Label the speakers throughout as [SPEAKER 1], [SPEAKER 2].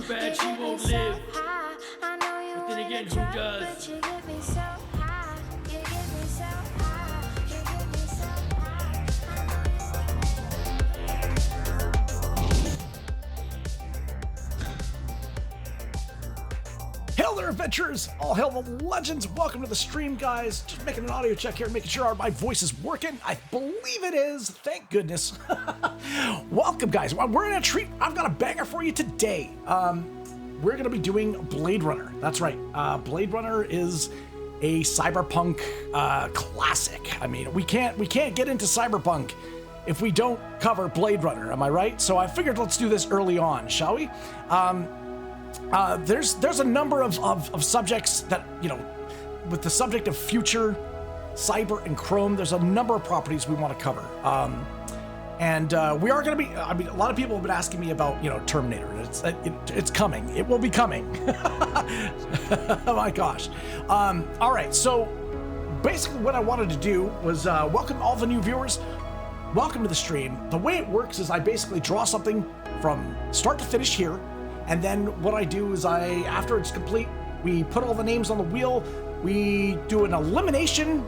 [SPEAKER 1] bad she won't live. But then again, who does?
[SPEAKER 2] Hail there, adventurers! All hail the legends! Welcome to the stream, guys. Just making an audio check here, making sure my voice is working. I believe it is. Thank goodness. Welcome, guys. We're in a treat. I've got a banger for you today. We're going to be doing Blade Runner. That's right. Blade Runner is a cyberpunk classic. I mean, we can't get into cyberpunk if we don't cover Blade Runner. Am I right? So I figured let's do this early on, shall we? There's a number of subjects that, you know, with the subject of future, cyber, and chrome, there's a number of properties we want to cover. We are going to be, I mean, a lot of people have been asking me about, you know, Terminator. It's coming. It will be coming. Oh my gosh. All right. So basically what I wanted to do was welcome all the new viewers. Welcome to the stream. The way it works is I basically draw something from start to finish here. And then what I do is after it's complete, we put all the names on the wheel. We do an elimination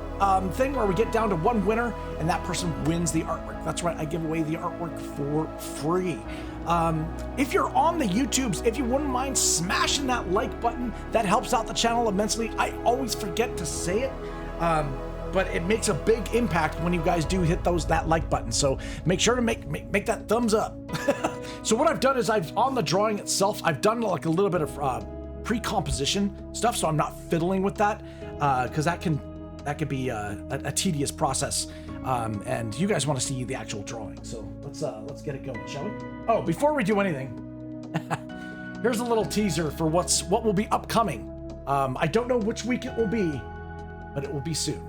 [SPEAKER 2] thing where we get down to one winner, and that person wins the artwork. That's right, I give away the artwork for free. If you're on the YouTubes, if you wouldn't mind smashing that like button, that helps out the channel immensely. I always forget to say it, but it makes a big impact when you guys do hit that like button. So make sure to make that thumbs up. So what I've done is on the drawing itself, I've done like a little bit of pre-composition stuff, so I'm not fiddling with that, because that could be a tedious process, and you guys want to see the actual drawing. So let's get it going, shall we? Oh, before we do anything, here's a little teaser for what will be upcoming. I don't know which week it will be, but it will be soon.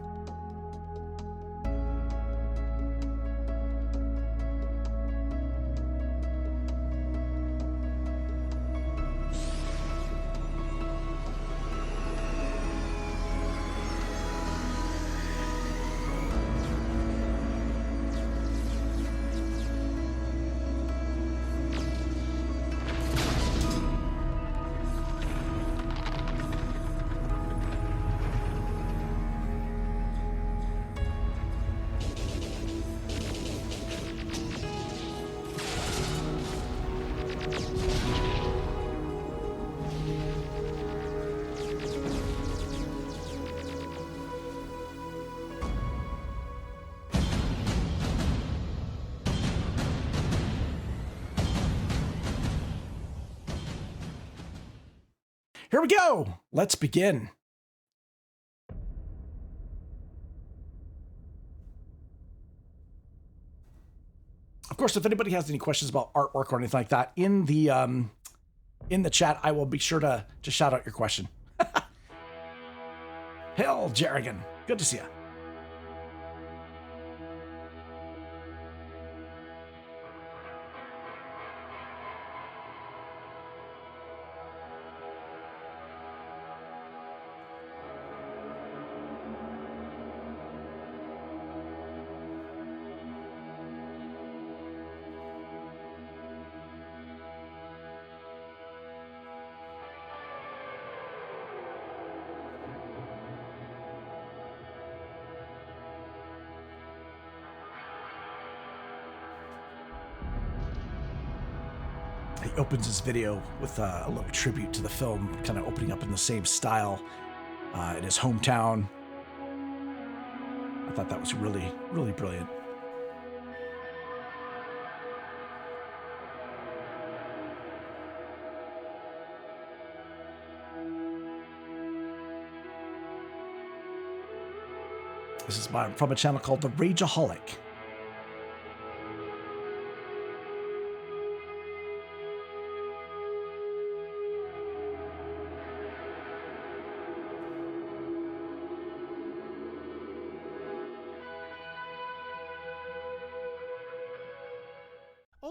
[SPEAKER 2] Here we go. Let's begin. Of course, if anybody has any questions about artwork or anything like that in the chat, I will be sure to shout out your question. Hail, Jerrigan. Good to see you. He opens his video with a little tribute to the film, kind of opening up in the same style in his hometown. I thought that was really, really brilliant. This is from a channel called The Rageaholic.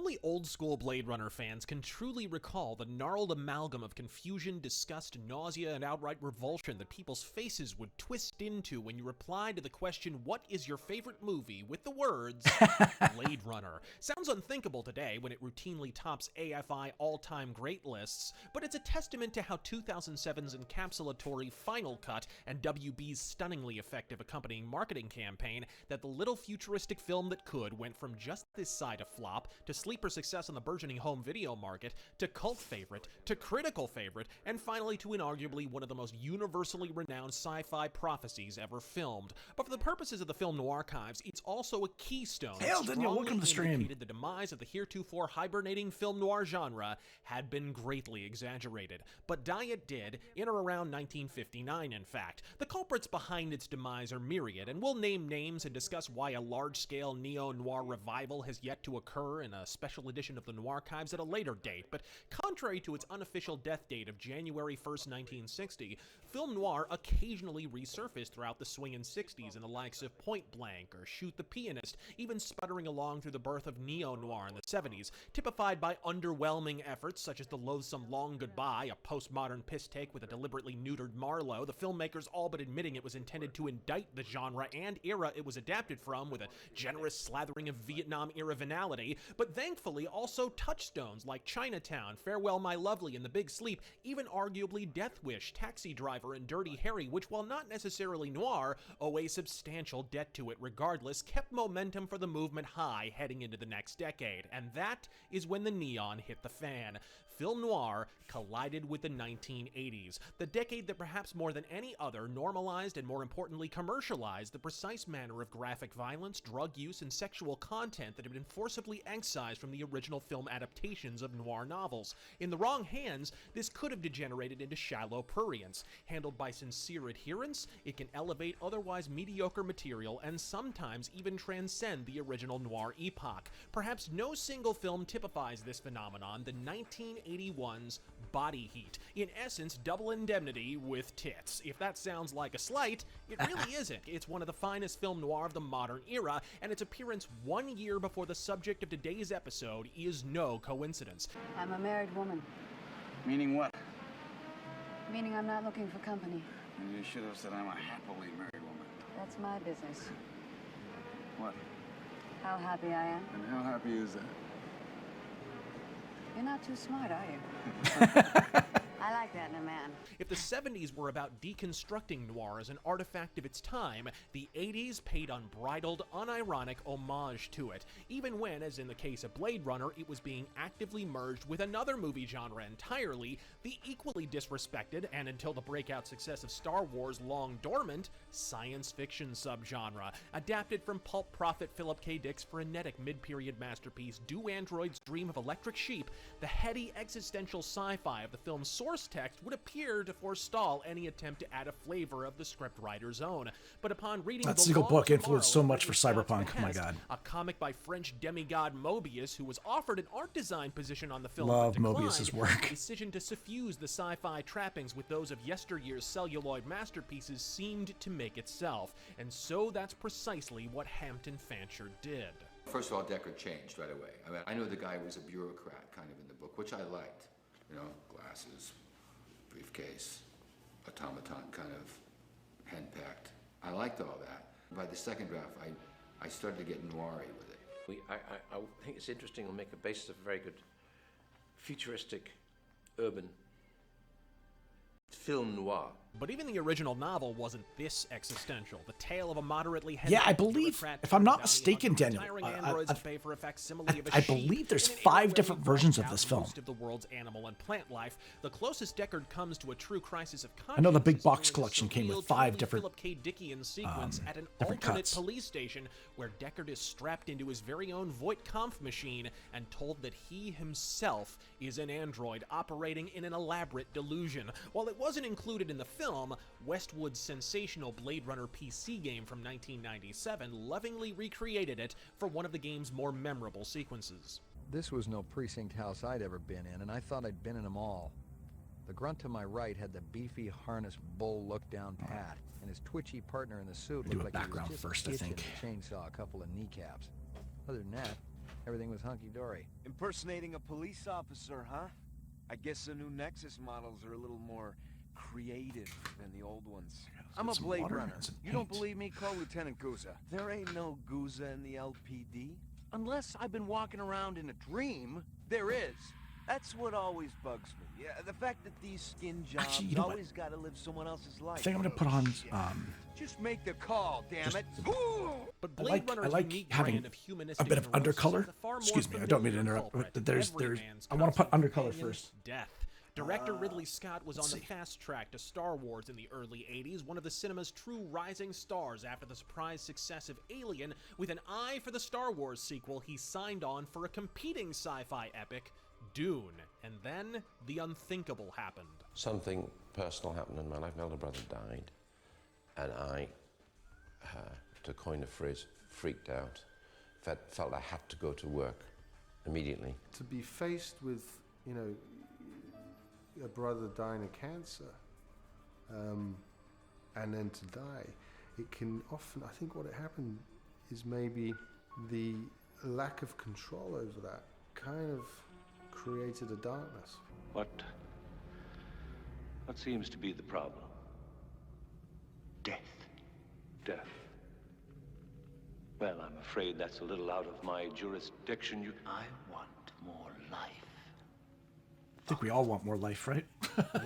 [SPEAKER 3] Only old-school Blade Runner fans can truly recall the gnarled amalgam of confusion, disgust, nausea, and outright revulsion that people's faces would twist into when you replied to the question, "What is your favorite movie?" with the words, Blade Runner. Sounds unthinkable today when it routinely tops AFI all-time great lists, but it's a testament to how 2007's encapsulatory Final Cut and WB's stunningly effective accompanying marketing campaign that the little futuristic film that could went from just this side of flop to sleeper success on the burgeoning home video market to cult favorite to critical favorite and finally to inarguably one of the most universally renowned sci-fi prophecies ever filmed. But for the purposes of the Film Noir archives, it's also a keystone that
[SPEAKER 2] welcome to the stream.
[SPEAKER 3] indicated the demise of the heretofore hibernating film noir genre had been greatly exaggerated. But die it did, in or around 1959 in fact. The culprits behind its demise are myriad, and we'll name names and discuss why a large-scale neo-noir revival has yet to occur in a special edition of the Noir archives at a later date. But contrary to its unofficial death date of January 1st, 1960, film noir occasionally resurfaced throughout the swingin' 60s in the likes of Point Blank or Shoot the Pianist, even sputtering along through the birth of neo-noir in the 70s, typified by underwhelming efforts such as the loathsome Long Goodbye, a postmodern piss take with a deliberately neutered Marlowe, the filmmakers all but admitting it was intended to indict the genre and era it was adapted from with a generous slathering of Vietnam-era venality, but thankfully also touchstones like Chinatown, Farewell My Lovely, and The Big Sleep, even arguably Death Wish, Taxi Driver, and Dirty Harry, which while not necessarily noir, owe a substantial debt to it regardless, kept momentum for the movement high heading into the next decade. And that is when the neon hit the fan. Film noir collided with the 1980s, the decade that perhaps more than any other normalized and more importantly commercialized the precise manner of graphic violence, drug use, and sexual content that had been forcibly excised from the original film adaptations of noir novels. In the wrong hands, this could have degenerated into shallow prurience. Handled by sincere adherence, it can elevate otherwise mediocre material and sometimes even transcend the original noir epoch. Perhaps no single film typifies this phenomenon, the 1981's Body Heat. In essence, Double Indemnity with tits. If that sounds like a slight, it really isn't. It's one of the finest film noir of the modern era, and its appearance 1 year before the subject of today's episode is no coincidence.
[SPEAKER 4] I'm a married woman.
[SPEAKER 5] Meaning what?
[SPEAKER 4] Meaning I'm not looking for company.
[SPEAKER 5] You should have said I'm a happily married woman.
[SPEAKER 4] That's my business.
[SPEAKER 5] What?
[SPEAKER 4] How happy I am.
[SPEAKER 5] And how happy is that?
[SPEAKER 4] You're not too smart, are you? I like that in a man.
[SPEAKER 3] If the 70s were about deconstructing noir as an artifact of its time, the 80s paid unbridled, unironic homage to it, even when, as in the case of Blade Runner, it was being actively merged with another movie genre entirely, the equally disrespected, and until the breakout success of Star Wars long dormant, science fiction subgenre. Adapted from pulp prophet Philip K. Dick's frenetic mid-period masterpiece, Do Androids Dream of Electric Sheep, the heady existential sci-fi of the film's source text would appear to forestall any attempt to add a flavor of the scriptwriter's own. But upon reading
[SPEAKER 2] That
[SPEAKER 3] The
[SPEAKER 2] single
[SPEAKER 3] Long
[SPEAKER 2] book
[SPEAKER 3] Tomorrow
[SPEAKER 2] influenced so
[SPEAKER 3] of
[SPEAKER 2] much for
[SPEAKER 3] Ridley Scott's
[SPEAKER 2] Cyberpunk. Oh my
[SPEAKER 3] behest,
[SPEAKER 2] God.
[SPEAKER 3] a comic by French demigod Mobius, who was offered an art design position on the film
[SPEAKER 2] Love
[SPEAKER 3] but declined,
[SPEAKER 2] Mobius's work.
[SPEAKER 3] the decision to suffuse the sci-fi trappings with those of yesteryear's celluloid masterpieces seemed to make itself. And so that's precisely what Hampton Fancher did.
[SPEAKER 6] First of all, Deckard changed right away. I mean, I know the guy was a bureaucrat kind of in the book, which I liked. You know, glasses, briefcase, automaton kind of hand-packed. I liked all that. By the second draft, I started to get noir-y with it.
[SPEAKER 7] I think it's interesting. It'll make a basis of a very good futuristic urban film noir.
[SPEAKER 3] But even the original novel wasn't this existential. The tale of a moderately
[SPEAKER 2] Yeah, I believe, if I'm not mistaken, Daniel, I believe there's 5 different versions of this film.
[SPEAKER 3] Most of the world's animal and plant life. The closest Deckard comes to a true crisis of conscience.
[SPEAKER 2] I know the big
[SPEAKER 3] is
[SPEAKER 2] box
[SPEAKER 3] in the
[SPEAKER 2] collection came with
[SPEAKER 3] surreal,
[SPEAKER 2] 5
[SPEAKER 3] truly
[SPEAKER 2] different,
[SPEAKER 3] Philip K. Dickian sequence at an
[SPEAKER 2] different
[SPEAKER 3] alternate
[SPEAKER 2] cuts.
[SPEAKER 3] police station where Deckard is strapped into his very own Voight-Kampff machine and told that he himself is an android operating in an elaborate delusion. While it wasn't included in the film, Westwood's sensational Blade Runner PC game from 1997 lovingly recreated it for one of the game's more memorable sequences.
[SPEAKER 8] This was no precinct house I'd ever been in, and I thought I'd been in them all. The grunt to my right had the beefy harness bull look down pat, and his twitchy partner in the suit
[SPEAKER 2] Do
[SPEAKER 8] looked
[SPEAKER 2] a
[SPEAKER 8] like he was
[SPEAKER 2] background
[SPEAKER 8] just
[SPEAKER 2] first, I
[SPEAKER 8] itching
[SPEAKER 2] think.
[SPEAKER 8] to chainsaw a couple of kneecaps. Other than that, Everything was hunky-dory.
[SPEAKER 9] Impersonating a police officer, huh? I guess the new Nexus models are a little more creative than the old ones. I'm a
[SPEAKER 2] some
[SPEAKER 9] Blade
[SPEAKER 2] water
[SPEAKER 9] Runner.
[SPEAKER 2] and some
[SPEAKER 9] You don't
[SPEAKER 2] paint.
[SPEAKER 9] believe me? Call Lieutenant Guza. There ain't no Guza in the LPD. Unless I've been walking around in a dream, there is. That's what always bugs me. Yeah, the fact that these skin jobs
[SPEAKER 2] Actually, you know what?
[SPEAKER 9] always gotta live someone else's life.
[SPEAKER 2] I think I'm gonna put on.
[SPEAKER 9] Shit. Just make the call, damn it.
[SPEAKER 3] But
[SPEAKER 2] I
[SPEAKER 3] Blade Runner's
[SPEAKER 2] like
[SPEAKER 3] unique
[SPEAKER 2] having
[SPEAKER 3] brand of humanistic
[SPEAKER 2] a bit of
[SPEAKER 3] neurosis
[SPEAKER 2] undercolor.
[SPEAKER 3] is the far more
[SPEAKER 2] Excuse me, I don't mean to
[SPEAKER 3] familiar
[SPEAKER 2] interrupt,
[SPEAKER 3] culprit,
[SPEAKER 2] but there's.
[SPEAKER 3] everyman's
[SPEAKER 2] I want to put
[SPEAKER 3] constant
[SPEAKER 2] undercolor
[SPEAKER 3] companion,
[SPEAKER 2] first.
[SPEAKER 3] Death. Director Ridley Scott was on
[SPEAKER 2] let's
[SPEAKER 3] the
[SPEAKER 2] see.
[SPEAKER 3] fast track to Star Wars in the early 80s, one of the cinema's true rising stars after the surprise success of Alien. With an eye for the Star Wars sequel, he signed on for a competing sci-fi epic, Dune. And then the unthinkable happened.
[SPEAKER 10] Something personal happened in my life. My elder brother died, and I, to coin a phrase, freaked out. Felt I had to go to work immediately.
[SPEAKER 11] To be faced with, you know, a brother dying of cancer, and then to die, it can often, I think what happened is maybe the lack of control over that kind of created a darkness.
[SPEAKER 12] What seems to be the problem? Death. Death. Well, I'm afraid that's a little out of my jurisdiction. I want more life.
[SPEAKER 2] I think we all want more life, right?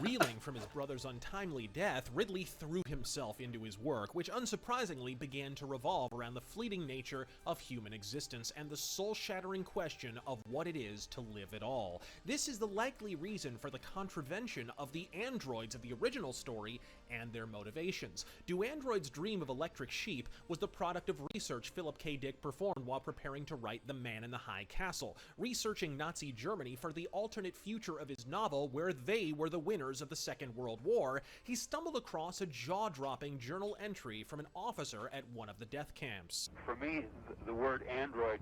[SPEAKER 3] Reeling from his brother's untimely death, Ridley threw himself into his work, which unsurprisingly began to revolve around the fleeting nature of human existence and the soul-shattering question of what it is to live at all. This is the likely reason for the contravention of the androids of the original story and their motivations. Do Androids Dream of Electric Sheep was the product of research Philip K. Dick performed while preparing to write The Man in the High Castle, researching Nazi Germany for the alternate future of his novel where they were the winners of the Second World War. He stumbled across a jaw-dropping journal entry from an officer at one of the death camps.
[SPEAKER 13] For me, the word android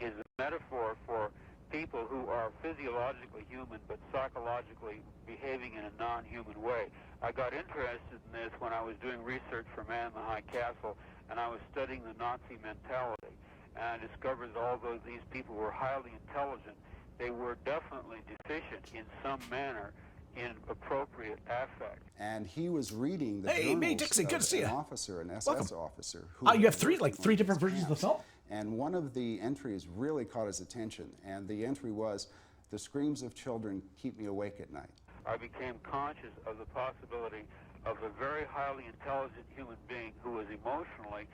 [SPEAKER 13] is a metaphor for people who are physiologically human but psychologically behaving in a non-human way. I got interested in this when I was doing research for Man in the High Castle, and I was studying the Nazi mentality, and I discovered that although these people were highly intelligent, they were definitely deficient in some manner in appropriate affect.
[SPEAKER 14] And he was reading the
[SPEAKER 2] Hey,
[SPEAKER 14] journals
[SPEAKER 2] May Dixon, good to see
[SPEAKER 14] of an
[SPEAKER 2] you.
[SPEAKER 14] officer, an SS
[SPEAKER 2] Welcome.
[SPEAKER 14] officer.
[SPEAKER 2] You have three different versions of the film?
[SPEAKER 14] And one of the entries really caught his attention, and the entry was, "The screams of children keep me awake at night."
[SPEAKER 13] I became conscious of the possibility of a very highly intelligent human being who was emotionally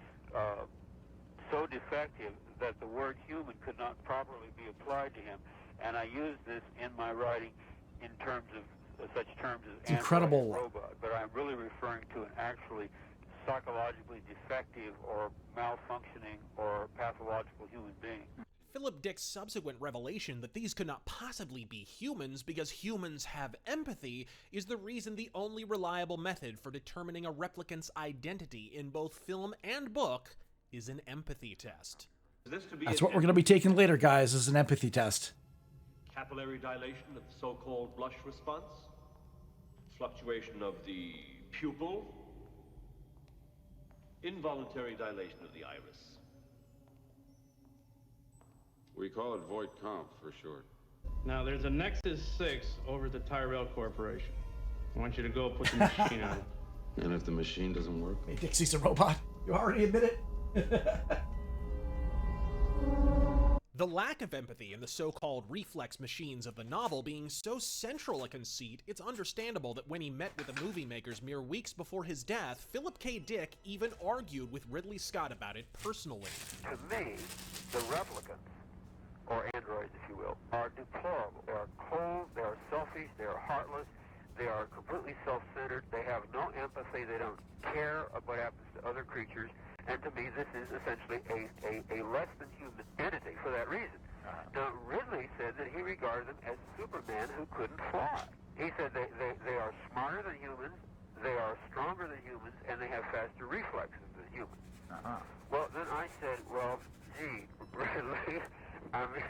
[SPEAKER 13] so defective that the word human could not properly be applied to him. And I used this in my writing in terms of such terms as
[SPEAKER 2] incredible
[SPEAKER 13] android and robot, but I'm really referring to an actually psychologically defective or malfunctioning or pathological human being.
[SPEAKER 3] Philip Dick's subsequent revelation that these could not possibly be humans because humans have empathy is the reason the only reliable method for determining a replicant's identity in both film and book is an empathy test.
[SPEAKER 2] That's what we're going to be taking later, guys, is an empathy test.
[SPEAKER 12] Capillary dilation of the so-called blush response, fluctuation of the pupil, involuntary dilation of the iris.
[SPEAKER 5] We call it void comp for short.
[SPEAKER 1] Now, there's a Nexus 6 over at the Tyrell Corporation. I want you to go put the machine on it.
[SPEAKER 5] And if the machine doesn't work?
[SPEAKER 2] Hey, Dixie's a robot. You already admit it.
[SPEAKER 3] The lack of empathy in the so-called reflex machines of the novel being so central a conceit, it's understandable that when he met with the movie makers mere weeks before his death, Philip K. Dick even argued with Ridley Scott about it personally.
[SPEAKER 13] To me, the replicants, or androids if you will, are deplorable. They are cold, they are selfish, they are heartless, they are completely self-centered, they have no empathy, they don't care about what happens to other creatures. And to me, this is essentially a less than human entity for that reason. Now, Ridley said that he regarded them as Superman who couldn't fly. He said they are smarter than humans, they are stronger than humans, and they have faster reflexes than humans. Well, then I said, well, gee, Ridley, I mean,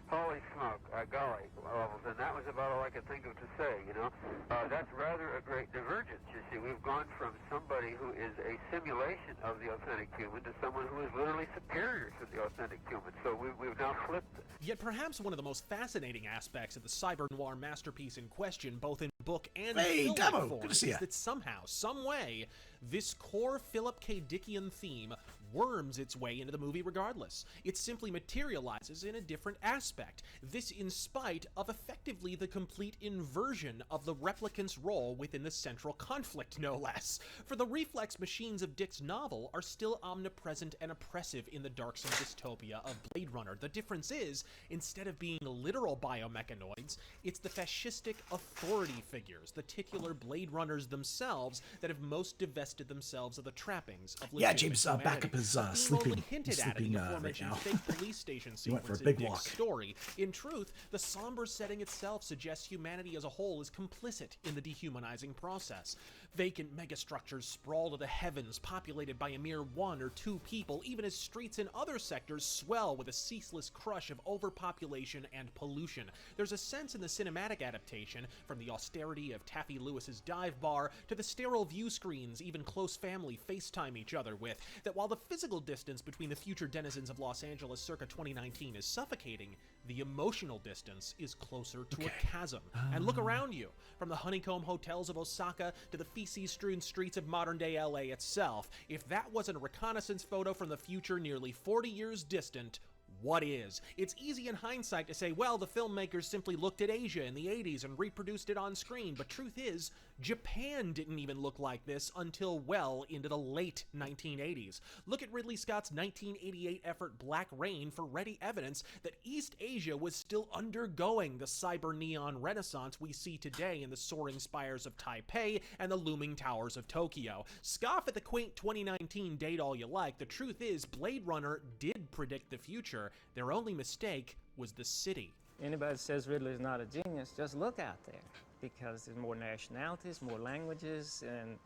[SPEAKER 13] holy smoke, golly levels, and that was about all I could think of to say, you know. That's rather a great divergence, you see. We've gone from somebody who is a simulation of the authentic human to someone who is literally superior to the authentic human. So we've now flipped it.
[SPEAKER 3] Yet perhaps one of the most fascinating aspects of the cyber noir masterpiece in question, both in book and
[SPEAKER 2] Hey,
[SPEAKER 3] film
[SPEAKER 2] Demo,
[SPEAKER 3] form,
[SPEAKER 2] good to see
[SPEAKER 3] is
[SPEAKER 2] ya.
[SPEAKER 3] that somehow, some way, this core Philip K. Dickian theme worms its way into the movie regardless. It simply materializes in a different aspect. This in spite of effectively the complete inversion of the replicant's role within the central conflict, no less. For the reflex machines of Dick's novel are still omnipresent and oppressive in the darksome dystopia of Blade Runner. The difference is, instead of being literal biomechanoids, it's the fascistic authority figures, the titular Blade Runners themselves, that have most divested themselves of the trappings of
[SPEAKER 2] Yeah,
[SPEAKER 3] legitimate
[SPEAKER 2] James,
[SPEAKER 3] humanity.
[SPEAKER 2] back up is
[SPEAKER 3] Being
[SPEAKER 2] sleeping.
[SPEAKER 3] only hinted
[SPEAKER 2] He's
[SPEAKER 3] at in
[SPEAKER 2] sleeping
[SPEAKER 3] the
[SPEAKER 2] right
[SPEAKER 3] aforementioned
[SPEAKER 2] now.
[SPEAKER 3] fake police station
[SPEAKER 2] He went
[SPEAKER 3] sequence
[SPEAKER 2] for a
[SPEAKER 3] in
[SPEAKER 2] big
[SPEAKER 3] Dick's
[SPEAKER 2] walk.
[SPEAKER 3] story. In truth, the somber setting itself suggests humanity as a whole is complicit in the dehumanizing process. Vacant megastructures sprawl to the heavens, populated by a mere 1 or 2 people, even as streets in other sectors swell with a ceaseless crush of overpopulation and pollution. There's a sense in the cinematic adaptation, from the austerity of Taffy Lewis's dive bar to the sterile view screens even close family FaceTime each other with, that while the physical distance between the future denizens of Los Angeles circa 2019 is suffocating, the emotional distance is closer to a chasm. And look around you, from the honeycomb hotels of Osaka to the feces-strewn streets of modern-day LA itself. If that wasn't a reconnaissance photo from the future nearly 40 years distant, what is? It's easy in hindsight to say, well, the filmmakers simply looked at Asia in the 80s and reproduced it on screen, but truth is, Japan didn't even look like this until well into the late 1980s. Look at Ridley Scott's 1988 effort Black Rain for ready evidence that East Asia was still undergoing the cyber-neon renaissance we see today in the soaring spires of Taipei and the looming towers of Tokyo. Scoff at the quaint 2019 date all you like, the truth is Blade Runner did predict the future. Their only mistake was the city.
[SPEAKER 15] Anybody that says Ridley's not a genius, just look out there, because there's more nationalities, more languages, and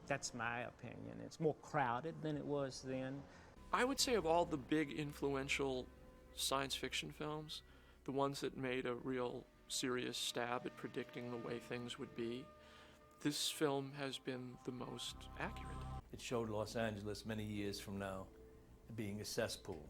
[SPEAKER 15] that's my opinion. It's more crowded than it was then.
[SPEAKER 16] I would say of all the big influential science fiction films, the ones that made a real serious stab at predicting the way things would be, this film has been the most accurate.
[SPEAKER 17] It showed Los Angeles many years from now being a cesspool.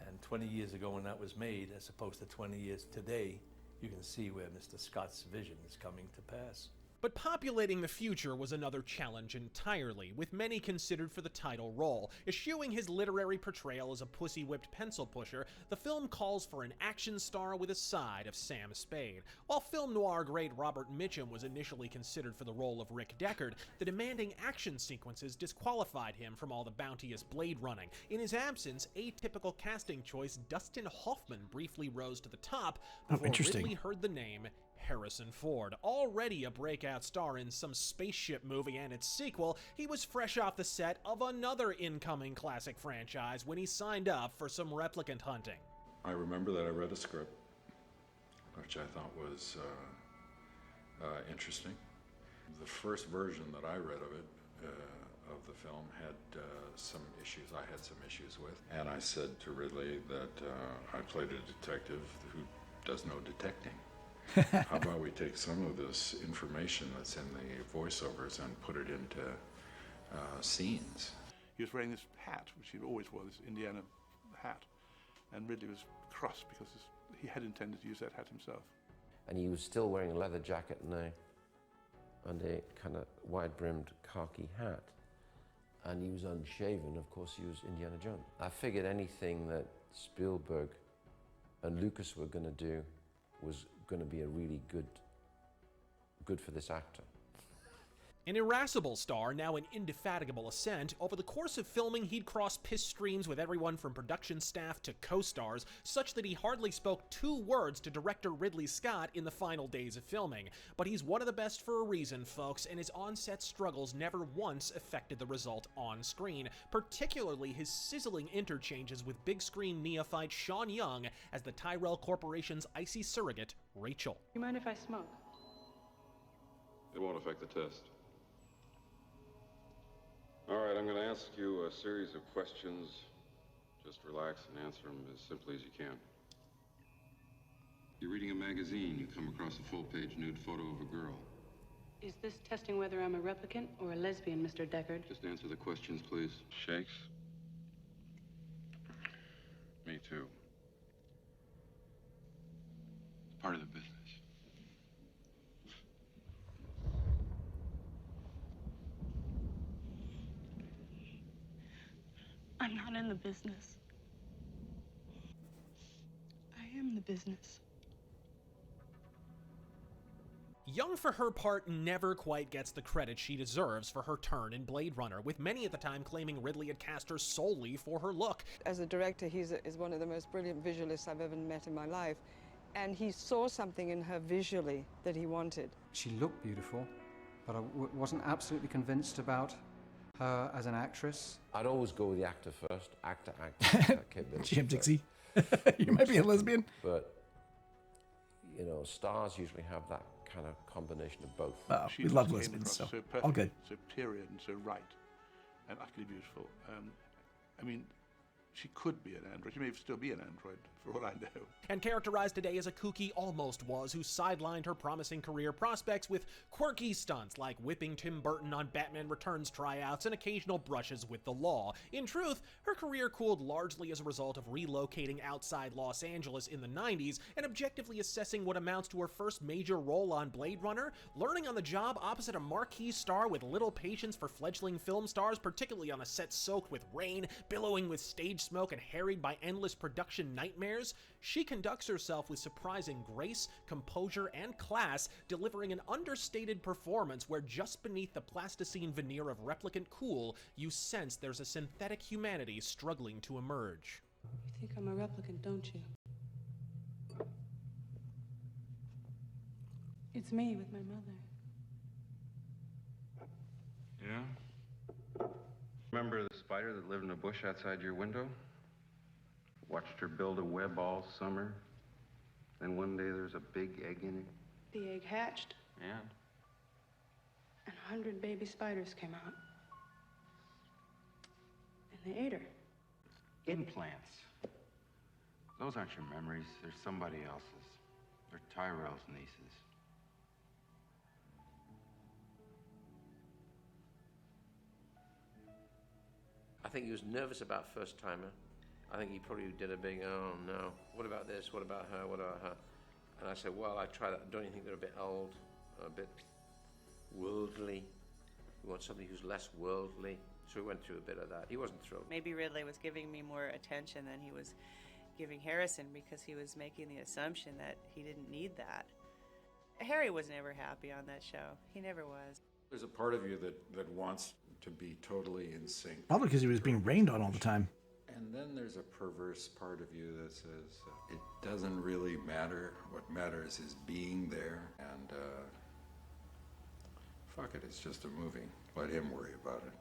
[SPEAKER 17] And 20 years ago when that was made, as opposed to 20 years today, you can see where Mr. Scott's vision is coming to pass.
[SPEAKER 3] But populating the future was another challenge entirely, with many considered for the title role. Eschewing his literary portrayal as a pussy-whipped pencil pusher, the film calls for an action star with a side of Sam Spade. While film noir great Robert Mitchum was initially considered for the role of Rick Deckard, the demanding action sequences disqualified him from all the bounteous blade running. In his absence, atypical casting choice Dustin Hoffman briefly rose to the top before Ridley heard the name Harrison Ford. Already a breakout star in some spaceship movie and its sequel, he was fresh off the set of another incoming classic franchise when he signed up for some replicant hunting.
[SPEAKER 5] I remember that I read a script, which I thought was interesting. The first version that I read of it, of the film, had some issues. I had some issues with. And I said to Ridley that I played a detective who does no detecting. How about we take some of this information that's in the voiceovers and put it into scenes?
[SPEAKER 18] He was wearing this hat, which he always wore, this Indiana hat. And Ridley was cross because he had intended to use that hat himself.
[SPEAKER 10] And he was still wearing a leather jacket and a kind of wide-brimmed khaki hat. And he was unshaven. Of course, he was Indiana Jones. I figured anything that Spielberg and Lucas were going to do was going to be a really good for this actor.
[SPEAKER 3] An irascible star, now in indefatigable ascent, over the course of filming he'd cross piss streams with everyone from production staff to co-stars, such that he hardly spoke 2 words to director Ridley Scott in the final days of filming. But he's one of the best for a reason, folks, and his on-set struggles never once affected the result on screen, particularly his sizzling interchanges with big-screen neophyte Sean Young as the Tyrell Corporation's icy surrogate, Rachel.
[SPEAKER 19] You mind if I smoke?
[SPEAKER 5] It won't affect the test. All right, I'm going to ask you a series of questions. Just relax and answer them as simply as you can.
[SPEAKER 19] You're reading a magazine, you come across a full-page nude photo of a girl.
[SPEAKER 20] Is this testing whether I'm a replicant or a lesbian, Mr. Deckard?
[SPEAKER 19] Just answer the questions, please. Shakes? Me too. It's part of the business.
[SPEAKER 20] I'm not in the business. I am the business.
[SPEAKER 3] Young, for her part, never quite gets the credit she deserves for her turn in Blade Runner, with many at the time claiming Ridley had cast her solely for her look.
[SPEAKER 21] As a director, is one of the most brilliant visualists I've ever met in my life, and he saw something in her visually that he wanted.
[SPEAKER 22] She looked beautiful, but I wasn't absolutely convinced about her as an actress.
[SPEAKER 10] I'd always go with the actor first. Actor.
[SPEAKER 2] Jim Dixie. You might be a lesbian.
[SPEAKER 10] But, you know, stars usually have that kind of combination of both.
[SPEAKER 2] Oh, we love lesbians, so
[SPEAKER 18] perfect,
[SPEAKER 2] all good.
[SPEAKER 18] so period and so right, and utterly beautiful. I mean, she could be an android. She may still be an android, for all I know.
[SPEAKER 3] And characterized today as a kooky almost was who sidelined her promising career prospects with quirky stunts like whipping Tim Burton on Batman Returns tryouts and occasional brushes with the law. In truth, her career cooled largely as a result of relocating outside Los Angeles in the 90s and objectively assessing what amounts to her first major role on Blade Runner, learning on the job opposite a marquee star with little patience for fledgling film stars, particularly on a set soaked with rain, billowing with stage smoke, and harried by endless production nightmares. She conducts herself with surprising grace, composure, and class, delivering an understated performance where just beneath the plasticine veneer of replicant cool, you sense there's a synthetic humanity struggling to emerge.
[SPEAKER 20] You think I'm a replicant, don't you? It's me with my mother.
[SPEAKER 19] Yeah? Remember the spider that lived in a bush outside your window? Watched her build a web all summer. Then one day there's a big egg in it.
[SPEAKER 20] The egg hatched,
[SPEAKER 19] And?
[SPEAKER 20] and 100 baby spiders came out. And they ate her.
[SPEAKER 19] Implants. Those aren't your memories. They're somebody else's. They're Tyrell's nieces.
[SPEAKER 7] I think he was nervous about First Timer. I think he probably did a big, oh no, what about this, what about her, what about her? And I said, well, I try that. Don't you think they're a bit old, a bit worldly? We want somebody who's less worldly. So we went through a bit of that. He wasn't thrilled.
[SPEAKER 23] Maybe Ridley was giving me more attention than he was giving Harrison because he was making the assumption that he didn't need that. Harry was never happy on that show. He never was.
[SPEAKER 5] There's a part of you that wants to be totally in sync.
[SPEAKER 2] Probably because he was being rained on all the time.
[SPEAKER 5] And then there's a perverse part of you that says, it doesn't really matter. What matters is being there. And fuck it, it's just a movie. Let him worry about it.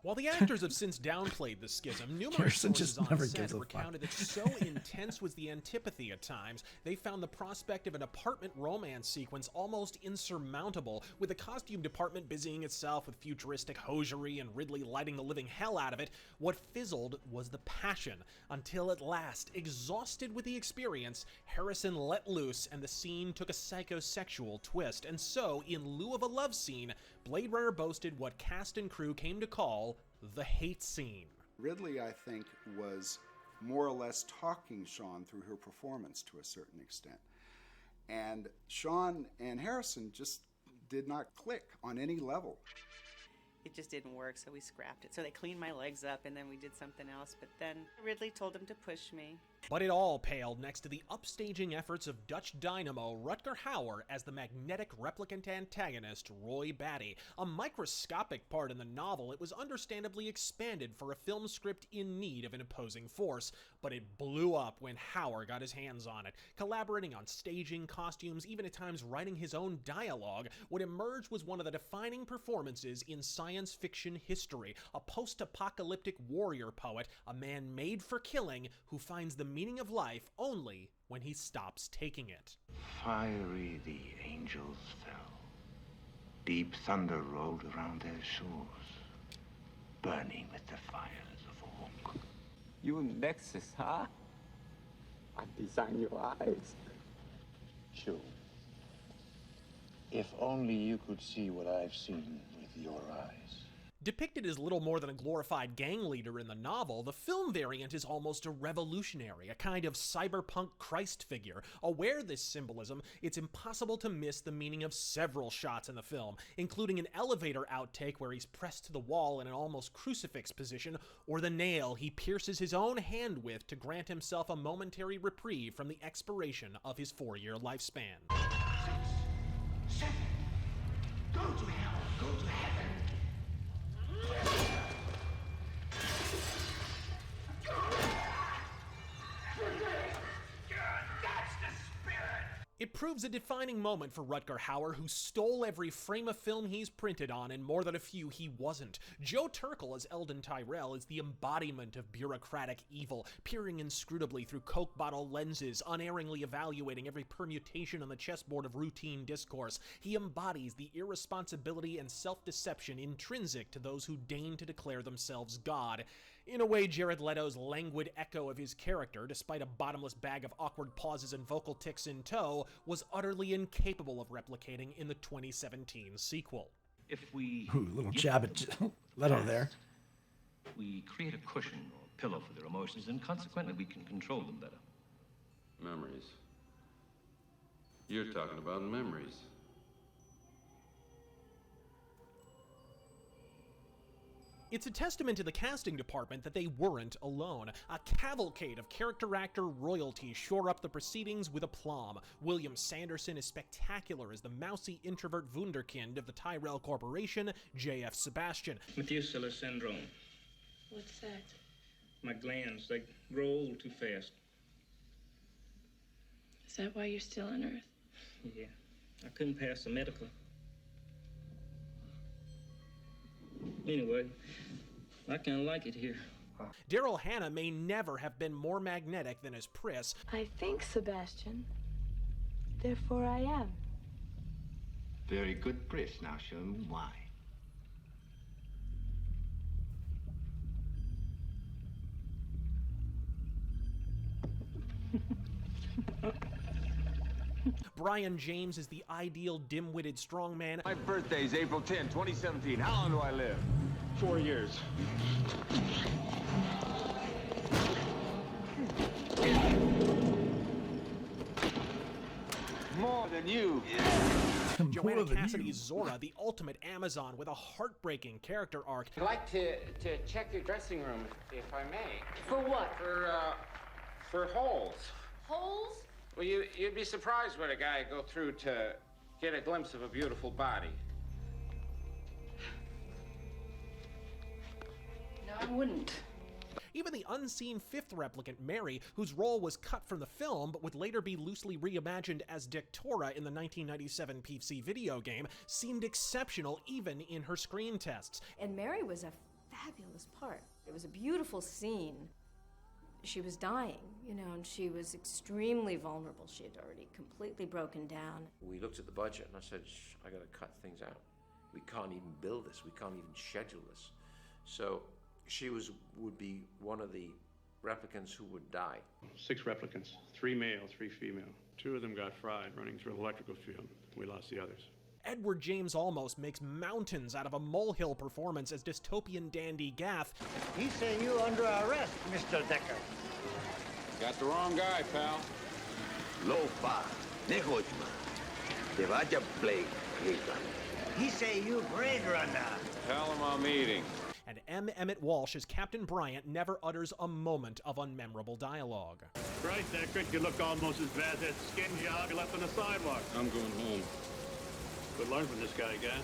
[SPEAKER 3] While the actors have since downplayed the schism, numerous
[SPEAKER 2] Harrison
[SPEAKER 3] sources
[SPEAKER 2] just
[SPEAKER 3] on
[SPEAKER 2] never
[SPEAKER 3] set
[SPEAKER 2] gives a
[SPEAKER 3] recounted
[SPEAKER 2] fuck.
[SPEAKER 3] that so intense was the antipathy at times, they found the prospect of an apartment romance sequence almost insurmountable, with the costume department busying itself with futuristic hosiery and Ridley lighting the living hell out of it. What fizzled was the passion, until at last, exhausted with the experience, Harrison let loose and the scene took a psychosexual twist, and so, in lieu of a love scene, Blade Runner boasted what cast and crew came to call the hate scene.
[SPEAKER 14] Ridley, I think, was more or less talking Sean through her performance to a certain extent. And Sean and Harrison just did not click on any level.
[SPEAKER 23] It just didn't work, so we scrapped it. So they cleaned my legs up, and then we did something else. But then Ridley told him to push me.
[SPEAKER 3] But it all paled next to the upstaging efforts of Dutch dynamo Rutger Hauer as the magnetic replicant antagonist Roy Batty. A microscopic part in the novel, it was understandably expanded for a film script in need of an opposing force, but it blew up when Hauer got his hands on it. Collaborating on staging, costumes, even at times writing his own dialogue, what emerged was one of the defining performances in science fiction history. A post-apocalyptic warrior poet, a man made for killing, who finds the meaning of life only when he stops taking it.
[SPEAKER 24] Fiery the angels fell. Deep thunder rolled around their shores, burning with the fires of Orc.
[SPEAKER 25] You Nexus, huh? I design your eyes.
[SPEAKER 24] show. If only you could see what I've seen with your eyes.
[SPEAKER 3] Depicted as little more than a glorified gang leader in the novel, the film variant is almost a revolutionary, a kind of cyberpunk Christ figure. Aware of this symbolism, it's impossible to miss the meaning of several shots in the film, including an elevator outtake where he's pressed to the wall in an almost crucifix position, or the nail he pierces his own hand with to grant himself a momentary reprieve from the expiration of his 4-year lifespan.
[SPEAKER 24] 6, 7, go to hell, go to heaven.
[SPEAKER 3] It proves a defining moment for Rutger Hauer, who stole every frame of film he's printed on and more than a few he wasn't. Joe Turkel as Eldon Tyrell is the embodiment of bureaucratic evil, peering inscrutably through Coke bottle lenses, unerringly evaluating every permutation on the chessboard of routine discourse. He embodies the irresponsibility and self-deception intrinsic to those who deign to declare themselves God. In a way, Jared Leto's languid echo of his character, despite a bottomless bag of awkward pauses and vocal tics in tow, was utterly incapable of replicating in the 2017 sequel.
[SPEAKER 4] If we
[SPEAKER 2] Ooh, little jab at Leto there.
[SPEAKER 4] we create a cushion or pillow for their emotions, and consequently we can control them better.
[SPEAKER 19] Memories. You're talking about memories.
[SPEAKER 3] It's a testament to the casting department that they weren't alone. A cavalcade of character actor royalty shore up the proceedings with aplomb. William Sanderson is spectacular as the mousy introvert wunderkind of the Tyrell Corporation, J.F. Sebastian.
[SPEAKER 6] Methuselah syndrome.
[SPEAKER 20] What's that?
[SPEAKER 6] My glands, they grow old too fast.
[SPEAKER 20] Is that why you're still on Earth?
[SPEAKER 6] Yeah, I couldn't pass the medical. Anyway, I kind of like it here.
[SPEAKER 3] Daryl Hannah may never have been more magnetic than his Pris.
[SPEAKER 20] I think, Sebastian. Therefore I am.
[SPEAKER 24] Very good, Pris. Now show me why.
[SPEAKER 3] Brian James is the ideal dim-witted strongman.
[SPEAKER 8] My birthday's April 10, 2017. How long do I live?
[SPEAKER 6] 4 years.
[SPEAKER 8] More than you.
[SPEAKER 3] Joanna Cassidy's Zora, the ultimate Amazon with a heartbreaking character arc.
[SPEAKER 9] I'd like to check your dressing room, if I may.
[SPEAKER 20] For what?
[SPEAKER 9] For holes.
[SPEAKER 20] Holes?
[SPEAKER 9] Well, you'd be surprised what a guy go through to get a glimpse of a beautiful body.
[SPEAKER 20] No, I wouldn't.
[SPEAKER 3] Even the unseen fifth replicant, Mary, whose role was cut from the film but would later be loosely reimagined as Dictora in the 1997 PC video game, seemed exceptional even in her screen tests.
[SPEAKER 25] And Mary was a fabulous part. It was a beautiful scene. She was dying, you know, and she was extremely vulnerable. She had already completely broken down.
[SPEAKER 7] We looked at the budget and I said, I gotta cut things out. We can't even build this. We can't even schedule this. So she would be one of the replicants who would die.
[SPEAKER 1] 6 replicants, 3 male, 3 female. 2 of them got fried running through an electrical field. We lost the others.
[SPEAKER 3] Edward James Olmos makes mountains out of a molehill performance as dystopian dandy Gaff.
[SPEAKER 24] He say you under arrest, Mr. Deckard.
[SPEAKER 8] Got the wrong guy, pal.
[SPEAKER 24] Lopa, Nehojma. Te vaya Blake, He say you Blade Runner.
[SPEAKER 8] Tell him I'm eating.
[SPEAKER 3] And M. Emmett Walsh as Captain Bryant never utters a moment of unmemorable dialogue.
[SPEAKER 1] Right, Deckard, you look almost as bad as that skin job you left on the sidewalk. I'm going home. But learn from this guy, Gaff.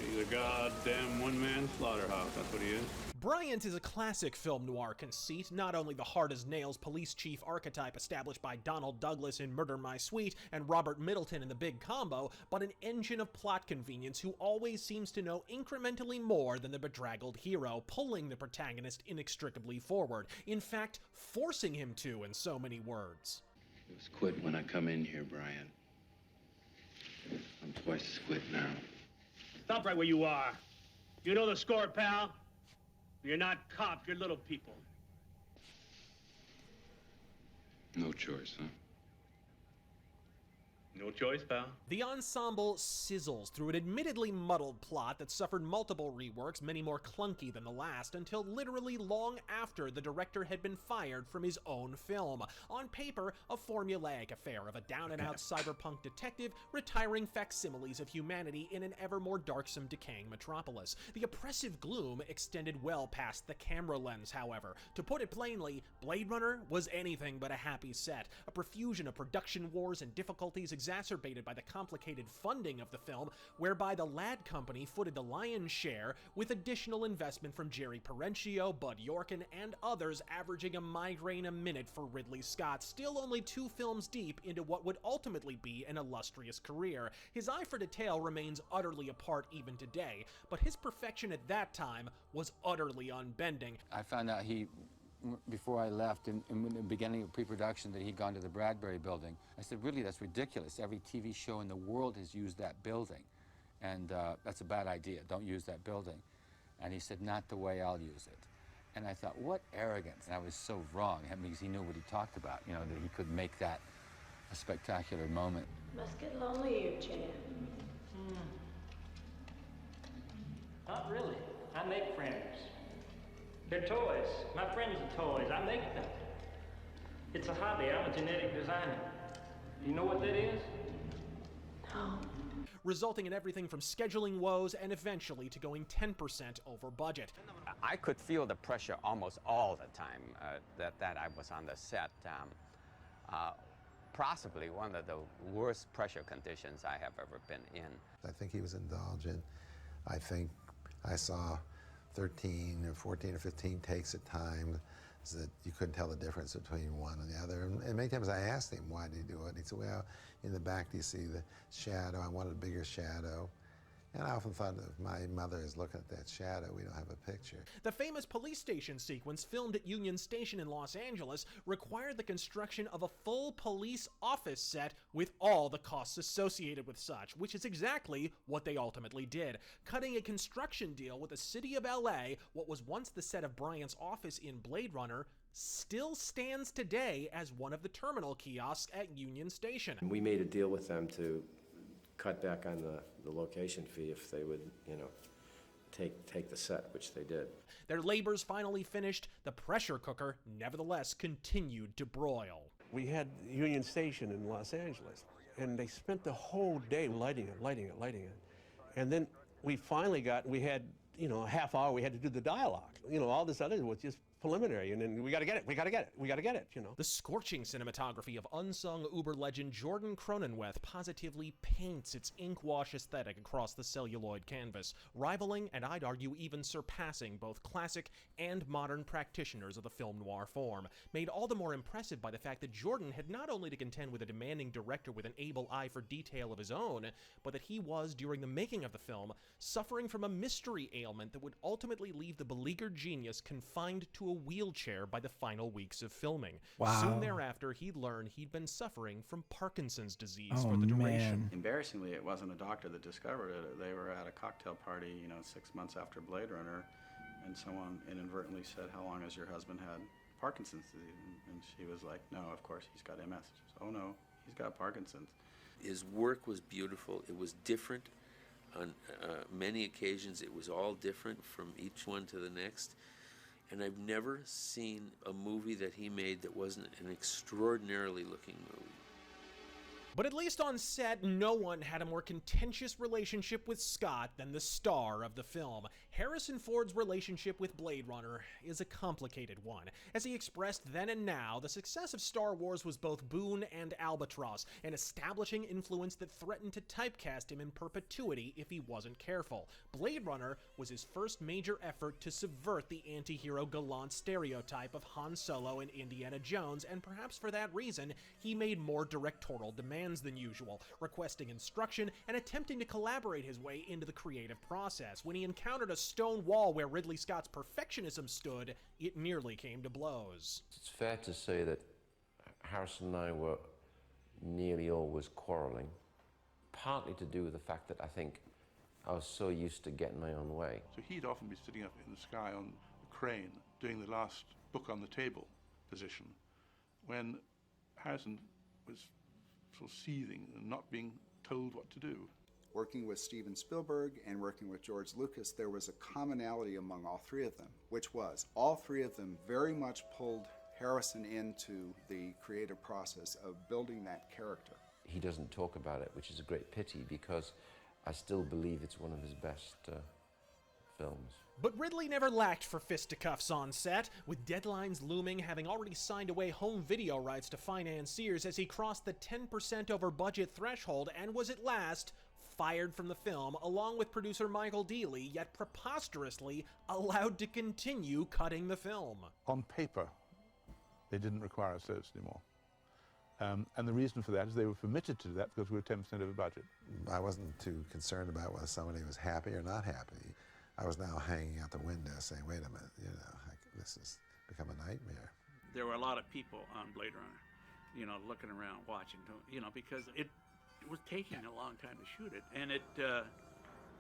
[SPEAKER 1] He's a goddamn one-man slaughterhouse. That's what he is.
[SPEAKER 3] Bryant is a classic film noir conceit, not only the hard-as-nails police chief archetype established by Donald Douglas in Murder My Sweet and Robert Middleton in The Big Combo, but an engine of plot convenience who always seems to know incrementally more than the bedraggled hero, pulling the protagonist inextricably forward, in fact, forcing him to in so many words.
[SPEAKER 19] It was quit when I come in here, Brian. I'm twice as quit now.
[SPEAKER 6] Stop right where you are. You know the score, pal. You're not cops, you're little people.
[SPEAKER 19] No choice, huh?
[SPEAKER 1] No choice, pal.
[SPEAKER 3] The ensemble sizzles through an admittedly muddled plot that suffered multiple reworks, many more clunky than the last, until literally long after the director had been fired from his own film. On paper, a formulaic affair of a down-and-out cyberpunk detective retiring facsimiles of humanity in an ever more darksome, decaying metropolis. The oppressive gloom extended well past the camera lens, however. To put it plainly, Blade Runner was anything but a happy set. A profusion of production wars and difficulties exacerbated by the complicated funding of the film, whereby the Ladd Company footed the lion's share, with additional investment from Jerry Perenchio, Bud Yorkin, and others, averaging a migraine a minute for Ridley Scott, still only 2 films deep into what would ultimately be an illustrious career. His eye for detail remains utterly apart even today, but his perfection at that time was utterly unbending.
[SPEAKER 11] I found out before I left, in the beginning of pre-production, that he'd gone to the Bradbury building. I said, really, that's ridiculous. Every TV show in the world has used that building, and that's a bad idea. Don't use that building. And he said, not the way I'll use it. And I thought, what arrogance. And I was so wrong, because he knew what he talked about, that he could make that a spectacular moment.
[SPEAKER 20] Must get lonely here, Chan.
[SPEAKER 12] Not really. I make friends. They're toys. My friends are toys. I make them. It's a hobby. I'm a genetic designer. Do you know what that is?
[SPEAKER 20] No.
[SPEAKER 3] Resulting in everything from scheduling woes and eventually to going 10% over budget.
[SPEAKER 13] I could feel the pressure almost all the time that I was on the set. Possibly one of the worst pressure conditions I have ever been in.
[SPEAKER 15] I think he was indulgent. I think I saw 13 or 14 or 15 takes at times that you couldn't tell the difference between one and the other. And many times I asked him, why did he do it? And he said, well, in the back, do you see the shadow? I wanted a bigger shadow. And I often thought, if my mother is looking at that shadow, we don't have a picture.
[SPEAKER 3] The famous police station sequence filmed at Union Station in Los Angeles required the construction of a full police office set with all the costs associated with such, which is exactly what they ultimately did. Cutting a construction deal with the city of LA, what was once the set of Bryant's office in Blade Runner, still stands today as one of the terminal kiosks at Union Station.
[SPEAKER 16] We made a deal with them to cut back on the location fee if they would, take the set, which they did.
[SPEAKER 3] Their labors finally finished, the pressure cooker nevertheless continued to broil.
[SPEAKER 26] We had Union Station in Los Angeles, and they spent the whole day lighting it. And then we finally we had, a half hour, we had to do the dialogue. All this other was just preliminary, and then we gotta get it.
[SPEAKER 3] The scorching cinematography of unsung Uber legend Jordan Cronenweth positively paints its ink wash aesthetic across the celluloid canvas, rivaling and I'd argue even surpassing both classic and modern practitioners of the film noir form, made all the more impressive by the fact that Jordan had not only to contend with a demanding director with an able eye for detail of his own, but that he was, during the making of the film, suffering from a mystery ailment that would ultimately leave the beleaguered genius confined to a wheelchair by the final weeks of filming.
[SPEAKER 2] Wow.
[SPEAKER 3] Soon thereafter, he'd learned he'd been suffering from Parkinson's disease for the duration.
[SPEAKER 2] Man.
[SPEAKER 27] Embarrassingly, it wasn't a doctor that discovered it. They were at a cocktail party, 6 months after Blade Runner, and someone inadvertently said, how long has your husband had Parkinson's disease? And she was like, no, of course, he's got MS. She said, oh no, he's got Parkinson's.
[SPEAKER 7] His work was beautiful. It was different. On many occasions, it was all different from each one to the next. And I've never seen a movie that he made that wasn't an extraordinarily looking movie.
[SPEAKER 3] But at least on set, no one had a more contentious relationship with Scott than the star of the film. Harrison Ford's relationship with Blade Runner is a complicated one. As he expressed then and now, the success of Star Wars was both boon and albatross, an establishing influence that threatened to typecast him in perpetuity if he wasn't careful. Blade Runner was his first major effort to subvert the anti-hero gallant stereotype of Han Solo and Indiana Jones, and perhaps for that reason, he made more directorial demands than usual, requesting instruction and attempting to collaborate his way into the creative process. When he encountered a stone wall where Ridley Scott's perfectionism stood, it nearly came to blows.
[SPEAKER 10] It's fair to say that Harrison and I were nearly always quarreling, partly to do with the fact that I think I was so used to getting my own way.
[SPEAKER 18] So he'd often be sitting up in the sky on a crane doing the last book on the table position when Harrison was sort of seething and not being told what to do.
[SPEAKER 4] Working with Steven Spielberg and working with George Lucas, there was a commonality among all three of them, which was all three of them very much pulled Harrison into the creative process of building that character.
[SPEAKER 10] He doesn't talk about it, which is a great pity, because I still believe it's one of his best films.
[SPEAKER 3] But Ridley never lacked for fisticuffs on set, with deadlines looming, having already signed away home video rights to financiers as he crossed the 10% over budget threshold and was at last fired from the film, along with producer Michael Dealey, yet preposterously allowed to continue cutting the film.
[SPEAKER 18] On paper, they didn't require us service anymore. And the reason for that is they were permitted to do that because we were 10% over budget.
[SPEAKER 15] I wasn't too concerned about whether somebody was happy or not happy. I was now hanging out the window saying, wait a minute, this has become a nightmare.
[SPEAKER 1] There were a lot of people on Blade Runner, looking around, watching, because it was taking a long time to shoot it. And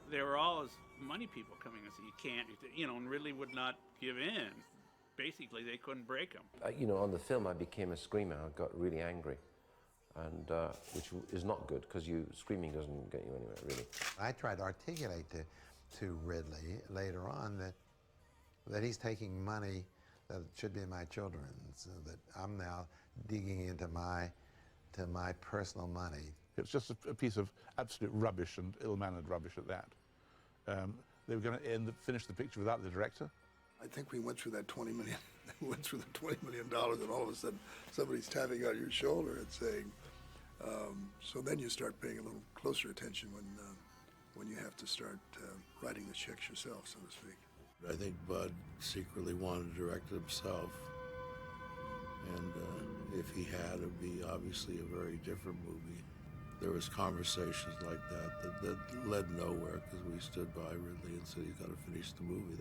[SPEAKER 1] there were always money people coming and saying, you can't, and Ridley would not give in. Basically, they couldn't break him.
[SPEAKER 10] On the film, I became a screamer. I got really angry, and which is not good, because screaming doesn't get you anywhere, really.
[SPEAKER 15] I tried to articulate to Ridley later on that he's taking money that should be my children's, that I'm now digging into my personal money.
[SPEAKER 18] It's just a piece of absolute rubbish and ill-mannered rubbish at that. They were going to finish the picture without the director.
[SPEAKER 5] I think we went through that $20 million, $20 million, and all of a sudden somebody's tapping on your shoulder and saying, so then you start paying a little closer attention when you have to start writing the checks yourself, so to speak.
[SPEAKER 14] I think Bud secretly wanted to direct it himself, and if he had, it would be obviously a very different movie. There was conversations like that led nowhere, because we stood by Ridley and said, you got to finish the movie.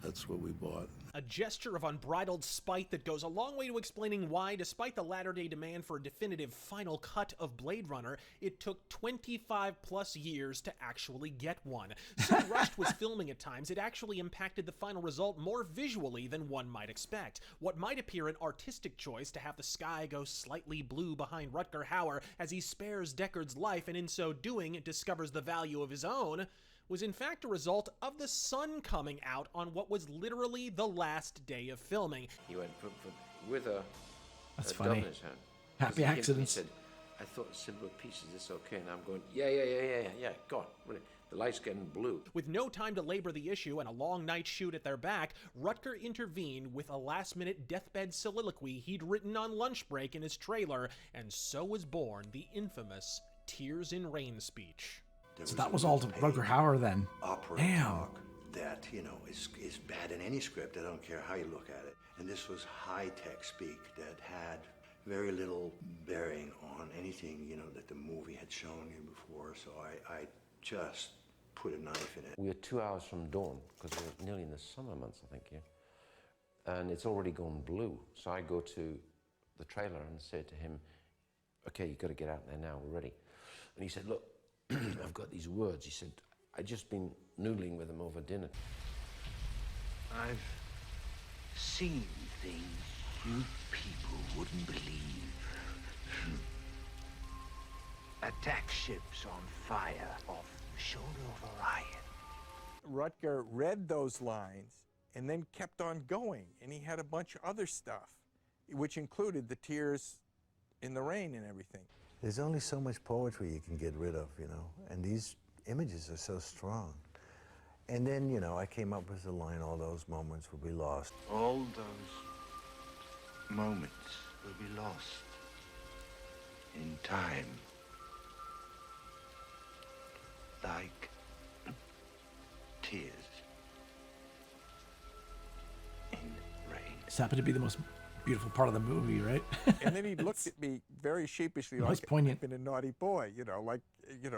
[SPEAKER 14] That's what we bought.
[SPEAKER 3] A gesture of unbridled spite that goes a long way to explaining why, despite the latter-day demand for a definitive final cut of Blade Runner, it took 25+ years to actually get one. So rushed was filming at times, it actually impacted the final result more visually than one might expect. What might appear an artistic choice to have the sky go slightly blue behind Rutger Hauer as he spares Deckard's life and in so doing discovers the value of his own, was in fact a result of the sun coming out on what was literally the last day of filming.
[SPEAKER 7] He went with a
[SPEAKER 2] That's
[SPEAKER 7] a
[SPEAKER 2] funny.
[SPEAKER 7] dove in his hand.
[SPEAKER 2] Happy accidents.
[SPEAKER 7] He said, I thought simpler pieces, it's okay. And I'm going, yeah, go on. The light's getting blue.
[SPEAKER 3] With no time to labor the issue and a long night shoot at their back, Rutger intervened with a last-minute deathbed soliloquy he'd written on lunch break in his trailer, and so was born the infamous Tears in Rain speech.
[SPEAKER 2] So that was all to Rutger Hauer then.
[SPEAKER 17] Opera
[SPEAKER 2] Damn.
[SPEAKER 17] talk that, is bad in any script. I don't care how you look at it. And this was high-tech speak that had very little bearing on anything, that the movie had shown you before. So I just put a knife in it.
[SPEAKER 10] We are 2 hours from dawn, because we're nearly in the summer months, I think, yeah. And it's already gone blue. So I go to the trailer and say to him, okay, you've got to get out there now, we're ready. And he said, look, I've got these words. He said, I've just been noodling with them over dinner.
[SPEAKER 24] I've seen things you people wouldn't believe. Attack ships on fire off the shoulder of Orion.
[SPEAKER 21] Rutger read those lines and then kept on going, and he had a bunch of other stuff, which included the tears in the rain and everything.
[SPEAKER 17] There's only so much poetry you can get rid of, and these images are so strong. And then, I came up with the line, all those moments will be lost.
[SPEAKER 24] All those moments will be lost in time. Like tears in rain.
[SPEAKER 2] This happened to be the most beautiful part of the movie, right?
[SPEAKER 21] And then he looked at me very sheepishly,
[SPEAKER 2] Most
[SPEAKER 21] like
[SPEAKER 2] poignant.
[SPEAKER 21] I've been a naughty boy,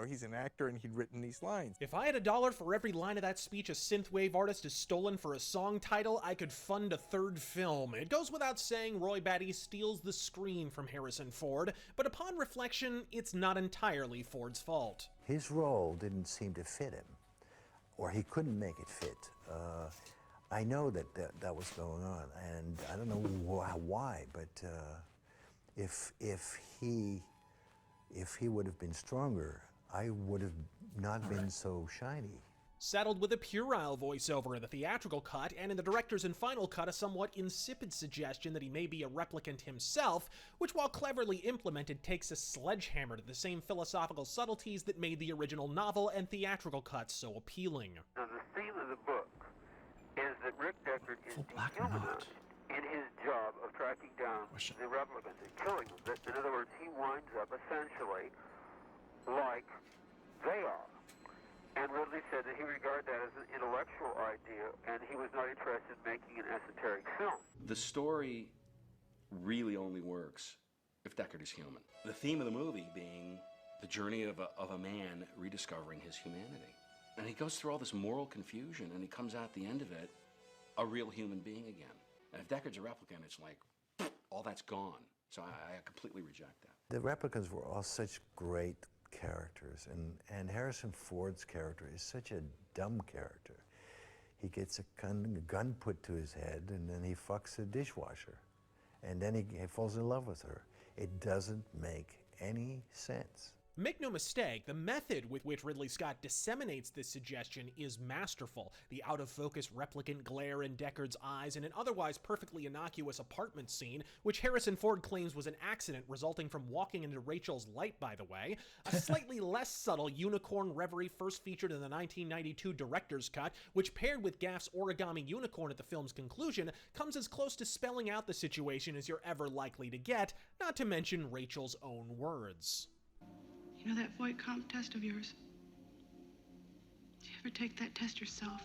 [SPEAKER 21] he's an actor and he'd written these lines.
[SPEAKER 3] If I had $1 for every line of that speech a synthwave artist has stolen for a song title, I could fund a third film. It goes without saying Roy Batty steals the screen from Harrison Ford, but upon reflection, it's not entirely Ford's fault.
[SPEAKER 17] His role didn't seem to fit him, or he couldn't make it fit. I know that was going on, and I don't know why, but if he
[SPEAKER 6] If he would have been stronger, I would have not been so shiny.
[SPEAKER 3] Saddled with a puerile voiceover in the theatrical cut, and in the director's and final cut a somewhat insipid suggestion that he may be a replicant himself, which while cleverly implemented takes a sledgehammer to the same philosophical subtleties that made the original novel and theatrical cuts so appealing.
[SPEAKER 8] Now the theme of the book is that Rick Deckard is dehumanized in his job of tracking down the replicants and killing them. In other words, he winds up essentially like they are. And Ridley said that he regarded that as an intellectual idea, and he was not interested in making an esoteric film.
[SPEAKER 9] The story really only works if Deckard is human. The theme of the movie being the journey of a man rediscovering his humanity. And he goes through all this moral confusion, and he comes out at the end of it a real human being again. And if Deckard's a replicant, it's like, all that's gone. So I completely reject that.
[SPEAKER 6] The replicants were all such great characters, and Harrison Ford's character is such a dumb character. He gets a gun put to his head, and then he fucks a dishwasher, and then he falls in love with her. It doesn't make any sense.
[SPEAKER 3] Make no mistake, the method with which Ridley Scott disseminates this suggestion is masterful. The out-of-focus replicant glare in Deckard's eyes in an otherwise perfectly innocuous apartment scene, which Harrison Ford claims was an accident resulting from walking into Rachel's light, by the way. A slightly less subtle unicorn reverie first featured in the 1992 director's cut, which paired with Gaff's origami unicorn at the film's conclusion, comes as close to spelling out the situation as you're ever likely to get, not to mention Rachel's own words.
[SPEAKER 20] You know that void comp test of yours? Did you ever take that test yourself?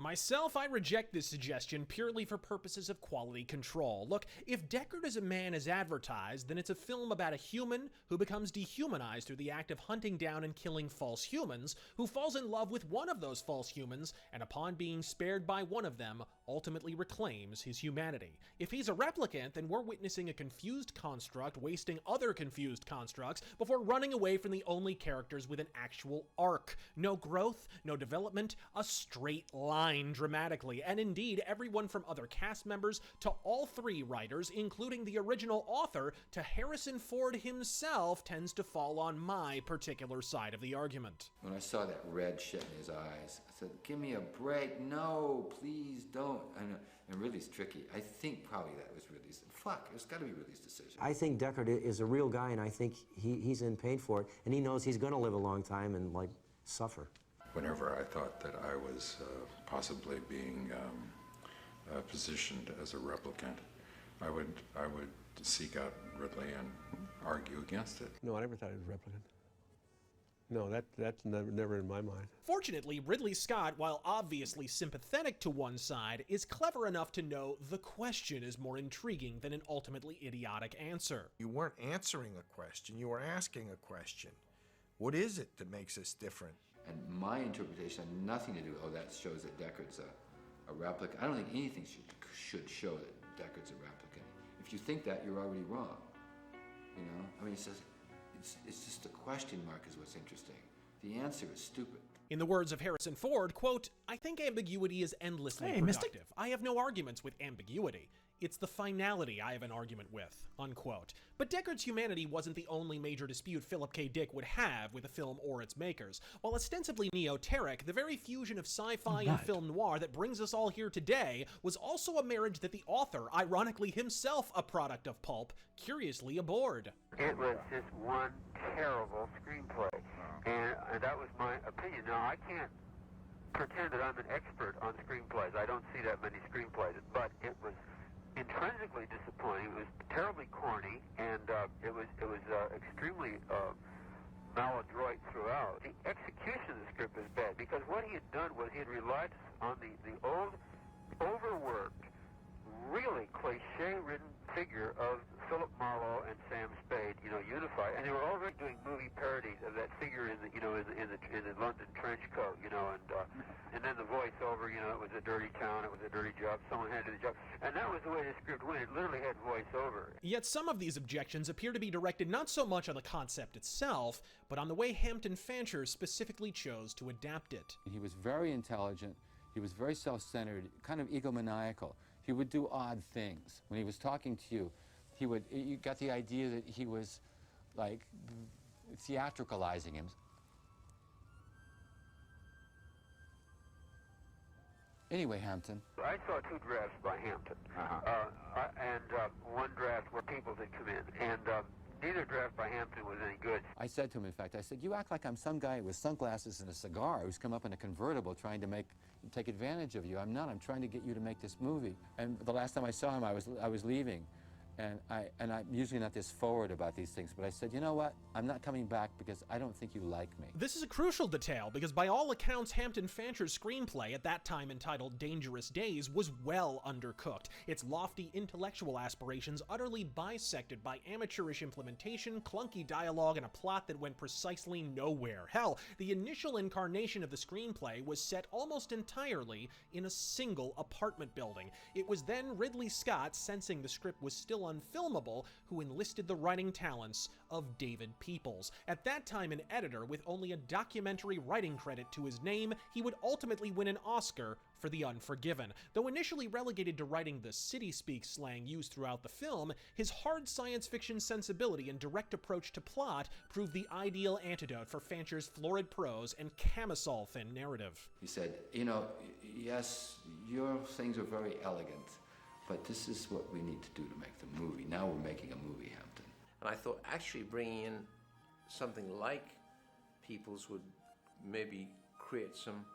[SPEAKER 3] Myself, I reject this suggestion purely for purposes of quality control. Look, if Deckard is a man as advertised, then it's a film about a human who becomes dehumanized through the act of hunting down and killing false humans, who falls in love with one of those false humans, and upon being spared by one of them, ultimately reclaims his humanity. If he's a replicant, then we're witnessing a confused construct wasting other confused constructs before running away from the only characters with an actual arc. No growth, no development, a straight line dramatically, and indeed everyone from other cast members to all three writers, including the original author, to Harrison Ford himself, tends to fall on my particular side of the argument.
[SPEAKER 19] When I saw that red shit in his eyes, I said, give me a break, no, please don't. And Ridley's tricky. I think probably that was Ridley's. Fuck, it's got to be Ridley's decision.
[SPEAKER 22] I think Deckard is a real guy, and I think he's in pain for it, and he knows he's going to live a long time and, like, suffer.
[SPEAKER 23] Whenever I thought that I was possibly being positioned as a replicant, I would seek out Ridley and argue against it.
[SPEAKER 26] No, I never thought he was a replicant. No, that's never in my mind.
[SPEAKER 3] Fortunately, Ridley Scott, while obviously sympathetic to one side, is clever enough to know the question is more intriguing than an ultimately idiotic answer.
[SPEAKER 21] You weren't answering a question, you were asking a question. What is it that makes us different?
[SPEAKER 19] And my interpretation had nothing to do with, oh, that shows that Deckard's a replicant. I don't think anything should show that Deckard's a replicant. If you think that, you're already wrong. You know? I mean, it's just a question mark is what's interesting. The answer is stupid.
[SPEAKER 3] In the words of Harrison Ford, quote, I think ambiguity is endlessly productive. I have no arguments with ambiguity. It's the finality I have an argument with, unquote. But Deckard's humanity wasn't the only major dispute Philip K. Dick would have with the film or its makers. While ostensibly neoteric, the very fusion of sci-fi and film noir that brings us all here today was also a marriage that the author, ironically himself a product of pulp, curiously abhorred.
[SPEAKER 8] It was just one terrible screenplay, and that was my opinion. Now, I can't pretend that I'm an expert on screenplays. I don't see that many screenplays, but it was intrinsically disappointing. It was terribly corny, and it was extremely maladroit throughout. The execution of the script was bad because what he had done was he had relied on the old, overworked, really cliche-ridden figure of Philip Marlowe and Sam Spade, you know, unified, and they were already doing movie parodies of that figure in the, you know, in the London trench coat, you know, and then the voiceover, you know, it was a dirty town, it was a dirty job, someone had to do the job, and that was the way the script went. It literally had voiceover.
[SPEAKER 3] Yet some of these objections appear to be directed not so much on the concept itself, but on the way Hampton Fancher specifically chose to adapt it.
[SPEAKER 11] He was very intelligent, he was very self-centered, kind of egomaniacal. He would do odd things. When he was talking to you, you got the idea that he was like theatricalizing him. Anyway, Hampton.
[SPEAKER 8] I saw 2 drafts by Hampton, and one draft where people did come in, and neither draft by Hampton was any good.
[SPEAKER 11] I said to him, in fact, I said, you act like I'm some guy with sunglasses and a cigar who's come up in a convertible trying to take advantage of you. I'm not. I'm trying to get you to make this movie. And the last time I saw him, I was leaving. And I'm usually not this forward about these things, but I said, you know what? I'm not coming back because I don't think you like me.
[SPEAKER 3] This is a crucial detail because by all accounts, Hampton Fancher's screenplay, at that time entitled Dangerous Days, was well undercooked. Its lofty intellectual aspirations utterly bisected by amateurish implementation, clunky dialogue, and a plot that went precisely nowhere. Hell, the initial incarnation of the screenplay was set almost entirely in a single apartment building. It was then Ridley Scott, sensing the script was still unfilmable, who enlisted the writing talents of David Peoples. At that time an editor with only a documentary writing credit to his name, he would ultimately win an Oscar for The Unforgiven. Though initially relegated to writing the city-speak slang used throughout the film, his hard science fiction sensibility and direct approach to plot proved the ideal antidote for Fancher's florid prose and camisole-thin narrative.
[SPEAKER 19] He said, you know, yes, your things are very elegant, but this is what we need to do to make the movie. Now we're making a movie, Hampton.
[SPEAKER 7] And I thought actually bringing in something like Peoples would maybe create some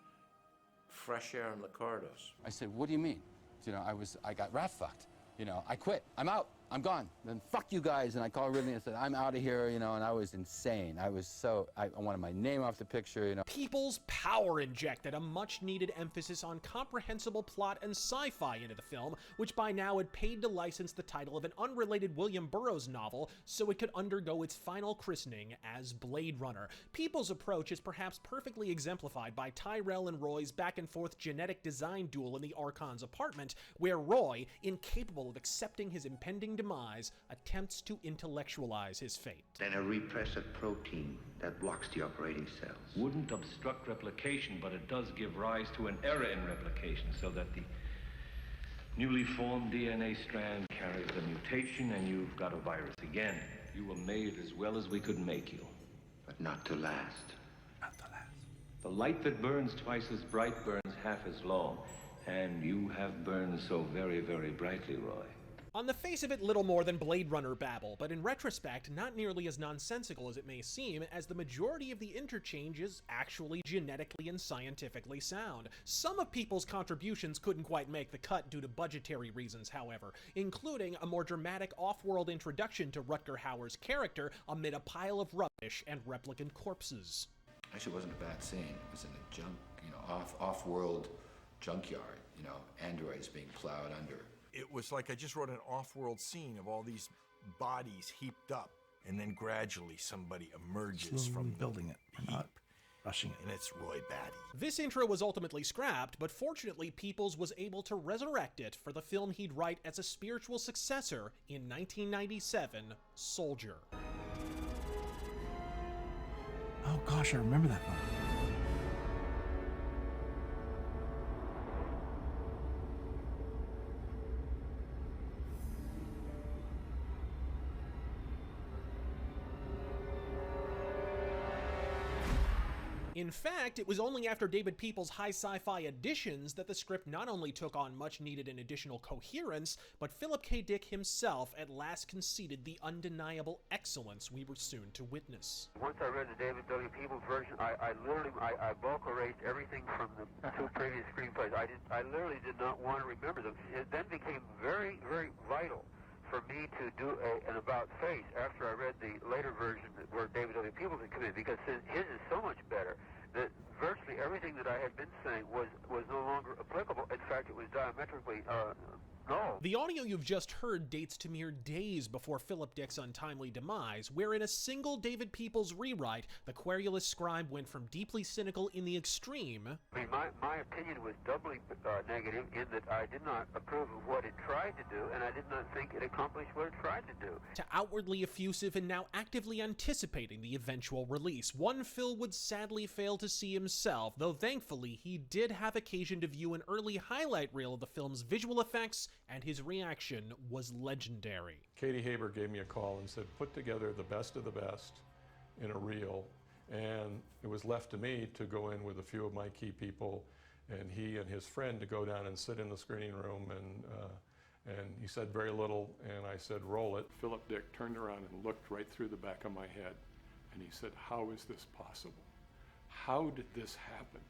[SPEAKER 7] fresh air in the corridors.
[SPEAKER 11] I said, what do you mean? You know, I got rat fucked. You know, I quit. I'm out. I'm gone. Then fuck you guys. And I called Ridley and said, I'm out of here, you know, and I was insane. I wanted my name off the picture, you know.
[SPEAKER 3] Peoples power injected a much-needed emphasis on comprehensible plot and sci-fi into the film, which by now had paid to license the title of an unrelated William Burroughs novel so it could undergo its final christening as Blade Runner. Peoples' approach is perhaps perfectly exemplified by Tyrell and Roy's back-and-forth genetic design duel in the Archon's apartment, where Roy, incapable of accepting his impending demise, attempts to intellectualize his fate.
[SPEAKER 24] Then a repressive protein that blocks the operating cells.
[SPEAKER 1] Wouldn't obstruct replication, but it does give rise to an error in replication so that the newly formed DNA strand carries a mutation and you've got a virus again. You were made as well as we could make you.
[SPEAKER 24] But not to last.
[SPEAKER 1] Not to last. The light that burns twice as bright burns half as long, and you have burned so very, very brightly, Roy.
[SPEAKER 3] On the face of it, little more than Blade Runner babble, but in retrospect, not nearly as nonsensical as it may seem, as the majority of the interchange is actually genetically and scientifically sound. Some of People's contributions couldn't quite make the cut due to budgetary reasons, however, including a more dramatic off-world introduction to Rutger Hauer's character amid a pile of rubbish and replicant corpses.
[SPEAKER 19] Actually, it wasn't a bad scene. It was in a junk, you know, off-world junkyard, you know, androids being plowed under.
[SPEAKER 21] It was like I just wrote an off-world scene of all these bodies heaped up, and then gradually somebody emerges from
[SPEAKER 2] building it, not rushing it.
[SPEAKER 21] And it's Roy Batty.
[SPEAKER 3] This intro was ultimately scrapped, but fortunately Peoples was able to resurrect it for the film he'd write as a spiritual successor in 1997, Soldier.
[SPEAKER 2] Oh gosh, I remember that one.
[SPEAKER 3] In fact, it was only after David Peoples' high sci-fi additions that the script not only took on much-needed and additional coherence, but Philip K. Dick himself at last conceded the undeniable excellence we were soon to witness.
[SPEAKER 8] Once I read the David W. Peoples version, I bulk erased everything from the 2 previous screenplays. I literally did not want to remember them. It then became very, very vital for me to do an about face after I read the later version where David W. Peoples had come in, because his is so much better that virtually everything that I had been saying was no longer applicable. In fact, it was diametrically null.
[SPEAKER 3] The audio you've just heard dates to mere days before Philip Dick's untimely demise, where in a single David Peoples rewrite, the querulous scribe went from deeply cynical in the extreme.
[SPEAKER 8] I mean, my opinion was doubly negative in that I did not approve of what it tried to do, and I did not think it accomplished what it tried to do.
[SPEAKER 3] To outwardly effusive and now actively anticipating the eventual release, one Phil would sadly fail to see himself, though thankfully he did have occasion to view an early highlight reel of the film's visual effects and his reaction was legendary.
[SPEAKER 4] Katie Haber gave me a call and said, put together the best of the best in a reel, and it was left to me to go in with a few of my key people, and he and his friend to go down and sit in the screening room, and he said very little, and I said, roll it.
[SPEAKER 18] Philip Dick turned around and looked right through the back of my head, and he said, how is this possible? How did this happen?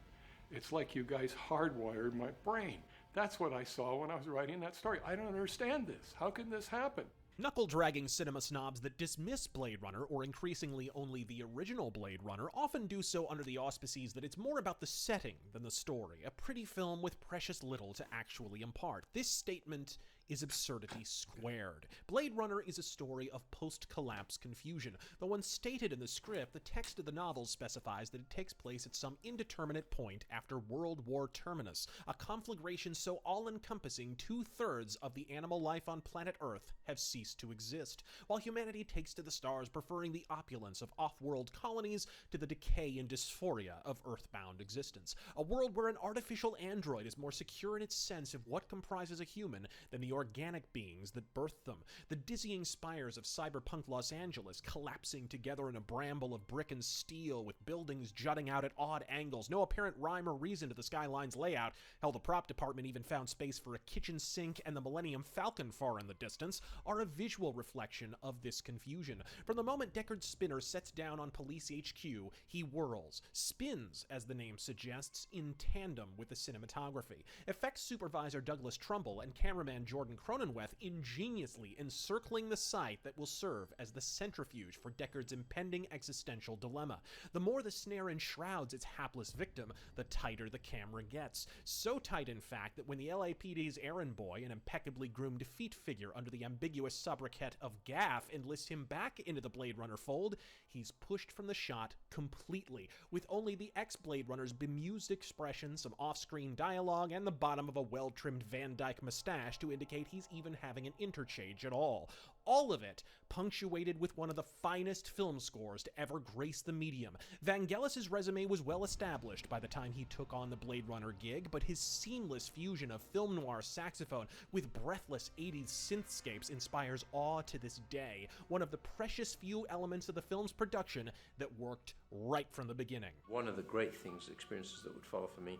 [SPEAKER 18] It's like you guys hardwired my brain. That's what I saw when I was writing that story. I don't understand this. How can this happen?
[SPEAKER 3] Knuckle-dragging cinema snobs that dismiss Blade Runner, or increasingly only the original Blade Runner, often do so under the auspices that it's more about the setting than the story, a pretty film with precious little to actually impart. This statement is absurdity squared. Blade Runner is a story of post-collapse confusion. Though when stated in the script, the text of the novel specifies that it takes place at some indeterminate point after World War Terminus, a conflagration so all-encompassing 2/3 of the animal life on planet Earth have ceased to exist, while humanity takes to the stars, preferring the opulence of off-world colonies to the decay and dysphoria of earthbound existence. A world where an artificial android is more secure in its sense of what comprises a human than the organic beings that birthed them. The dizzying spires of cyberpunk Los Angeles collapsing together in a bramble of brick and steel, with buildings jutting out at odd angles. No apparent rhyme or reason to the skyline's layout. Hell, the prop department even found space for a kitchen sink and the Millennium Falcon far in the distance, are a visual reflection of this confusion. From the moment Deckard's spinner sets down on Police HQ, he whirls, spins, as the name suggests, in tandem with the cinematography. Effects supervisor Douglas Trumbull and cameraman Jordan Cronenweth ingeniously encircling the site that will serve as the centrifuge for Deckard's impending existential dilemma. The more the snare enshrouds its hapless victim, the tighter the camera gets. So tight, in fact, that when the LAPD's errand boy, an impeccably groomed defeat figure under the ambiguous sobriquet of Gaff, enlists him back into the Blade Runner fold, he's pushed from the shot completely, with only the ex-Blade Runner's bemused expression, some off-screen dialogue, and the bottom of a well-trimmed Van Dyke mustache to indicate he's even having an interchange at all. All of it punctuated with one of the finest film scores to ever grace the medium. Vangelis's resume was well established by the time he took on the Blade Runner gig, but his seamless fusion of film noir saxophone with breathless 80s synthscapes inspires awe to this day, one of the precious few elements of the film's production that worked right from the beginning.
[SPEAKER 7] One of the great things, experiences that would follow for me,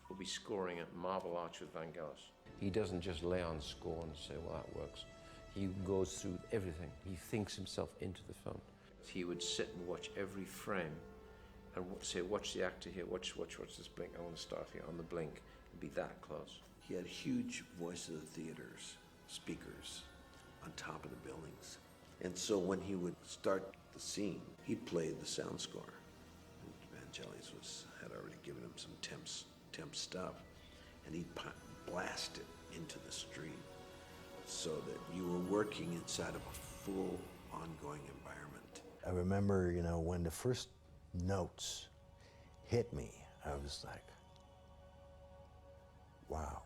[SPEAKER 7] will be scoring at Marble Arch with Vangelis.
[SPEAKER 10] He doesn't just lay on score and say, well, that works. He goes through everything. He thinks himself into the film.
[SPEAKER 7] He would sit and watch every frame and say, watch the actor here, watch this blink, I want to start here on the blink, and be that close.
[SPEAKER 17] He had huge voice of the theaters, speakers on top of the buildings. And so when he would start the scene, he'd play the sound score. And Vangelis had already given him some temp stuff, and he'd blast it into the street so that you were working inside of a full ongoing environment.
[SPEAKER 6] I remember, when the first notes hit me, I was like, wow.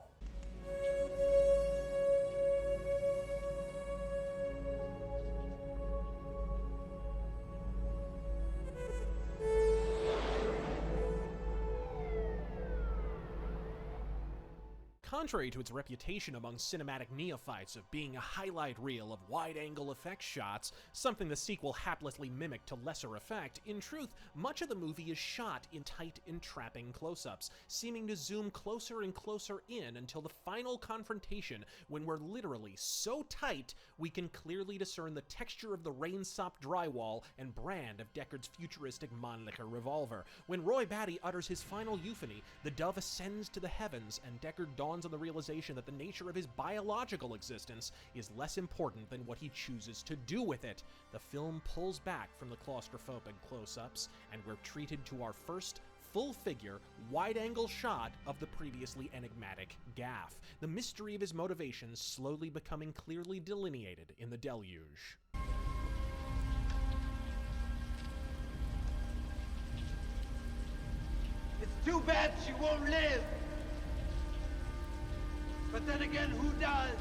[SPEAKER 3] Contrary to its reputation among cinematic neophytes of being a highlight reel of wide-angle effect shots, something the sequel haplessly mimicked to lesser effect, in truth, much of the movie is shot in tight, entrapping close-ups, seeming to zoom closer and closer in until the final confrontation, when we're literally so tight we can clearly discern the texture of the rain-sopped drywall and brand of Deckard's futuristic Mannlicher revolver. When Roy Batty utters his final euphony, the dove ascends to the heavens, and Deckard dawns on the realization that the nature of his biological existence is less important than what he chooses to do with it. The film pulls back from the claustrophobic close-ups, and we're treated to our first full-figure, wide-angle shot of the previously enigmatic Gaff, the mystery of his motivations slowly becoming clearly delineated in the deluge.
[SPEAKER 12] It's too bad she won't live. But then again, who does?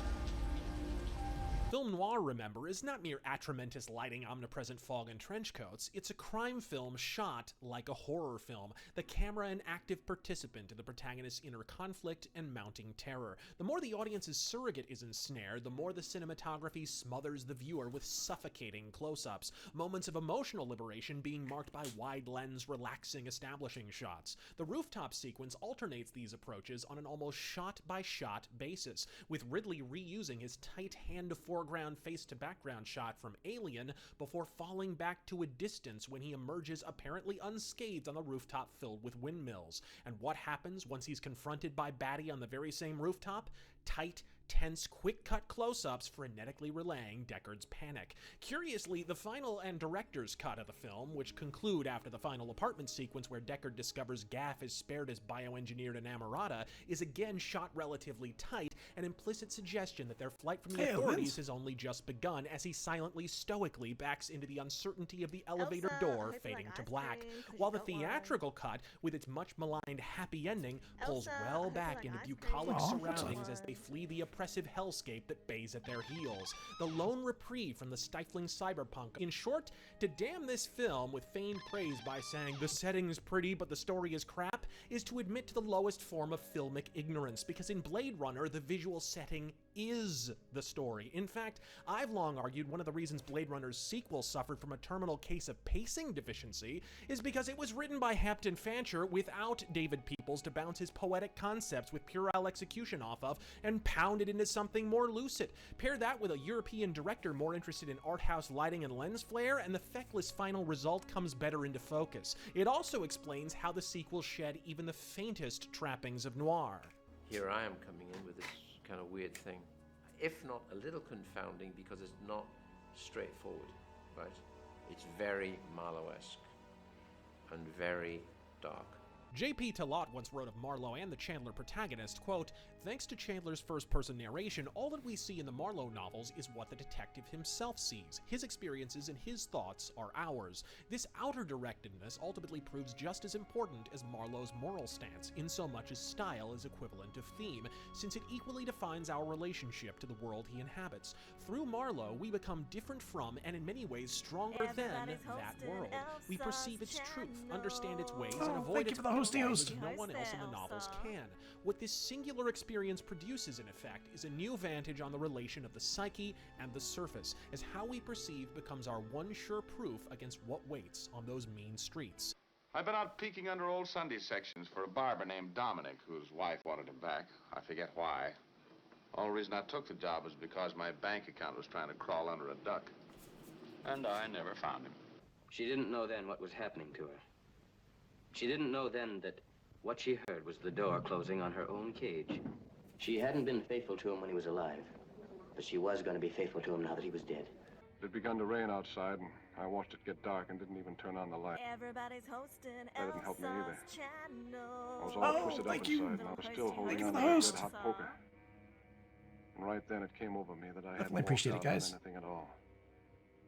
[SPEAKER 3] Film noir, remember, is not mere atramentus lighting, omnipresent fog, and trench coats. It's a crime film shot like a horror film, the camera an active participant in the protagonist's inner conflict and mounting terror. The more the audience's surrogate is ensnared, the more the cinematography smothers the viewer with suffocating close-ups, moments of emotional liberation being marked by wide-lens, relaxing establishing shots. The rooftop sequence alternates these approaches on an almost shot-by-shot basis, with Ridley reusing his tight hand-to-foreground face-to-background shot from Alien before falling back to a distance when he emerges apparently unscathed on the rooftop filled with windmills. And what happens once he's confronted by Batty on the very same rooftop? Tight, tense, quick-cut close-ups frenetically relaying Deckard's panic. Curiously, the final and director's cut of the film, which conclude after the final apartment sequence where Deckard discovers Gaff is spared his bioengineered inamorata, is again shot relatively tight, an implicit suggestion that their flight from the authorities has only just begun as he silently, stoically backs into the uncertainty of the elevator door, fading to black, while the theatrical cut, with its much maligned happy ending, pulls well back into bucolic surroundings as they flee the oppressive hellscape that bays at their heels. The lone reprieve from the stifling cyberpunk. In short, to damn this film with feigned praise by saying the setting's pretty but the story is crap is to admit to the lowest form of filmic ignorance, because in Blade Runner, the visual setting is the story. In fact, I've long argued one of the reasons Blade Runner's sequel suffered from a terminal case of pacing deficiency is because it was written by Hampton Fancher without David Peoples to bounce his poetic concepts with puerile execution off of and pound it into something more lucid. Pair that with a European director more interested in art house lighting and lens flare, and the feckless final result comes better into focus. It also explains how the sequel shed even the faintest trappings of noir.
[SPEAKER 7] Here I am coming in with this kind of weird thing, if not a little confounding, because it's not straightforward, right? It's very Marlowe-esque and very dark.
[SPEAKER 3] J.P. Talat once wrote of Marlowe and the Chandler protagonist, quote, "Thanks to Chandler's first-person narration, all that we see in the Marlowe novels is what the detective himself sees. His experiences and his thoughts are ours. This outer directedness ultimately proves just as important as Marlowe's moral stance, in so much as style is equivalent of theme, since it equally defines our relationship to the world he inhabits. Through Marlowe, we become different from, and in many ways stronger than, that world. We perceive its truth, understand its ways, and avoid its as no one else in the novels can. What this singular experience produces, in effect, is a new vantage on the relation of the psyche and the surface, as how we perceive becomes our one sure proof against what waits on those mean streets."
[SPEAKER 5] I've been out peeking under old Sunday sections for a barber named Dominic, whose wife wanted him back. I forget why. Only reason I took the job was because my bank account was trying to crawl under a duck. And I never found him.
[SPEAKER 13] She didn't know then what was happening to her. She didn't know then that what she heard was the door closing on her own cage. She hadn't been faithful to him when he was alive, but she was going to be faithful to him now that he was dead.
[SPEAKER 5] It had begun to rain outside, and I watched it get dark and didn't even turn on the light.
[SPEAKER 14] Everybody's hosting
[SPEAKER 5] That didn't help me either.
[SPEAKER 14] Channel.
[SPEAKER 5] I was all twisted up inside, and I was still holding on to that red-hot poker. And right then it came over me that I hadn't walked out on anything at all.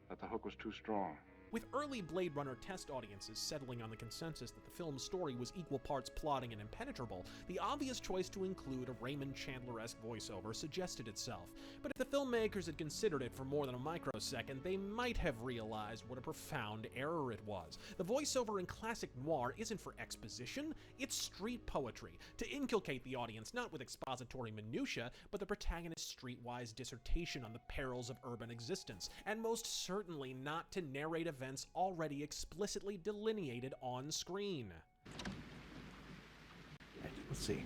[SPEAKER 5] That the hook was too strong.
[SPEAKER 3] With early Blade Runner test audiences settling on the consensus that the film's story was equal parts plotting and impenetrable, the obvious choice to include a Raymond Chandler-esque voiceover suggested itself. But if the filmmakers had considered it for more than a microsecond, they might have realized what a profound error it was. The voiceover in classic noir isn't for exposition, it's street poetry, to inculcate the audience not with expository minutiae, but the protagonist's streetwise dissertation on the perils of urban existence, and most certainly not to narrate events already explicitly delineated on screen.
[SPEAKER 2] Let's see.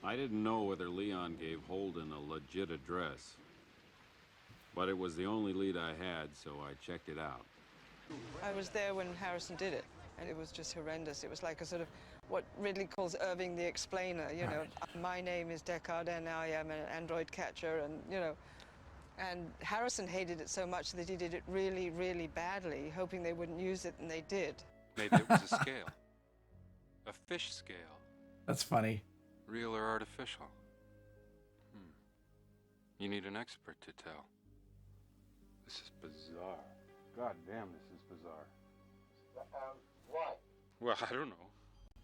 [SPEAKER 15] I didn't know whether Leon gave Holden a legit address, but it was the only lead I had, so I checked it out.
[SPEAKER 16] I was there when Harrison did it, and it was just horrendous. It was like a sort of what Ridley calls Irving the Explainer, you know. My name is Deckard, and I am an android catcher, and, you know. And Harrison hated it so much that he did it really, really badly, hoping they wouldn't use it, and they did.
[SPEAKER 15] Maybe it was a scale. A fish scale.
[SPEAKER 2] That's funny.
[SPEAKER 15] Real or artificial? You need an expert to tell. This is bizarre. God damn, this is bizarre.
[SPEAKER 8] What?
[SPEAKER 15] Well, I don't know.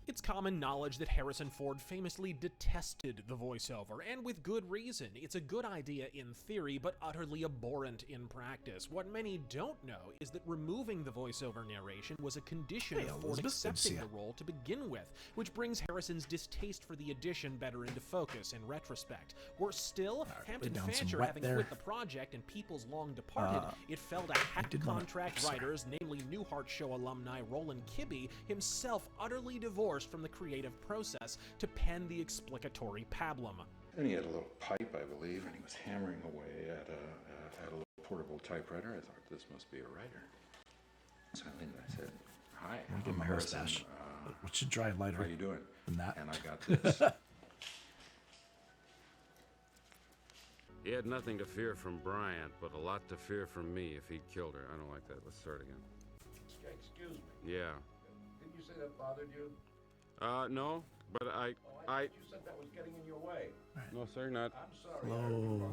[SPEAKER 3] It's common knowledge that Harrison Ford famously detested the voiceover, and with good reason. It's a good idea in theory, but utterly abhorrent in practice. What many don't know is that removing the voiceover narration was a condition of Ford accepting the role to begin with, which brings Harrison's distaste for the addition better into focus in retrospect. Worse still, Hampton Fancher having quit the project and Peoples long departed, it fell to hack contract writers, namely Newhart Show alumni Roland Kibbe, himself utterly divorced from the creative process, to pen the explicatory pablum.
[SPEAKER 9] And he had a little pipe, I believe, and he was hammering away at a little portable typewriter. I thought, this must be a writer. So I leaned and I said, hi,
[SPEAKER 2] I'll give my mustache. Which should dry lighter.
[SPEAKER 9] How you doing?
[SPEAKER 2] Than that.
[SPEAKER 9] And I got this.
[SPEAKER 15] He had nothing to fear from Bryant, but a lot to fear from me if he'd killed her. I don't like that. Let's start again.
[SPEAKER 20] Excuse me.
[SPEAKER 15] Yeah.
[SPEAKER 20] Didn't you say that bothered you?
[SPEAKER 15] No, but I
[SPEAKER 20] You said that was getting in your way.
[SPEAKER 15] No, sir, not.
[SPEAKER 20] I'm sorry.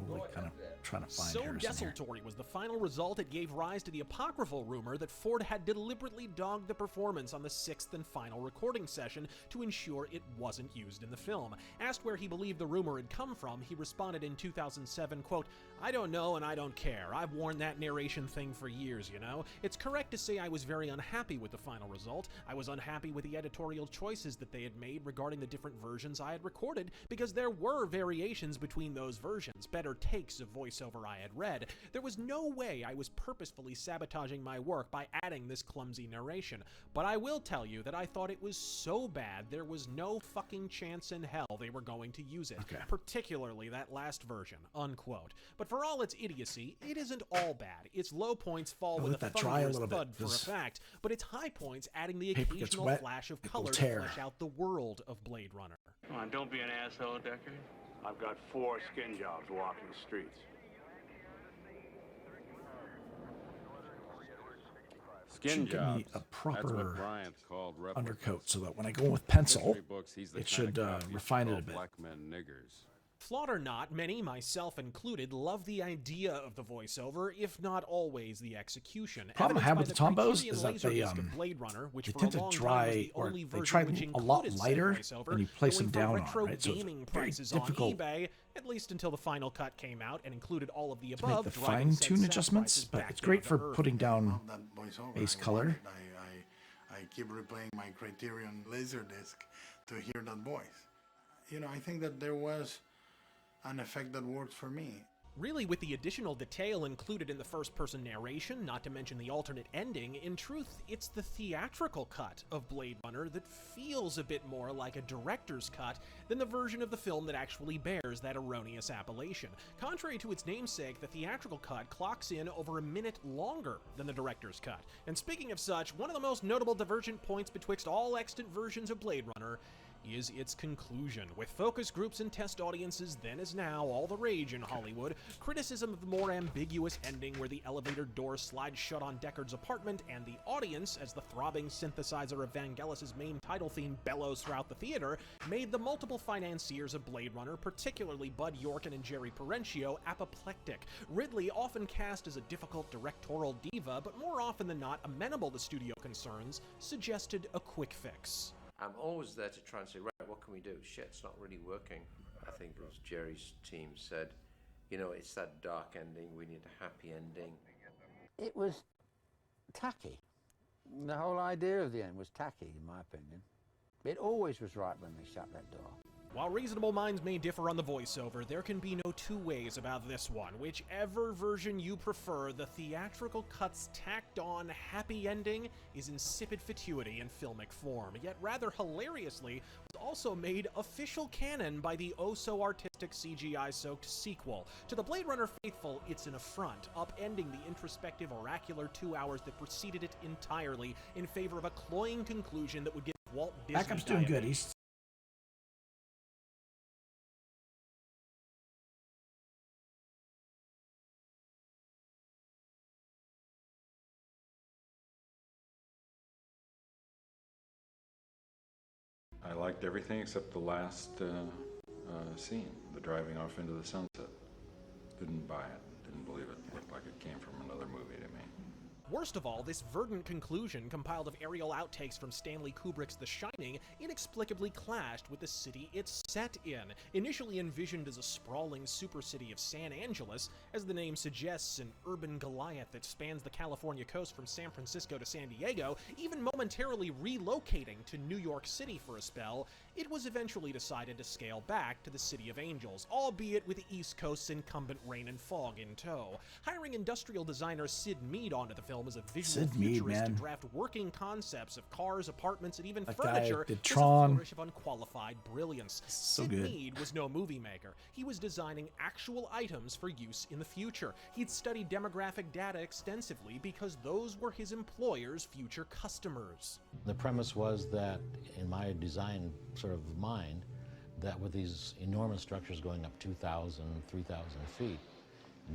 [SPEAKER 2] Slowly kind of trying to find
[SPEAKER 3] So
[SPEAKER 2] Harrison here.
[SPEAKER 3] desultory was the final result, it gave rise to the apocryphal rumor that Ford had deliberately dogged the performance on the 6th and final recording session to ensure it wasn't used in the film. Asked where he believed the rumor had come from, he responded in 2007, quote, "I don't know and I don't care. I've worn that narration thing for years, you know. It's correct to say I was very unhappy with the final result. I was unhappy with the editorial choices that they had made regarding the different versions I had recorded, because there were variations between those versions, better takes of voiceover I had read. There was no way I was purposefully sabotaging my work by adding this clumsy narration. But I will tell you that I thought it was so bad there was no fucking chance in hell they were going to use it. Particularly that last version," unquote. But for all its idiocy, it isn't all bad. Its low points fall with a thunderous thud for a fact, but its high points adding the occasional flash of color to flesh out the world of Blade Runner.
[SPEAKER 22] Come on, don't be an asshole, Deckard. I've got 4 skin jobs walking the streets.
[SPEAKER 15] Skin
[SPEAKER 2] Should give me
[SPEAKER 15] jobs.
[SPEAKER 2] a proper
[SPEAKER 15] That's what Bryant called replicants.
[SPEAKER 2] undercoat so that when I go in with pencil,
[SPEAKER 15] Mystery books, he's the
[SPEAKER 2] it
[SPEAKER 15] kind
[SPEAKER 2] should
[SPEAKER 15] of cop you
[SPEAKER 2] refine it
[SPEAKER 15] call
[SPEAKER 2] a bit.
[SPEAKER 15] Black men niggers.
[SPEAKER 3] Flawed or not, many, myself included, love the idea of the voiceover, if not always the execution.
[SPEAKER 2] Problem I have with the Tombos
[SPEAKER 3] Criterion
[SPEAKER 2] is that they
[SPEAKER 3] Laserdisc of Blade Runner, which
[SPEAKER 2] they
[SPEAKER 3] for
[SPEAKER 2] tend
[SPEAKER 3] a
[SPEAKER 2] to
[SPEAKER 3] long time
[SPEAKER 2] dry
[SPEAKER 3] was the
[SPEAKER 2] or
[SPEAKER 3] only
[SPEAKER 2] they
[SPEAKER 3] version
[SPEAKER 2] try
[SPEAKER 3] which
[SPEAKER 2] a lot
[SPEAKER 3] included said
[SPEAKER 2] lighter
[SPEAKER 3] voiceover,
[SPEAKER 2] when you place them
[SPEAKER 3] going for
[SPEAKER 2] down on,
[SPEAKER 3] retro
[SPEAKER 2] right? So it's
[SPEAKER 3] gaming
[SPEAKER 2] very
[SPEAKER 3] prices
[SPEAKER 2] difficult
[SPEAKER 3] on eBay, at least until the final cut came out and included all of the
[SPEAKER 2] to make
[SPEAKER 3] above,
[SPEAKER 2] the
[SPEAKER 3] driving said
[SPEAKER 2] fine-tune
[SPEAKER 3] set
[SPEAKER 2] adjustments,
[SPEAKER 3] prices
[SPEAKER 2] but
[SPEAKER 3] back
[SPEAKER 2] it's
[SPEAKER 3] down
[SPEAKER 2] great
[SPEAKER 3] to
[SPEAKER 2] for
[SPEAKER 3] earth.
[SPEAKER 2] putting down
[SPEAKER 17] That voiceover,
[SPEAKER 2] base
[SPEAKER 17] I
[SPEAKER 2] color.
[SPEAKER 17] wanted- I keep replaying my Criterion Laserdisc to hear that voice. You know, I think that there was an effect that worked for me.
[SPEAKER 3] Really, with the additional detail included in the first-person narration, not to mention the alternate ending, in truth, it's the theatrical cut of Blade Runner that feels a bit more like a director's cut than the version of the film that actually bears that erroneous appellation. Contrary to its namesake, the theatrical cut clocks in over a minute longer than the director's cut. And speaking of such, one of the most notable divergent points betwixt all extant versions of Blade Runner is its conclusion. With focus groups and test audiences then as now all the rage in Hollywood, criticism of the more ambiguous ending where the elevator door slides shut on Deckard's apartment and the audience, as the throbbing synthesizer of Vangelis' main title theme bellows throughout the theater, made the multiple financiers of Blade Runner, particularly Bud Yorkin and Jerry Perenchio, apoplectic. Ridley, often cast as a difficult directorial diva, but more often than not amenable to studio concerns, suggested a quick fix.
[SPEAKER 7] I'm always there to try and say, right, what can we do? Shit, it's not really working. I think it was Jerry's team said, you know, it's that dark ending, we need a happy ending.
[SPEAKER 11] It was tacky. The whole idea of the end was tacky, in my opinion. It always was right when they shut that door.
[SPEAKER 3] While reasonable minds may differ on the voiceover, there can be no two ways about this one. Whichever version you prefer, the theatrical cut's tacked-on happy ending is insipid fatuity in filmic form, yet rather hilariously was also made official canon by the oh-so-artistic CGI-soaked sequel. To the Blade Runner faithful, it's an affront, upending the introspective oracular 2 hours that preceded it entirely in favor of a cloying conclusion that would give Walt Disney
[SPEAKER 2] Backup's doing good. He's
[SPEAKER 9] I liked everything except the last scene, the driving off into the sunset. Didn't buy it, didn't believe it. Looked like it came from another movie to me.
[SPEAKER 3] Worst of all, this verdant conclusion, compiled of aerial outtakes from Stanley Kubrick's The Shining, inexplicably clashed with the city it's set in. Initially envisioned as a sprawling supercity of San Angeles, as the name suggests, an urban Goliath that spans the California coast from San Francisco to San Diego, even momentarily relocating to New York City for a spell, it was eventually decided to scale back to the City of Angels, albeit with the East Coast's incumbent rain and fog in tow. Hiring industrial designer Sid Mead onto the film as a visual futurist to draft working concepts of cars, apartments, and even furniture was a flourish of unqualified brilliance. Sid Mead was no movie maker. He was designing actual items for use in the future. He'd studied demographic data extensively because those were his employer's future customers.
[SPEAKER 1] The premise was that, in my design sort of mind, that with these enormous structures going up 2,000, 3,000 feet,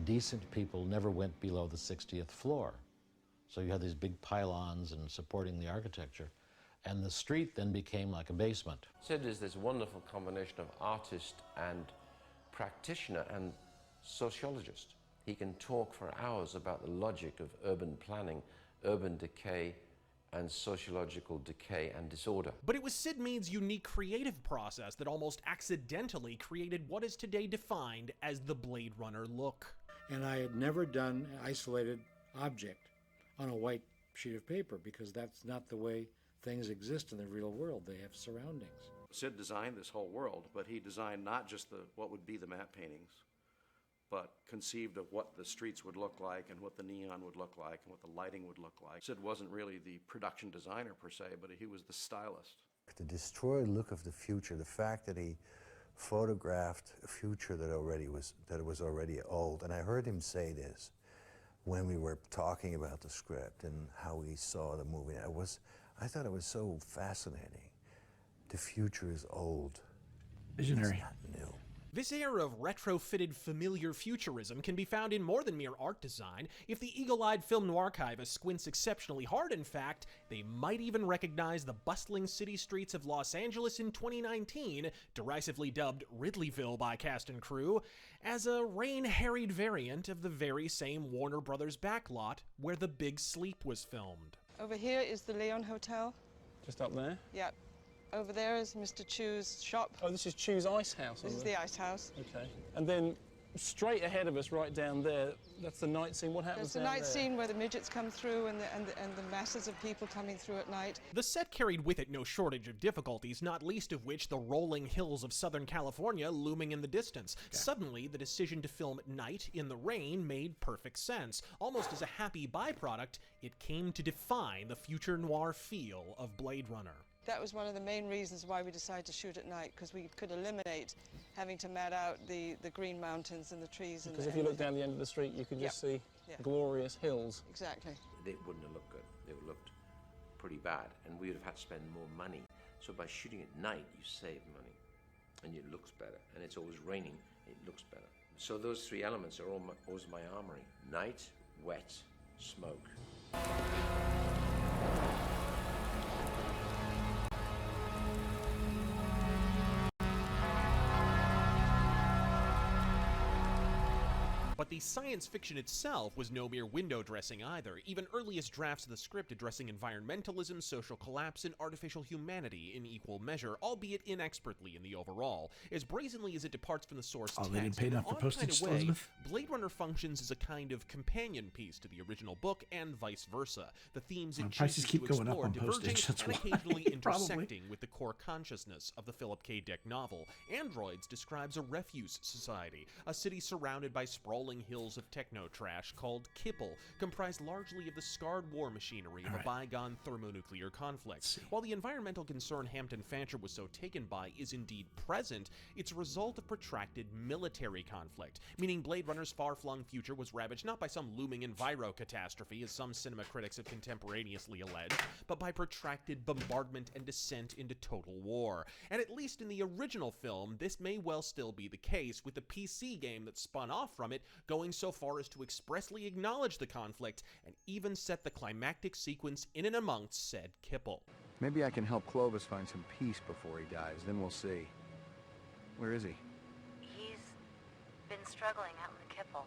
[SPEAKER 1] decent people never went below the 60th floor. So you had these big pylons and supporting the architecture, and the street then became like a basement.
[SPEAKER 7] Sid is this wonderful combination of artist and practitioner and sociologist. He can talk for hours about the logic of urban planning, urban decay, and sociological decay and disorder.
[SPEAKER 3] But it was Sid Mead's unique creative process that almost accidentally created what is today defined as the Blade Runner look.
[SPEAKER 19] And I had never done an isolated object on a white sheet of paper, because that's not the way things exist in the real world. They have surroundings.
[SPEAKER 23] Sid designed this whole world, but he designed not just what would be the matte paintings, but conceived of what the streets would look like and what the neon would look like and what the lighting would look like. Sid wasn't really the production designer per se, but he was the stylist.
[SPEAKER 6] The destroyed look of the future, the fact that he photographed a future that was already old, and I heard him say this when we were talking about the script and how we saw the movie. I thought it was so fascinating. The future is old.
[SPEAKER 2] Visionary.
[SPEAKER 6] It's not new.
[SPEAKER 3] This era of retrofitted familiar futurism can be found in more than mere art design. If the eagle-eyed film noir archivist squints exceptionally hard, in fact, they might even recognize the bustling city streets of Los Angeles in 2019, derisively dubbed Ridleyville by cast and crew, as a rain-harried variant of the very same Warner Brothers backlot where The Big Sleep was filmed.
[SPEAKER 16] Over here is the Leon Hotel.
[SPEAKER 24] Just up there?
[SPEAKER 16] Yeah. Over there is Mr. Chu's shop.
[SPEAKER 24] Oh, this is Chu's Ice House.
[SPEAKER 16] This is the Ice House.
[SPEAKER 24] Okay. And then straight ahead of us, right down there, that's the night scene. What happens
[SPEAKER 16] There's the night scene where the midgets come through and the masses of people coming through at night.
[SPEAKER 3] The set carried with it no shortage of difficulties, not least of which the rolling hills of Southern California looming in the distance. Okay. Suddenly, the decision to film at night in the rain made perfect sense. Almost as a happy byproduct, it came to define the future noir feel of Blade Runner.
[SPEAKER 16] That was one of the main reasons why we decided to shoot at night, because we could eliminate having to mat out the green mountains and the trees.
[SPEAKER 24] Because if you look down the end of the street, you could just see glorious hills.
[SPEAKER 16] Exactly.
[SPEAKER 7] It wouldn't have looked good. It looked pretty bad, and we would have had to spend more money. So by shooting at night, you save money, and it looks better. And it's always raining, it looks better. So those three elements are always my armory. Night, wet, smoke.
[SPEAKER 3] But the science fiction itself was no mere window dressing either. Even earliest drafts of the script addressing environmentalism, social collapse, and artificial humanity in equal measure, albeit inexpertly in the overall. As brazenly as it departs from the source text,
[SPEAKER 2] they didn't pay enough for postage,
[SPEAKER 3] kind of way,
[SPEAKER 2] Elizabeth?
[SPEAKER 3] Blade Runner functions as a kind of companion piece to the original book and vice versa. The themes it
[SPEAKER 2] prices
[SPEAKER 3] chooses
[SPEAKER 2] keep
[SPEAKER 3] to
[SPEAKER 2] going up
[SPEAKER 3] explore
[SPEAKER 2] on
[SPEAKER 3] diverging
[SPEAKER 2] postage, that's
[SPEAKER 3] and
[SPEAKER 2] why.
[SPEAKER 3] occasionally
[SPEAKER 2] Probably.
[SPEAKER 3] intersecting with the core consciousness of the Philip K. Dick novel. Androids describes a refuse society, a city surrounded by sprawling hills of techno-trash called Kipple, comprised largely of the scarred war machinery of a bygone thermonuclear conflict. While the environmental concern Hampton Fancher was so taken by is indeed present, it's a result of protracted military conflict, meaning Blade Runner's far-flung future was ravaged not by some looming enviro-catastrophe, as some cinema critics have contemporaneously alleged, but by protracted bombardment and descent into total war. And at least in the original film, this may well still be the case, with the PC game that spun off from it going so far as to expressly acknowledge the conflict and even set the climactic sequence in and amongst said Kipple.
[SPEAKER 25] Maybe I can help Clovis find some peace before he dies, then we'll see. Where is he?
[SPEAKER 26] He's been struggling out in the Kipple,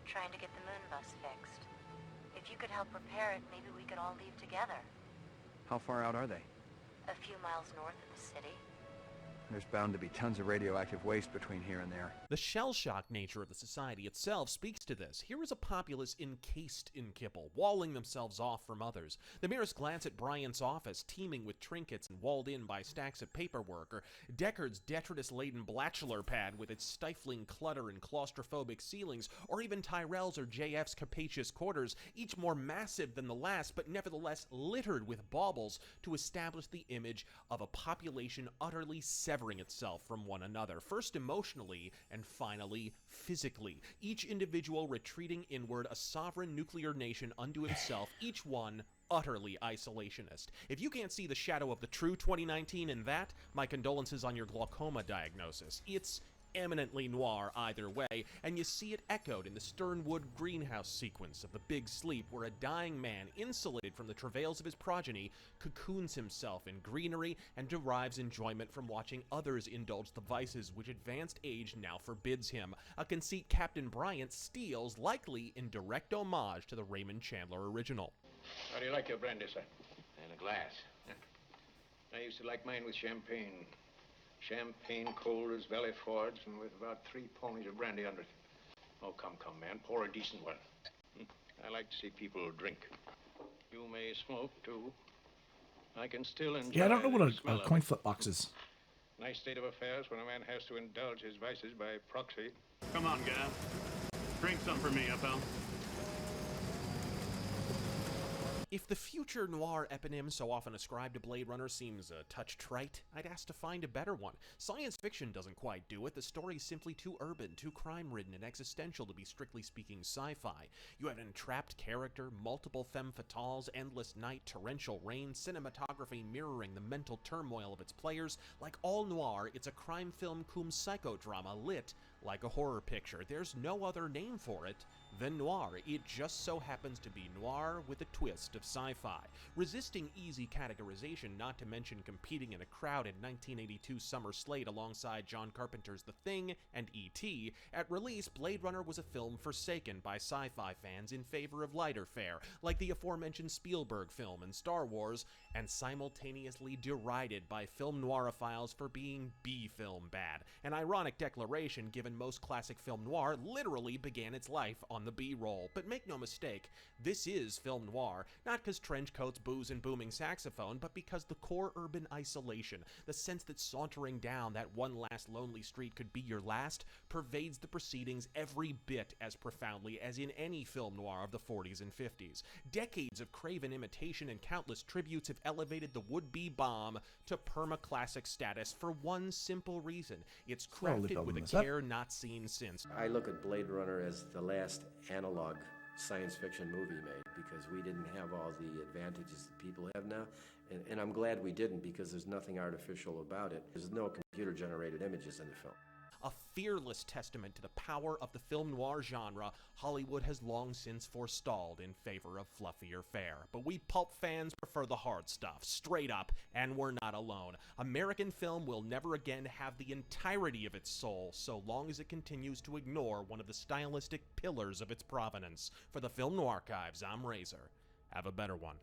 [SPEAKER 26] trying to get the moon bus fixed.
[SPEAKER 4] If you could help repair it, maybe we could all leave together.
[SPEAKER 25] How far out are they?
[SPEAKER 4] A few miles north of the city.
[SPEAKER 25] There's bound to be tons of radioactive waste between here and there.
[SPEAKER 3] The shell-shock nature of the society itself speaks to this. Here is a populace encased in kibble, walling themselves off from others. The merest glance at Bryant's office, teeming with trinkets and walled in by stacks of paperwork, or Deckard's detritus-laden bachelor pad with its stifling clutter and claustrophobic ceilings, or even Tyrell's or JF's capacious quarters, each more massive than the last, but nevertheless littered with baubles to establish the image of a population utterly severing itself from one another, first emotionally and finally physically. Each individual retreating inward, a sovereign nuclear nation unto himself, each one utterly isolationist. If you can't see the shadow of the true 2019 in that, my condolences on your glaucoma diagnosis. It's eminently noir either way, and you see it echoed in the Sternwood greenhouse sequence of The Big Sleep, where a dying man, insulated from the travails of his progeny, cocoons himself in greenery and derives enjoyment from watching others indulge the vices which advanced age now forbids him, a conceit Captain Bryant steals, likely in direct homage to the Raymond Chandler original.
[SPEAKER 20] How do you like your brandy, sir?
[SPEAKER 5] In a glass.
[SPEAKER 20] I used to like mine with champagne. Champagne cold as Valley Forge and with about 3 ponies of brandy under it. Oh, come, man. Pour a decent one. I like to see people drink. You may smoke, too. I can still enjoy
[SPEAKER 2] Yeah, I don't know what
[SPEAKER 20] the
[SPEAKER 2] a
[SPEAKER 20] smell of
[SPEAKER 2] coin
[SPEAKER 20] it.
[SPEAKER 2] flip box is.
[SPEAKER 20] Nice state of affairs when a man has to indulge his vices by proxy.
[SPEAKER 22] Come on, Gav. Drink some for me, pal.
[SPEAKER 3] If the future noir eponym so often ascribed to Blade Runner seems a touch trite, I'd ask to find a better one. Science fiction doesn't quite do it. The story's simply too urban, too crime-ridden, and existential to be strictly speaking sci-fi. You have an entrapped character, multiple femme fatales, endless night, torrential rain, cinematography mirroring the mental turmoil of its players. Like all noir, it's a crime film cum psychodrama lit like a horror picture. There's no other name for it than noir. It just so happens to be noir with a twist of sci-fi. Resisting easy categorization, not to mention competing in a crowded 1982 summer slate alongside John Carpenter's The Thing and E.T., at release, Blade Runner was a film forsaken by sci-fi fans in favor of lighter fare, like the aforementioned Spielberg film and Star Wars, and simultaneously derided by film noirophiles for being B-film bad. An ironic declaration given most classic film noir literally began its life on the B-roll. But make no mistake, this is film noir, not because trench coats, booze, and booming saxophone, but because the core urban isolation, the sense that sauntering down that one last lonely street could be your last, pervades the proceedings every bit as profoundly as in any film noir of the 40s and 50s. Decades of craven imitation and countless tributes have elevated the would-be bomb to perma-classic status for one simple reason. It's crafted with a care not seen since.
[SPEAKER 10] I look at Blade Runner as the last analog science fiction movie made, because we didn't have all the advantages that people have now, and I'm glad we didn't, because there's nothing artificial about it. There's no computer-generated images in the film.
[SPEAKER 3] A fearless testament to the power of the film noir genre Hollywood has long since forestalled in favor of fluffier fare. But we pulp fans prefer the hard stuff, straight up, and we're not alone. American film will never again have the entirety of its soul so long as it continues to ignore one of the stylistic pillars of its provenance. For the Film Noir Archives, I'm Razor. Have a better one.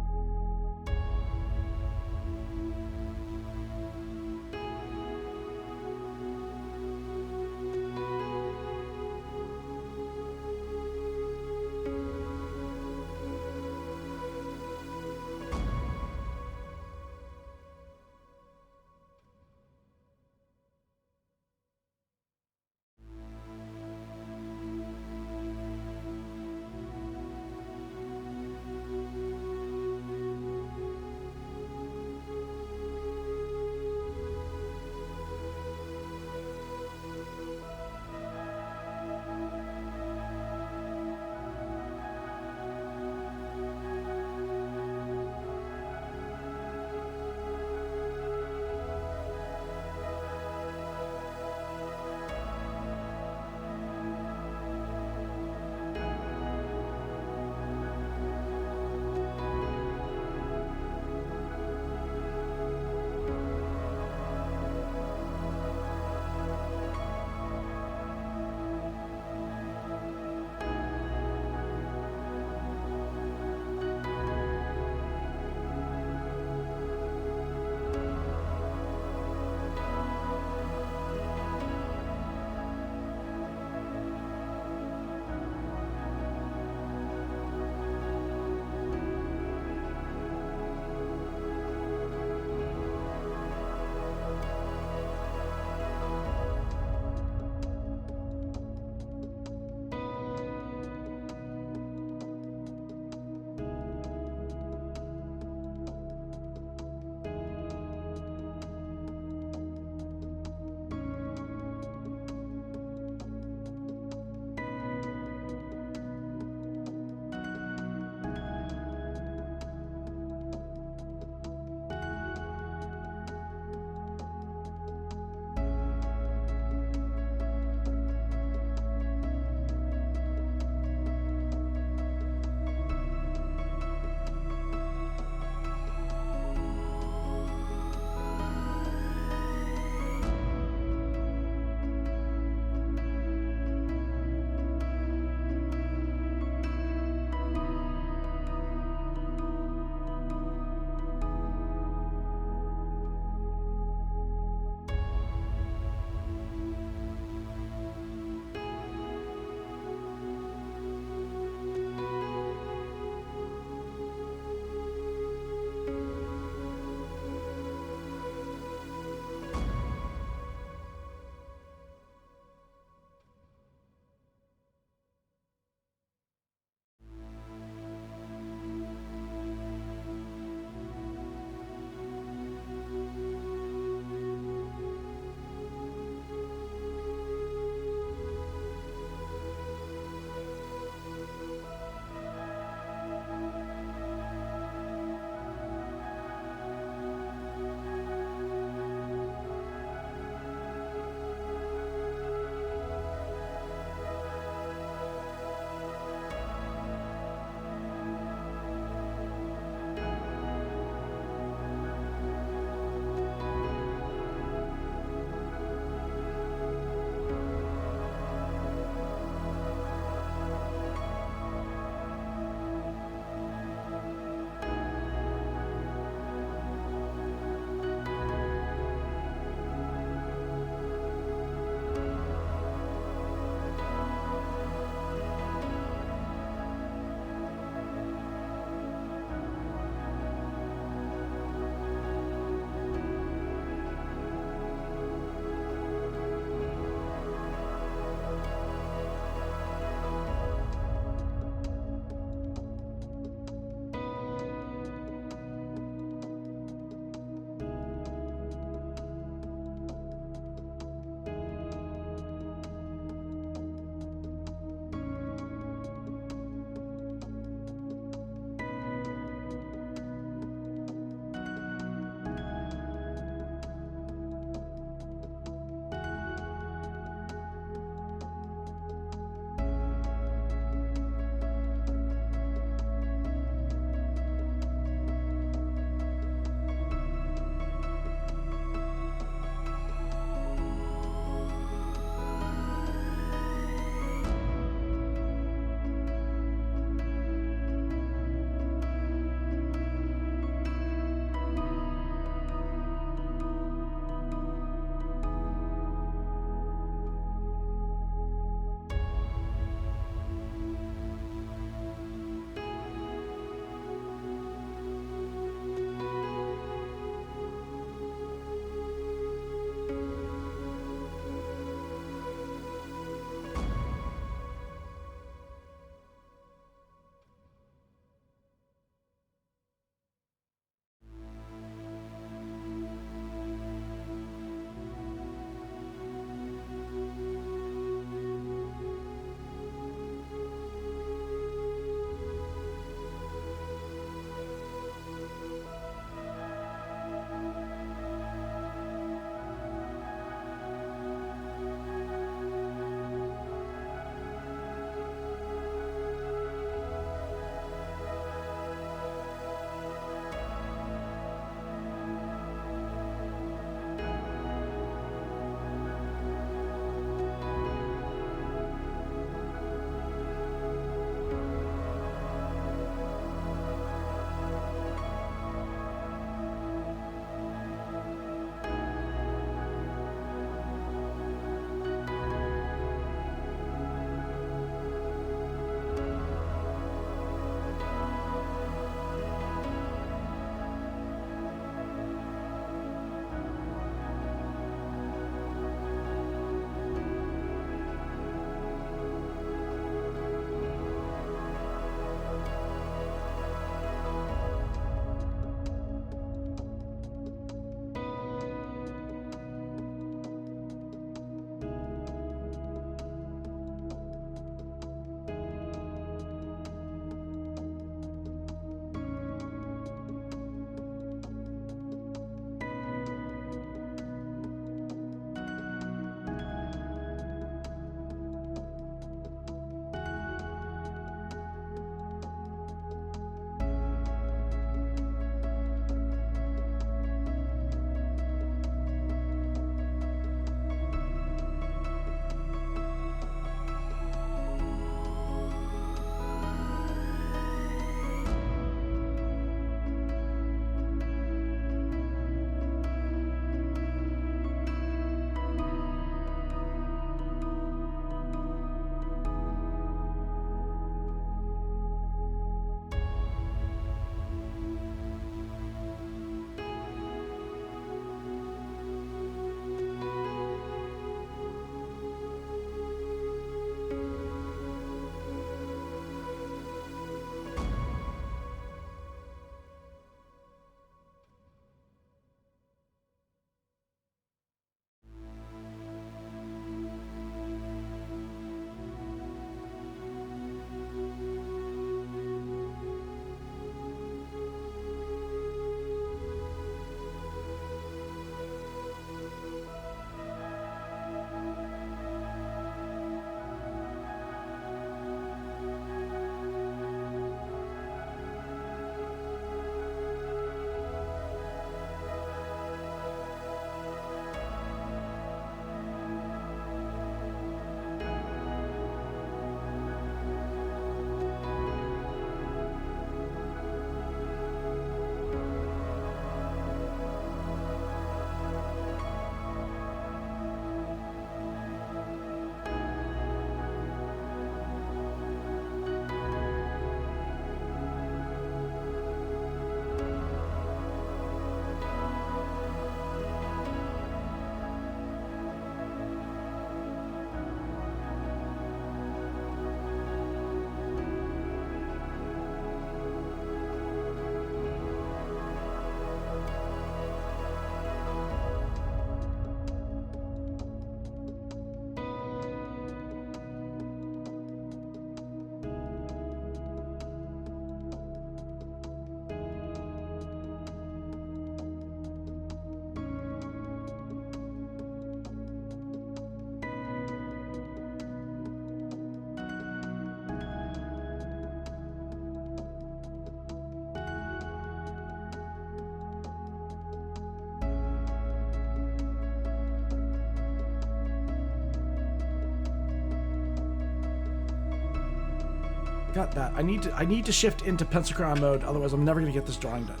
[SPEAKER 2] got that. I need to shift into pencil crayon mode, otherwise I'm never gonna get this drawing done.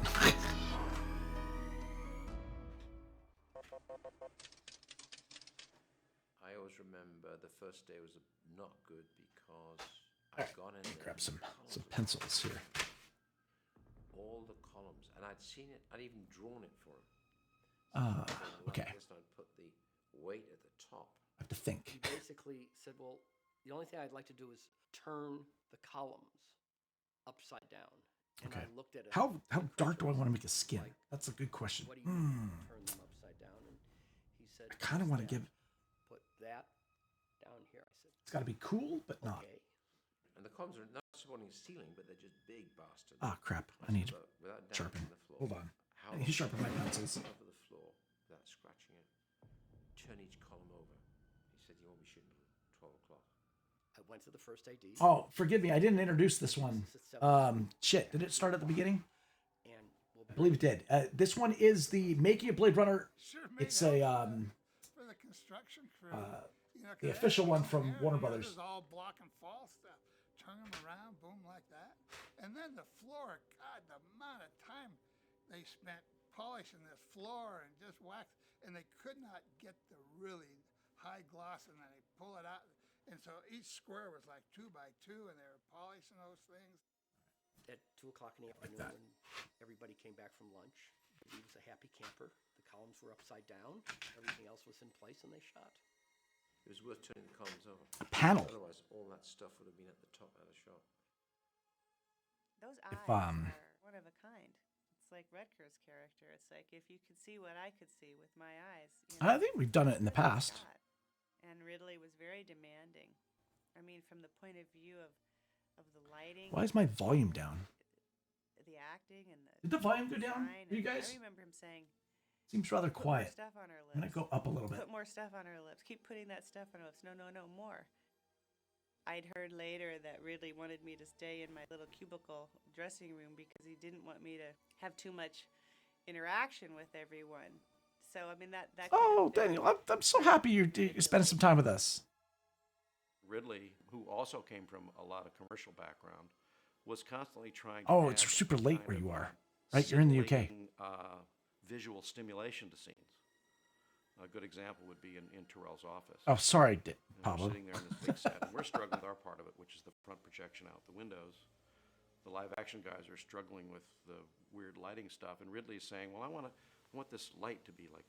[SPEAKER 7] I always remember the first day was not good because I'd gone in there.
[SPEAKER 2] Grab some pencils here.
[SPEAKER 7] All the columns, and I'd seen it. I'd even drawn it for him.
[SPEAKER 2] Okay.
[SPEAKER 7] Like this, and I'd put the weight at the top.
[SPEAKER 2] I have to think.
[SPEAKER 12] He basically said, well, the only thing I'd like to do is turn the columns upside down. And
[SPEAKER 2] Okay.
[SPEAKER 12] I looked at it.
[SPEAKER 2] How dark do I want to make a skin? That's a good question.
[SPEAKER 12] What do you mean, turn them upside down? And he said,
[SPEAKER 2] I kind of want to give.
[SPEAKER 12] put that down here. I said,
[SPEAKER 2] It's got to be cool, but not.
[SPEAKER 12] okay.
[SPEAKER 7] And the columns are not supporting the ceiling, but they're just big bastards.
[SPEAKER 2] Ah, crap. I need to
[SPEAKER 7] Without
[SPEAKER 2] sharpen.
[SPEAKER 7] damaging the floor.
[SPEAKER 2] Hold on.
[SPEAKER 7] How
[SPEAKER 2] I need to sharpen my pencils.
[SPEAKER 7] Over the floor without scratching it. Turn each column over. He said, you won't be shooting at 12 o'clock.
[SPEAKER 12] I went to the first AD.
[SPEAKER 2] Oh, forgive me. I didn't introduce this one. Shit. Did it start at the beginning?
[SPEAKER 12] And
[SPEAKER 2] I believe it did. This one is the Making of Blade Runner. It's a
[SPEAKER 13] for the construction crew.
[SPEAKER 2] the official one from Warner Brothers.
[SPEAKER 13] This is all block and fall stuff. Turn them around, boom, like that. And then the floor, God, the amount of time they spent polishing this floor and just wax, and they could not get the really high gloss, and then they pull it out. And so each square was like 2 by 2, and they were polishing those things.
[SPEAKER 12] At 2 o'clock in the afternoon, when everybody came back from lunch, he was a happy camper. The columns were upside down. Everything else was in place, and they shot.
[SPEAKER 7] It was worth turning the columns over.
[SPEAKER 2] A panel.
[SPEAKER 7] Otherwise, all that stuff would have been at the top of the shop.
[SPEAKER 14] Those
[SPEAKER 2] If,
[SPEAKER 14] eyes are one of a kind. It's like Redcur's character. It's like if you could see what I could see with my eyes.
[SPEAKER 2] I think we've done it in the past.
[SPEAKER 14] And Ridley was very demanding. I mean, from the point of view of the lighting.
[SPEAKER 2] Why is my volume down?
[SPEAKER 14] The acting and the.
[SPEAKER 2] Did the volume go down
[SPEAKER 14] design,
[SPEAKER 2] for you
[SPEAKER 14] and
[SPEAKER 2] guys?
[SPEAKER 14] I remember him saying.
[SPEAKER 2] Seems rather
[SPEAKER 14] "Put more
[SPEAKER 2] quiet.
[SPEAKER 14] Stuff on her lips.
[SPEAKER 2] I'm gonna go up a little bit.
[SPEAKER 14] Put more stuff on her lips. Keep putting that stuff on her lips. No, more. I'd heard later that Ridley wanted me to stay in my little cubicle dressing room because he didn't want me to have too much interaction with everyone. So I mean that.
[SPEAKER 2] Oh, Daniel, I'm so happy you're spending some time with us.
[SPEAKER 23] Ridley, who also came from a lot of commercial background, was constantly trying to
[SPEAKER 2] Oh,
[SPEAKER 23] add
[SPEAKER 2] it's super late
[SPEAKER 23] kind
[SPEAKER 2] where
[SPEAKER 23] of,
[SPEAKER 2] you are. Right, you're in the UK.
[SPEAKER 23] scintillating, visual stimulation to scenes. A good example would be in Terrell's office.
[SPEAKER 2] Oh, sorry,
[SPEAKER 23] And
[SPEAKER 2] Pablo.
[SPEAKER 23] we're sitting there in this big set, and we're struggling with our part of it, which is the front projection out the windows. The live action guys are struggling with the weird lighting stuff, and Ridley's saying, well, I want this light to be like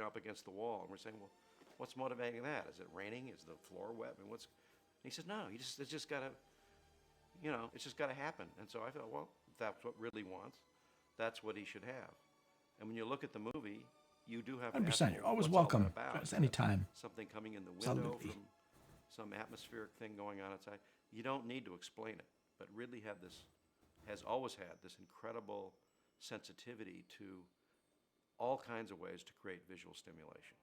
[SPEAKER 23] up against the wall. And we're saying, well, what's motivating that? Is it raining? Is the floor wet? I mean, what's? And he said, no, it's just gotta, it's just gotta happen. And so I thought, well, if that's what Ridley wants, that's what he should have. And when you look at the movie, you do have to ask
[SPEAKER 2] 100%. You're always
[SPEAKER 23] what's all that
[SPEAKER 2] welcome.
[SPEAKER 23] about?
[SPEAKER 2] Just anytime.
[SPEAKER 23] Something coming in the
[SPEAKER 2] It's a
[SPEAKER 23] window
[SPEAKER 2] movie.
[SPEAKER 23] from some atmospheric thing going on outside. You don't need to explain it. But Ridley has always had this incredible sensitivity to all kinds of ways to create visual stimulation.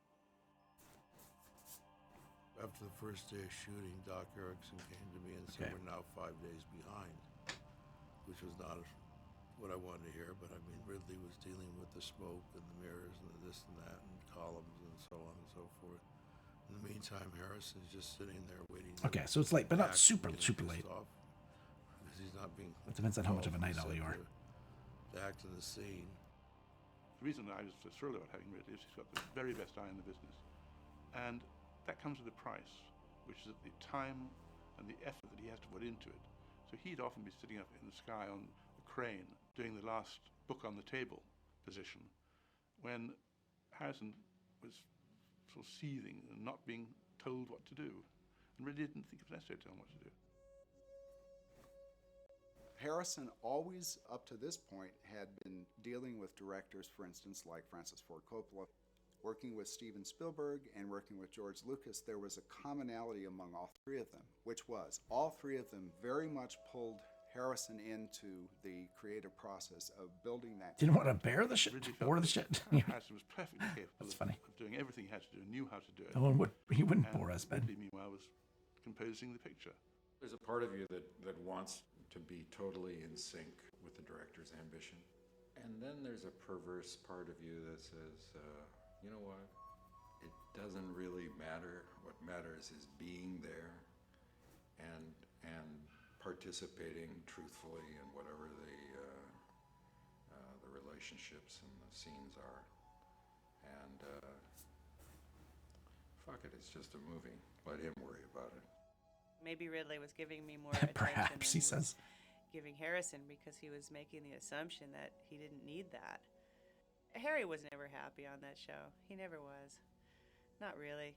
[SPEAKER 18] After the first day of shooting, Doc Erickson came to me and said, we're now 5 days behind, which was not what I wanted to hear, but I mean, Ridley was dealing with the smoke and the mirrors and the this and that and columns and so on and so forth. In the meantime, Harrison's just sitting there waiting.
[SPEAKER 2] Okay, so it's late, but not super late.
[SPEAKER 18] Because he's not being.
[SPEAKER 2] It depends on how much of a night owl you are.
[SPEAKER 18] To act in the scene.
[SPEAKER 21] The reason I was so thrilled about having Ridley is he's got the very best eye in the business. And that comes with a price, which is the time and the effort that he has to put into it. So he'd often be sitting up in the sky on a crane doing the last book on the table position when Harrison was sort of seething and not being told what to do. And really didn't think it was necessary to tell him what to do.
[SPEAKER 26] Harrison always, up to this point, had been dealing with directors, for instance, like Francis Ford Coppola. Working with Steven Spielberg and working with George Lucas, there was a commonality among all three of them, which was all three of them very much pulled Harrison into the creative process of building that.
[SPEAKER 2] Didn't want to bear the shit or the shit.
[SPEAKER 21] Harrison was perfectly capable
[SPEAKER 2] That's funny.
[SPEAKER 21] of doing everything he had to do, knew how to do it.
[SPEAKER 2] No one would. He wouldn't
[SPEAKER 21] And
[SPEAKER 2] bore us, Ben.
[SPEAKER 21] Ridley, meanwhile, was composing the picture.
[SPEAKER 9] There's a part of you that wants to be totally in sync with the director's ambition. And then there's a perverse part of you that says, you know what? It doesn't really matter. What matters is being there and participating truthfully in whatever the relationships and the scenes are. And fuck it, it's just a movie. Let him worry about it.
[SPEAKER 14] Maybe Ridley was giving me more attention
[SPEAKER 2] Perhaps,
[SPEAKER 14] than
[SPEAKER 2] he says.
[SPEAKER 14] giving Harrison, because he was making the assumption that he didn't need that. Harry was never happy on that show. He never was. Not really.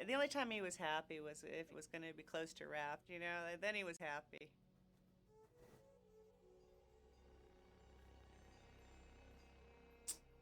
[SPEAKER 14] The only time he was happy was if it was going to be close to Wrapped, you know, then he was happy.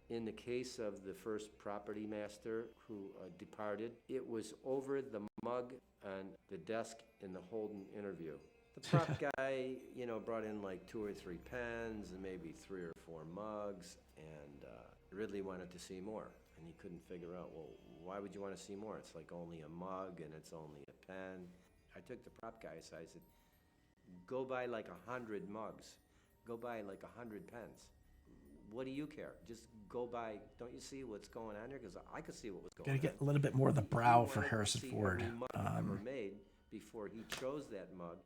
[SPEAKER 10] In the case of the first property master who departed, it was over the mug on the desk in the Holden interview. The prop guy, you know, brought in like 2 or 3 pens and maybe 3 or 4 mugs, and Ridley wanted to see more. And he couldn't figure out, well, why would you want to see more? It's like only a mug and it's only a pen. I took the prop guy aside. I said, go buy like 100 mugs. Go buy like 100 pens. What do you care? Just go buy. Don't you see what's going on here? Because I could see what was going on.
[SPEAKER 2] Gotta get a little bit more of the brow for Harrison
[SPEAKER 10] See
[SPEAKER 2] Ford.
[SPEAKER 10] every mug ever made before he chose that mug.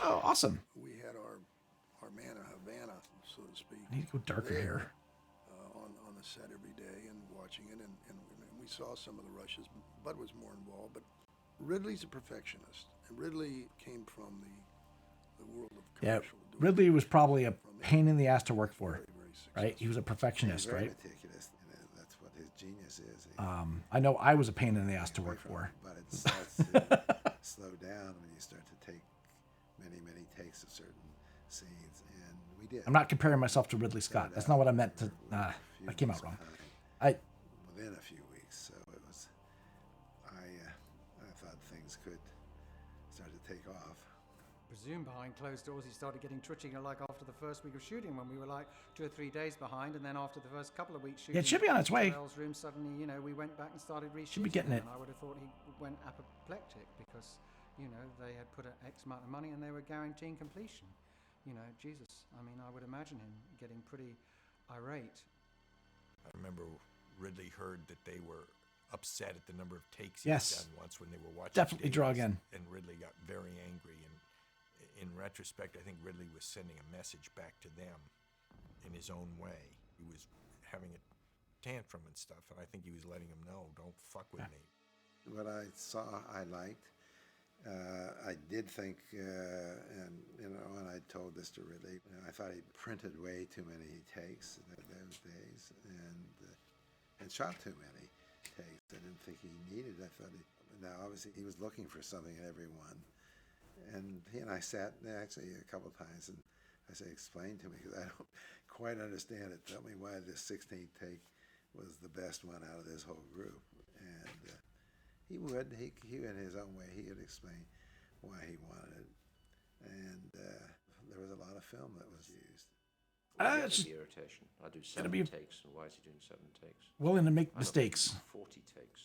[SPEAKER 2] Oh, awesome.
[SPEAKER 1] We had our man of Havana, so to speak.
[SPEAKER 2] I need to go darker
[SPEAKER 1] there,
[SPEAKER 2] here.
[SPEAKER 1] On the set every day and watching it, and we saw some of the rushes. Bud was more involved, but Ridley's a perfectionist, and Ridley came from the world of
[SPEAKER 2] Yeah,
[SPEAKER 1] commercial.
[SPEAKER 2] Ridley was probably a pain in the ass to work for, right? He was a perfectionist,
[SPEAKER 6] very
[SPEAKER 2] right?
[SPEAKER 6] meticulous. And that's what his genius is.
[SPEAKER 2] I know I was a pain in the ass to work for.
[SPEAKER 6] But it starts to slow down when you start to take many takes of certain scenes, and we did.
[SPEAKER 2] I'm not comparing myself to Ridley Scott. That's not what I meant to. That came out wrong.
[SPEAKER 6] Within a few weeks, so it was. I thought things could start to take off.
[SPEAKER 8] Presume behind closed doors he started getting twitching like after the first week of shooting, when we were like 2 or 3 days behind, and then after the first couple of weeks shooting,
[SPEAKER 2] Yeah, it should be on its way.
[SPEAKER 8] Charles' room suddenly, you know, we went back and started reshooting.
[SPEAKER 2] Should be getting it.
[SPEAKER 8] And I would have thought he went apoplectic because, you know, they had put an X amount of money and they were guaranteeing completion. You know, Jesus. I mean, I would imagine him getting pretty irate.
[SPEAKER 11] I remember Ridley heard that they were upset at the number of takes he
[SPEAKER 2] Yes.
[SPEAKER 11] had done once when they were watching.
[SPEAKER 2] Definitely draw
[SPEAKER 11] videos,
[SPEAKER 2] again.
[SPEAKER 11] And Ridley got very angry. And in retrospect, I think Ridley was sending a message back to them in his own way. He was having a tantrum and stuff, and I think he was letting them know, don't fuck with me.
[SPEAKER 6] What I saw, I liked. I did think, and you know, and I told this to Ridley, I thought he printed way too many takes those days, and shot too many takes. I didn't think he needed. I thought now obviously he was looking for something in every one, and he and I sat actually a couple of times, and I said, explain to me, because I don't quite understand it. Tell me why this 16th take was the best one out of this whole group, and. He would. He in his own way, he would explain why he wanted it, and there was a lot of film that was used.
[SPEAKER 7] Well, the irritation. I do 7 takes, and why is he doing 7 takes?
[SPEAKER 2] Willing to make mistakes.
[SPEAKER 7] 40 takes,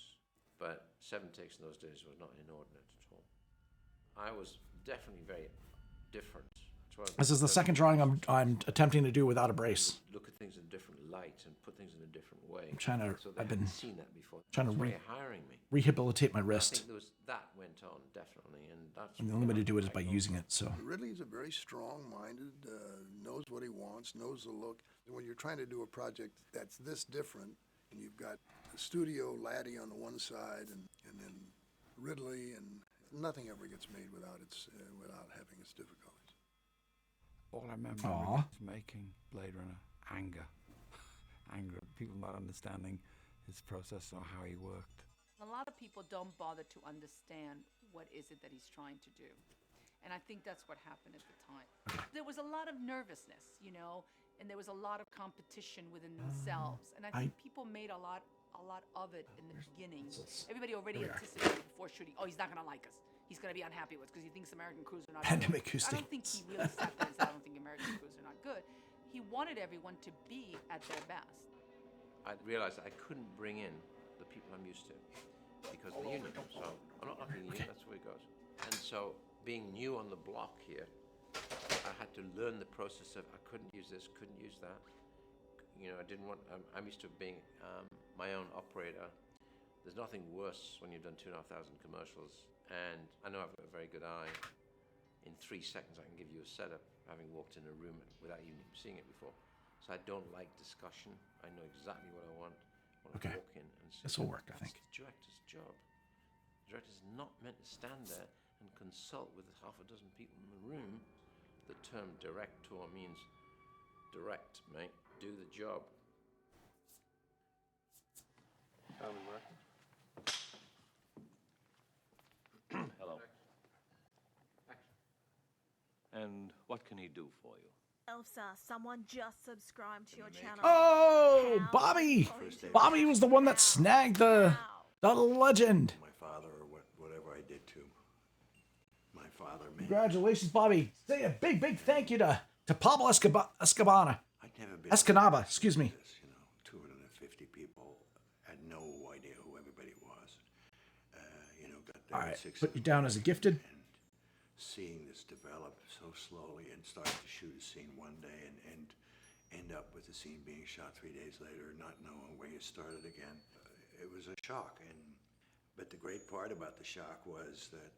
[SPEAKER 7] but 7 takes in those days was not inordinate at all. I was definitely very different.
[SPEAKER 2] This is the second drawing I'm attempting to do without a brace.
[SPEAKER 7] Look at things in a different light and put things in a different way.
[SPEAKER 2] I'm trying to.
[SPEAKER 7] So they
[SPEAKER 2] I've been
[SPEAKER 7] hadn't seen that before.
[SPEAKER 2] trying
[SPEAKER 7] That's
[SPEAKER 2] to
[SPEAKER 7] why you're hiring me.
[SPEAKER 2] rehabilitate my
[SPEAKER 7] I
[SPEAKER 2] wrist.
[SPEAKER 7] think that went on definitely, and that's.
[SPEAKER 2] And the only way to do it is by using it. So.
[SPEAKER 1] Ridley's a very strong-minded, knows what he wants, knows the look. And when you're trying to do a project that's this different, and you've got the studio laddie on the one side, and then Ridley, and nothing ever gets made without having its difficulties.
[SPEAKER 15] All I remember
[SPEAKER 2] Aww.
[SPEAKER 15] is making Blade Runner anger at people not understanding his process or how he worked.
[SPEAKER 17] A lot of people don't bother to understand what is it that he's trying to do. And I think that's what happened at the time. There was a lot of nervousness, you know, and there was a lot of competition within themselves. And I think people made a lot of it in the beginning. Everybody already anticipated before shooting, oh, he's not going to like us. He's going to be unhappy with us because he thinks American crews are not
[SPEAKER 2] Pandemic
[SPEAKER 17] good.
[SPEAKER 2] acoustic.
[SPEAKER 17] I don't think he really sat there and said, I don't think American crews are not good. He wanted everyone to be at their best.
[SPEAKER 7] I realized I couldn't bring in the people I'm used to because of the union. So I'm not knocking the union, that's the way it goes. And so being new on the block here, I had to learn the process of I couldn't use this, couldn't use that. You know, I didn't want, I'm used to being my own operator. There's nothing worse when you've done 2,500 commercials And I know I've got a very good eye. In 3 seconds, I can give you a setup, having walked in a room without even seeing it before. So I don't like discussion. I know exactly what I want. I want to walk in and see.
[SPEAKER 2] This will work, I think.
[SPEAKER 7] That's the director's job. The director's not meant to stand there and consult with half a dozen people in the room. The term director means direct, mate. Do the job.
[SPEAKER 4] Hello. And what can he do for you?
[SPEAKER 5] Elsa, someone just subscribed to your channel.
[SPEAKER 2] Oh, Bobby! Bobby was the one that snagged the legend.
[SPEAKER 6] My father, or whatever I did to my father, man.
[SPEAKER 2] Congratulations, Bobby. Say a big thank you to Pablo Escabana.
[SPEAKER 6] I'd never been.
[SPEAKER 2] Escanaba, excuse me.
[SPEAKER 6] 250 people. Had no idea who everybody was. Got there
[SPEAKER 2] All
[SPEAKER 6] at
[SPEAKER 2] right,
[SPEAKER 6] 6
[SPEAKER 2] put you down as a gifted.
[SPEAKER 6] Seeing this develop so slowly and start to shoot a scene one day and end up with the scene being shot 3 days later, not knowing where you started again, it was a shock. But the great part about the shock was that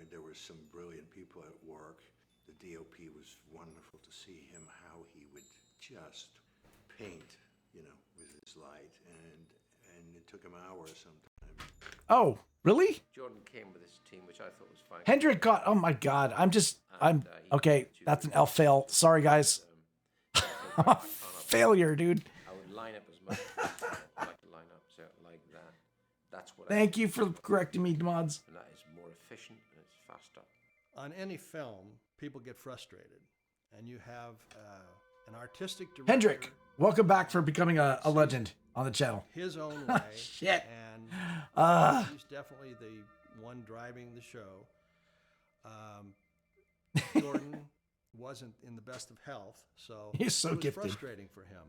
[SPEAKER 6] there were some brilliant people at work. The DOP was wonderful to see him, how he would just paint, with his light, and it took him hours sometimes.
[SPEAKER 2] Oh, really?
[SPEAKER 7] Jordan came with his team, which I thought was fine.
[SPEAKER 2] Hendrik got, oh my God, okay, that's an elf fail. Sorry, guys. I'm a failure, dude.
[SPEAKER 7] I would line up as much as I like to line up, so like that. That's what
[SPEAKER 2] Thank you for correcting me, mods.
[SPEAKER 7] And that is more efficient and it's faster.
[SPEAKER 16] On any film, people get frustrated, and you have an artistic director.
[SPEAKER 2] Hendrik, welcome back for becoming a legend on the channel.
[SPEAKER 16] His own way.
[SPEAKER 2] Shit.
[SPEAKER 16] And he's definitely the one driving the show. Jordan wasn't in the best of health, so
[SPEAKER 2] He's so
[SPEAKER 16] it was
[SPEAKER 2] gifted.
[SPEAKER 16] frustrating for him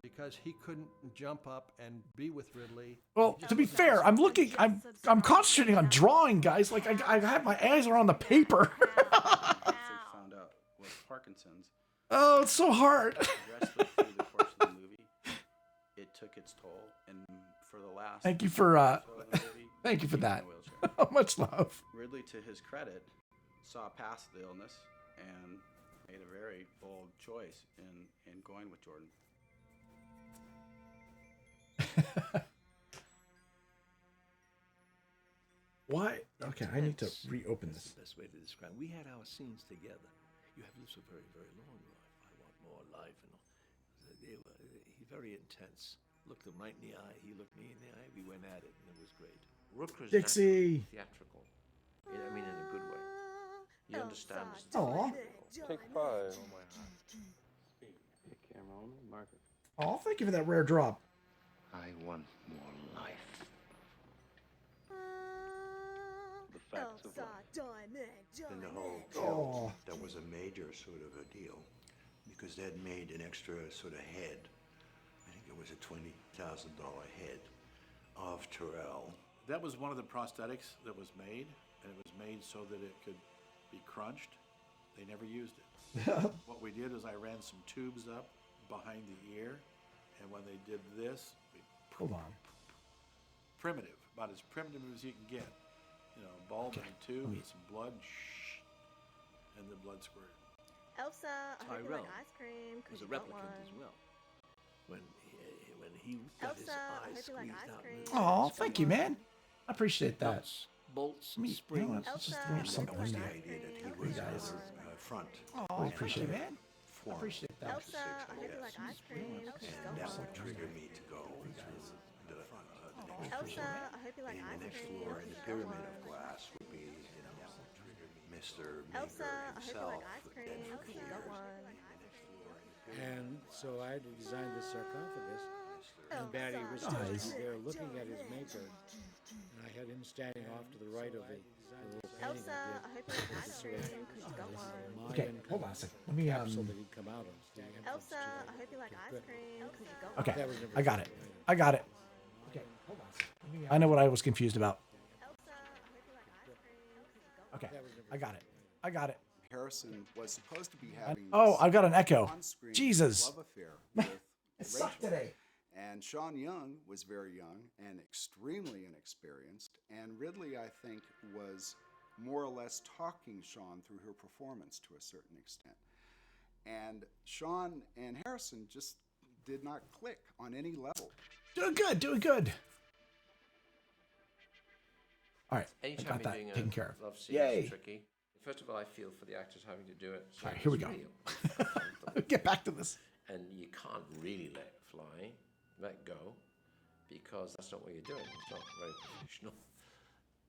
[SPEAKER 16] because he couldn't jump up and be with Ridley.
[SPEAKER 2] Well, to be fair, I'm concentrating on drawing, guys. Like I have my eyes are on the paper.
[SPEAKER 19] Found out was Parkinson's.
[SPEAKER 2] Oh, it's so hard.
[SPEAKER 19] Progressively through the course of the movie, it took its toll, and for the last.
[SPEAKER 2] Thank you for
[SPEAKER 19] movie,
[SPEAKER 2] thank you for
[SPEAKER 19] he's in a
[SPEAKER 2] that.
[SPEAKER 19] wheelchair.
[SPEAKER 2] Much love.
[SPEAKER 19] Ridley, to his credit, saw past the illness and made a very bold choice in going with Jordan.
[SPEAKER 2] Why? Okay, I need to reopen
[SPEAKER 24] That's
[SPEAKER 2] this.
[SPEAKER 24] the best way to describe it. We had our scenes together. You have lived a very, very long life. I want more life. He's very intense. Looked him right in the eye. He looked me in the eye. We went at it, and it was great.
[SPEAKER 7] Rooker's
[SPEAKER 2] Dixie.
[SPEAKER 7] theatrical. I mean, in a good way. He understands.
[SPEAKER 2] Aw.
[SPEAKER 25] Take 5. Oh my heart. Hit camera only. Mark it.
[SPEAKER 2] Oh, thank you for that rare drop.
[SPEAKER 7] I want more life.
[SPEAKER 25] The facts of life.
[SPEAKER 6] And the whole show, that was a major sort of a deal because they had made an extra sort of head. I think it was a $20,000 head of Terrell.
[SPEAKER 21] That was one of the prosthetics that was made, and it was made so that it could be crunched. They never used it. What we did is I ran some tubes up behind the ear, and when they did this,
[SPEAKER 2] Hold on.
[SPEAKER 21] primitive, about as primitive as you can get. Bulb and a tube with some blood, and the blood squirted.
[SPEAKER 5] Elsa, I hope you like
[SPEAKER 24] Tyrell
[SPEAKER 5] ice cream
[SPEAKER 24] was
[SPEAKER 5] because
[SPEAKER 24] a
[SPEAKER 5] you got
[SPEAKER 24] replicant
[SPEAKER 5] one.
[SPEAKER 24] as well. When he got his
[SPEAKER 5] Elsa, I
[SPEAKER 24] eyes
[SPEAKER 5] hope you like
[SPEAKER 24] squeezed
[SPEAKER 5] ice
[SPEAKER 24] out.
[SPEAKER 5] cream.
[SPEAKER 2] Oh, thank you, man. I appreciate that.
[SPEAKER 24] Bolts,
[SPEAKER 2] Me,
[SPEAKER 24] springs.
[SPEAKER 2] you know what, let's just throw something in there.
[SPEAKER 6] The idea that he was
[SPEAKER 2] guys.
[SPEAKER 6] front.
[SPEAKER 2] Oh, I appreciate it.
[SPEAKER 6] man.
[SPEAKER 2] I appreciate that.
[SPEAKER 5] Elsa, I hope you like ice cream because you
[SPEAKER 6] And
[SPEAKER 5] got
[SPEAKER 6] that
[SPEAKER 5] one.
[SPEAKER 6] triggered me to go to the front.
[SPEAKER 5] Elsa, I hope you like
[SPEAKER 6] And
[SPEAKER 5] ice
[SPEAKER 6] the next
[SPEAKER 5] cream
[SPEAKER 6] floor in
[SPEAKER 5] because
[SPEAKER 6] the
[SPEAKER 5] you got
[SPEAKER 6] pyramid
[SPEAKER 5] one.
[SPEAKER 6] of glass would be, Mr.
[SPEAKER 5] Elsa,
[SPEAKER 6] Maker
[SPEAKER 5] I hope you
[SPEAKER 6] himself.
[SPEAKER 5] like ice cream because you got one.
[SPEAKER 27] And so I designed the sarcophagus, and Barry was
[SPEAKER 2] Nice.
[SPEAKER 27] standing there looking at his maker, and I had him standing off to the right of the little painting
[SPEAKER 5] Elsa, I hope you like ice cream because you got one.
[SPEAKER 2] Okay, hold on a second. Let me
[SPEAKER 27] capsule that he'd come out of. The entrance
[SPEAKER 5] Elsa,
[SPEAKER 27] to
[SPEAKER 5] I hope you like ice cream because you got
[SPEAKER 2] Okay,
[SPEAKER 5] one.
[SPEAKER 27] That was never
[SPEAKER 2] I got it. I got it. Okay, hold on a second. I know what I was confused about. Okay, I got it. I got it.
[SPEAKER 26] Harrison was supposed to be having
[SPEAKER 2] Oh,
[SPEAKER 26] this
[SPEAKER 2] I've got an echo.
[SPEAKER 26] on-screen
[SPEAKER 2] Jesus.
[SPEAKER 26] love affair with
[SPEAKER 2] It sucked
[SPEAKER 26] Rachel.
[SPEAKER 2] today.
[SPEAKER 26] And Sean Young was very young and extremely inexperienced. And Ridley, I think, was more or less talking Sean through her performance to a certain extent. And Sean and Harrison just did not click on any level.
[SPEAKER 2] Doing good, doing good. All right, I
[SPEAKER 7] Anytime
[SPEAKER 2] got
[SPEAKER 7] you're
[SPEAKER 2] that
[SPEAKER 7] doing
[SPEAKER 2] taken
[SPEAKER 7] a
[SPEAKER 2] care of.
[SPEAKER 7] love scene,
[SPEAKER 2] Yay.
[SPEAKER 7] it's tricky. First of all, I feel for the actors having to do it. So
[SPEAKER 2] All right, here we
[SPEAKER 7] it's
[SPEAKER 2] go.
[SPEAKER 7] real.
[SPEAKER 2] Get back to this.
[SPEAKER 7] And you can't really let go, because that's not what you're doing. It's not very professional.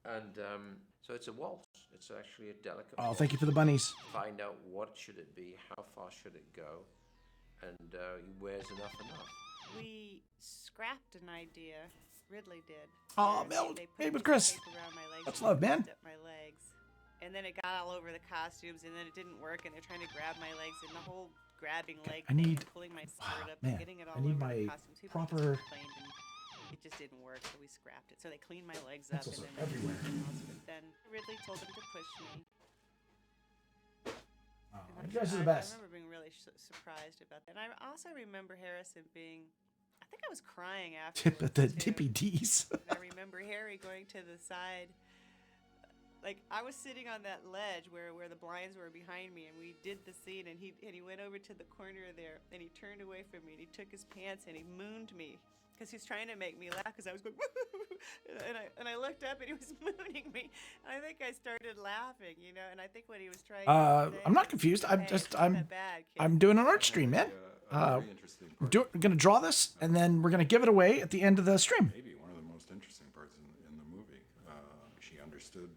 [SPEAKER 7] And so it's a waltz. It's actually a delicate
[SPEAKER 2] Oh,
[SPEAKER 7] waltz.
[SPEAKER 2] thank you for the bunnies.
[SPEAKER 7] Find out what should it be, how far should it go, and where's enough.
[SPEAKER 14] We scrapped an idea. Ridley did.
[SPEAKER 2] Oh,
[SPEAKER 14] where
[SPEAKER 2] Mel,
[SPEAKER 14] they
[SPEAKER 2] hey,
[SPEAKER 14] put
[SPEAKER 2] with
[SPEAKER 14] a
[SPEAKER 2] Chris.
[SPEAKER 14] piece of tape around my legs
[SPEAKER 2] Much
[SPEAKER 14] and
[SPEAKER 2] love, man.
[SPEAKER 14] up my legs. And then it got all over the costumes, and then it didn't work, and they're trying to grab my legs, and the whole grabbing leg
[SPEAKER 2] I need-
[SPEAKER 14] thing, pulling my skirt up,
[SPEAKER 2] man,
[SPEAKER 14] getting it all
[SPEAKER 2] I need
[SPEAKER 14] over
[SPEAKER 2] my
[SPEAKER 14] the costumes. People just
[SPEAKER 2] proper-
[SPEAKER 14] complained, and it just didn't work, so we scrapped it. So they cleaned my legs up,
[SPEAKER 2] Pencils
[SPEAKER 14] and
[SPEAKER 2] are
[SPEAKER 14] then
[SPEAKER 2] everywhere.
[SPEAKER 14] but then Ridley told them to push me. And
[SPEAKER 2] you guys are the
[SPEAKER 14] I
[SPEAKER 2] best.
[SPEAKER 14] remember being really surprised about that. And I also remember Harrison being, I think I was crying
[SPEAKER 2] Tip
[SPEAKER 14] afterwards.
[SPEAKER 2] at the
[SPEAKER 14] too.
[SPEAKER 2] tippy D's.
[SPEAKER 14] And I remember Harry going to the side. Like, I was sitting on that ledge where the blinds were behind me, and we did the scene, and he went over to the corner there, and he turned away from me, and he took his pants, and he mooned me, because he was trying to make me laugh, because I was going, and I looked up, and he was mooning me. And I think I started laughing, you know, and I think what he was trying to say
[SPEAKER 2] I'm not
[SPEAKER 14] was,
[SPEAKER 2] confused.
[SPEAKER 14] "Hey, it's not that bad, kid."
[SPEAKER 2] I'm doing an art stream, man. We're gonna draw this, and then we're gonna give it away at the end of the stream.
[SPEAKER 9] Maybe one of the most interesting parts in the movie. She understood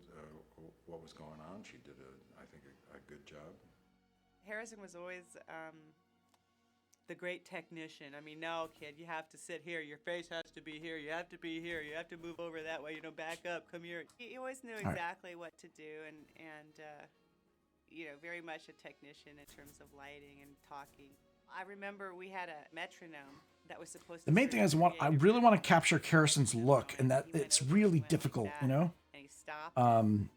[SPEAKER 9] what was going on. She did, I think, a good job.
[SPEAKER 14] Harrison was always the great technician. I mean, no, kid, you have to sit here. Your face has to be here. You have to be here. You have to move over that way. You know, back up. Come here. He always knew
[SPEAKER 2] right.
[SPEAKER 14] exactly what to do, and you know, very much a technician in terms of lighting and talking. I remember we had a metronome that was supposed to.
[SPEAKER 2] The main thing is I really want to capture Harrison's look, and that it's really difficult, you know.
[SPEAKER 14] And he stopped.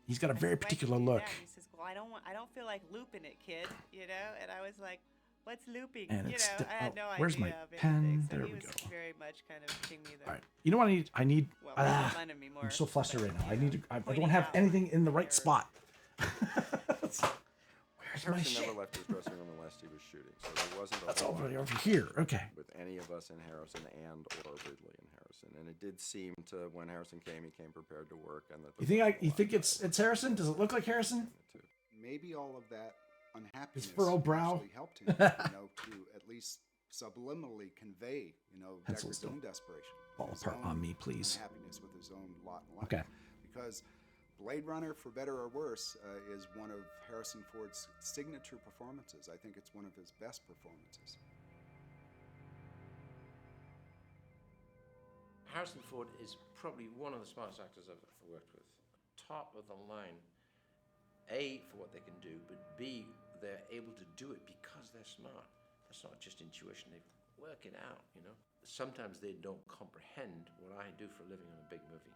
[SPEAKER 2] He's got a very particular
[SPEAKER 14] "Why'd you do
[SPEAKER 2] look.
[SPEAKER 14] that?" And he says, "Well, I don't feel like looping it, kid." You know, and I was like, "What's looping?"
[SPEAKER 2] And
[SPEAKER 14] you
[SPEAKER 2] it's
[SPEAKER 14] know, I had no
[SPEAKER 2] where's
[SPEAKER 14] idea
[SPEAKER 2] my
[SPEAKER 14] of
[SPEAKER 2] pen?
[SPEAKER 14] anything. So
[SPEAKER 2] There
[SPEAKER 14] he
[SPEAKER 2] we
[SPEAKER 14] was
[SPEAKER 2] go.
[SPEAKER 14] very much kind of teaching me the.
[SPEAKER 2] All right. You know what I need?
[SPEAKER 14] Well, making fun of me more,
[SPEAKER 2] I'm so flustered right now.
[SPEAKER 14] but,
[SPEAKER 2] I need to. I
[SPEAKER 14] pointing
[SPEAKER 2] don't have
[SPEAKER 14] out
[SPEAKER 2] anything in the right spot. Where's my
[SPEAKER 3] Harrison
[SPEAKER 2] shit?
[SPEAKER 3] never left his dressing room unless he was shooting, so there wasn't a
[SPEAKER 2] That's
[SPEAKER 3] whole
[SPEAKER 2] over
[SPEAKER 3] lot
[SPEAKER 2] over here. Okay.
[SPEAKER 3] with any of us in Harrison and or Ridley and Harrison. And it did seem to, when Harrison came, he came prepared to work. And that
[SPEAKER 2] You think it's Harrison? Does it look like Harrison?
[SPEAKER 26] Maybe all of that unhappiness
[SPEAKER 2] furrowed brow.
[SPEAKER 26] actually helped him, you know, to at least subliminally convey, you know,
[SPEAKER 2] Pencils
[SPEAKER 26] Deckard's own
[SPEAKER 2] don't
[SPEAKER 26] desperation.
[SPEAKER 2] fall
[SPEAKER 26] his
[SPEAKER 2] apart
[SPEAKER 26] own
[SPEAKER 2] on me, please.
[SPEAKER 26] Unhappiness with his own lot in life.
[SPEAKER 2] Okay.
[SPEAKER 26] Because Blade Runner, for better or worse, is one of Harrison Ford's signature performances. I think it's one of his best performances.
[SPEAKER 7] Harrison Ford is probably one of the smartest actors I've worked with. Top of the line, A, for what they can do, but B, they're able to do it because they're smart. That's not just intuition, they work it out, you know. Sometimes they don't comprehend what I do for a living on a big movie.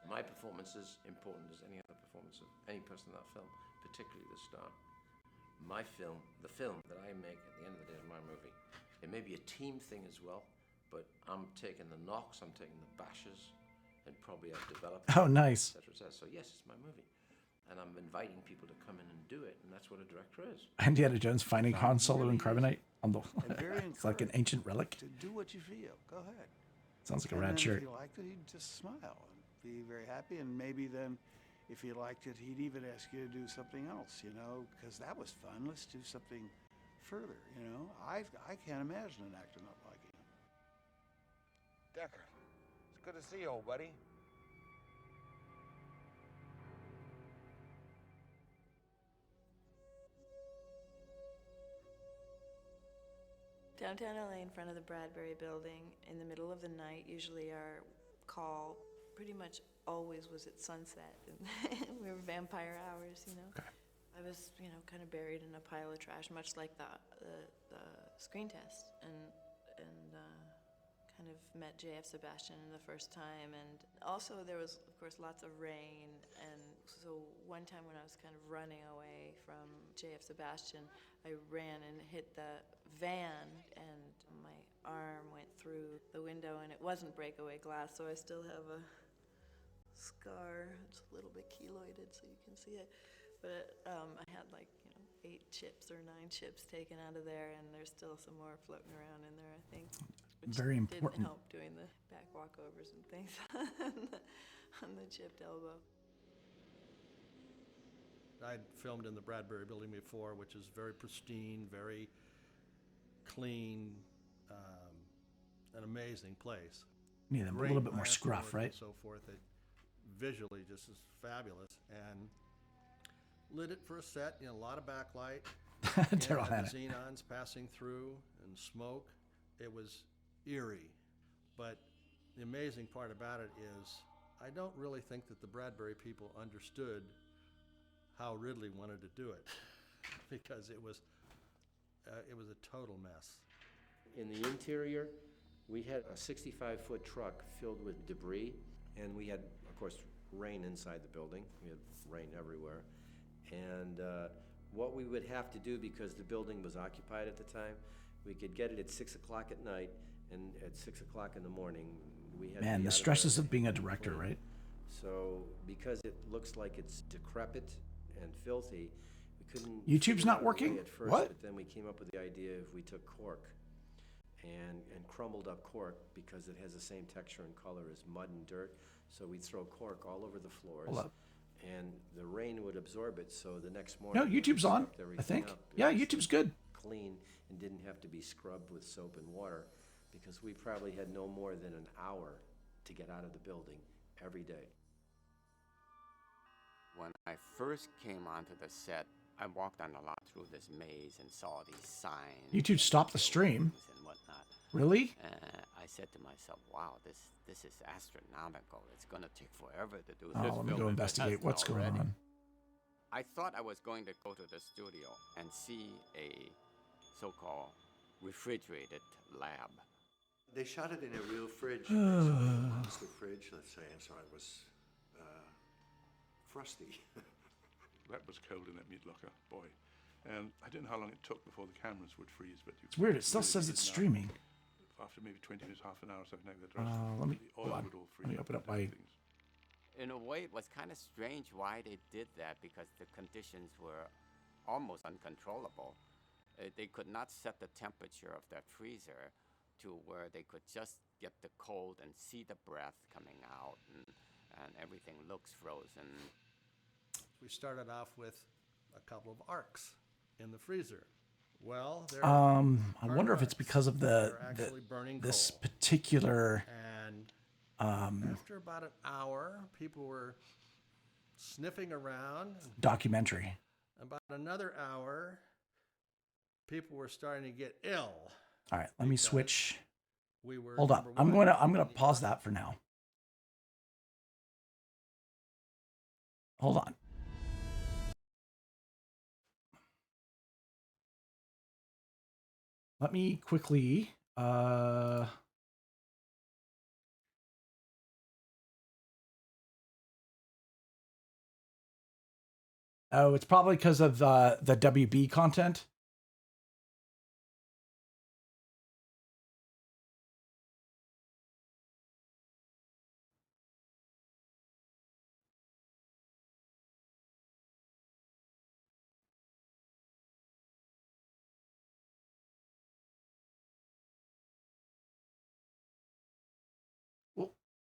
[SPEAKER 7] My performance is important as any other performance of any person in that film, particularly the star. My film, the film that I make at the end of the day is my movie. It may be a team thing as well, but I'm taking the knocks, I'm taking the bashes, and probably I've developed
[SPEAKER 2] Oh, nice.
[SPEAKER 7] et cetera, et cetera. So yes, it's my movie. And I'm inviting people to come in and do it, and that's what a director is.
[SPEAKER 2] Indiana Jones finding Han Solo and carbonite on the.
[SPEAKER 12] And very
[SPEAKER 2] It's like an ancient relic.
[SPEAKER 12] To do what you feel. Go ahead.
[SPEAKER 2] Sounds like a
[SPEAKER 12] And
[SPEAKER 2] rad
[SPEAKER 12] then
[SPEAKER 2] shirt.
[SPEAKER 12] If he liked it, he'd just smile and be very happy. And maybe then, if he liked it, he'd even ask you to do something else, you know, because that was fun. Let's do something further, you know. I can't imagine an actor not liking it.
[SPEAKER 13] Deckard, it's good to see you, old buddy.
[SPEAKER 18] Downtown LA in front of the Bradbury building in the middle of the night, usually our call pretty much always was at sunset. We were vampire hours, you know.
[SPEAKER 2] Okay.
[SPEAKER 18] I was, you know, kind of buried in a pile of trash, much like the screen test, and kind of met J.F. Sebastian the first time, and also there was, of course, lots of rain, and so one time when I was kind of running away from J.F. Sebastian, I ran and hit the van, and my arm went through the window, and it wasn't breakaway glass, so I still have a scar. It's a little bit keloided, so you can see it. But I had like 8 chips or 9 chips taken out of there, and there's still some more floating around in there, I think. Which
[SPEAKER 2] Very important.
[SPEAKER 18] didn't help doing the back walkovers and things on the chipped elbow.
[SPEAKER 16] I'd filmed in the Bradbury building before, which is very pristine, very clean, an amazing place.
[SPEAKER 2] Yeah, a
[SPEAKER 16] Great
[SPEAKER 2] little bit more
[SPEAKER 16] iron
[SPEAKER 2] scruff,
[SPEAKER 16] work
[SPEAKER 2] right?
[SPEAKER 16] And so forth. It visually just is fabulous. And lit it for a set, a lot of backlight.
[SPEAKER 2] Daryl
[SPEAKER 16] and
[SPEAKER 2] had
[SPEAKER 16] the
[SPEAKER 2] it.
[SPEAKER 16] xenons passing through and smoke. It was eerie. But the amazing part about it is I don't really think that the Bradbury people understood how Ridley wanted to do it because it was a total mess.
[SPEAKER 7] In the interior, we had a 65-foot truck filled with debris, and we had, of course, rain inside the building. We had rain everywhere. And what we would have to do, because the building was occupied at the time, we could get it at 6 o'clock at night, and at 6 o'clock in the morning, we had to
[SPEAKER 2] Man,
[SPEAKER 7] be
[SPEAKER 2] the
[SPEAKER 7] out of
[SPEAKER 2] stresses
[SPEAKER 7] there
[SPEAKER 2] of being a
[SPEAKER 7] and
[SPEAKER 2] director,
[SPEAKER 7] clean.
[SPEAKER 2] right?
[SPEAKER 7] So because it looks like it's decrepit and filthy, we couldn't
[SPEAKER 2] YouTube's
[SPEAKER 7] figure
[SPEAKER 2] not
[SPEAKER 7] out a
[SPEAKER 2] working?
[SPEAKER 7] way at first,
[SPEAKER 2] What?
[SPEAKER 7] But then we came up with the idea if we took cork and crumbled up cork, because it has the same texture and color as mud and dirt, so we'd throw cork all over the floors.
[SPEAKER 2] Hold up.
[SPEAKER 7] And the rain would absorb it, so the next morning.
[SPEAKER 2] No,
[SPEAKER 7] when we
[SPEAKER 2] YouTube's on,
[SPEAKER 7] swept
[SPEAKER 2] I
[SPEAKER 7] everything
[SPEAKER 2] think.
[SPEAKER 7] up, it
[SPEAKER 2] Yeah,
[SPEAKER 7] was
[SPEAKER 2] YouTube's good.
[SPEAKER 7] Clean and didn't have to be scrubbed with soap and water, because we probably had no more than an hour to get out of the building every day.
[SPEAKER 1] When I first came onto the set, I walked on a lot through this maze and saw these signs.
[SPEAKER 2] YouTube stopped the stream.
[SPEAKER 1] And whatnot.
[SPEAKER 2] Really?
[SPEAKER 1] I said to myself, "Wow, this is astronomical. It's going to take forever to do
[SPEAKER 2] Oh,
[SPEAKER 1] this."
[SPEAKER 2] let me
[SPEAKER 1] film
[SPEAKER 2] go
[SPEAKER 1] if it
[SPEAKER 2] investigate
[SPEAKER 1] hasn't
[SPEAKER 2] what's going
[SPEAKER 1] already."
[SPEAKER 2] on.
[SPEAKER 1] I thought I was going to go to the studio and see a so-called refrigerated lab.
[SPEAKER 6] They shot it in a real fridge, a monster fridge, let's say, and so it was frosty.
[SPEAKER 21] That was cold in that meat locker, boy. And I don't know how long it took before the cameras would freeze, but
[SPEAKER 2] It's weird, it still says it's streaming.
[SPEAKER 21] After maybe 20 minutes, half an hour, something like that.
[SPEAKER 2] Let me,
[SPEAKER 21] the
[SPEAKER 2] hold
[SPEAKER 21] oil
[SPEAKER 2] on.
[SPEAKER 21] would all freeze.
[SPEAKER 2] Let me open up my,
[SPEAKER 1] In a way, it was kind of strange why they did that, because the conditions were almost uncontrollable. They could not set the temperature of that freezer to where they could just get the cold and see the breath coming out, and everything looks frozen.
[SPEAKER 16] We started off with a couple of arcs in the freezer. Well, there
[SPEAKER 2] I wonder if it's because of
[SPEAKER 16] They're actually burning
[SPEAKER 2] this
[SPEAKER 16] coal.
[SPEAKER 2] particular
[SPEAKER 16] And after about an hour, people were sniffing around.
[SPEAKER 2] documentary.
[SPEAKER 16] About another hour, people were starting to get ill.
[SPEAKER 2] All right, let me switch.
[SPEAKER 16] We were
[SPEAKER 2] Hold on.
[SPEAKER 16] number one.
[SPEAKER 2] I'm gonna pause that for now. Hold on. Let me quickly oh, it's probably because of the WB content.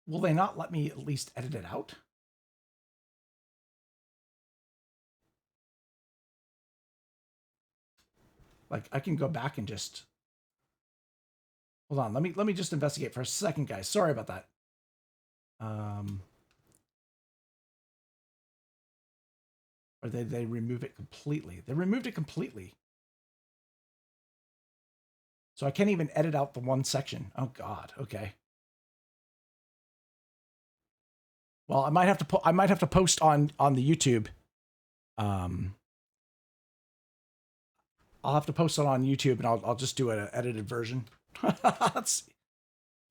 [SPEAKER 2] Will they not let me at least edit it out? Like, I can go back and just hold on. Let me just investigate for a second, guys. Sorry about that. Or they remove it completely. They removed it completely. So I can't even edit out the one section. Oh God. Okay. Well, I might have to post on the YouTube. I'll have to post it on YouTube, and I'll just do an edited version. That's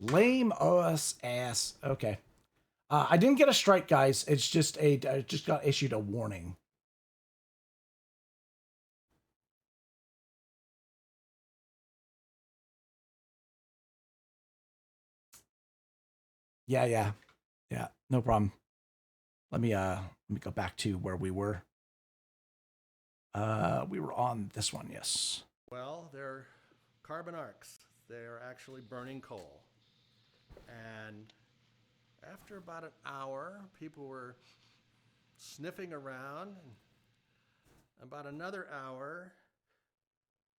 [SPEAKER 2] lame OS ass. Okay. I didn't get a strike, guys. It's just I just got issued a warning. Yeah. No problem. Let me go back to where we were. We were on this one, yes.
[SPEAKER 16] Well, they're carbon arcs. They're actually burning coal. And after about an hour, people were sniffing around. About another hour,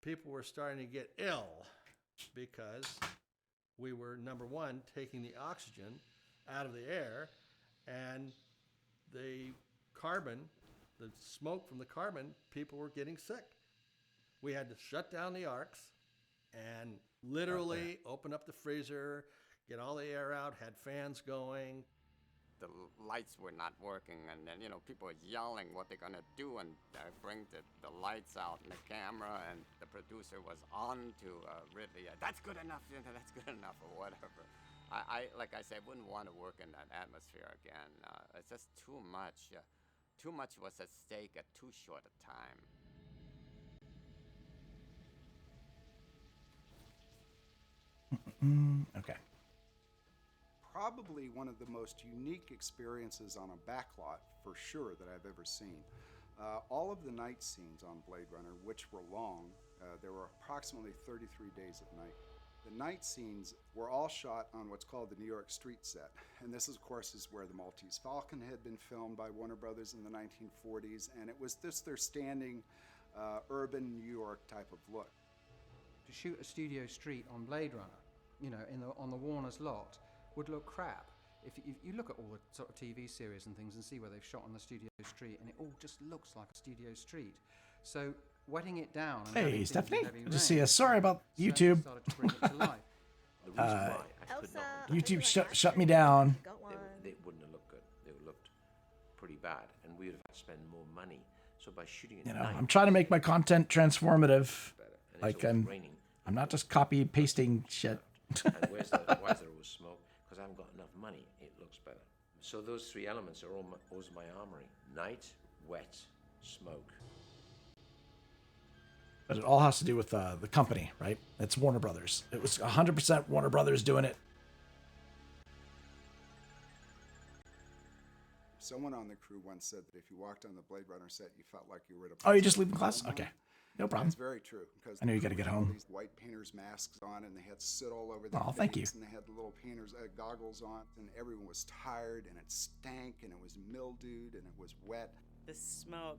[SPEAKER 16] people were starting to get ill because we were, number one, taking the oxygen out of the air, and the carbon, the smoke from the carbon, people were getting sick. We had to shut down the arcs and literally open up the freezer, get all the air out, had fans going.
[SPEAKER 1] The lights were not working, and then, people were yelling what they're going to do, and bring the lights out and the camera, and the producer was on to Ridley, that's good enough, that's good enough, or whatever. Like I said, wouldn't want to work in that atmosphere again. It's just too much. Too much was at stake at too short a time.
[SPEAKER 2] Okay.
[SPEAKER 26] Probably one of the most unique experiences on a backlot, for sure, that I've ever seen. All of the night scenes on Blade Runner, which were long, there were approximately 33 days of night. The night scenes were all shot on what's called the New York street set. And this, of course, is where the Maltese Falcon had been filmed by Warner Brothers in the 1940s. And it was this their standing urban New York type of look.
[SPEAKER 8] To shoot a studio street on Blade Runner, on the Warner's lot, would look crap. If you look at all the sort of TV series and things and see where they've shot on the studio street, and it all just looks like a studio street. So wetting it down. And
[SPEAKER 2] Hey, Stephanie. Good to see you. Sorry about YouTube. YouTube shut me down.
[SPEAKER 7] It wouldn't have looked good. It looked pretty bad, and we would have had to spend more money. So by shooting it at night,
[SPEAKER 2] I'm trying to make my content transformative. Like
[SPEAKER 7] raining.
[SPEAKER 2] I'm not just copy pasting shit.
[SPEAKER 7] And why is there always smoke? Because I haven't got enough money. It looks better. So those three elements are always my armory: night, wet, smoke.
[SPEAKER 2] But it all has to do with the company, right? It's Warner Brothers. It was 100% Warner Brothers doing it.
[SPEAKER 26] Someone on the crew once said that if you walked on the Blade Runner set, you felt like you were at a...
[SPEAKER 2] Oh, you just leaving class? Okay. No problem.
[SPEAKER 26] That's very true. Because
[SPEAKER 2] I know you got to get home.
[SPEAKER 26] These white painters' masks on, and they had soot all over their
[SPEAKER 2] Oh, thank you.
[SPEAKER 26] face, and they had the little painters' goggles on, and everyone was tired, and it stank, and it was mildewed, and it was wet.
[SPEAKER 14] The smoke.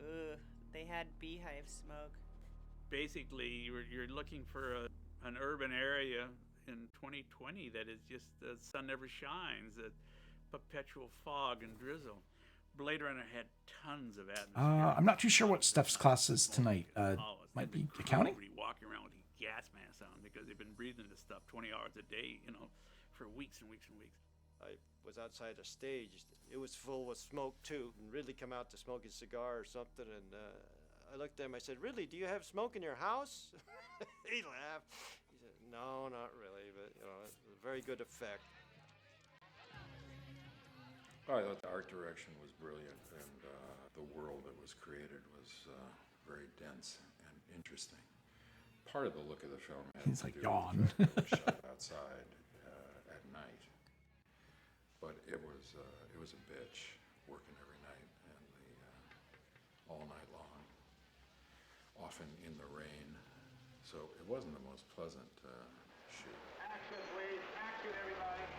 [SPEAKER 14] Ugh. They had beehive smoke.
[SPEAKER 10] Basically, you're looking for an urban area in 2020 that is just the sun never shines, a perpetual fog and drizzle. Blade Runner had tons of atmosphere.
[SPEAKER 2] I'm not too sure what Steph's class is tonight. Might be accounting?
[SPEAKER 10] Walking around with these gas masks on because they've been breathing this stuff 20 hours a day, for weeks and weeks and weeks.
[SPEAKER 11] I was outside a stage. It was full of smoke too, and Ridley come out to smoke his cigar or something, and I looked at him. I said, "Ridley, do you have smoke in your house?" He laughed. He said, "No, not really, but it's a very good effect."
[SPEAKER 9] I thought the art direction was brilliant, and the world that was created was very dense and interesting. Part of the look of the film had
[SPEAKER 2] He's
[SPEAKER 9] to
[SPEAKER 2] like,
[SPEAKER 9] do
[SPEAKER 2] yawn.
[SPEAKER 9] with the fact that it was shot outside at night, but it was a bitch working every night and all night long, often in the rain. So it wasn't the most pleasant shoot.
[SPEAKER 13] Action, please. Action, everybody.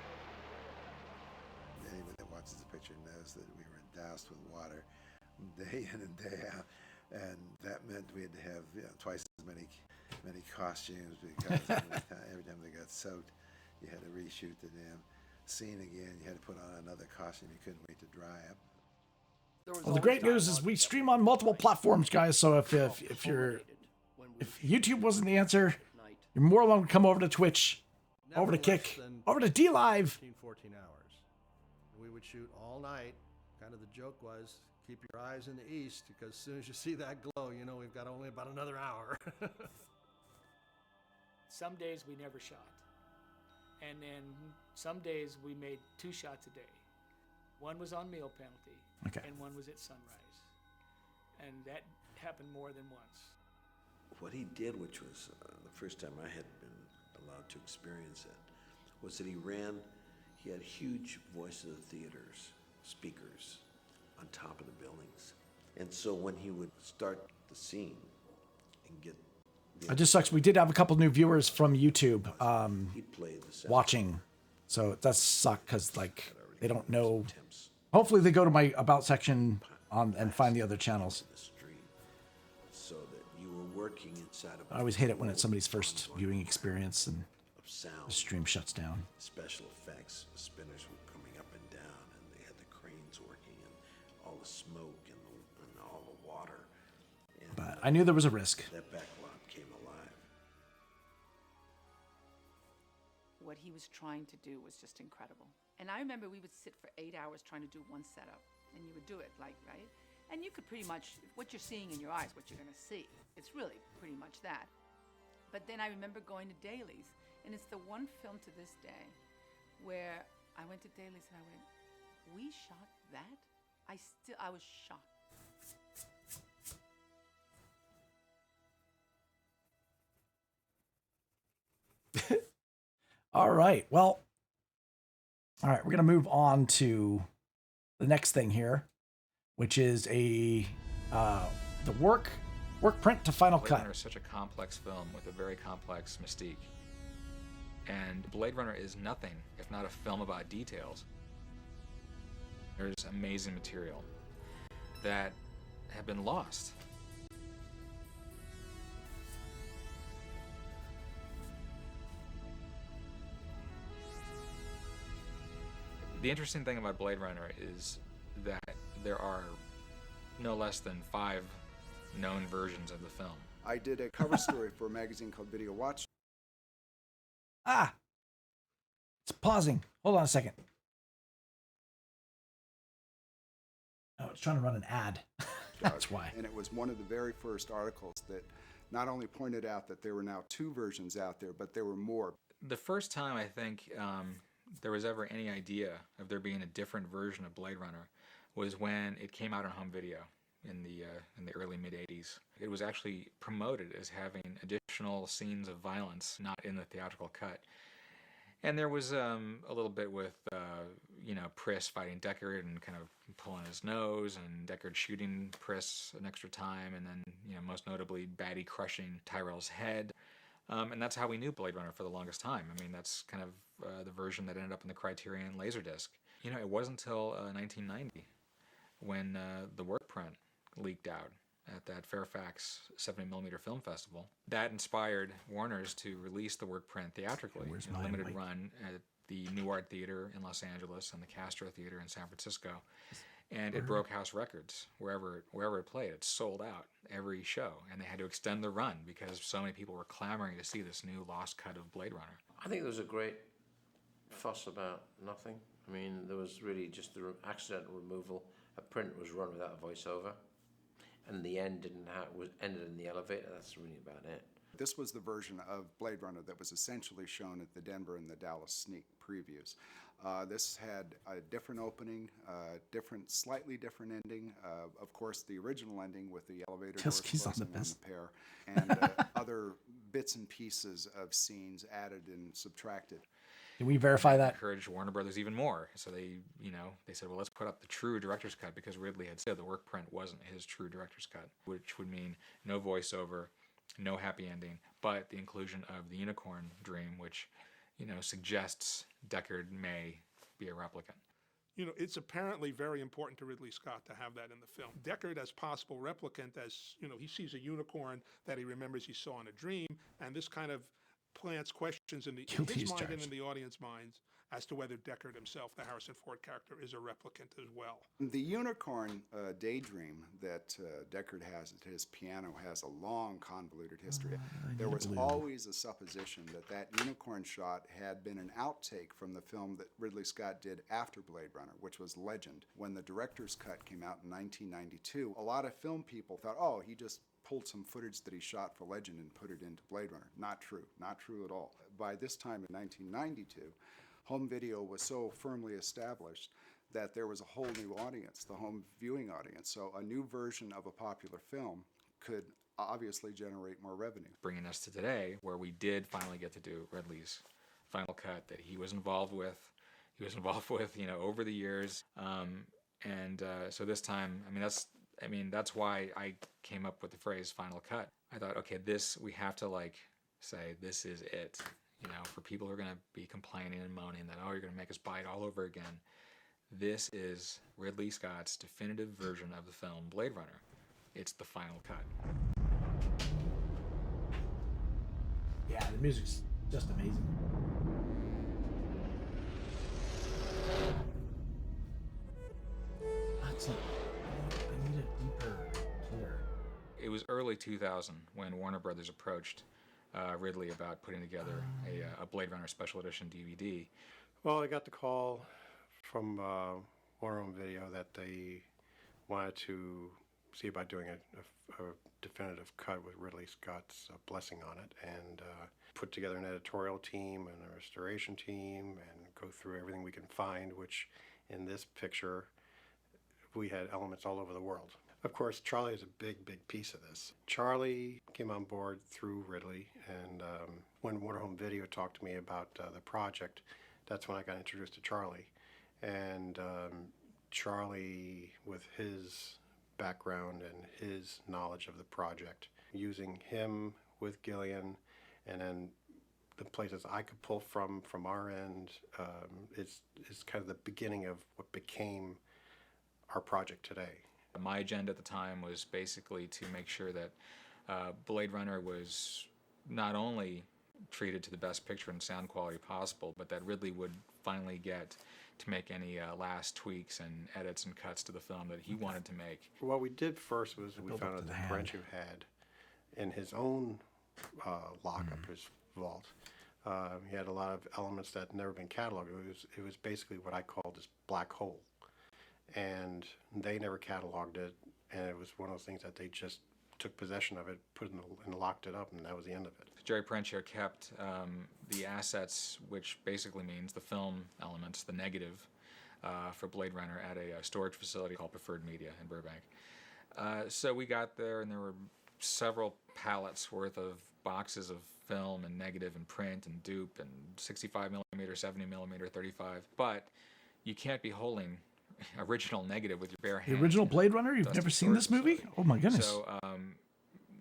[SPEAKER 6] Anyone that watches the picture knows that we were doused with water day in and day out, and that meant we had to have twice as many costumes because every time they got soaked, you had to reshoot the damn scene again. You had to put on another costume. You couldn't wait to dry up.
[SPEAKER 2] Well, the great news is we stream on multiple platforms, guys. So if YouTube wasn't the answer, you're more welcome to come over to Twitch, over to Kick, over to DLive.
[SPEAKER 16] 14 hours. We would shoot all night. Kind of the joke was, keep your eyes in the east, because as soon as you see that glow, we've got only about another hour.
[SPEAKER 15] Some days we never shot. And then some days we made 2 shots a day. One was on meal penalty, and one was at sunrise. And that happened more than once.
[SPEAKER 6] What he did, which was the first time I had been allowed to experience it, was that he had huge voice of the theaters
[SPEAKER 4] speakers on top of the buildings. And so when he would start the scene and get
[SPEAKER 2] It just sucks. We did have a couple new viewers from YouTube
[SPEAKER 4] he'd play the sound.
[SPEAKER 2] watching, so it does suck because like they don't know. Hopefully, they go to my about section and find the other channels.
[SPEAKER 4] So that you were working inside of
[SPEAKER 2] I always hate it when it's somebody's first viewing experience and the stream shuts down.
[SPEAKER 4] special effects. The spinners were coming up and down, and they had the cranes working, and all the smoke and all the water. And
[SPEAKER 2] But I knew there was a risk.
[SPEAKER 4] that backlot came alive.
[SPEAKER 17] What he was trying to do was just incredible. And I remember we would sit for 8 hours trying to do one setup, and you would do it right? And you could pretty much, what you're seeing in your eyes, what you're gonna see. It's really pretty much that. But then I remember going to dailies, and it's the one film to this day where I went to dailies and I went, we shot that? I was shocked.
[SPEAKER 2] All right. Well, all right. We're gonna move on to the next thing here, which is the work print to final
[SPEAKER 19] Blade
[SPEAKER 2] cut.
[SPEAKER 19] Runner is such a complex film with a very complex mystique. And Blade Runner is nothing if not a film about details. There's amazing material that have been lost. The interesting thing about Blade Runner is that there are no less than 5 known versions of the film.
[SPEAKER 26] I did a cover story for a magazine called Video Watch.
[SPEAKER 2] Ah, it's pausing. Hold on a second. Oh, it's trying to run an ad. That's why.
[SPEAKER 26] And it was one of the very first articles that not only pointed out that there were now 2 versions out there, but there were more.
[SPEAKER 19] The first time I think there was ever any idea of there being a different version of Blade Runner was when it came out on home video in the early mid-'80s. It was actually promoted as having additional scenes of violence not in the theatrical cut. And there was a little bit with, Pris fighting Deckard and kind of pulling his nose, and Deckard shooting Pris an extra time, and then, most notably, Batty crushing Tyrell's head. And that's how we knew Blade Runner for the longest time. I mean, that's kind of the version that ended up in the Criterion Laserdisc. It wasn't until 1990 when the work print leaked out at that Fairfax 70mm Film Festival. That inspired Warner's to release the work print theatrically in a limited run at the New Art Theater in Los Angeles and the Castro Theater in San Francisco. And it broke house records wherever it played. It sold out every show, and they had to extend the run because so many people were clamoring to see this new lost cut of Blade Runner.
[SPEAKER 7] I think there was a great fuss about nothing. I mean, there was really just the accidental removal. A print was run without a voiceover, and the end ended in the elevator. That's really about it.
[SPEAKER 26] This was the version of Blade Runner that was essentially shown at the Denver and the Dallas sneak previews. This had a different opening, slightly different ending. Of course, the original ending with the elevator doors closing on the pair, and other bits and pieces of scenes added and subtracted.
[SPEAKER 2] Did we verify that?
[SPEAKER 19] Encouraged Warner Brothers even more. So they said, well, let's put up the true director's cut, because Ridley had said the work print wasn't his true director's cut, which would mean no voiceover, no happy ending, but the inclusion of the unicorn dream, which, suggests Deckard may be a replicant.
[SPEAKER 20] It's apparently very important to Ridley Scott to have that in the film. Deckard as possible replicant, as, he sees a unicorn that he remembers he saw in a dream, and this kind of plants questions in his mind and in the audience minds as to whether Deckard himself, the Harrison Ford character, is a replicant as well.
[SPEAKER 26] The unicorn daydream that Deckard has at his piano has a long, convoluted history. There was always a supposition that unicorn shot had been an outtake from the film that Ridley Scott did after Blade Runner, which was Legend. When the director's cut came out in 1992, a lot of film people thought, oh, he just pulled some footage that he shot for Legend and put it into Blade Runner. Not true. Not true at all. By this time in 1992, home video was so firmly established that there was a whole new audience, the home viewing audience. So a new version of a popular film could obviously generate more revenue.
[SPEAKER 19] Bringing us to today, where we did finally get to do Ridley's final cut that he was involved with. Over the years. And so this time, that's why I came up with the phrase final cut. I thought, okay, we have to say this is it. For people who are going to be complaining and moaning that, oh, you're going to make us buy it all over again. This is Ridley Scott's definitive version of the film Blade Runner. It's the final cut.
[SPEAKER 2] Yeah, the music's just amazing. I need a deeper clear.
[SPEAKER 19] It was early 2000 when Warner Brothers approached Ridley about putting together a Blade Runner Special Edition DVD.
[SPEAKER 3] Well, I got the call from Warner Home Video that they wanted to see about doing a definitive cut with Ridley Scott's blessing on it, and put together an editorial team and a restoration team and go through everything we can find, which in this picture we had elements all over the world. Of course, Charlie is a big piece of this. Charlie came on board through Ridley, and when Warner Home Video talked to me about the project, that's when I got introduced to Charlie. And Charlie, with his background and his knowledge of the project, using him with Gillian, and then the places I could pull from our end, is kind of the beginning of what became our project today.
[SPEAKER 19] My agenda at the time was basically to make sure that Blade Runner was not only treated to the best picture and sound quality possible, but that Ridley would finally get to make any last tweaks and edits and cuts to the film that he wanted to make.
[SPEAKER 3] What we did first was we found out that Branch had in his own lockup, his vault, he had a lot of elements that had never been cataloged. It was basically what I called this black hole. And they never cataloged it, and it was one of those things that they just took possession of it, put it and locked it up, and that was the end of it.
[SPEAKER 19] Jerry Perenchio kept the assets, which basically means the film elements, the negative, for Blade Runner at a storage facility called Preferred Media in Burbank. So we got there, and there were several pallets worth of boxes of film and negative and print and dupe and 65 millimeter, 70 millimeter, 35. But you can't be holding original negative with your bare hands.
[SPEAKER 2] The original Blade Runner? You've never seen this movie? Oh my goodness.
[SPEAKER 19] So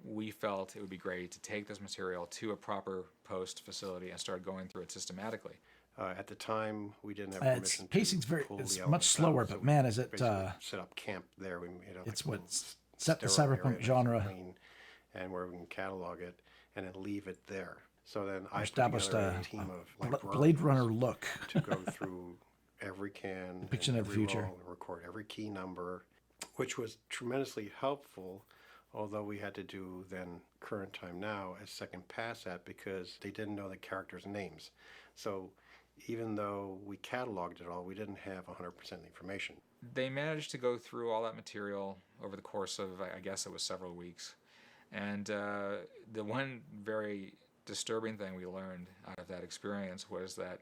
[SPEAKER 19] we felt it would be great to take this material to a proper post facility and start going through it systematically.
[SPEAKER 3] At the time, we didn't have permission
[SPEAKER 2] pacing's
[SPEAKER 3] to pull
[SPEAKER 2] it's
[SPEAKER 3] the
[SPEAKER 2] much
[SPEAKER 3] elements
[SPEAKER 2] slower,
[SPEAKER 3] out,
[SPEAKER 2] but
[SPEAKER 3] so
[SPEAKER 2] man,
[SPEAKER 3] we
[SPEAKER 2] is it
[SPEAKER 3] set up camp there. We made
[SPEAKER 2] it's
[SPEAKER 3] like
[SPEAKER 2] what set the
[SPEAKER 3] sterile
[SPEAKER 2] cyberpunk
[SPEAKER 3] area that's
[SPEAKER 2] genre.
[SPEAKER 3] clean, and where we can catalog it and then leave it there. So then I put
[SPEAKER 2] Established
[SPEAKER 3] together
[SPEAKER 2] a
[SPEAKER 3] a team of
[SPEAKER 2] Blade Runner look
[SPEAKER 3] to go through every can,
[SPEAKER 2] depiction of the
[SPEAKER 3] every
[SPEAKER 2] future,
[SPEAKER 3] roll, and record every key number, which was tremendously helpful. Although we had to do then current time now a second pass at, because they didn't know the characters' names. So even though we cataloged it all, we didn't have 100% information.
[SPEAKER 19] They managed to go through all that material over the course of, I guess it was several weeks. And the one very disturbing thing we learned out of that experience was that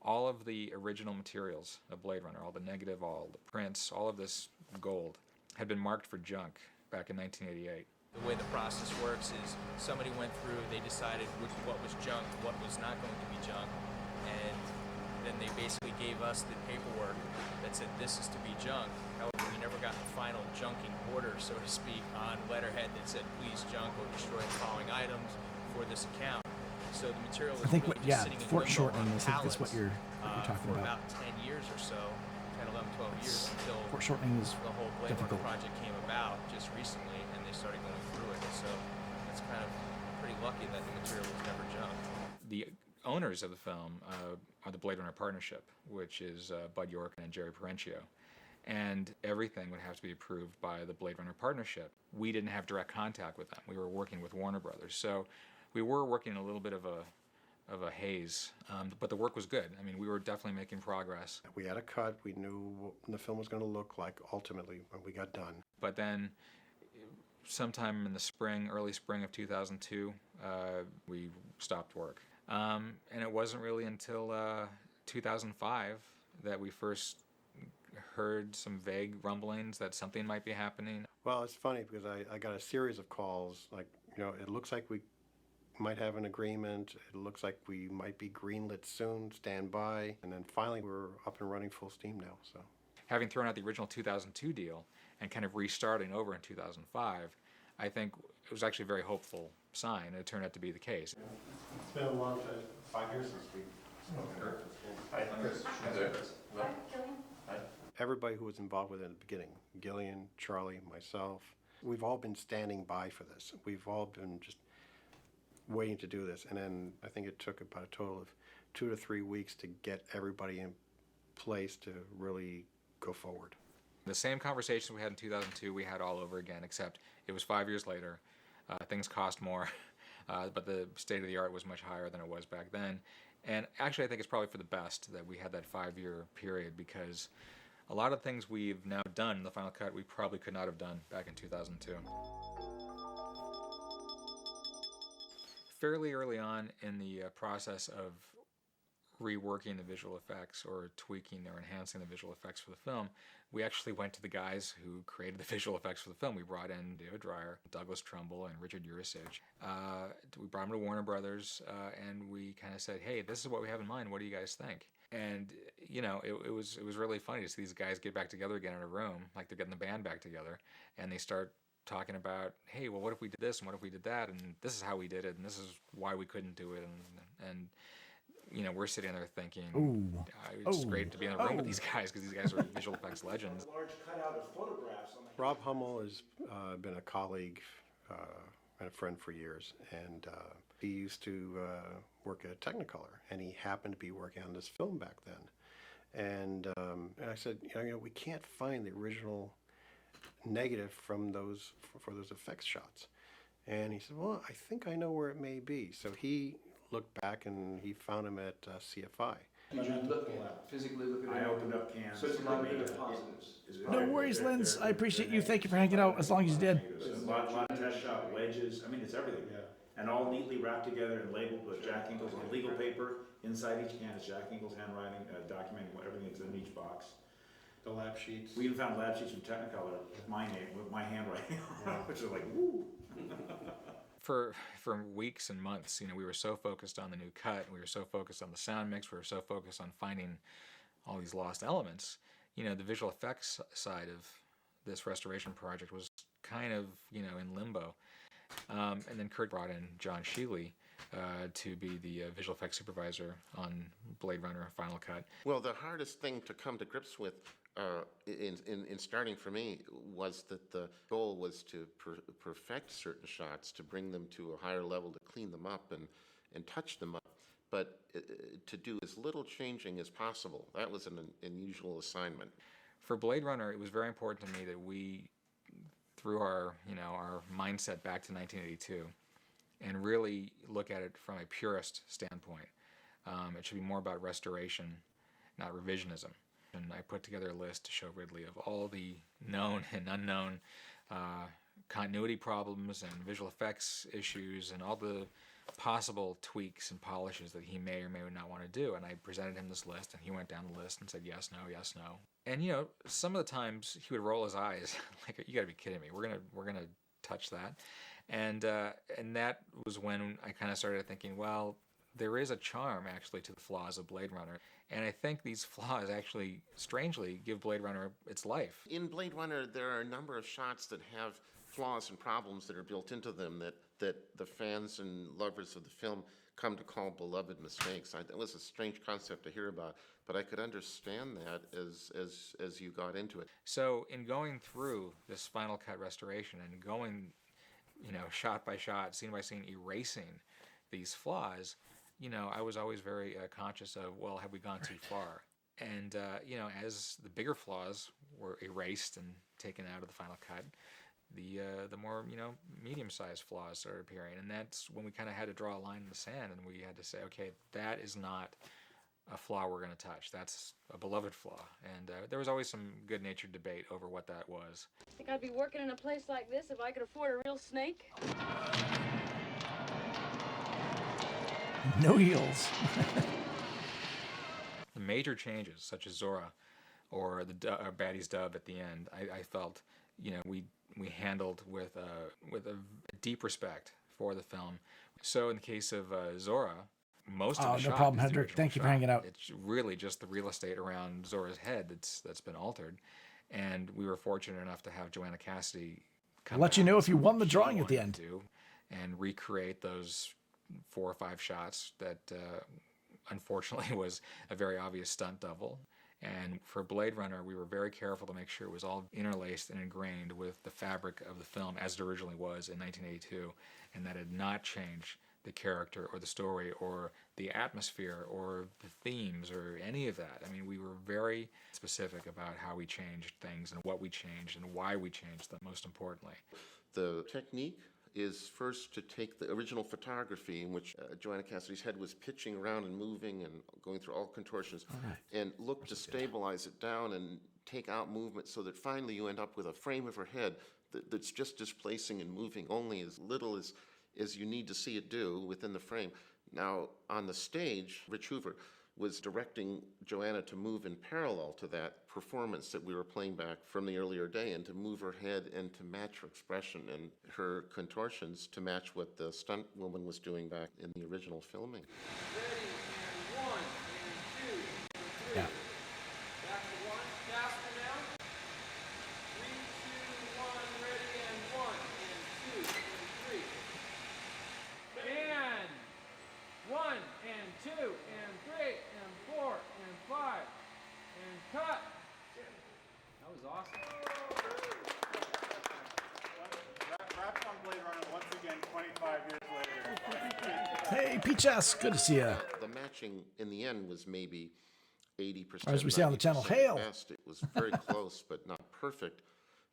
[SPEAKER 19] all of the original materials of Blade Runner, all the negative, all the prints, all of this gold, had been marked for junk back in 1988.
[SPEAKER 5] The way the process works is somebody went through, they decided what was junk, what was not going to be junk, and then they basically gave us the paperwork that said this is to be junk. However, we never got the final junking order, so to speak, on letterhead that said please junk or destroy the following items for this account. So the material was really just sitting in limbo
[SPEAKER 2] foreshortening,
[SPEAKER 5] on
[SPEAKER 2] I think that's what
[SPEAKER 5] pallets,
[SPEAKER 2] you're talking
[SPEAKER 5] for
[SPEAKER 2] about.
[SPEAKER 5] about 10 years or so, 10, 11, 12 years until
[SPEAKER 2] Foreshortening is
[SPEAKER 5] the whole Blade
[SPEAKER 2] difficult.
[SPEAKER 5] Runner project came about just recently, and they started going through it. So it's kind of pretty lucky that the material was never junked.
[SPEAKER 19] The owners of the film are the Blade Runner Partnership, which is Bud York and Jerry Perenchio. And everything would have to be approved by the Blade Runner Partnership. We didn't have direct contact with them. We were working with Warner Brothers. So we were working in a little bit of a haze, but the work was good. I mean, we were definitely making progress.
[SPEAKER 3] We had a cut. We knew what the film was going to look like ultimately when we got done.
[SPEAKER 19] But then sometime in the spring, early spring of 2002, we stopped work. And it wasn't really until 2005 that we first heard some vague rumblings that something might be happening.
[SPEAKER 3] Well, it's funny because I got a series of calls, like, it looks like we might have an agreement, it looks like we might be greenlit soon, stand by, and then finally we're up and running full steam now. So
[SPEAKER 19] having thrown out the original 2002 deal and kind of restarting over in 2005, I think it was actually a very hopeful sign, and it turned out to be the case.
[SPEAKER 12] It's been a long time, 5 years since we spoke. Hi, Chris.
[SPEAKER 3] Hi, everybody who was involved with it in the beginning, Gillian, Charlie, myself, we've all been standing by for this. We've all been just waiting to do this. And then I think it took about a total of 2 to 3 weeks to get everybody in place to really go forward.
[SPEAKER 19] The same conversation we had in 2002 we had all over again, except it was 5 years later. Things cost more, but the state of the art was much higher than it was back then. And actually I think it's probably for the best that we had that 5-year period, because a lot of things we've now done in the final cut we probably could not have done back in 2002. Fairly early on in the process of reworking the visual effects or tweaking or enhancing the visual effects for the film, we actually went to the guys who created the visual effects for the film. We brought in David Dreyer, Douglas Trumbull, and Richard Urisage. We brought them to Warner Brothers, and we kind of said, hey, this is what we have in mind. What do you guys think? And, you know, it was really funny to see these guys get back together again in a room, like they're getting the band back together, and they start talking about, hey, well, what if we did this, and what if we did that, and this is how we did it, and this is why we couldn't do it, and you know, we're sitting there thinking, it's great to be in a room with these guys, because these guys are visual effects legends.
[SPEAKER 12] Large cutout of photographs on the
[SPEAKER 3] Rob Hummel has been a colleague and a friend for years, and he used to work at Technicolor, and he happened to be working on this film back then. And I said, you know, we can't find the original negative from those for those effects shots. And he said, well, I think I know where it may be. So he looked back and he found him at CFI.
[SPEAKER 12] Did you physically look at it? I opened up cans. So it's a lot of good positives.
[SPEAKER 2] No worries, Linz. I appreciate you. Thank you for hanging out as long as you did.
[SPEAKER 12] There's a lot of test shot wedges. I mean, it's everything. Yeah. And all neatly wrapped together and labeled with Jack Ingles on legal paper. Inside each can is Jack Ingles' handwriting, documenting everything that's in each box.
[SPEAKER 3] The lab sheets.
[SPEAKER 12] We even found lab sheets from Technicolor with my name, with my handwriting, which is like, woo.
[SPEAKER 19] For weeks and months, you know, we were so focused on the new cut, we were so focused on the sound mix, we were so focused on finding all these lost elements. You know, the visual effects side of this restoration project was kind of, you know, in limbo. And then Kurt brought in John Shealy to be the visual effects supervisor on Blade Runner Final Cut.
[SPEAKER 18] Well, the hardest thing to come to grips with in starting for me was that the goal was to perfect certain shots, to bring them to a higher level, to clean them up and touch them up, but to do as little changing as possible. That was an unusual assignment.
[SPEAKER 19] For Blade Runner, it was very important to me that we, through our mindset back to 1982, and really look at it from a purist standpoint. It should be more about restoration, not revisionism. And I put together a list to show Ridley of all the known and unknown continuity problems and visual effects issues and all the possible tweaks and polishes that he may or may not want to do. And I presented him this list, and he went down the list and said yes, no, yes, no. And you know, some of the times he would roll his eyes like, "You got to be kidding me! We're gonna touch that." And that was when I kind of started thinking, well, there is a charm actually to the flaws of Blade Runner. And I think these flaws actually, strangely, give Blade Runner its life.
[SPEAKER 18] In Blade Runner, there are a number of shots that have flaws and problems that are built into them that the fans and lovers of the film come to call beloved mistakes. That was a strange concept to hear about, but I could understand that as you got into it.
[SPEAKER 19] So in going through this Final Cut restoration and going, you know, shot by shot, scene by scene, erasing these flaws, you know, I was always very conscious of, well, have we gone too far? And, you know, as the bigger flaws were erased and taken out of the Final Cut, the more, you know, medium-sized flaws started appearing. And that's when we kind of had to draw a line in the sand, and we had to say, okay, that is not a flaw we're going to touch. That's a beloved flaw. And there was always some good-natured debate over what that was.
[SPEAKER 22] Think I'd be working in a place like this if I could afford a real snake?
[SPEAKER 2] No heels.
[SPEAKER 19] The major changes, such as Zora or the Baddie's dub at the end, I felt, you know, we handled with a deep respect for the film. So in the case of Zora, most of the
[SPEAKER 2] Oh, no
[SPEAKER 19] shot
[SPEAKER 2] problem,
[SPEAKER 19] is the
[SPEAKER 2] Hendrik.
[SPEAKER 19] original
[SPEAKER 2] Thank you for
[SPEAKER 19] shot.
[SPEAKER 2] hanging out.
[SPEAKER 19] It's really just the real estate around Zora's head that's been altered, and we were fortunate enough to have Joanna Cassidy
[SPEAKER 2] I'll let you
[SPEAKER 19] back
[SPEAKER 2] know
[SPEAKER 19] with
[SPEAKER 2] if you
[SPEAKER 19] something
[SPEAKER 2] won the
[SPEAKER 19] she
[SPEAKER 2] drawing at the
[SPEAKER 19] wanted
[SPEAKER 2] end.
[SPEAKER 19] to do and recreate those 4 or 5 shots that unfortunately was a very obvious stunt double. And for Blade Runner, we were very careful to make sure it was all interlaced and ingrained with the fabric of the film as it originally was in 1982, and that had not changed the character or the story or the atmosphere or the themes or any of that. I mean, we were very specific about how we changed things and what we changed and why we changed them, most importantly.
[SPEAKER 18] The technique is first to take the original photography in which Joanna Cassidy's head was pitching around and moving and going through all contortions, and look to stabilize it down and take out movement so that finally you end up with a frame of her head that's just displacing and moving only as little as you need to see it do within the frame. Now, on the stage, Rich Hoover was directing Joanna to move in parallel to that performance that we were playing back from the earlier day, and to move her head and to match her expression and her contortions to match what the stunt woman was doing back in the original filming.
[SPEAKER 1] Ready, and 1, and 2, and 3.
[SPEAKER 2] Yeah.
[SPEAKER 1] Back to 1, faster now. 3, 2, 1, ready, and 1, and 2, and 3. And 1, and 2, and 3, and 4, and 5, and cut. That was awesome.
[SPEAKER 8] Wrapped on Blade Runner once again 25 years later.
[SPEAKER 2] Hey, Peaches, good to see you.
[SPEAKER 18] The matching in the end was maybe 80%.
[SPEAKER 2] Or as we say on the channel,
[SPEAKER 18] 90%
[SPEAKER 2] hail.
[SPEAKER 18] at best. It was very close, but not perfect.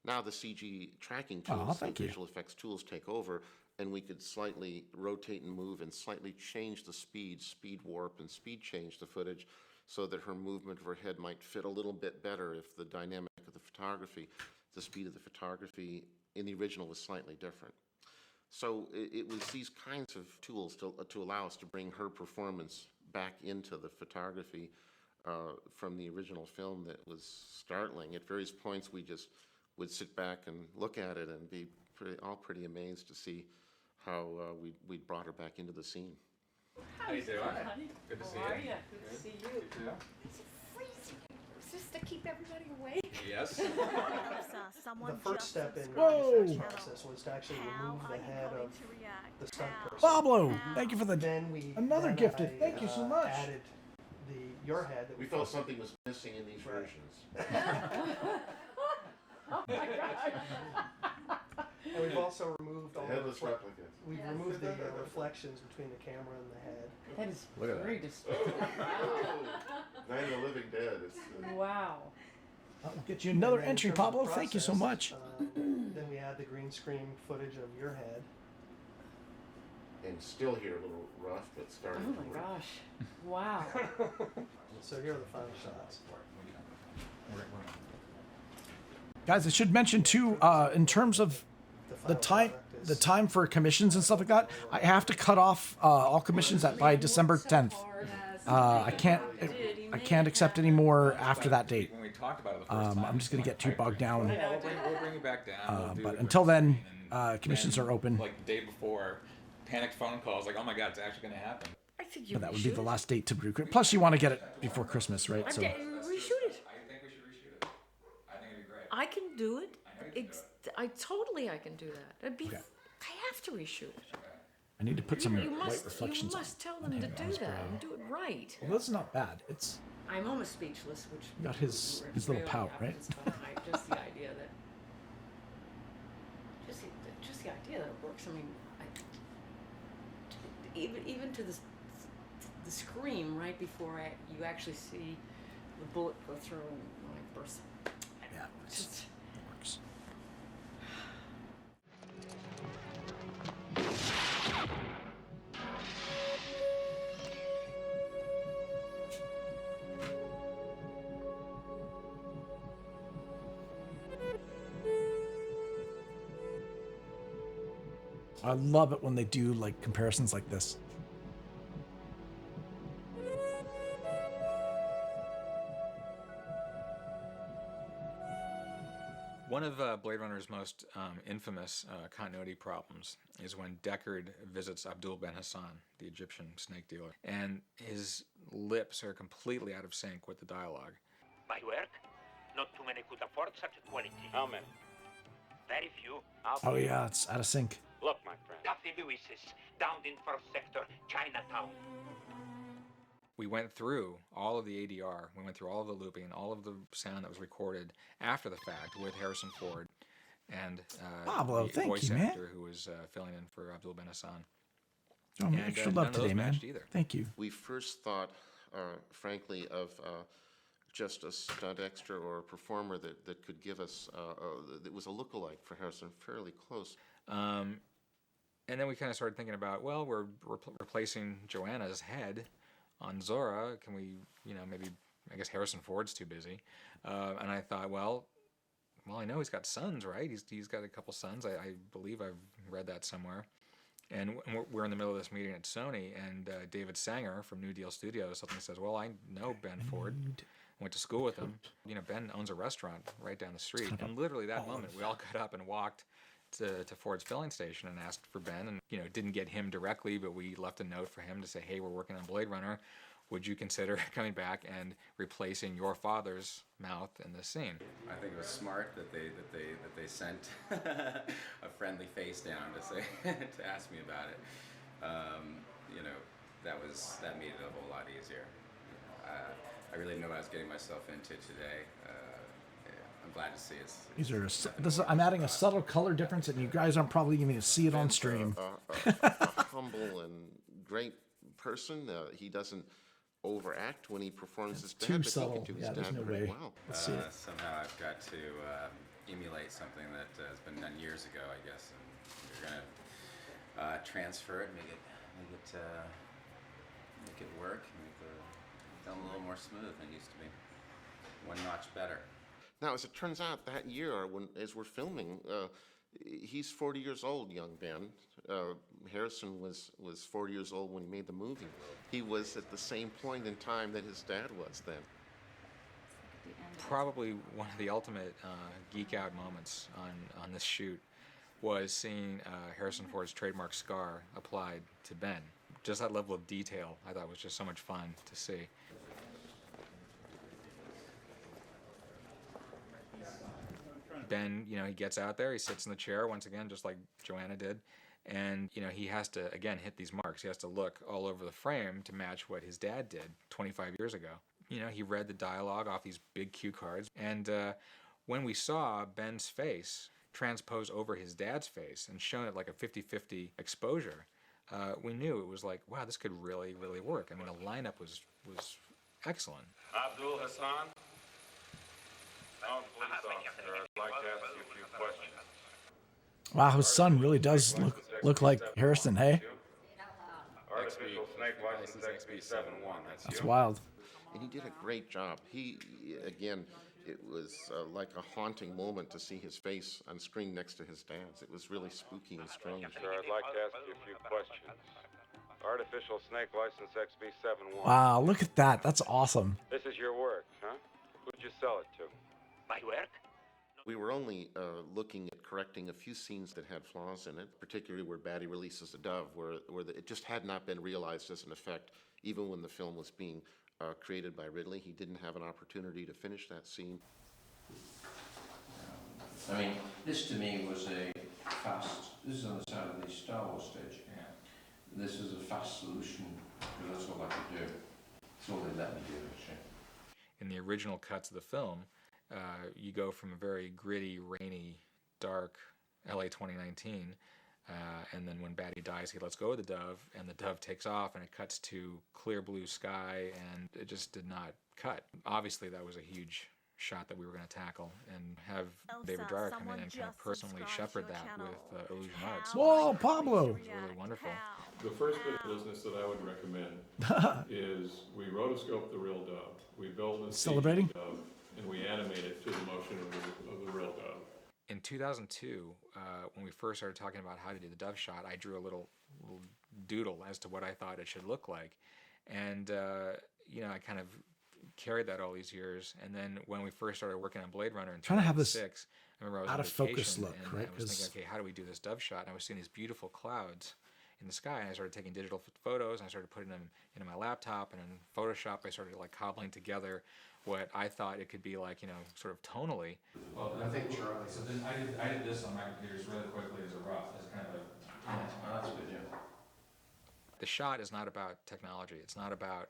[SPEAKER 18] Now the CG tracking tools, the visual effects tools take over, and we could slightly rotate and move and slightly change the speed warp and speed change the footage so that her movement of her head might fit a little bit better if the dynamic of the photography, the speed of the photography in the original was slightly different. So it was these kinds of tools to allow us to bring her performance back into the photography from the original film that was startling. At various points we just would sit back and look at it and be pretty amazed to see how we brought her back into the scene.
[SPEAKER 19] How you doing?
[SPEAKER 1] Honey?
[SPEAKER 19] Good to see
[SPEAKER 1] How are
[SPEAKER 19] you.
[SPEAKER 1] ya? Good to see you.
[SPEAKER 21] It's freezing. Is this to keep everybody awake?
[SPEAKER 19] Yes.
[SPEAKER 23] The first step in the
[SPEAKER 2] Whoa.
[SPEAKER 23] defense process was to actually remove the head of the stunt person.
[SPEAKER 2] Pablo, thank you for the
[SPEAKER 23] Then
[SPEAKER 2] gifted.
[SPEAKER 23] I,
[SPEAKER 2] Thank you so much.
[SPEAKER 23] Added your head. That
[SPEAKER 18] We felt something was missing in these versions.
[SPEAKER 1] Oh my gosh.
[SPEAKER 23] And we've also removed all
[SPEAKER 18] The headless
[SPEAKER 23] the
[SPEAKER 18] replicant.
[SPEAKER 23] We've removed the reflections between the camera and the head.
[SPEAKER 1] That is
[SPEAKER 18] Look at
[SPEAKER 1] very
[SPEAKER 18] that.
[SPEAKER 1] disturbing.
[SPEAKER 18] Night of the Living Dead.
[SPEAKER 1] Wow.
[SPEAKER 2] I'll get you another
[SPEAKER 23] And then in
[SPEAKER 2] entry,
[SPEAKER 23] terms of the
[SPEAKER 2] Pablo. Thank you so
[SPEAKER 23] process,
[SPEAKER 2] much.
[SPEAKER 23] Then we add the green screen footage of your head.
[SPEAKER 18] And still here a little rough, but starting
[SPEAKER 1] Oh
[SPEAKER 18] to
[SPEAKER 1] my
[SPEAKER 18] work.
[SPEAKER 1] gosh. Wow.
[SPEAKER 23] So here are the final shots.
[SPEAKER 2] Guys, I should mention too, in terms of the time for commissions and stuff like that, I have to cut off all commissions by December 10th. I can't accept any more after that date.
[SPEAKER 19] When we talked about it the first time,
[SPEAKER 2] I'm just gonna get too bogged down.
[SPEAKER 19] We'll bring you back down. We'll do
[SPEAKER 2] But
[SPEAKER 19] it
[SPEAKER 2] until
[SPEAKER 19] when-
[SPEAKER 2] then, commissions are open.
[SPEAKER 19] Like the day before, panicked phone calls, like, oh my God, it's actually going to happen.
[SPEAKER 1] I think you
[SPEAKER 2] But that would be the last date to recruit. Plus, you want to get it before Christmas, right? So
[SPEAKER 1] reshoot it.
[SPEAKER 19] I think we should reshoot it. I think it'd be great.
[SPEAKER 1] I can do it.
[SPEAKER 19] I know you can do
[SPEAKER 1] I can do that. It'd be.
[SPEAKER 2] Okay.
[SPEAKER 1] I have to reshoot it.
[SPEAKER 2] I need to put some
[SPEAKER 1] You
[SPEAKER 2] white
[SPEAKER 1] must.
[SPEAKER 2] reflections
[SPEAKER 1] You
[SPEAKER 2] on.
[SPEAKER 1] must tell
[SPEAKER 2] on
[SPEAKER 1] them to
[SPEAKER 2] him,
[SPEAKER 1] do
[SPEAKER 2] on his
[SPEAKER 1] that
[SPEAKER 2] brow.
[SPEAKER 1] and do it right.
[SPEAKER 2] Well, that's not bad. It's
[SPEAKER 1] I'm almost speechless, which
[SPEAKER 2] got his little
[SPEAKER 1] rarely
[SPEAKER 2] pout, right?
[SPEAKER 1] happens, but just the idea that just the idea that it works. I mean, even to the scream right before you actually see the bullet go through and like burst.
[SPEAKER 2] Yeah,
[SPEAKER 1] Just,
[SPEAKER 2] it works. I love it when they do like comparisons like this.
[SPEAKER 19] One of Blade Runner's most infamous continuity problems is when Deckard visits Abdul Ben Hassan, the Egyptian snake dealer, and his lips are completely out of sync with the dialogue.
[SPEAKER 9] My work? Not too many could afford such a quality.
[SPEAKER 10] How many?
[SPEAKER 9] Very few.
[SPEAKER 2] Oh yeah, it's out of sync.
[SPEAKER 10] Look, my friend.
[SPEAKER 9] Duffy Lewis's, down in first sector, Chinatown.
[SPEAKER 19] We went through all of the ADR, we went through all of the looping, all of the sound that was recorded after the fact with Harrison Ford and
[SPEAKER 2] Pablo,
[SPEAKER 19] the
[SPEAKER 2] thank
[SPEAKER 19] voice
[SPEAKER 2] you, man.
[SPEAKER 19] actor who was filling in for Abdul Ben Hassan.
[SPEAKER 2] Oh, man, extra love today, man. Thank you.
[SPEAKER 18] We first thought, frankly, of just a stunt extra or a performer that could give us, that was a lookalike for Harrison, fairly close.
[SPEAKER 19] And then we kind of started thinking about, well, we're replacing Joanna's head on Zora. Can we, maybe, I guess Harrison Ford's too busy. And I thought, well, I know he's got sons, right? He's got a couple sons. I believe I've read that somewhere. And we're in the middle of this meeting at Sony, and David Sanger from New Deal Studios suddenly says, well, I know Ben Ford. Went to school with him. Ben owns a restaurant right down the street. And literally that moment, we all got up and walked to Ford's filling station and asked for Ben, and didn't get him directly, but we left a note for him to say, hey, we're working on Blade Runner. Would you consider coming back and replacing your father's mouth in this scene?
[SPEAKER 11] I think it was smart that they sent a friendly face down to say to ask me about it. That made it a whole lot easier. I really know what I was getting myself into today. I'm glad to see it.
[SPEAKER 2] I'm adding a subtle color difference, and you guys aren't probably going to see it on stream.
[SPEAKER 18] A humble and great person. He doesn't overact when he performs his dad, but he can do his dad very well.
[SPEAKER 2] Let's see it.
[SPEAKER 11] Somehow I've got to emulate something that has been done years ago, I guess, and we're going to transfer it, make it work, make the film a little more smooth than it used to be. One notch better.
[SPEAKER 18] Now, as it turns out, that year, as we're filming, he's 40 years old, young Ben. Harrison was 40 years old when he made the movie. He was at the same point in time that his dad was then.
[SPEAKER 19] Probably one of the ultimate geek out moments on this shoot was seeing Harrison Ford's trademark scar applied to Ben. Just that level of detail I thought was just so much fun to see. Ben, he gets out there, he sits in the chair once again, just like Joanna did, and he has to again hit these marks. He has to look all over the frame to match what his dad did 25 years ago. He read the dialogue off these big cue cards, and when we saw Ben's face transposed over his dad's face and shown it like a 50-50 exposure, we knew it was like, wow, this could really, really work. I mean, the lineup was excellent.
[SPEAKER 10] Abdul Hassan? Police officer, I'd like to ask you a few questions.
[SPEAKER 2] Wow, his son really does look like Harrison, hey?
[SPEAKER 10] Artificial snake license XB71,
[SPEAKER 2] That's wild.
[SPEAKER 18] And he did a great job. Again, it was like a haunting moment to see his face on screen next to his dad's. It was really spooky and strange.
[SPEAKER 10] Sir, I'd like to ask you a few questions. Artificial snake license XB71.
[SPEAKER 2] Wow, look at that. That's awesome.
[SPEAKER 10] This is your work, huh? Who'd you sell it to?
[SPEAKER 9] My work?
[SPEAKER 18] We were only looking at correcting a few scenes that had flaws in it, particularly where Batty releases a dove, where it just had not been realized as an effect, even when the film was being created by Ridley. He didn't have an opportunity to finish that scene.
[SPEAKER 14] I mean, this to me was a fast, this is on the side of the Star Wars stage. Yeah. This is a fast solution, because that's all I could do. That's all they let me do, actually.
[SPEAKER 19] In the original cuts of the film, you go from a very gritty, rainy, dark LA 2019, and then when Batty dies, he lets go of the dove, and the dove takes off, and it cuts to clear blue sky, and it just did not cut. Obviously, that was a huge shot that we were going to tackle, and have David Dreyer come in and kind of personally shepherd that with Illusion Arts.
[SPEAKER 2] Whoa, Pablo!
[SPEAKER 19] It was really wonderful.
[SPEAKER 24] The first bit of business that I would recommend is we rotoscope the real dove. We build a
[SPEAKER 2] Celebrating?
[SPEAKER 24] dove, and we animate it to the motion of the real dove.
[SPEAKER 19] In 2002, when we first started talking about how to do the dove shot, I drew a little doodle as to what I thought it should look like. And, I kind of carried that all these years. And then when we first started working on Blade Runner in
[SPEAKER 2] Trying to have this
[SPEAKER 19] 2006, I remember I was
[SPEAKER 2] out
[SPEAKER 19] on
[SPEAKER 2] of focus
[SPEAKER 19] vacation,
[SPEAKER 2] look,
[SPEAKER 19] and
[SPEAKER 2] right?
[SPEAKER 19] I was thinking, okay, how do we do this dove shot? And I was seeing these beautiful clouds in the sky, and I started taking digital photos, and I started putting them into my laptop, and in Photoshop I started like cobbling together what I thought it could be like, you know, sort of tonally. Well, I think Charlie. So then I did this on my computer just really quickly as a rough, as kind of a.
[SPEAKER 14] That's good, yeah.
[SPEAKER 19] The shot is not about technology. It's not about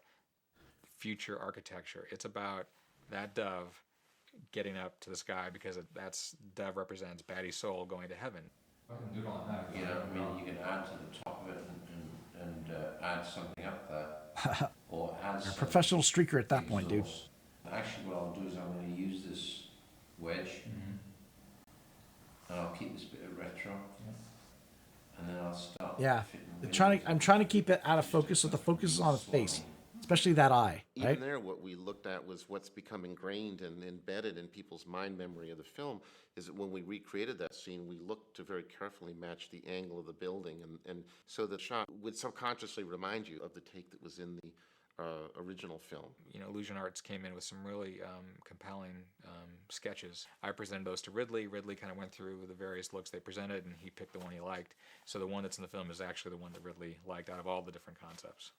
[SPEAKER 19] future architecture. It's about that dove getting up to the sky because that's dove represents Batty's soul going to heaven.
[SPEAKER 14] You know, I mean, you can add to the top of it and add something up there. Or add
[SPEAKER 2] You're a professional streaker at that point, dude.
[SPEAKER 14] Actually, what I'll do is I'm going to use this wedge, and I'll keep this bit of retro, and then I'll start.
[SPEAKER 2] Yeah, I'm trying to keep it out of focus so the focus is on his face, especially that eye.
[SPEAKER 18] Even
[SPEAKER 2] Right?
[SPEAKER 18] there, what we looked at was what's become ingrained and embedded in people's mind memory of the film is that when we recreated that scene, we looked to very carefully match the angle of the building, and so the shot would subconsciously remind you of the take that was in the original film.
[SPEAKER 19] You know, Illusion Arts came in with some really compelling sketches. I presented those to Ridley. Ridley kind of went through the various looks they presented, and he picked the one he liked. So the one that's in the film is actually the one that Ridley liked out of all the different concepts.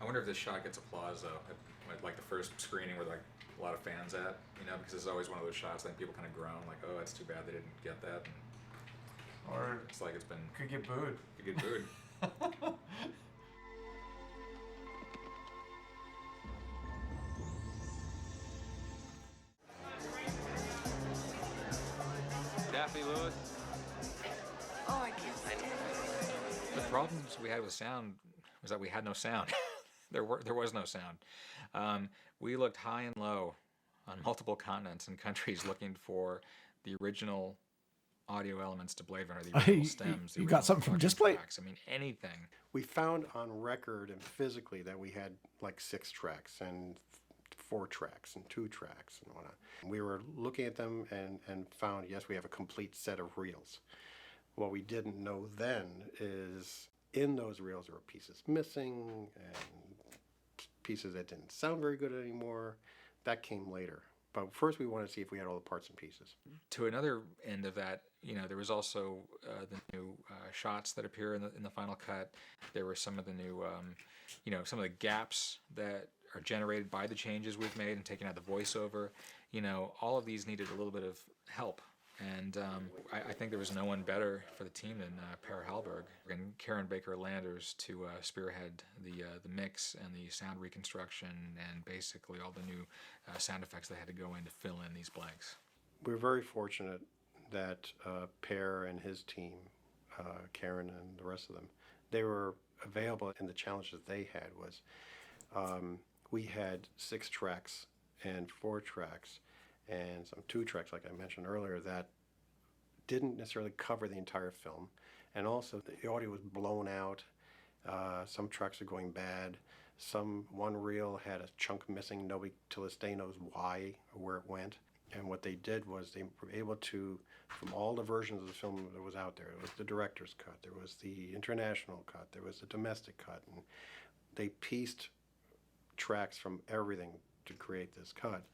[SPEAKER 19] I wonder if this shot gets applause, though, at like the first screening where like a lot of fans at, you know, because it's always one of those shots that people kind of groan, like, oh, it's too bad they didn't get that. And
[SPEAKER 1] Or
[SPEAKER 19] it's like it's been...
[SPEAKER 1] could get booed.
[SPEAKER 19] Could get booed.
[SPEAKER 10] Daffy Lewis?
[SPEAKER 22] Oh, I can't find it.
[SPEAKER 19] The problems we had with sound was that we had no sound. there was no sound. We looked high and low on multiple continents and countries looking for the original audio elements to Blade Runner, the original stems.
[SPEAKER 2] You got something from Display?
[SPEAKER 19] Tracks. I mean, anything.
[SPEAKER 3] We found on record and physically that we had like 6 tracks and 4 tracks and 2 tracks and whatnot. We were looking at them and found, yes, we have a complete set of reels. What we didn't know then is in those reels there were pieces missing and pieces that didn't sound very good anymore. That came later. But first we wanted to see if we had all the parts and pieces.
[SPEAKER 19] To another end of that, you know, there was also the new shots that appear in the final cut. There were some of the new, you know, some of the gaps that are generated by the changes we've made and taking out the voiceover. You know, all of these needed a little bit of help. And I think there was no one better for the team than Per Hallberg and Karen Baker Landers to spearhead the mix and the sound reconstruction and basically all the new sound effects that had to go in to fill in these blanks.
[SPEAKER 3] We're very fortunate that Per and his team, Karen and the rest of them, they were available, and the challenge that they had was we had 6 tracks and 4 tracks and some 2 tracks, like I mentioned earlier, that didn't necessarily cover the entire film. And also the audio was blown out. Some tracks are going bad. One reel had a chunk missing. Nobody till this day knows why or where it went. And what they did was they were able to, from all the versions of the film that was out there, it was the director's cut, there was the international cut, there was the domestic cut, and they pieced tracks from everything to create this cut.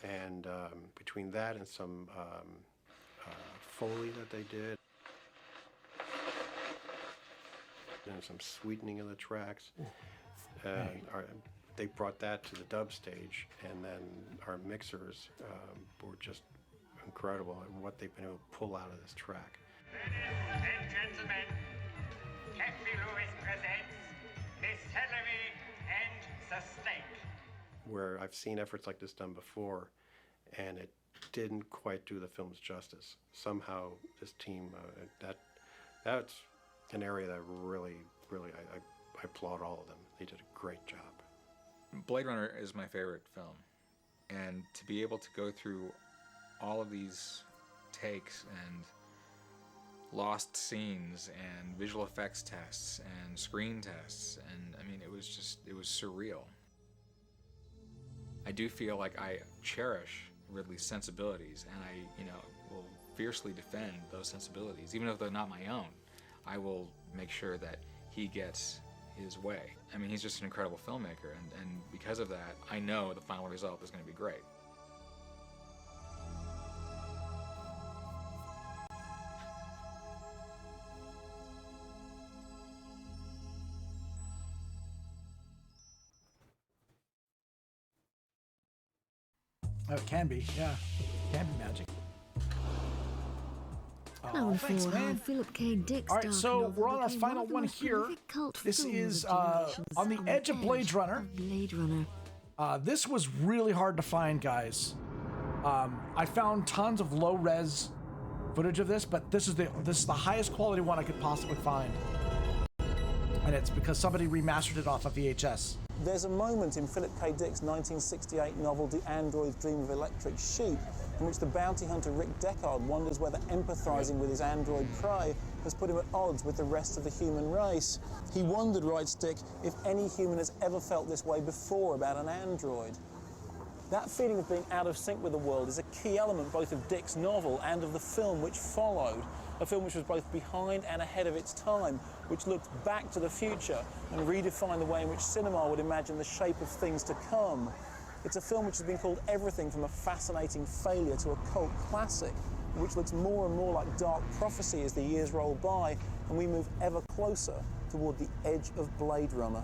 [SPEAKER 3] And between that and some Foley that they did, and some sweetening of the tracks, they brought that to the dub stage, and then our mixers were just incredible at what they've been able to pull out of this track.
[SPEAKER 9] Ladies and gentlemen, Daffy Lewis presents the celery and the snake.
[SPEAKER 3] Where I've seen efforts like this done before, and it didn't quite do the film's justice. Somehow this team, that's an area that really I applaud all of them. They did a great job.
[SPEAKER 19] Blade Runner is my favorite film, and to be able to go through all of these takes and lost scenes and visual effects tests and screen tests, and I mean, it was surreal. I do feel like I cherish Ridley's sensibilities, and I, you know, will fiercely defend those sensibilities, even if they're not my own. I will make sure that he gets his way. I mean, he's just an incredible filmmaker, and because of that, I know the final result is going to be great.
[SPEAKER 2] Oh, it can be, yeah. It can be magic.
[SPEAKER 4] Known
[SPEAKER 2] Thanks,
[SPEAKER 4] for how
[SPEAKER 2] man.
[SPEAKER 4] Philip K. Dick's
[SPEAKER 2] All right,
[SPEAKER 4] dark
[SPEAKER 2] so
[SPEAKER 4] novel
[SPEAKER 2] we're on our
[SPEAKER 4] became
[SPEAKER 2] final
[SPEAKER 4] of the
[SPEAKER 2] one
[SPEAKER 4] most
[SPEAKER 2] here.
[SPEAKER 4] prolific cult
[SPEAKER 2] This
[SPEAKER 4] films
[SPEAKER 2] is
[SPEAKER 4] of generations.
[SPEAKER 2] on the edge of Blade Runner.
[SPEAKER 4] Blade Runner.
[SPEAKER 2] This was really hard to find, guys. I found tons of low-res footage of this, but this is the highest quality one I could possibly find. And it's because somebody remastered it off of VHS.
[SPEAKER 6] There's a moment in Philip K. Dick's 1968 novel The Android's Dream of Electric Sheep in which the bounty hunter Rick Deckard wonders whether empathizing with his android prey has put him at odds with the rest of the human race. He wondered, writes Dick, if any human has ever felt this way before about an android. That feeling of being out of sync with the world is a key element both of Dick's novel and of the film which followed, a film which was both behind and ahead of its time, which looked back to the future and redefined the way in which cinema would imagine the shape of things to come. It's a film which has been called everything from a fascinating failure to a cult classic, which looks more and more like dark prophecy as the years roll by and we move ever closer toward the edge of Blade Runner.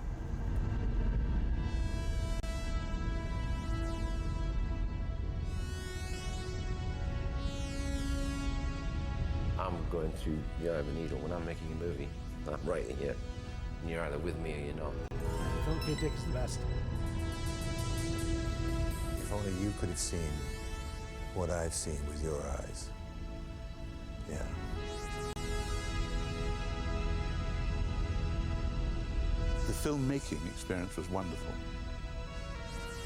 [SPEAKER 7] I'm going through the eye of a needle when I'm making a movie. I'm writing it, and you're either with me or you're not.
[SPEAKER 2] Philip K. Dick is the best.
[SPEAKER 13] If only you could have seen what I've seen with your eyes. Yeah.
[SPEAKER 15] The filmmaking experience was wonderful.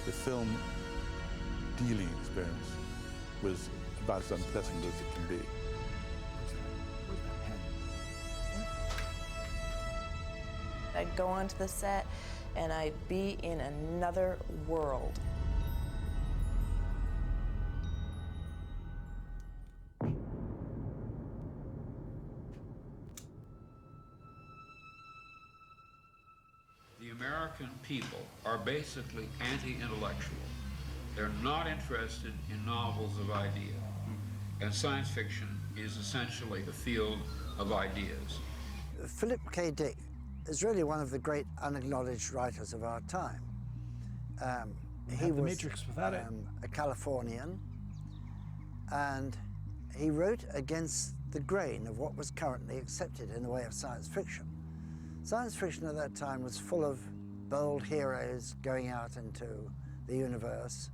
[SPEAKER 15] The film dealing experience was about as unpleasant as it can be.
[SPEAKER 16] I'd go onto the set and I'd be in another world.
[SPEAKER 25] The American people are basically anti-intellectual. They're not interested in novels of idea. And science fiction is essentially the field of ideas.
[SPEAKER 27] Philip K. Dick is really one of the great unacknowledged writers of our time. He was
[SPEAKER 2] Matrix without it.
[SPEAKER 27] A Californian, and he wrote against the grain of what was currently accepted in the way of science fiction. Science fiction at that time was full of bold heroes going out into the universe,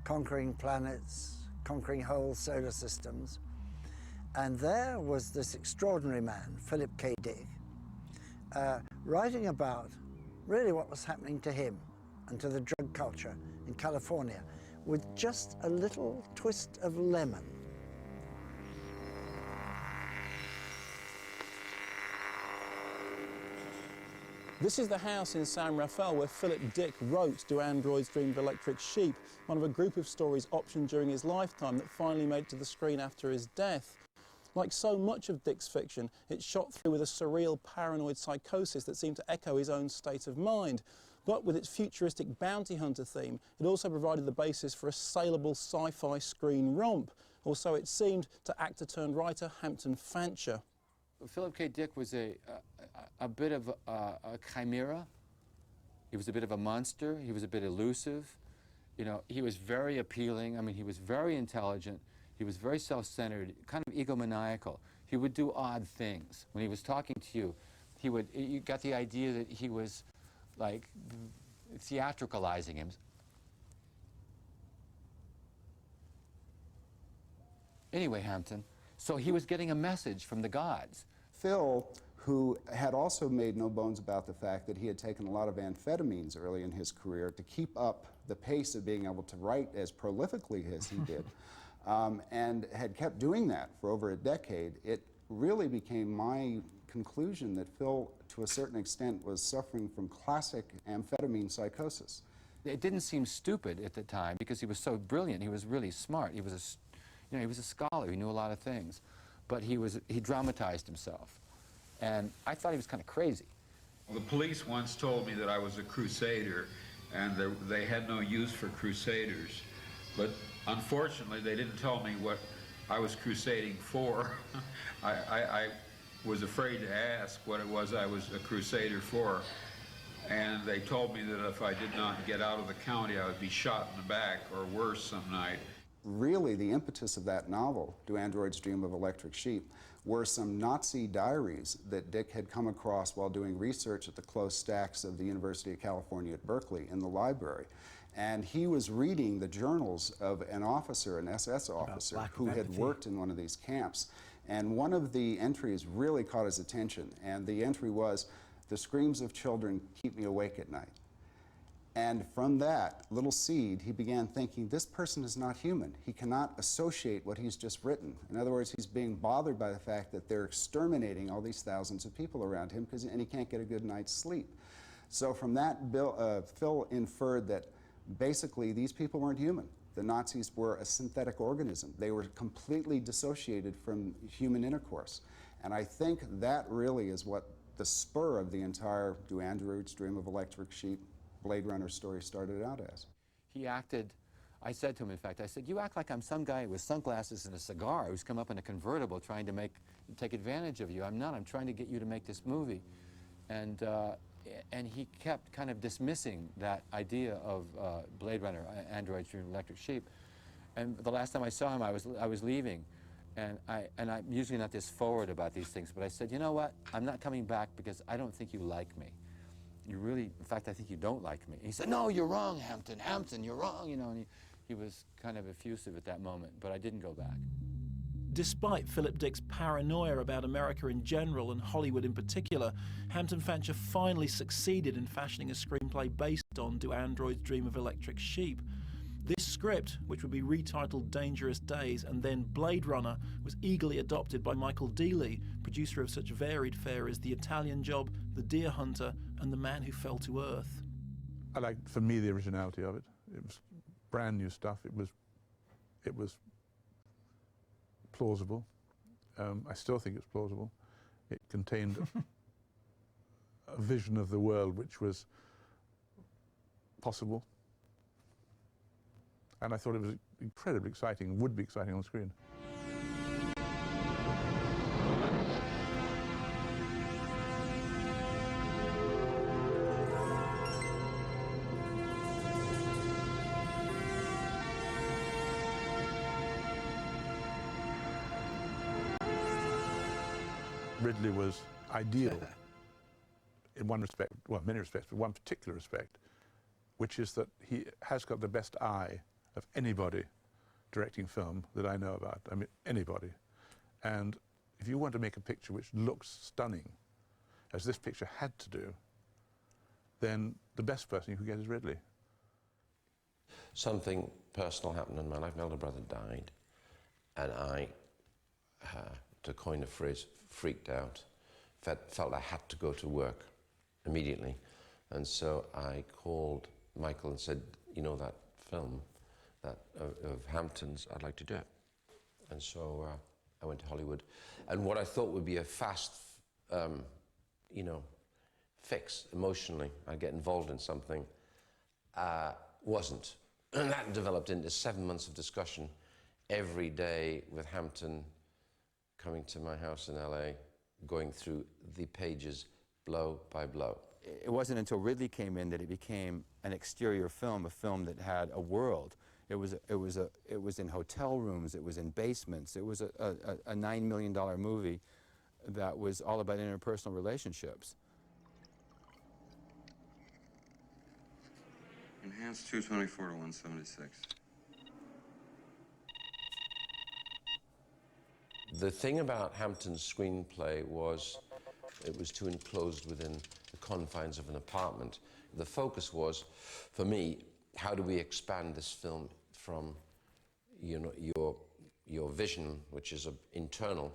[SPEAKER 27] conquering planets, conquering whole solar systems. And there was this extraordinary man, Philip K. Dick, writing about really what was happening to him and to the drug culture in California with just a little twist of lemon.
[SPEAKER 6] This is the house in San Rafael where Philip Dick wrote Do Androids Dream of Electric Sheep, one of a group of stories optioned during his lifetime that finally made it to the screen after his death. Like so much of Dick's fiction, it's shot through with a surreal paranoid psychosis that seemed to echo his own state of mind. But with its futuristic bounty hunter theme, it also provided the basis for a saleable sci-fi screen romp, or so it seemed to actor-turned-writer Hampton Fancher.
[SPEAKER 28] Philip K. Dick was a bit of a chimera. He was a bit of a monster. He was a bit elusive. You know, he was very appealing. I mean, he was very intelligent. He was very self-centered, kind of egomaniacal. He would do odd things. When he was talking to you, you got the idea that he was like theatricalizing him. Anyway, Hampton, so he was getting a message from the gods.
[SPEAKER 26] Phil, who had also made no bones about the fact that he had taken a lot of amphetamines early in his career to keep up the pace of being able to write as prolifically as he did, and had kept doing that for over a decade, it really became my conclusion that Phil, to a certain extent, was suffering from classic amphetamine psychosis.
[SPEAKER 28] It didn't seem stupid at the time because he was so brilliant. He was really smart. He was he was a scholar. He knew a lot of things, but he dramatized himself, and I thought he was kind of crazy.
[SPEAKER 25] The police once told me that I was a crusader and they had no use for crusaders. But unfortunately, they didn't tell me what I was crusading for. I was afraid to ask what it was I was a crusader for. And they told me that if I did not get out of the county, I would be shot in the back or worse some night.
[SPEAKER 26] Really, the impetus of that novel, Do Androids Dream of Electric Sheep, were some Nazi diaries that Dick had come across while doing research at the closed stacks of the University of California at Berkeley in the library. And he was reading the journals of an officer, an SS officer, who had worked in one of these camps. And one of the entries really caught his attention, and the entry was, "The screams of children keep me awake at night." And from that little seed, he began thinking, this person is not human. He cannot associate what he's just written. In other words, he's being bothered by the fact that they're exterminating all these thousands of people around him, and he can't get a good night's sleep. So from that, Phil inferred that basically these people weren't human. The Nazis were a synthetic organism. They were completely dissociated from human intercourse. And I think that really is what the spur of the entire Do Androids Dream of Electric Sheep Blade Runner story started out as.
[SPEAKER 28] He acted, I said to him, in fact, I said, you act like I'm some guy with sunglasses and a cigar who's come up in a convertible trying to take advantage of you. I'm not. I'm trying to get you to make this movie. And he kept kind of dismissing that idea of Blade Runner, Androids Dream of Electric Sheep. And the last time I saw him, I was leaving. And I'm usually not this forward about these things, but I said, you know what? I'm not coming back because I don't think you like me. You really, in fact, I think you don't like me. And he said, no, you're wrong, Hampton. Hampton, you're wrong, you know. And he was kind of effusive at that moment, but I didn't go back.
[SPEAKER 4] Despite Philip Dick's paranoia about America in general and Hollywood in particular, Hampton Fancher finally succeeded in fashioning a screenplay based on Do Androids Dream of Electric Sheep. This script, which would be retitled Dangerous Days and then Blade Runner, was eagerly adopted by Michael Dealey, producer of such varied fare as The Italian Job, The Deer Hunter, and The Man Who Fell to Earth.
[SPEAKER 15] I liked, for me, the originality of it. It was brand new stuff. It was plausible. I still think it's plausible. It contained a vision of the world which was possible. And I thought it was incredibly exciting, would be exciting on screen. Ridley was ideal in one respect, well, many respects, but one particular respect, which is that he has got the best eye of anybody directing film that I know about. I mean, anybody. And if you want to make a picture which looks stunning, as this picture had to do, then the best person you could get is Ridley.
[SPEAKER 7] Something personal happened in my life. My elder brother died, and I, to coin a phrase, freaked out. Felt I had to go to work immediately. And so I called Michael and said, you know that film of Hampton's, I'd like to do it. And so I went to Hollywood. And what I thought would be a fast, fix emotionally, I'd get involved in something, wasn't. And that developed into 7 months of discussion every day with Hampton coming to my house in LA, going through the pages blow by blow.
[SPEAKER 28] It wasn't until Ridley came in that it became an exterior film, a film that had a world. It was in hotel rooms, it was in basements, it was a $9 million movie that was all about interpersonal relationships.
[SPEAKER 10] Enhanced 224 to 176.
[SPEAKER 7] The thing about Hampton's screenplay was it was too enclosed within the confines of an apartment. The focus was, for me, how do we expand this film from your vision, which is internal.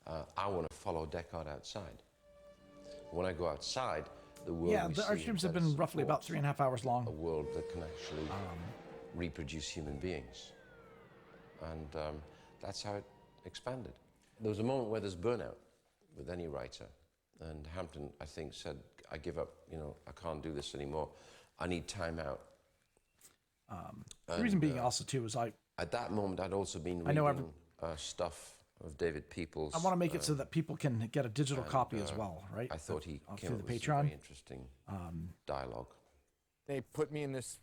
[SPEAKER 7] I want to follow Deckard outside. When I go outside, the world
[SPEAKER 2] yeah, the archives have been roughly about 3.5 hours long.
[SPEAKER 7] A world that can actually reproduce human beings. And that's how it expanded. There was a moment where there's burnout with any writer. And Hampton, I think, said, I give up, you know, I can't do this anymore. I need time out.
[SPEAKER 2] The reason being also too is
[SPEAKER 7] at that moment I'd also been
[SPEAKER 2] I know
[SPEAKER 7] reading stuff of David Peoples.
[SPEAKER 2] I want to make it so that people can get a digital copy as well, right?
[SPEAKER 7] I thought he came
[SPEAKER 2] through
[SPEAKER 7] up
[SPEAKER 2] the
[SPEAKER 7] with some
[SPEAKER 2] Patreon.
[SPEAKER 7] very interesting dialogue.
[SPEAKER 5] They put me in this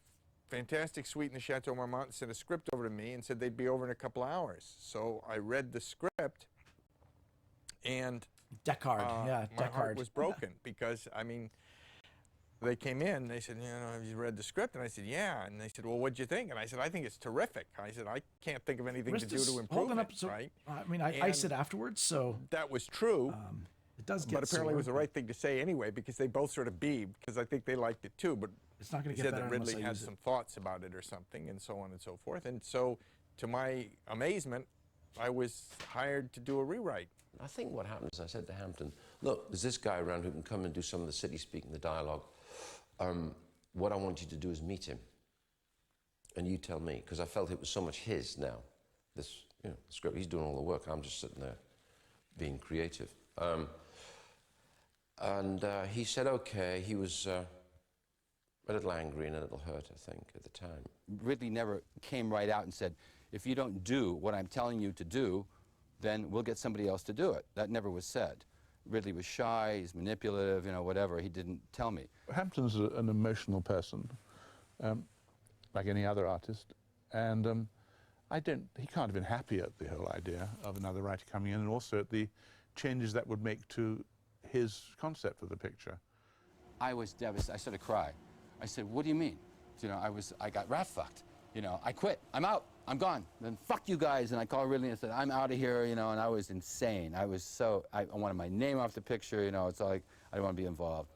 [SPEAKER 5] fantastic suite in the Chateau Marmont, sent a script over to me, and said they'd be over in a couple hours. So I read the script, and
[SPEAKER 2] Deckard, yeah,
[SPEAKER 5] my
[SPEAKER 2] Deckard
[SPEAKER 5] heart was broken because, I mean, they came in, they said, you know, have you read the script? And I said, yeah. And they said, well, what'd you think? And I said, I think it's terrific. I said, I can't think of anything to do to improve it, right?
[SPEAKER 2] I mean, I said afterwards, so
[SPEAKER 5] that was true.
[SPEAKER 2] It does get
[SPEAKER 5] but apparently
[SPEAKER 2] sore,
[SPEAKER 5] it was the right thing to say anyway, because they both sort of beeped, because I think they liked it too. But
[SPEAKER 2] it's not going
[SPEAKER 5] to
[SPEAKER 2] get
[SPEAKER 5] said
[SPEAKER 2] better
[SPEAKER 5] that Ridley
[SPEAKER 2] unless I
[SPEAKER 5] had
[SPEAKER 2] use
[SPEAKER 5] some thoughts about it or something, and so on and so forth. And so, to my amazement, I was hired to do a rewrite.
[SPEAKER 7] I think what happened is I said to Hampton, look, there's this guy around who can come and do some of the city speaking, the dialogue. What I want you to do is meet him, and you tell me, because I felt it was so much his now. This, you know, script, he's doing all the work. I'm just sitting there being creative. He said, okay. He was a little angry and a little hurt, I think, at the time.
[SPEAKER 28] Ridley never came right out and said, if you don't do what I'm telling you to do, then we'll get somebody else to do it. That never was said. Ridley was shy, he's manipulative, you know, whatever. He didn't tell me.
[SPEAKER 15] Hampton's an emotional person, like any other artist, and he can't have been happy at the whole idea of another writer coming in, and also at the changes that would make to his concept of the picture.
[SPEAKER 28] I was devastated. I started to cry. I said, what do you mean? You know, I got rat-fucked. You know, I quit. I'm out. I'm gone. Then fuck you guys. And I called Ridley and said, I'm out of here, you know, and I was insane. I was so, I wanted my name off the picture, you know, it's like, I didn't want to be involved.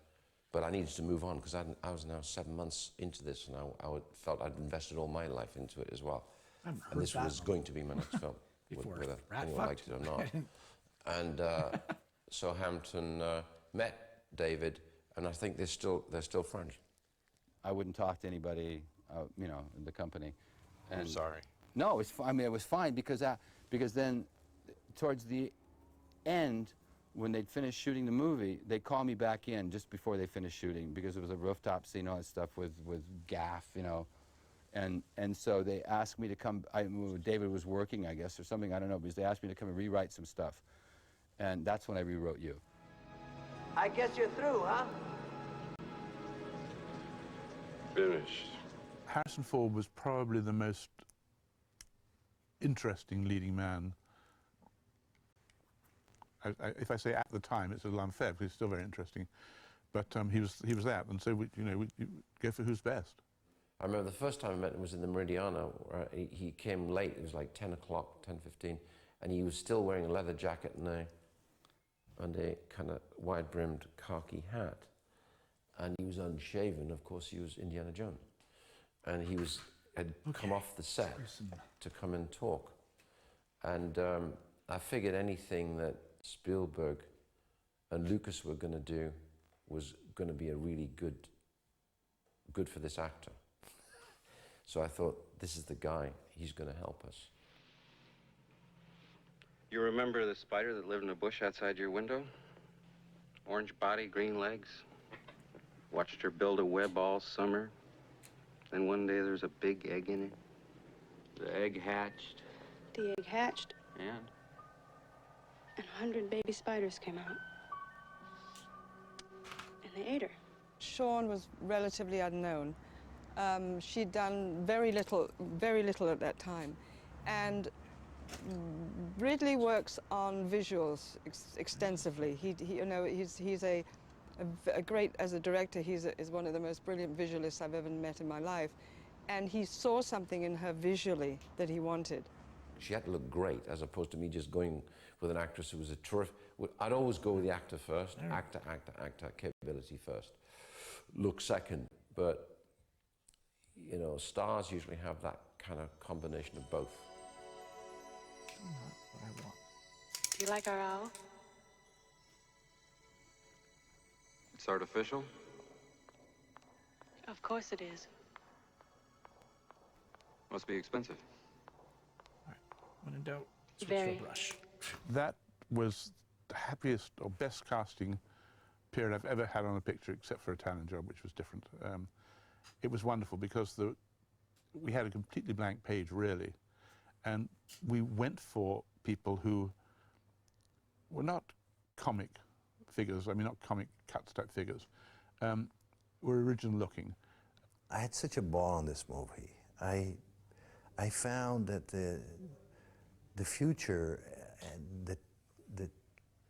[SPEAKER 7] But I needed to move on because I was now 7 months into this, and I felt I'd invested all my life into it as well. And this was going to be my next film, whether anyone liked it or not. And so Hampton met David, and I think they're still friends.
[SPEAKER 28] I wouldn't talk to anybody, you know, in the company. And
[SPEAKER 5] I'm sorry.
[SPEAKER 28] No, I mean, it was fine because then towards the end, when they'd finished shooting the movie, they called me back in just before they finished shooting because it was a rooftop scene, all that stuff with gaff, you know. And so they asked me to come, David was working, I guess, or something, I don't know, because they asked me to come and rewrite some stuff. And that's when I rewrote you.
[SPEAKER 8] I guess you're through, huh?
[SPEAKER 10] Finished.
[SPEAKER 15] Harrison Ford was probably the most interesting leading man. If I say at the time, it's a little unfair because he's still very interesting, but he was that, and so we go for who's best.
[SPEAKER 7] I remember the first time I met him was in the Meridiana. Where he came late. It was like 10 o'clock, 10:15, and he was still wearing a leather jacket and a kind of wide-brimmed khaki hat, and he was unshaven. Of course, he was Indiana Jones, and he had come off the set to come and talk, and I figured anything that Spielberg and Lucas were going to do was going to be a really good for this actor. So I thought, this is the guy, he's going to help us.
[SPEAKER 10] You remember the spider that lived in a bush outside your window? Orange body, green legs. Watched her build a web all summer. Then one day there's a big egg in it. The egg hatched.
[SPEAKER 22] The egg hatched,
[SPEAKER 10] And?
[SPEAKER 22] and 100 baby spiders came out. And they ate her.
[SPEAKER 11] Shaun was relatively unknown. She'd done very little at that time. And Ridley works on visuals extensively. He's a great, as a director, is one of the most brilliant visualists I've ever met in my life. And he saw something in her visually that he wanted.
[SPEAKER 7] She had to look great, as opposed to me just going with an actress who was a terrific. I'd always go with the actor first, actor, capability first, look second. But you know, stars usually have that kind of combination of both.
[SPEAKER 22] Do you like our owl?
[SPEAKER 10] It's artificial?
[SPEAKER 22] Of course it is.
[SPEAKER 10] Must be expensive.
[SPEAKER 2] When in doubt, switch
[SPEAKER 22] Very.
[SPEAKER 2] to a brush.
[SPEAKER 15] That was the happiest or best casting period I've ever had on a picture, except for a talent job, which was different. It was wonderful because we had a completely blank page, really, and we went for people who were not comic figures, I mean not comic cuts type figures, were original looking.
[SPEAKER 13] I had such a ball on this movie. I found that the future and the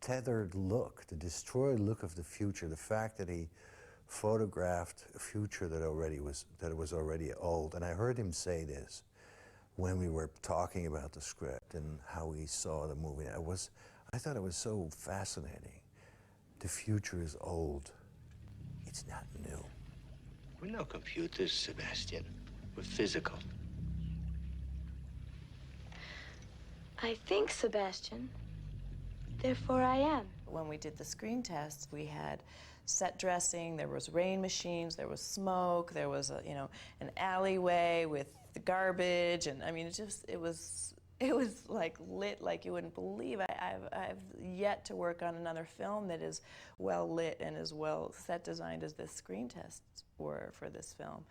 [SPEAKER 13] tethered look, the destroyed look of the future, the fact that he photographed a future that was already old, and I heard him say this when we were talking about the script and how he saw the movie. I thought it was so fascinating. The future is old. It's not new.
[SPEAKER 12] We're no computers, Sebastian. We're physical.
[SPEAKER 22] I think, Sebastian. Therefore I am.
[SPEAKER 16] When we did the screen test, we had set dressing, there was rain machines, there was smoke, there was an alleyway with the garbage, and I mean it was like lit like you wouldn't believe. I've yet to work on another film that is well lit and as well set designed as the screen tests were for this film.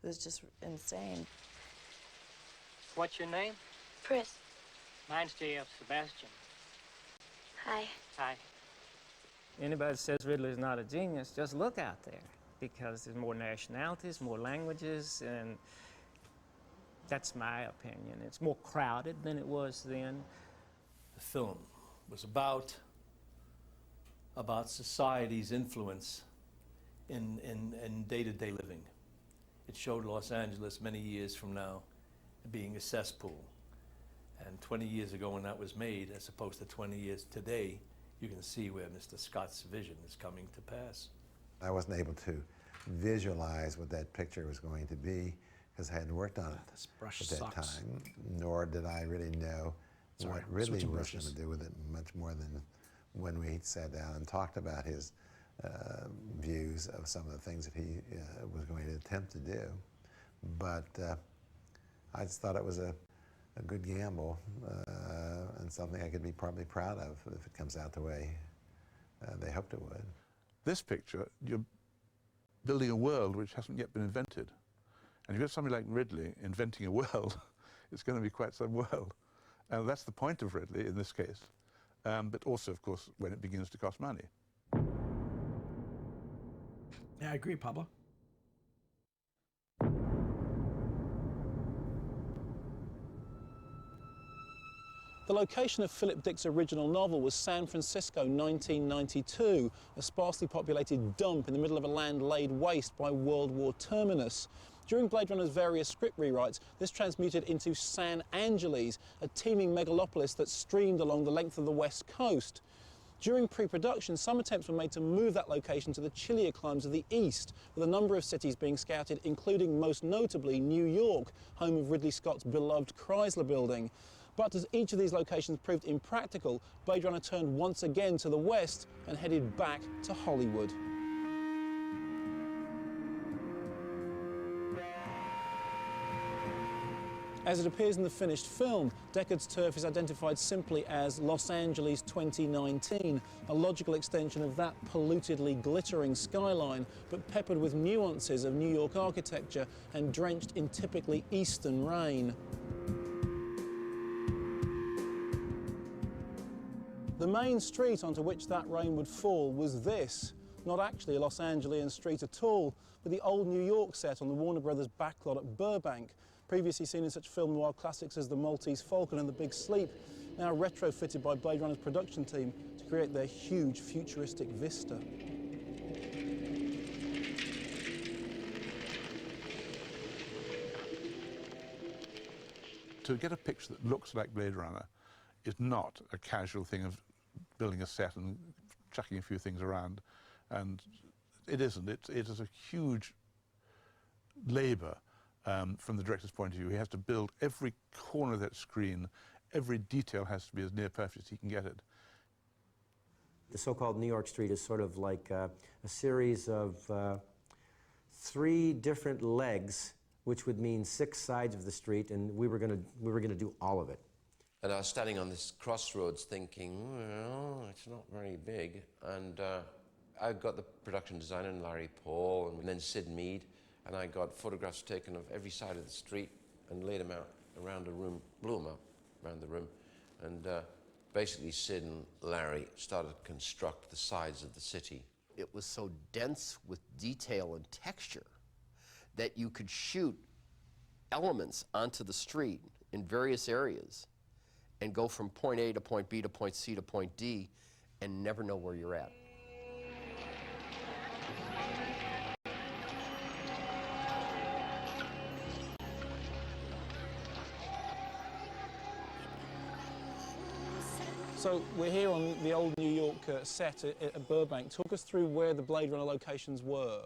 [SPEAKER 16] It was just insane.
[SPEAKER 14] What's your name?
[SPEAKER 22] Pris.
[SPEAKER 14] Mine's J.F. Sebastian.
[SPEAKER 22] Hi.
[SPEAKER 14] Hi. Anybody that says Ridley's not a genius, just look out there, because there's more nationalities, more languages, and that's my opinion. It's more crowded than it was then.
[SPEAKER 17] The film was about society's influence in day-to-day living. It showed Los Angeles many years from now being a cesspool. And 20 years ago when that was made, as opposed to 20 years today, you can see where Mr. Scott's vision is coming to pass.
[SPEAKER 13] I wasn't able to visualize what that picture was going to be because I hadn't worked on it at that time, nor did I really know what Ridley was going to do with it much more than when we sat down and talked about his views of some of the things that he was going to attempt to do. But I just thought it was a good gamble and something I could be probably proud of if it comes out the way they hoped it would.
[SPEAKER 15] This picture, you're building a world which hasn't yet been invented. And you've got somebody like Ridley inventing a world, it's going to be quite some world. And that's the point of Ridley in this case. But also, of course, when it begins to cost money.
[SPEAKER 2] Yeah, I agree, Pablo.
[SPEAKER 6] The location of Philip Dick's original novel was San Francisco, 1992, a sparsely populated dump in the middle of a land laid waste by World War terminus. During Blade Runner's various script rewrites, this transmuted into San Angeles, a teeming megalopolis that streamed along the length of the West Coast. During pre-production, some attempts were made to move that location to the chillier climes of the East, with a number of cities being scouted, including most notably New York, home of Ridley Scott's beloved Chrysler Building. But as each of these locations proved impractical, Blade Runner turned once again to the west and headed back to Hollywood. As it appears in the finished film, Deckard's turf is identified simply as Los Angeles 2019, a logical extension of that pollutedly glittering skyline, but peppered with nuances of New York architecture and drenched in typically eastern rain. The main street onto which that rain would fall was this, not actually a Los Angeles street at all, but the old New York set on the Warner Brothers backlot at Burbank, previously seen in such film noir classics as The Maltese Falcon and The Big Sleep, now retrofitted by Blade Runner's production team to create their huge futuristic vista.
[SPEAKER 15] To get a picture that looks like Blade Runner is not a casual thing of building a set and chucking a few things around, and it isn't. It is a huge labour from the director's point of view. He has to build every corner of that screen. Every detail has to be as near perfect as he can get it.
[SPEAKER 18] The so-called New York street is sort of like a series of 3 different legs, which would mean 6 sides of the street, and we were gonna do all of it.
[SPEAKER 7] And I was standing on this crossroads thinking, well, it's not very big. And I got the production designer, Larry Paul, and then Sid Mead, and I got photographs taken of every side of the street and laid them out around the room, blew them up around the room, and basically Sid and Larry started to construct the sides of the city.
[SPEAKER 1] It was so dense with detail and texture that you could shoot elements onto the street in various areas and go from point A to point B to point C to point D and never know where you're at.
[SPEAKER 4] So we're here on the old New York set at Burbank. Talk us through where the Blade Runner locations were.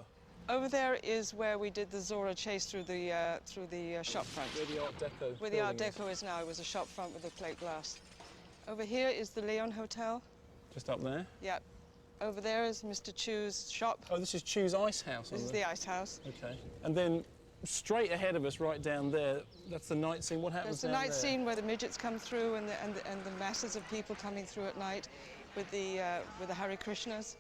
[SPEAKER 11] Over there is where we did the Zora chase through the shop front.
[SPEAKER 4] Where the Art Deco
[SPEAKER 11] Where the Art Deco is now. It was a shop front with a plate glass. Over here is the Leon Hotel.
[SPEAKER 4] Just up there?
[SPEAKER 11] Yeah. Over there is Mr. Chu's shop.
[SPEAKER 4] Oh, this is Chu's Ice House.
[SPEAKER 11] This is the Ice House.
[SPEAKER 4] Okay. And then straight ahead of us, right down there, that's the night scene. What happens
[SPEAKER 11] down there? That's the night
[SPEAKER 4] there?
[SPEAKER 11] scene where the midgets come through and the masses of people coming through at night with the Hare Krishnas.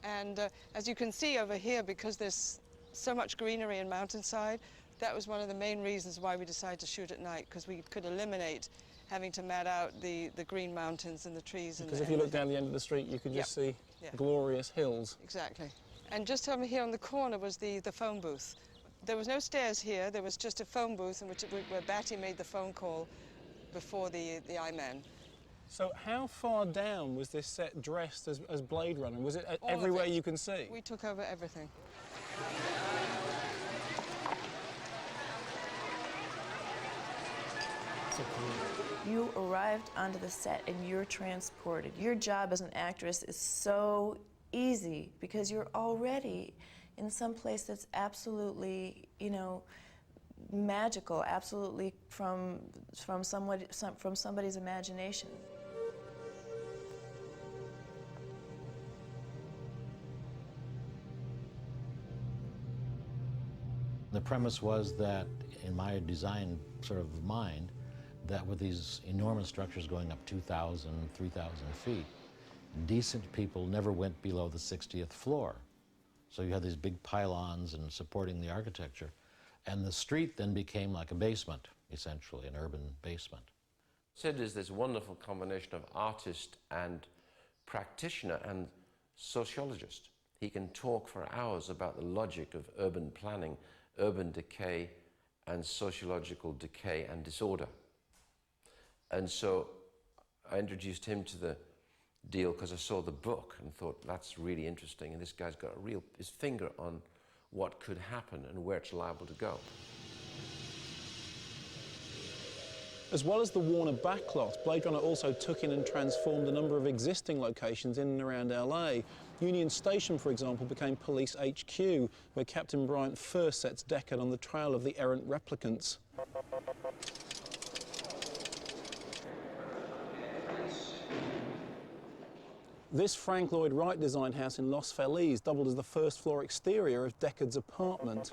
[SPEAKER 11] And as you can see over here, because there's so much greenery and mountainside, that was one of the main reasons why we decided to shoot at night, because we could eliminate having to mat out the green mountains and the trees.
[SPEAKER 4] Because if you look down the end of the street, you can just see glorious hills.
[SPEAKER 11] Exactly. And just over here on the corner was the phone booth. There was no stairs here, there was just a phone booth where Batty made the phone call before the I-Man.
[SPEAKER 4] So how far down was this set dressed as Blade Runner? Was it everywhere you can see?
[SPEAKER 11] We took over everything.
[SPEAKER 16] You arrived onto the set and you're transported. Your job as an actress is so easy because you're already in some place that's absolutely, you know, magical, absolutely from somebody's imagination.
[SPEAKER 3] The premise was that, in my design sort of mind, that with these enormous structures going up 2,000, 3,000 feet, decent people never went below the 60th floor. So you had these big pylons and supporting the architecture. And the street then became like a basement, essentially, an urban basement.
[SPEAKER 7] Sid is this wonderful combination of artist and practitioner and sociologist. He can talk for hours about the logic of urban planning, urban decay, and sociological decay and disorder. And so I introduced him to the deal because I saw the book and thought, that's really interesting, and this guy's got his finger on what could happen and where it's liable to go.
[SPEAKER 4] As well as the Warner backlots, Blade Runner also took in and transformed a number of existing locations in and around LA. Union Station, for example, became Police HQ, where Captain Bryant first sets Deckard on the trail of the errant replicants. This Frank Lloyd Wright designed house in Los Feliz doubled as the first floor exterior of Deckard's apartment.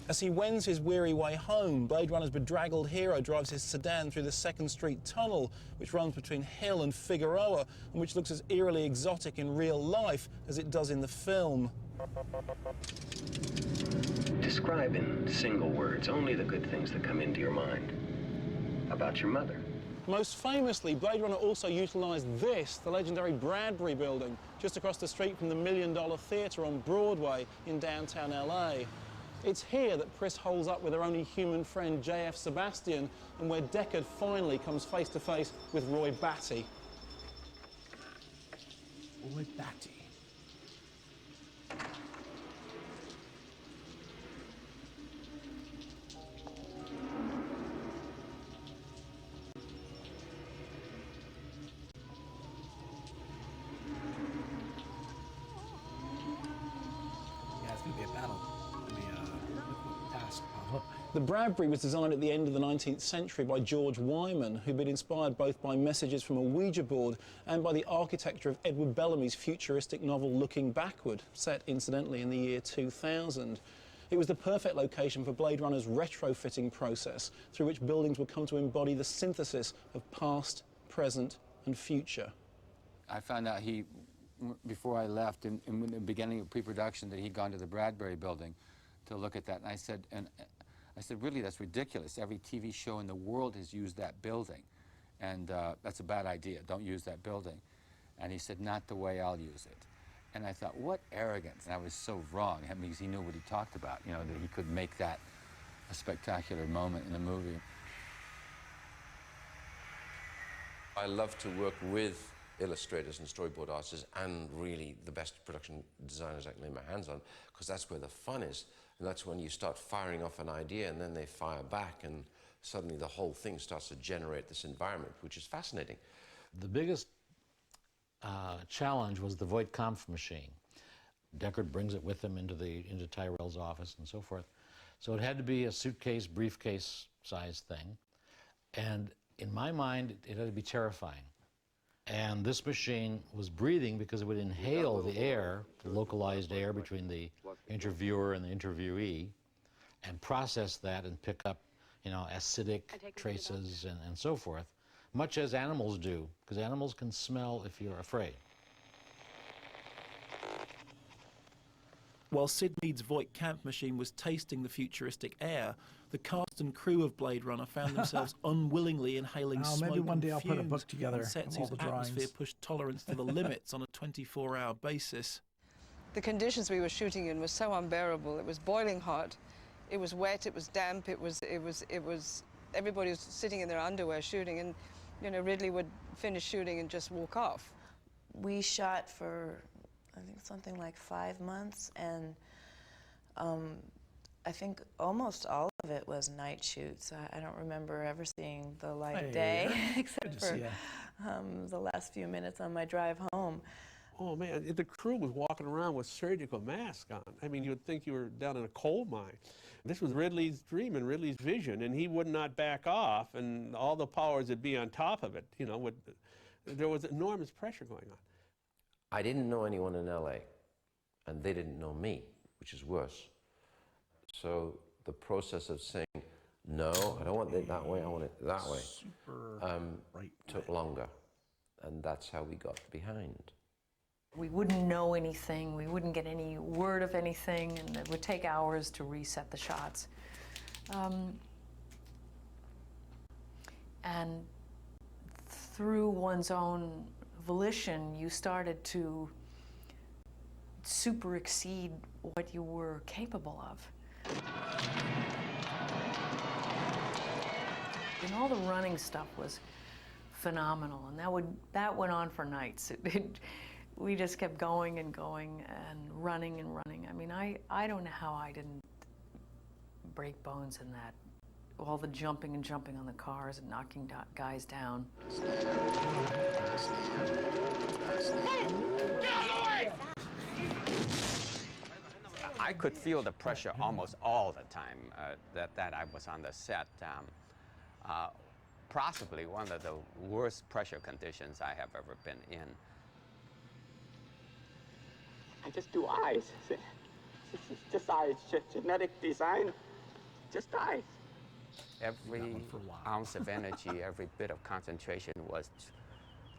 [SPEAKER 4] As he wends his weary way home, Blade Runner's bedraggled hero drives his sedan through the 2nd Street tunnel, which runs between Hill and Figueroa, and which looks as eerily exotic in real life as it does in the film.
[SPEAKER 12] Describe in single words only the good things that come into your mind about your mother.
[SPEAKER 4] Most famously, Blade Runner also utilised this, the legendary Bradbury building, just across the street from the $1 Million Theatre on Broadway in downtown LA. It's here that Pris holes up with her only human friend, J.F. Sebastian, and where Deckard finally comes face to face with Roy Batty.
[SPEAKER 2] Roy Batty. Yeah, it's gonna be a battle. Task pop up.
[SPEAKER 4] The Bradbury was designed at the end of the 19th century by George Wyman, who'd been inspired both by messages from a Ouija board and by the architecture of Edward Bellamy's futuristic novel Looking Backward, set incidentally in the year 2000. It was the perfect location for Blade Runner's retrofitting process, through which buildings would come to embody the synthesis of past, present, and future.
[SPEAKER 28] I found out before I left, in the beginning of pre-production, that he'd gone to the Bradbury building to look at that. And I said, really, that's ridiculous. Every TV show in the world has used that building. And that's a bad idea. Don't use that building. And he said, not the way I'll use it. And I thought, what arrogance. And I was so wrong. That means he knew what he talked about, you know, that he could make that a spectacular moment in the movie.
[SPEAKER 7] I love to work with illustrators and storyboard artists and really the best production designers I can lay my hands on, because that's where the fun is. And that's when you start firing off an idea and then they fire back and suddenly the whole thing starts to generate this environment, which is fascinating.
[SPEAKER 3] The biggest challenge was the Voight-Kampff machine. Deckard brings it with him into Tyrell's office and so forth. So it had to be a suitcase, briefcase size thing. And in my mind, it had to be terrifying. And this machine was breathing because it would inhale the air, the localized air between the interviewer and the interviewee, and process that and pick up, you know, acidic traces and so forth, much as animals do, because animals can smell if you're afraid.
[SPEAKER 4] While Sid Mead's Voight-Kampff machine was tasting the futuristic air, the cast and crew of Blade Runner found themselves unwillingly inhaling smoke
[SPEAKER 2] maybe one day I'll
[SPEAKER 4] and
[SPEAKER 2] put a book
[SPEAKER 4] fumes
[SPEAKER 2] together
[SPEAKER 4] on sets
[SPEAKER 2] of all
[SPEAKER 4] whose
[SPEAKER 2] the
[SPEAKER 4] atmosphere
[SPEAKER 2] drawings.
[SPEAKER 4] pushed tolerance to the limits on a 24-hour basis.
[SPEAKER 11] The conditions we were shooting in were so unbearable. It was boiling hot, it was wet, it was damp, it was everybody was sitting in their underwear shooting, and you know, Ridley would finish shooting and just walk off.
[SPEAKER 16] We shot for, I think, something like 5 months, and I think almost all of it was night shoots. I don't remember ever seeing the light of day, except for the last few minutes on my drive home.
[SPEAKER 9] Oh man, the crew was walking around with surgical masks on. I mean, you would think you were down in a coal mine. This was Ridley's dream and Ridley's vision, and he would not back off, and all the powers that be on top of it, you know, there was enormous pressure going on.
[SPEAKER 7] I didn't know anyone in LA, and they didn't know me, which is worse. So the process of saying, no, I don't want it that way, I want it that way, took longer, and that's how we got behind.
[SPEAKER 19] We wouldn't know anything, we wouldn't get any word of anything, and it would take hours to reset the shots. And through one's own volition, you started to super exceed what you were capable of. And all the running stuff was phenomenal, and that went on for nights. We just kept going and going and running and running. I mean, I don't know how I didn't break bones in that. All the jumping and jumping on the cars and knocking guys down.
[SPEAKER 20] I could feel the pressure almost all the time that I was on the set. Possibly one of the worst pressure conditions I have ever been in.
[SPEAKER 21] I just do eyes. Just eyes. Genetic design. Just eyes.
[SPEAKER 20] Every ounce of energy, every bit of concentration was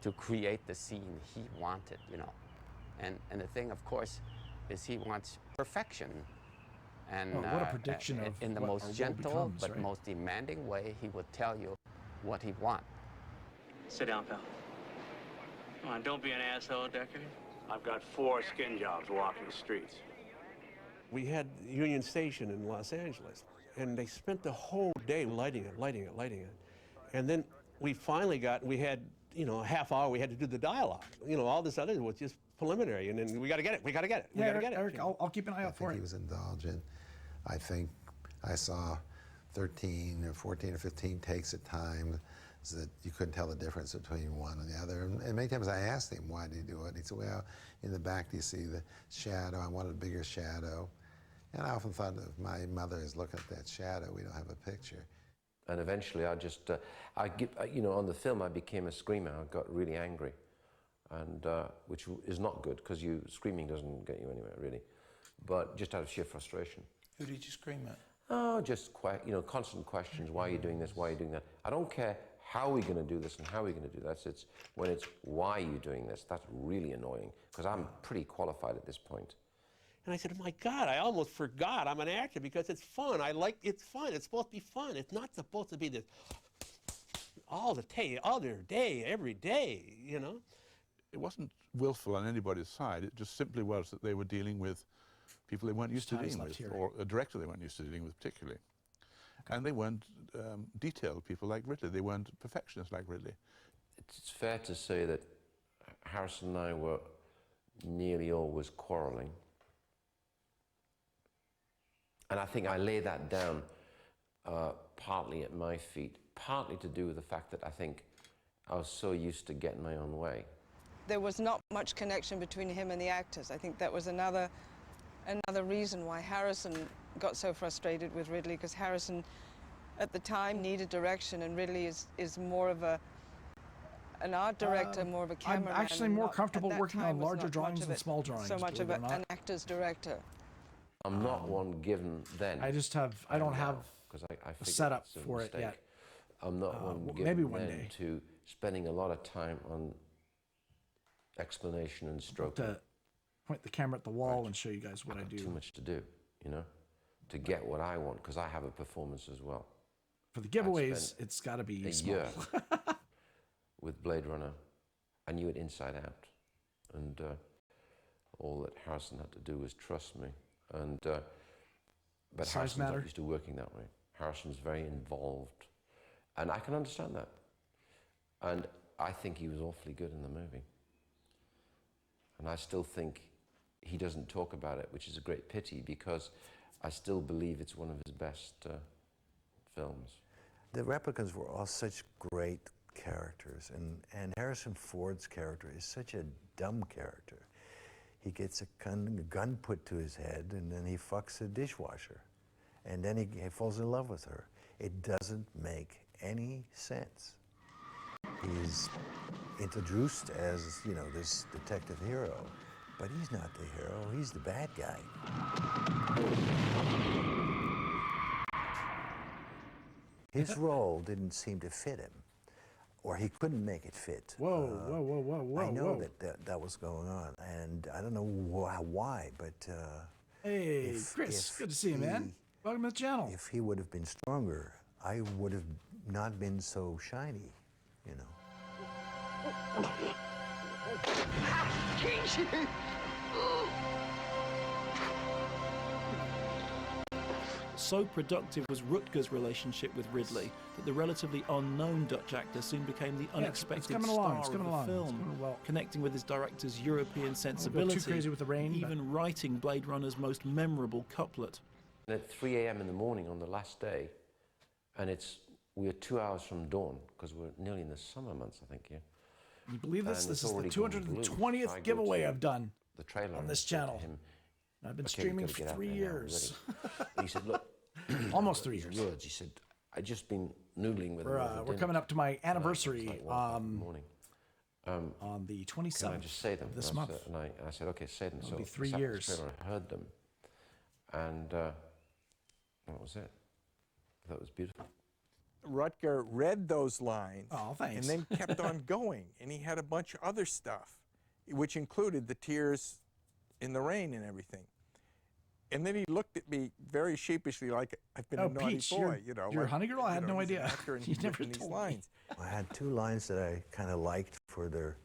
[SPEAKER 20] to create the scene he wanted, you know. And the thing, of course, is he wants perfection. And
[SPEAKER 2] what a prediction of
[SPEAKER 20] in the
[SPEAKER 2] what our
[SPEAKER 20] most
[SPEAKER 2] world
[SPEAKER 20] gentle
[SPEAKER 2] becomes,
[SPEAKER 20] but
[SPEAKER 2] right?
[SPEAKER 20] most demanding way, he would tell you what he wants.
[SPEAKER 23] Sit down, pal. Come on, don't be an asshole, Deckard. I've got 4 skin jobs walking the streets.
[SPEAKER 9] We had Union Station in Los Angeles, and they spent the whole day lighting it. And then we finally we had, you know, a half hour, we had to do the dialogue. You know, all this other was just preliminary, and then we got to get it, we got to get it, we got to get it.
[SPEAKER 2] Eric, I'll keep an eye out for it.
[SPEAKER 24] He was indulgent. I think I saw 13 or 14 or 15 takes at times that you couldn't tell the difference between one and the other. And many times I asked him, why did he do it? And he said, well, in the back, do you see the shadow? I wanted a bigger shadow. And I often thought if my mother is looking at that shadow, we don't have a picture.
[SPEAKER 7] And eventually I just, you know, on the film I became a screamer. I got really angry, and which is not good, because screaming doesn't get you anywhere really, but just out of sheer frustration.
[SPEAKER 4] Who did you scream at?
[SPEAKER 7] Oh, just you know, constant questions. Why are you doing this? Why are you doing that? I don't care how we're going to do this and how we're going to do that. It's when it's why are you doing this? That's really annoying, because I'm pretty qualified at this point.
[SPEAKER 9] And I said, oh my God, I almost forgot I'm an actor, because it's fun. It's fun. It's supposed to be fun. It's not supposed to be this all the day, every day, you know?
[SPEAKER 15] It wasn't willful on anybody's side. It just simply was that they were dealing with people they weren't used to dealing with, or a director they weren't used to dealing with particularly. Okay. And they weren't detailed people like Ridley. They weren't perfectionists like Ridley.
[SPEAKER 7] It's fair to say that Harrison and I were nearly always quarreling. And I think I lay that down partly at my feet, partly to do with the fact that I think I was so used to getting my own way.
[SPEAKER 11] There was not much connection between him and the actors. I think that was another reason why Harrison got so frustrated with Ridley, because Harrison at the time needed direction, and Ridley is more of an art director, more of a cameraman.
[SPEAKER 2] I'm actually more comfortable working on larger drawings than small drawings.
[SPEAKER 11] So much of an actor's director.
[SPEAKER 7] I'm not one given then.
[SPEAKER 2] I don't have a setup for it yet.
[SPEAKER 7] I'm not one given
[SPEAKER 2] maybe one
[SPEAKER 7] then
[SPEAKER 2] day.
[SPEAKER 7] to spending a lot of time on explanation and stroking.
[SPEAKER 2] To point the camera at the wall and show you guys what I do.
[SPEAKER 7] Too much to do, you know, to get what I want, because I have a performance as well.
[SPEAKER 2] For the giveaways, it's got to be
[SPEAKER 7] a
[SPEAKER 2] small.
[SPEAKER 7] year with Blade Runner. I knew it inside out, and all that Harrison had to do was trust me. And but
[SPEAKER 2] Size
[SPEAKER 7] Harrison's
[SPEAKER 2] matter?
[SPEAKER 7] not used to working that way. Harrison's very involved, and I can understand that. And I think he was awfully good in the movie. And I still think he doesn't talk about it, which is a great pity, because I still believe it's one of his best films.
[SPEAKER 13] The replicants were all such great characters, and Harrison Ford's character is such a dumb character. He gets a gun put to his head, and then he fucks a dishwasher, and then he falls in love with her. It doesn't make any sense. He's introduced as, you know, this detective hero, but he's not the hero, he's the bad guy. His role didn't seem to fit him, or he couldn't make it fit.
[SPEAKER 2] Whoa.
[SPEAKER 13] I know that was going on, and I don't know why, but
[SPEAKER 2] hey, Chris, good to see you, man. Welcome to the channel.
[SPEAKER 13] If he would have been stronger, I would have not been so shiny, you know.
[SPEAKER 4] So productive was Rutger's relationship with Ridley that the relatively unknown Dutch actor soon became the unexpected star of the film, connecting with his director's European sensibility,
[SPEAKER 2] too crazy with the rain,
[SPEAKER 4] even writing Blade Runner's most memorable couplet.
[SPEAKER 7] And at 3 a.m. in the morning on the last day, and we're 2 hours from dawn, because we're nearly in the summer months, I think, yeah.
[SPEAKER 2] Can you believe this?
[SPEAKER 7] And
[SPEAKER 2] This
[SPEAKER 7] it's
[SPEAKER 2] is the
[SPEAKER 7] already gone blue.
[SPEAKER 2] 220th
[SPEAKER 7] So I go
[SPEAKER 2] giveaway
[SPEAKER 7] to
[SPEAKER 2] I've done
[SPEAKER 7] the trailer
[SPEAKER 2] on
[SPEAKER 7] and
[SPEAKER 2] this
[SPEAKER 7] said to
[SPEAKER 2] channel.
[SPEAKER 7] him,
[SPEAKER 2] I've been
[SPEAKER 7] "Okay,
[SPEAKER 2] streaming
[SPEAKER 7] you've
[SPEAKER 2] for
[SPEAKER 7] got to get out
[SPEAKER 2] 3
[SPEAKER 7] there now, we're
[SPEAKER 2] years.
[SPEAKER 7] ready." And he said, look,
[SPEAKER 2] Almost 3 years.
[SPEAKER 7] Words. He said, I'd just been noodling with him over
[SPEAKER 2] We're
[SPEAKER 7] dinner
[SPEAKER 2] coming up to my
[SPEAKER 7] tonight.
[SPEAKER 2] anniversary
[SPEAKER 7] It's like 1 o'clock in the morning.
[SPEAKER 2] on the 27th
[SPEAKER 7] Can I just say them?
[SPEAKER 2] of this
[SPEAKER 7] And I
[SPEAKER 2] month.
[SPEAKER 7] said- and I said, okay, say them.
[SPEAKER 2] It'll
[SPEAKER 7] So
[SPEAKER 2] be 3
[SPEAKER 7] I sat in the
[SPEAKER 2] years.
[SPEAKER 7] trailer, I heard them, and that was it. That was beautiful.
[SPEAKER 5] Rutger read those lines
[SPEAKER 2] Oh, thanks.
[SPEAKER 5] and then kept on going. And he had a bunch of other stuff, which included the tears in the rain and everything. And then he looked at me very sheepishly like I've been a naughty
[SPEAKER 2] Peach,
[SPEAKER 5] boy, you know.
[SPEAKER 2] you're a
[SPEAKER 5] like,
[SPEAKER 2] honey girl? I had no
[SPEAKER 5] he's an
[SPEAKER 2] idea.
[SPEAKER 5] actor and
[SPEAKER 2] You
[SPEAKER 5] he's
[SPEAKER 2] never
[SPEAKER 5] written these
[SPEAKER 2] told me.
[SPEAKER 5] lines.
[SPEAKER 13] I had two lines that I kind of liked for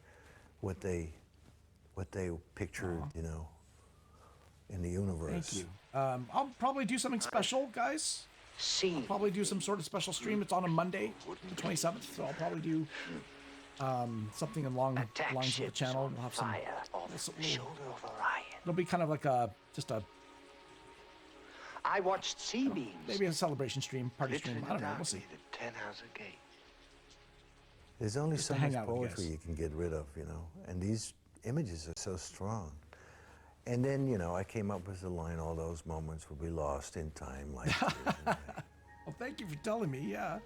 [SPEAKER 13] what they pictured, you know, in the universe.
[SPEAKER 2] Thank you. I'll probably do something special, guys. I'll probably do some sort of special stream. It's on a Monday, the 27th, so I'll probably do something along the lines of the channel. We'll have some. It'll be kind of like just a.
[SPEAKER 8] I watched sea beams.
[SPEAKER 2] Maybe a celebration stream, party stream. I don't know. We'll see.
[SPEAKER 8] 10 hours a gate.
[SPEAKER 13] There's only
[SPEAKER 2] Just
[SPEAKER 13] so
[SPEAKER 2] to
[SPEAKER 13] much
[SPEAKER 2] hang out with you
[SPEAKER 13] poetry
[SPEAKER 2] guys.
[SPEAKER 13] you can get rid of, you know, and these images are so strong. And then, you know, I came up with the line, all those moments will be lost in time like tears in May.
[SPEAKER 2] Well, thank you for telling me, yeah.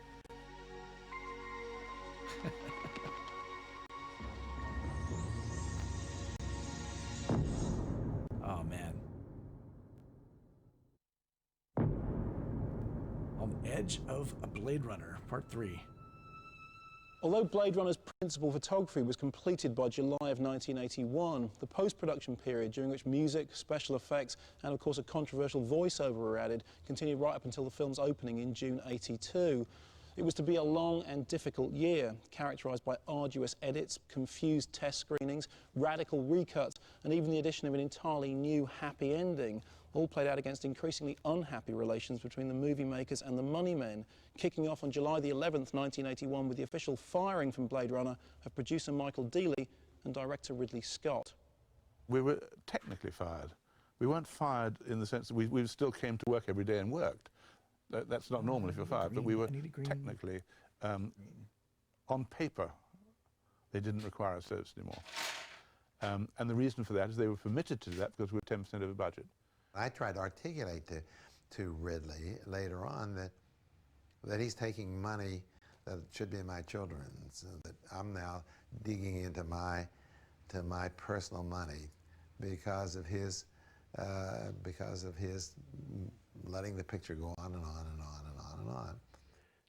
[SPEAKER 2] Oh, man. On the Edge of a Blade Runner, Part 3.
[SPEAKER 4] Although Blade Runner's principal photography was completed by July of 1981, the post-production period, during which music, special effects, and of course a controversial voiceover were added, continued right up until the film's opening in June '82. It was to be a long and difficult year, characterised by arduous edits, confused test screenings, radical recuts, and even the addition of an entirely new happy ending, all played out against increasingly unhappy relations between the movie makers and the money men, kicking off on July the 11th, 1981, with the official firing from Blade Runner of producer Michael Dealey and director Ridley Scott.
[SPEAKER 15] We were technically fired. We weren't fired in the sense that we still came to work every day and worked. That's not normal if you're fired, but we were technically, on paper, they didn't our service anymore. And the reason for that is they were permitted to do that because we were 10% over budget.
[SPEAKER 24] I tried to articulate to Ridley later on that he's taking money that should be my children's, that I'm now digging into my personal money because of his letting the picture go on and on and on and on and on.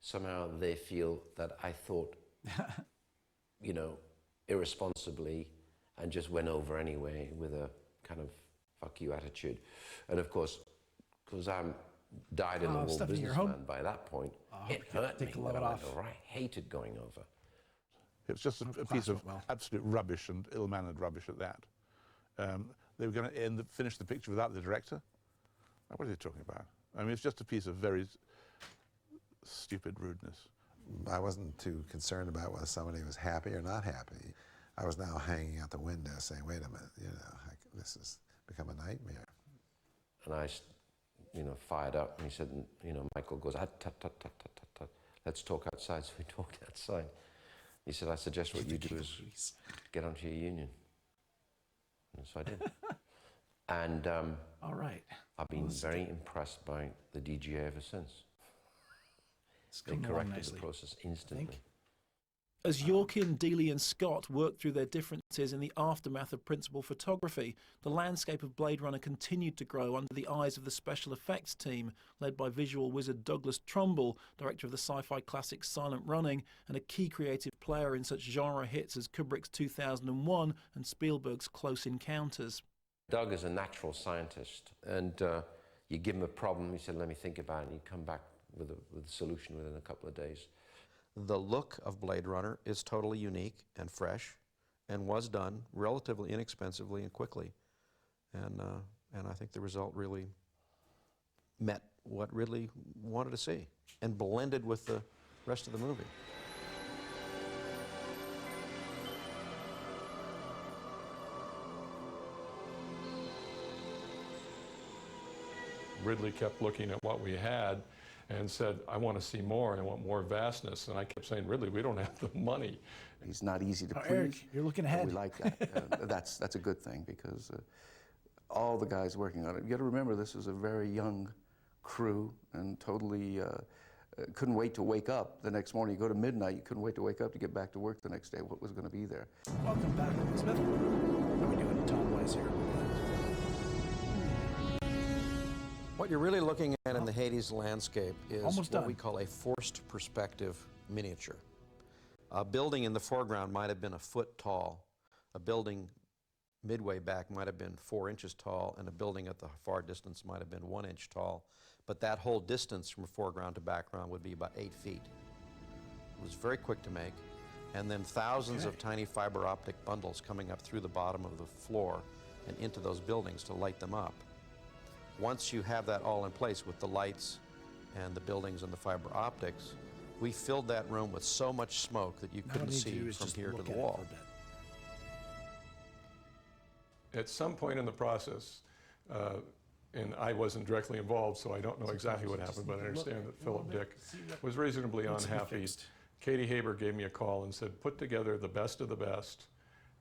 [SPEAKER 7] Somehow they feel that I thought, you know, irresponsibly and just went over anyway with a kind of fuck you attitude. And of course, because I'm dyed-in-the-wool businessman by that point, it hurt me when I went over. I hated going over.
[SPEAKER 15] It was just a piece of absolute rubbish and ill-mannered rubbish at that. They were going to finish the picture without the director. What are they talking about? I mean, it's just a piece of very stupid rudeness.
[SPEAKER 24] I wasn't too concerned about whether somebody was happy or not happy. I was now hanging out the window saying, wait a minute, you know, this has become a nightmare.
[SPEAKER 7] And I, you know, fired up, and he said, you know, Michael goes, let's talk outside. So we talked outside. He said, I suggest what you do is get onto your union. And so I did. And
[SPEAKER 2] all right.
[SPEAKER 7] I've been very impressed by the DGA ever since. They corrected the process instantly.
[SPEAKER 4] As Yorkin, Dealey and Scott worked through their differences in the aftermath of principal photography, the landscape of Blade Runner continued to grow under the eyes of the special effects team, led by visual wizard Douglas Trumbull, director of the sci-fi classic Silent Running, and a key creative player in such genre hits as Kubrick's 2001 and Spielberg's Close Encounters.
[SPEAKER 7] Doug is a natural scientist, and you give him a problem, he said, let me think about it, and he'd come back with a solution within a couple of days.
[SPEAKER 6] The look of Blade Runner is totally unique and fresh, and was done relatively inexpensively and quickly. And I think the result really met what Ridley wanted to see, and blended with the rest of the movie.
[SPEAKER 10] Ridley kept looking at what we had and said, I want to see more, I want more vastness. And I kept saying, Ridley, we don't have the money.
[SPEAKER 14] He's not easy to please.
[SPEAKER 2] Eric, you're looking ahead.
[SPEAKER 14] We like that. That's a good thing, because all the guys working on it, you got to remember this is a very young crew and totally couldn't wait to wake up the next morning. You go to midnight, you couldn't wait to wake up to get back to work the next day, what was going to be there.
[SPEAKER 2] Welcome back, Elizabeth. How are we doing, time-wise here?
[SPEAKER 6] What you're really looking at in the Hades landscape is
[SPEAKER 2] Almost
[SPEAKER 6] what
[SPEAKER 2] done.
[SPEAKER 6] we call a forced perspective miniature. A building in the foreground might have been a foot tall. A building midway back might have been 4 inches tall, and a building at the far distance might have been 1 inch tall. But that whole distance from foreground to background would be about 8 feet. It was very quick to make. And then thousands of tiny fiber optic bundles coming up through the bottom of the floor and into those buildings to light them up. Once you have that all in place with the lights and the buildings and the fiber optics, we filled that room with so much smoke that you couldn't see from here to the wall.
[SPEAKER 10] At some point in the process, and I wasn't directly involved, so I don't know exactly what happened, but I understand that Philip Dick was reasonably unhappy. Katie Haber gave me a call and said, put together the best of the best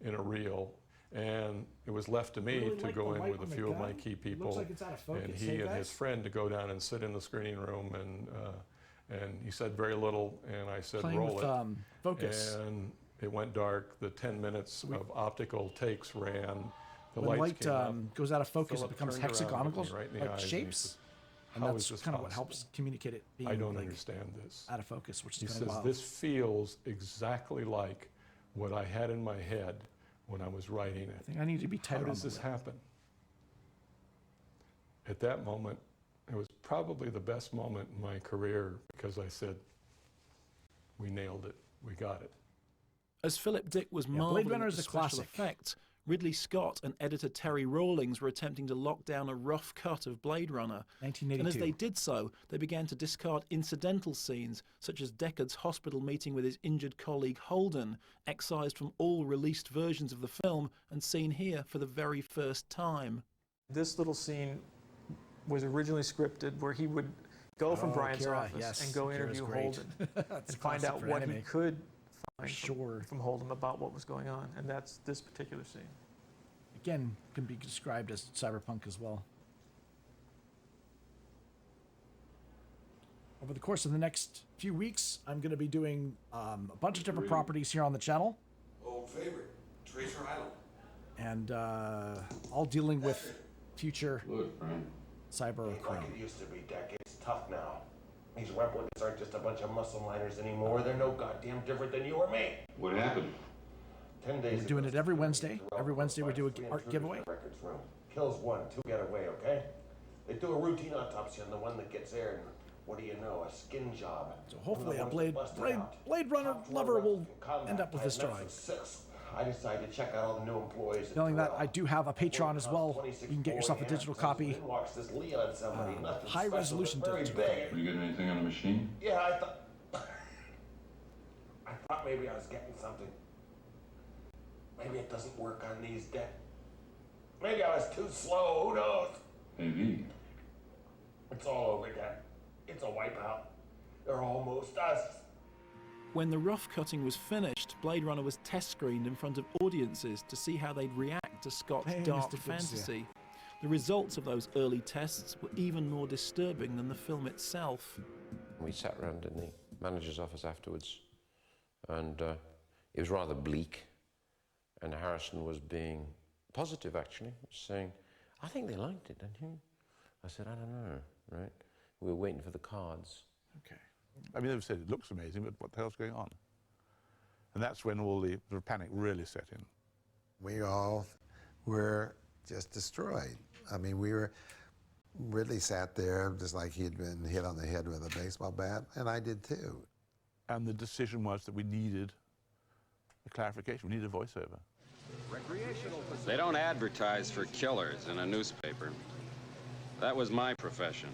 [SPEAKER 10] in a reel And it was left to me
[SPEAKER 2] Really
[SPEAKER 10] to
[SPEAKER 2] like
[SPEAKER 10] go
[SPEAKER 2] the
[SPEAKER 10] in
[SPEAKER 2] white
[SPEAKER 10] with a
[SPEAKER 2] on the
[SPEAKER 10] few of my
[SPEAKER 2] gun.
[SPEAKER 10] key
[SPEAKER 2] Looks
[SPEAKER 10] people,
[SPEAKER 2] like it's out of focus.
[SPEAKER 10] and
[SPEAKER 2] Hey,
[SPEAKER 10] he and his
[SPEAKER 2] guys?
[SPEAKER 10] friend to go down and sit in the screening room, and he said very little, and I said
[SPEAKER 2] Playing
[SPEAKER 10] roll
[SPEAKER 2] with,
[SPEAKER 10] it.
[SPEAKER 2] focus.
[SPEAKER 10] And it went dark. The 10 minutes of optical takes ran. The
[SPEAKER 2] When
[SPEAKER 10] lights
[SPEAKER 2] light
[SPEAKER 10] came up.
[SPEAKER 2] goes out of focus,
[SPEAKER 10] Philip
[SPEAKER 2] it becomes
[SPEAKER 10] turned around, looked
[SPEAKER 2] hexagonal
[SPEAKER 10] me right in the
[SPEAKER 2] like
[SPEAKER 10] eyes, and he
[SPEAKER 2] shapes,
[SPEAKER 10] says,
[SPEAKER 2] and
[SPEAKER 10] "How
[SPEAKER 2] that's
[SPEAKER 10] is this
[SPEAKER 2] kind of what
[SPEAKER 10] possible?
[SPEAKER 2] helps communicate it being
[SPEAKER 10] I don't
[SPEAKER 2] like
[SPEAKER 10] understand this."
[SPEAKER 2] out of focus, which is
[SPEAKER 10] He
[SPEAKER 2] kind
[SPEAKER 10] says,
[SPEAKER 2] of wild.
[SPEAKER 10] "This feels exactly like what I had in my head when I was writing it.
[SPEAKER 2] I think I need to be
[SPEAKER 10] How
[SPEAKER 2] tighter on
[SPEAKER 10] does
[SPEAKER 2] the
[SPEAKER 10] this
[SPEAKER 2] lip."
[SPEAKER 10] happen?" At that moment, it was probably the best moment in my career because I said, "We nailed it. We got it."
[SPEAKER 4] As Philip Dick was
[SPEAKER 2] Blade
[SPEAKER 4] marveling
[SPEAKER 2] Runner
[SPEAKER 4] at
[SPEAKER 2] is
[SPEAKER 4] the
[SPEAKER 2] a
[SPEAKER 4] special
[SPEAKER 2] classic.
[SPEAKER 4] effects, Ridley Scott and editor Terry Rawlings were attempting to lock down a rough cut of Blade Runner.
[SPEAKER 2] 1982.
[SPEAKER 4] And as they did so, they began to discard incidental scenes, such as Deckard's hospital meeting with his injured colleague Holden, excised from all released versions of the film and seen here for the very first time.
[SPEAKER 1] This little scene was originally scripted where he would go from Brian's
[SPEAKER 2] Kira,
[SPEAKER 1] office
[SPEAKER 2] yes,
[SPEAKER 1] and go
[SPEAKER 2] Kira's
[SPEAKER 1] interview
[SPEAKER 2] great.
[SPEAKER 1] Holden
[SPEAKER 2] That's
[SPEAKER 1] and
[SPEAKER 2] a
[SPEAKER 1] find
[SPEAKER 2] classic
[SPEAKER 1] out
[SPEAKER 2] for
[SPEAKER 1] what
[SPEAKER 2] anime.
[SPEAKER 1] he could find
[SPEAKER 2] Sure.
[SPEAKER 1] from Holden about what was going on, and that's this particular scene.
[SPEAKER 2] Again, can be described as cyberpunk as well. Over the course of the next few weeks, I'm going to be doing a bunch of different properties here on the channel,
[SPEAKER 12] Old favorite, Tracer Island.
[SPEAKER 2] and all dealing with future cyber
[SPEAKER 12] Ain't
[SPEAKER 2] crime.
[SPEAKER 12] like it used to be, Deck. It's tough now. These replicants aren't just a bunch of muscle miners anymore. They're no goddamn different than you or me.
[SPEAKER 17] What happened?
[SPEAKER 12] 10 days
[SPEAKER 2] We're doing it every Wednesday. Every Wednesday we do an art giveaway.
[SPEAKER 12] Records room. Kills one, two get away, okay? They do a routine autopsy on the one that gets there, and what do you know? A skin job.
[SPEAKER 2] So hopefully a
[SPEAKER 12] One of the ones that busted out.
[SPEAKER 2] Blade Runner
[SPEAKER 12] Top floor
[SPEAKER 2] lover
[SPEAKER 12] reps
[SPEAKER 2] will
[SPEAKER 12] in combat.
[SPEAKER 2] end up with
[SPEAKER 12] I
[SPEAKER 2] this
[SPEAKER 12] had met
[SPEAKER 2] drawing.
[SPEAKER 12] for 6. I decided to check out all the new employees.
[SPEAKER 2] Knowing that, I do have a Patreon as well. You can get yourself a digital copy.
[SPEAKER 12] Watch this Leon somebody. Nothing
[SPEAKER 2] High
[SPEAKER 12] special,
[SPEAKER 2] resolution
[SPEAKER 12] but very
[SPEAKER 2] digital.
[SPEAKER 12] big.
[SPEAKER 17] Are you getting anything on the machine?
[SPEAKER 12] Yeah, I thought maybe I was getting something. Maybe it doesn't work on these Deck. Maybe I was too slow, who knows?
[SPEAKER 17] Maybe.
[SPEAKER 12] It's all over, Deck. It's a wipeout. They're almost us.
[SPEAKER 4] When the rough cutting was finished, Blade Runner was test screened in front of audiences to see how they'd react to Scott's
[SPEAKER 2] Hey,
[SPEAKER 4] dark
[SPEAKER 2] Mr. Good to see
[SPEAKER 4] fantasy. The results of those early tests were even more disturbing than the film itself.
[SPEAKER 7] We sat around in the manager's office afterwards, and it was rather bleak. And Harrison was being positive, actually, saying, "I think they liked it, don't you?" I said, "I don't know," right? We were waiting for the cards.
[SPEAKER 2] Okay.
[SPEAKER 15] I mean, they've said it looks amazing, but what the hell's going on? And that's when all the panic really set in.
[SPEAKER 24] We all were just destroyed. I mean, Ridley sat there just like he had been hit on the head with a baseball bat, and I did too.
[SPEAKER 15] And the decision was that we needed a clarification, we needed a voiceover.
[SPEAKER 18] They don't advertise for killers in a newspaper. That was my profession.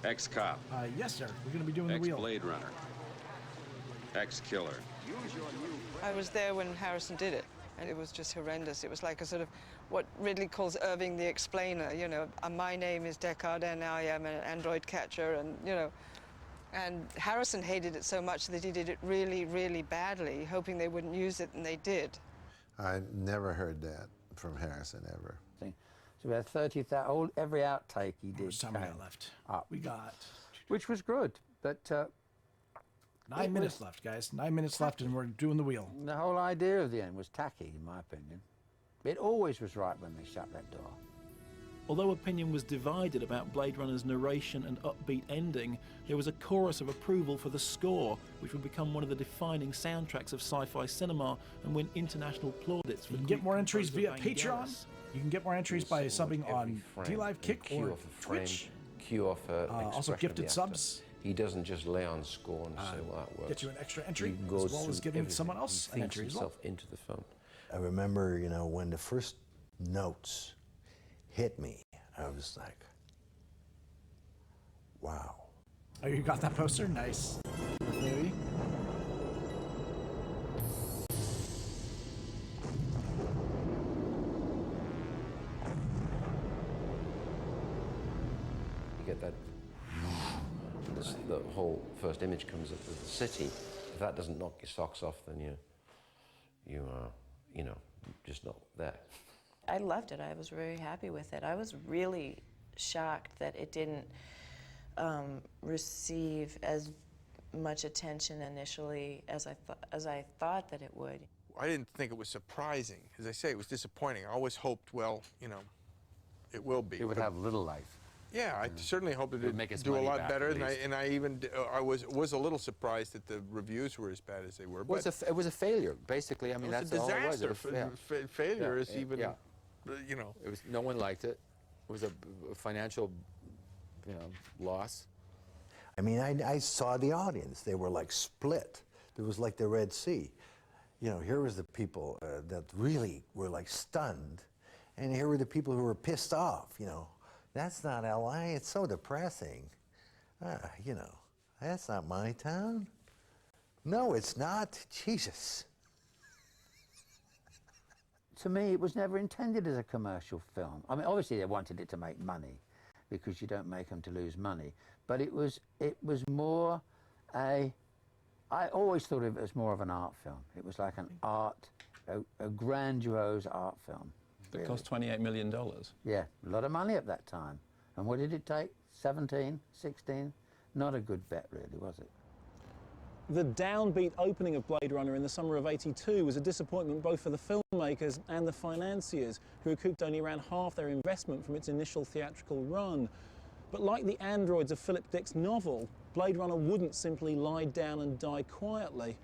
[SPEAKER 18] Ex-cop,
[SPEAKER 2] Yes, sir. We're going to be doing the wheel.
[SPEAKER 18] ex-Blade Runner, ex-killer.
[SPEAKER 11] I was there when Harrison did it, and it was just horrendous. It was like a sort of what Ridley calls Irving the Explainer, you know. My name is Deckard, and I am an android catcher, and, you know. And Harrison hated it so much that he did it really, really badly, hoping they wouldn't use it, and they did.
[SPEAKER 24] I never heard that from Harrison ever.
[SPEAKER 22] So we had 30,000, every outtake he did.
[SPEAKER 2] How much time we got left? We got...
[SPEAKER 22] Which was good, but...
[SPEAKER 2] 9 minutes left, guys. 9 minutes left, and we're doing the wheel.
[SPEAKER 22] The whole idea of the end was tacky, in my opinion. It always was right when they shut that door.
[SPEAKER 4] Although opinion was divided about Blade Runner's narration and upbeat ending, there was a chorus of approval for the score, which would become one of the defining soundtracks of sci-fi cinema and win international plaudits for
[SPEAKER 2] You can get more entries via
[SPEAKER 4] composer
[SPEAKER 2] Patreon.
[SPEAKER 4] Vangelis.
[SPEAKER 2] You can get more entries by subbing on DLive Kick
[SPEAKER 7] Cue
[SPEAKER 2] or
[SPEAKER 7] off a frame,
[SPEAKER 2] Twitch.
[SPEAKER 7] cue off a
[SPEAKER 2] Also
[SPEAKER 7] expression of
[SPEAKER 2] gifted
[SPEAKER 7] the
[SPEAKER 2] subs.
[SPEAKER 7] actor. He doesn't just lay on score and say, "Well, that works."
[SPEAKER 2] Get you an extra entry,
[SPEAKER 7] He
[SPEAKER 2] as
[SPEAKER 7] goes
[SPEAKER 2] well as
[SPEAKER 7] through
[SPEAKER 2] giving
[SPEAKER 7] everything.
[SPEAKER 2] someone else
[SPEAKER 7] He
[SPEAKER 2] an
[SPEAKER 7] thinks
[SPEAKER 2] entry as well.
[SPEAKER 7] himself into the film.
[SPEAKER 13] I remember, you know, when the first notes hit me, I was like, wow.
[SPEAKER 2] Oh, you got that poster? Nice. Maybe.
[SPEAKER 7] You get that. The whole first image comes up of the city. If that doesn't knock your socks off, then you know, just not there.
[SPEAKER 3] I loved it. I was very happy with it. I was really shocked that it didn't receive as much attention initially as I thought that it would.
[SPEAKER 5] I didn't think it was surprising. As I say, it was disappointing. I always hoped, well, you know, it will be.
[SPEAKER 22] It would have little life.
[SPEAKER 5] Yeah, I certainly hoped it would
[SPEAKER 22] its
[SPEAKER 5] do a
[SPEAKER 22] money
[SPEAKER 5] lot
[SPEAKER 22] back,
[SPEAKER 5] better,
[SPEAKER 22] at
[SPEAKER 5] and I even I was a little surprised that the reviews were as bad as they were.
[SPEAKER 22] Well, it was a failure, basically. I mean,
[SPEAKER 5] it was
[SPEAKER 22] that's
[SPEAKER 5] a disaster.
[SPEAKER 22] all it was.
[SPEAKER 5] Failure is even, you know.
[SPEAKER 22] It was, no one liked it. It was a financial, you know, loss.
[SPEAKER 13] I mean, I saw the audience. They were like split. It was like the Red Sea. You know, here was the people that really were like stunned, and here were the people who were pissed off, you know. That's not LA, it's so depressing. You know, that's not my town. No, it's not, Jesus.
[SPEAKER 22] To me, it was never intended as a commercial film. I mean, obviously they wanted it to make money, because you don't make them to lose money. But it was more I always thought of it as more of an art film. It was like an art, a grandiose art film.
[SPEAKER 4] That cost $28 million.
[SPEAKER 22] Yeah, a lot of money at that time. And what did it take? 17, 16? Not a good bet, really, was it?
[SPEAKER 4] The downbeat opening of Blade Runner in the summer of '82 was a disappointment both for the filmmakers and the financiers, who recouped only around half their investment from its initial theatrical run. But like the androids of Philip Dick's novel, Blade Runner wouldn't simply lie down and die quietly.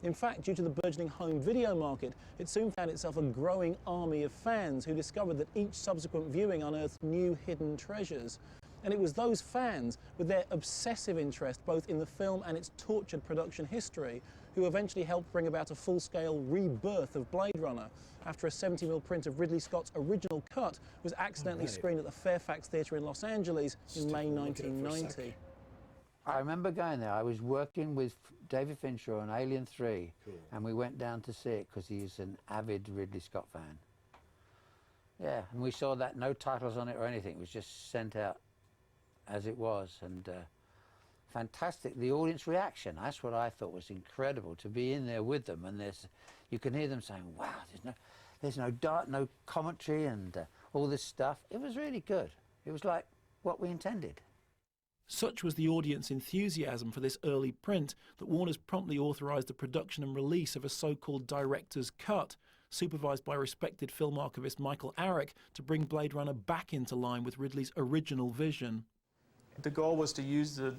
[SPEAKER 4] In fact, due to the burgeoning home video market, it soon found itself a growing army of fans who discovered that each subsequent viewing unearthed new hidden treasures. And it was those fans, with their obsessive interest both in the film and its tortured production history, who eventually helped bring about a full-scale rebirth of Blade Runner, after a 70mm print of Ridley Scott's original cut was accidentally screened at the Fairfax Theatre in Los Angeles in May 1990.
[SPEAKER 22] I remember going there. I was working with David Fincher on Alien 3, and we went down to see it because he's an avid Ridley Scott fan. Yeah, and we saw that, no titles on it or anything. It was just sent out as it was, and fantastic. The audience reaction, that's what I thought was incredible, to be in there with them, and you can hear them saying, wow, there's no dark, no commentary, and all this stuff. It was really good. It was like what we intended.
[SPEAKER 4] Such was the audience enthusiasm for this early print that Warner's promptly authorised the production and release of a so-called director's cut, supervised by respected film archivist Michael Arick, to bring Blade Runner back into line with Ridley's original vision.
[SPEAKER 1] The goal was to use the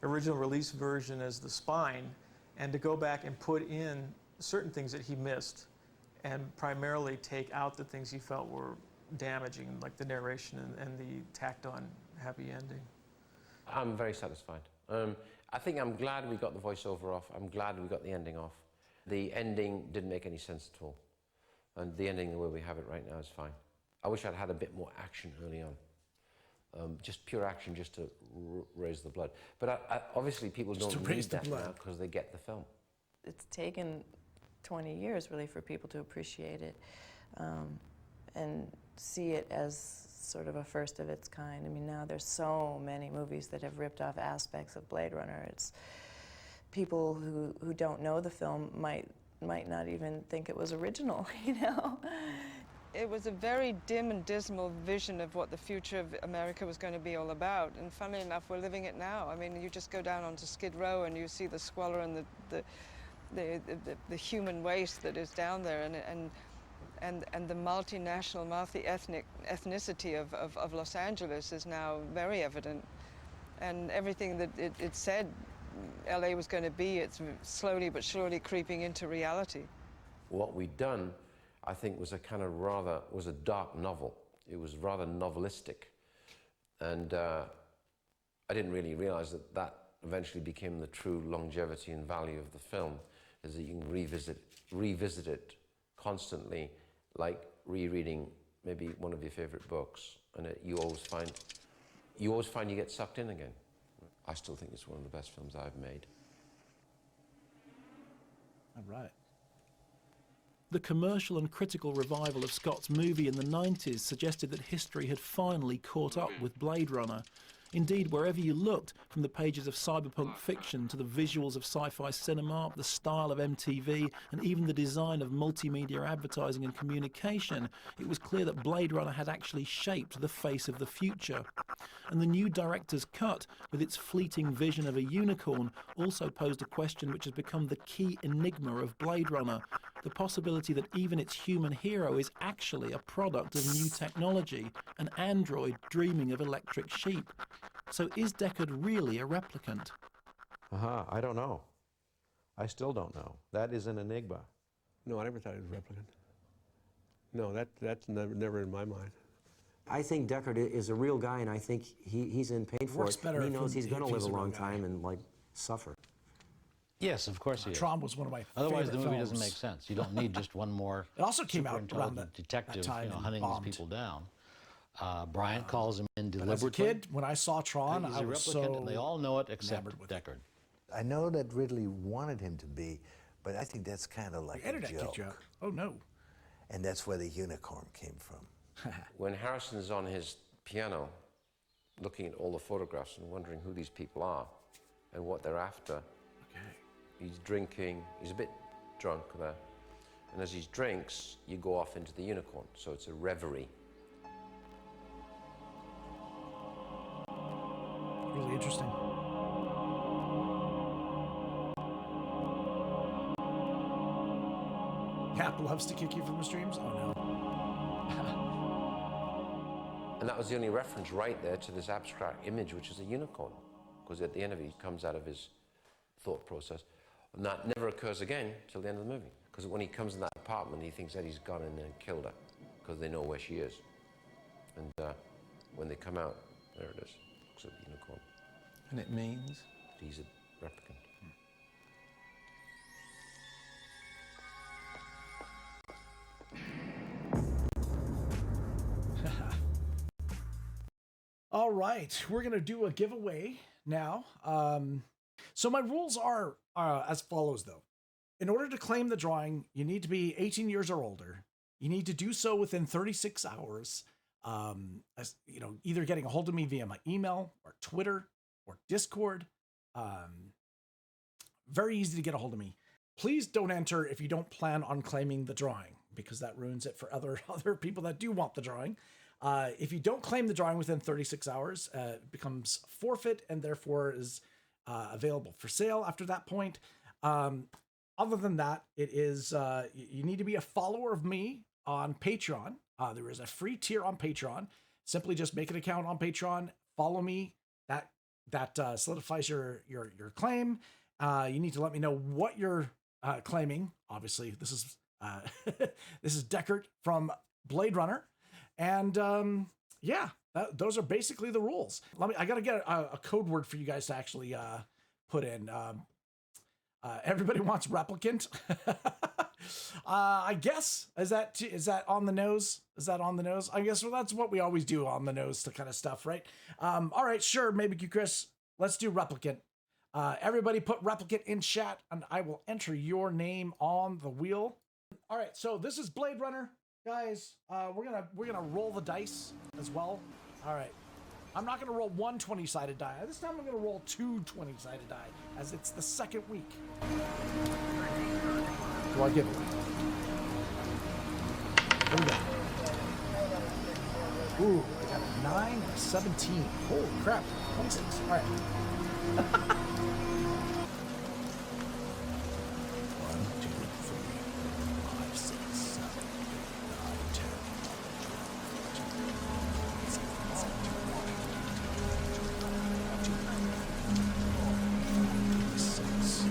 [SPEAKER 1] original release version as the spine and to go back and put in certain things that he missed and primarily take out the things he felt were damaging, like the narration and the tacked-on happy ending.
[SPEAKER 7] I'm very satisfied. I think I'm glad we got the voiceover off. I'm glad we got the ending off. The ending didn't make any sense at all. And the ending, the way we have it right now, is fine. I wish I'd had a bit more action early on. Just pure action, just to raise the blood. But obviously people don't need that now because they get the film.
[SPEAKER 3] It's taken 20 years, really, for people to appreciate it and see it as sort of a first of its kind. I mean, now there's so many movies that have ripped off aspects of Blade Runner. It's people who don't know the film might not even think it was original, you know?
[SPEAKER 11] It was a very dim and dismal vision of what the future of America was going to be all about. And funnily enough, we're living it now. I mean, you just go down onto Skid Row and you see the squalor and the human waste that is down there, and the multinational, ethnicity of Los Angeles is now very evident. And everything that it said LA was going to be, it's slowly but surely creeping into reality.
[SPEAKER 7] What we'd done, I think, was a dark novel. It was rather novelistic. And I didn't really realize that eventually became the true longevity and value of the film, is that you can revisit it constantly, like rereading maybe one of your favorite books, and you always find you get sucked in again. I still think it's one of the best films I've made.
[SPEAKER 4] All right. The commercial and critical revival of Scott's movie in the 90s suggested that history had finally caught up with Blade Runner. Indeed, wherever you looked, from the pages of cyberpunk fiction to the visuals of sci-fi cinema, the style of MTV, and even the design of multimedia advertising and communication, it was clear that Blade Runner had actually shaped the face of the future. And the new director's cut, with its fleeting vision of a unicorn, also posed a question which has become the key enigma of Blade Runner: the possibility that even its human hero is actually a product of new technology, an android dreaming of electric sheep. So is Deckard really a replicant?
[SPEAKER 6] I don't know. I still don't know. That is an enigma.
[SPEAKER 9] No, I never thought he was a replicant. No, that's never in my mind.
[SPEAKER 16] I think Deckard is a real guy, and I think he's in pain for it. He knows he's going to live a long time and like suffer.
[SPEAKER 19] Yes, of course he is.
[SPEAKER 2] Tron was one of my
[SPEAKER 19] Otherwise, the
[SPEAKER 2] favorite
[SPEAKER 19] movie
[SPEAKER 2] films.
[SPEAKER 19] doesn't make sense. You don't need just one more.
[SPEAKER 2] It also came out
[SPEAKER 19] super
[SPEAKER 2] around
[SPEAKER 19] intelligent
[SPEAKER 2] that
[SPEAKER 19] detective,
[SPEAKER 2] time and
[SPEAKER 19] hunting
[SPEAKER 2] bombed.
[SPEAKER 19] these people down. Bryant calls him in
[SPEAKER 2] But
[SPEAKER 19] deliberately.
[SPEAKER 2] as a kid, when I saw Tron,
[SPEAKER 19] He's
[SPEAKER 2] I
[SPEAKER 19] a
[SPEAKER 2] was
[SPEAKER 19] replicant,
[SPEAKER 2] so
[SPEAKER 19] and they all know it except
[SPEAKER 2] enamored with
[SPEAKER 19] Deckard.
[SPEAKER 13] I know that Ridley wanted him to be, but I think that's kind of like
[SPEAKER 2] The internet
[SPEAKER 13] a
[SPEAKER 2] kicked you
[SPEAKER 13] joke.
[SPEAKER 2] out. Oh, no.
[SPEAKER 13] And that's where the unicorn came from.
[SPEAKER 7] When Harrison's on his piano, looking at all the photographs and wondering who these people are and what they're after, he's drinking, he's a bit drunk there. And as he drinks, you go off into the unicorn, so it's a reverie.
[SPEAKER 2] Really interesting. Cap loves to kick you from the streams? Oh, no.
[SPEAKER 7] And that was the only reference right there to this abstract image, which is a unicorn. Because at the end of it, he comes out of his thought process. And that never occurs again till the end of the movie. Because when he comes in that apartment, he thinks Eddie's gone in there and killed her. Because they know where she is. And when they come out, there it is. Looks like the unicorn.
[SPEAKER 1] And it means?
[SPEAKER 7] He's a replicant.
[SPEAKER 2] All right, we're going to do a giveaway now. So my rules are as follows, though. In order to claim the drawing, you need to be 18 years or older. You need to do so within 36 hours. As you know, either getting a hold of me via my email or Twitter or Discord. Very easy to get a hold of me. Please don't enter if you don't plan on claiming the drawing, because that ruins it for other people that do want the drawing. If you don't claim the drawing within 36 hours, it becomes forfeit and therefore is available for sale after that point. Other than that, it is you need to be a follower of me on Patreon. There is a free tier on Patreon. Simply just make an account on Patreon, follow me. That solidifies your claim. You need to let me know what you're claiming. Obviously, this is this is Deckard from Blade Runner. And yeah, those are basically the rules. I gotta get a code word for you guys to actually put in. Everybody wants replicant. I guess is that on the nose? Is that on the nose? I guess that's what we always do, on the nose to kind of stuff, right? All right, sure, maybe you, Chris. Let's do replicant. Everybody put replicant in chat, and I will enter your name on the wheel. All right, so this is Blade Runner. Guys, we're gonna roll the dice as well. All right, I'm not gonna roll one 20-sided die. This time I'm gonna roll two 20-sided die, as it's the second week. To our giveaway. Here we go. Ooh, I got a 9 and a 17. Holy crap! 26. All right. 1, 2, 3, 4, 5, 6, 7, 8, 9, 10, 11, 12, 13, 14, 15, 16, 17, 18, 19, 20, 21, 22, 23, 24, 25, 26.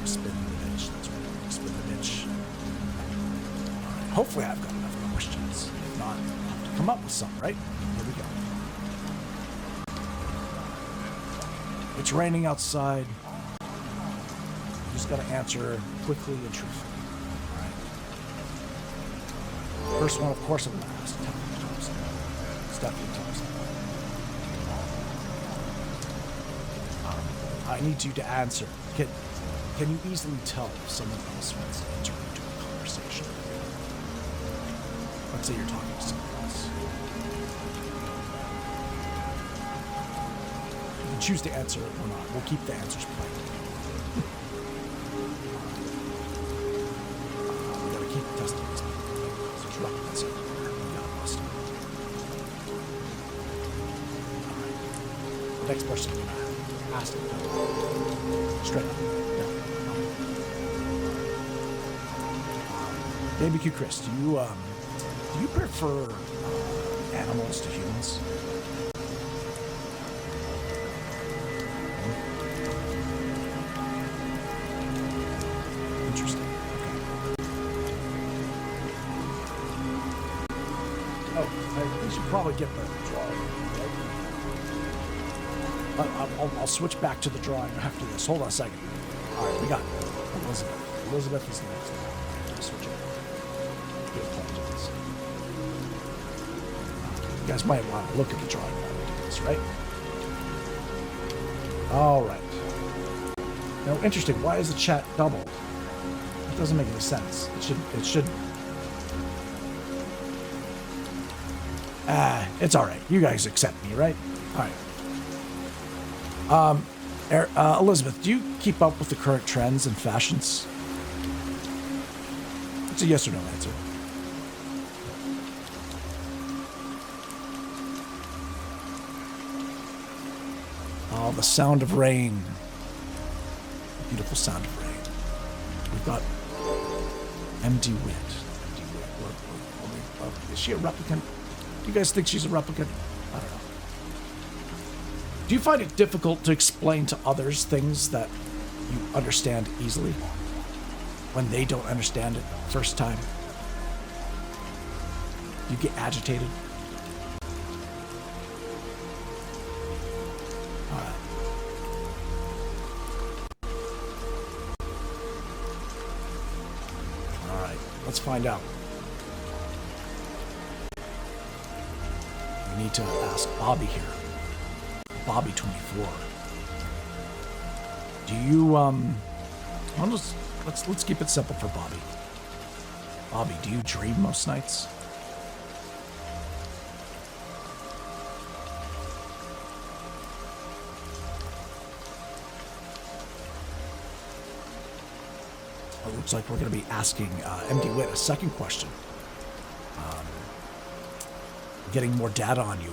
[SPEAKER 2] Spin the bitch. That's right. Spin the bitch. Alright, hopefully I've got enough questions. If not, I'll have to come up with some, right? Here we go. It's raining outside. You just gotta answer quickly and truthfully. Alright. First one, of course, I'm gonna ask Thompson. Stephanie Thompson. I need you to answer. Can you easily tell if someone else wants to enter into a conversation? Let's say you're talking to someone else. can choose to answer it or not. We'll keep the answers plain. We gotta keep testing this. There's replicants everywhere. We gotta bust them. The next person I'm gonna ask them. Straight up. Yeah. BBQ Chris, do you prefer animals to humans? Interesting. Okay. Oh, we should probably get the drawing. I'll switch back to the drawing after this. Hold on a second. All right, we got Elizabeth. Elizabeth is next. Switch it. You guys might want to look at the drawing while we do this, right? All right. Now, interesting. Why is the chat doubled? It doesn't make any sense. It should. It's all right. You guys accept me, right? All right. Elizabeth, do you keep up with the current trends and fashions? It's a yes or no answer. Oh, the sound of rain. Beautiful sound of rain. We've got MD Wit. Is she a replicant? Do you guys think she's a replicant? I don't know. Do you find it difficult to explain to others things that you understand easily when they don't understand it first time? Do you get agitated? All right, let's find out. We need to ask Bobby here. Bobby 24. Do you let's keep it simple for Bobby. Bobby, do you dream most nights? It looks like we're going to be asking MD Witt a second question. Getting more data on you,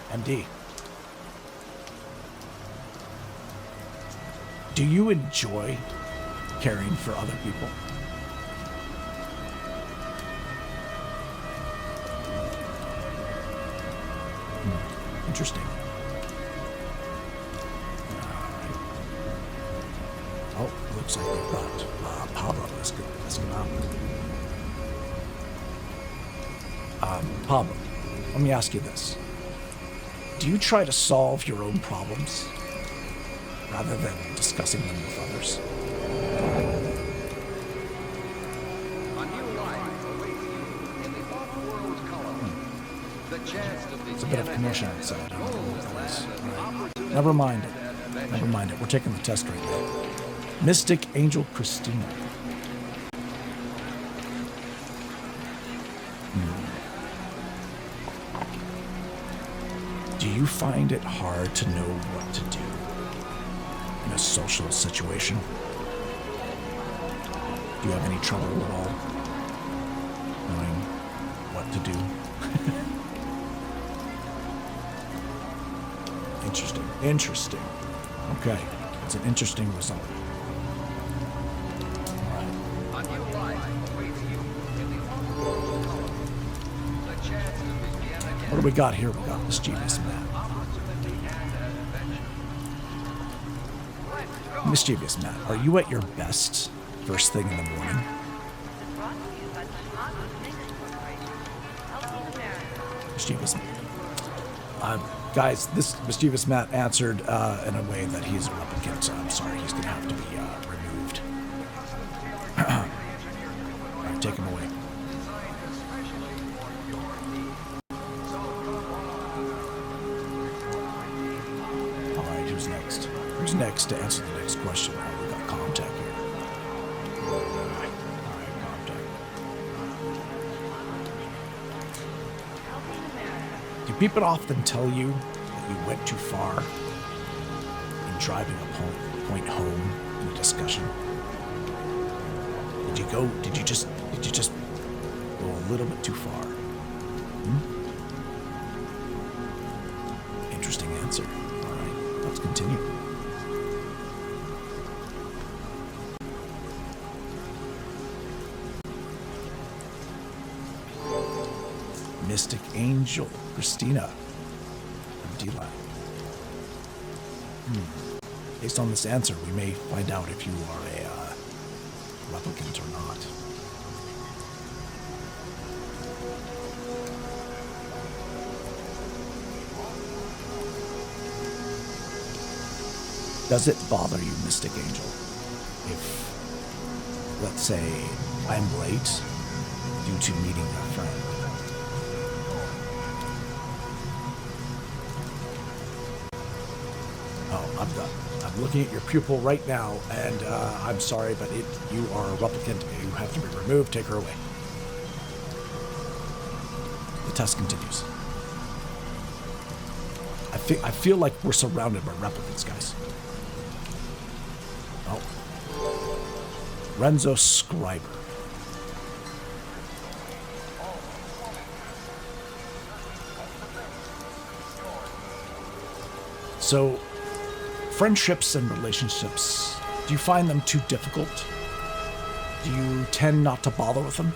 [SPEAKER 2] MD. Do you enjoy caring for other people? Interesting. Oh, looks like we've got Pablo. Let's come out. Pablo, let me ask you this. Do you try to solve your own problems rather than discussing them with others? It's a bit of commotion outside. I don't know what that is. Right. Never mind it. Never mind it. We're taking the test right now. Mystic Angel Christina. Do you find it hard to know what to do in a social situation? Do you have any trouble at all knowing what to do? Interesting. Okay, it's an interesting result. All right. What do we got here? We got Mischievous Matt. Mischievous Matt, are you at your best first thing in the morning? Mischievous Matt. Guys, this Mischievous Matt answered in a way that he's a replicant, so I'm sorry, he's going to have to be removed. All right, take him away. All right, who's next? Who's next to answer the next question? Oh, we got contact here. All right, contact. Do people often tell you that you went too far in driving a point home in a discussion? Did you just go a little bit too far? Interesting answer. All right, let's continue. Mystic Angel, Christina, D-Lab. Based on this answer, we may find out if you are a replicant or not. Does it bother you, Mystic Angel, if, let's say, I'm late due to meeting a friend? Oh, I'm looking at your pupil right now, and I'm sorry, but you are a replicant. You have to be removed. Take her away. The test continues. I feel like we're surrounded by replicants, guys. Oh. Renzo Scriber. So, friendships and relationships, do you find them too difficult? Do you tend not to bother with them?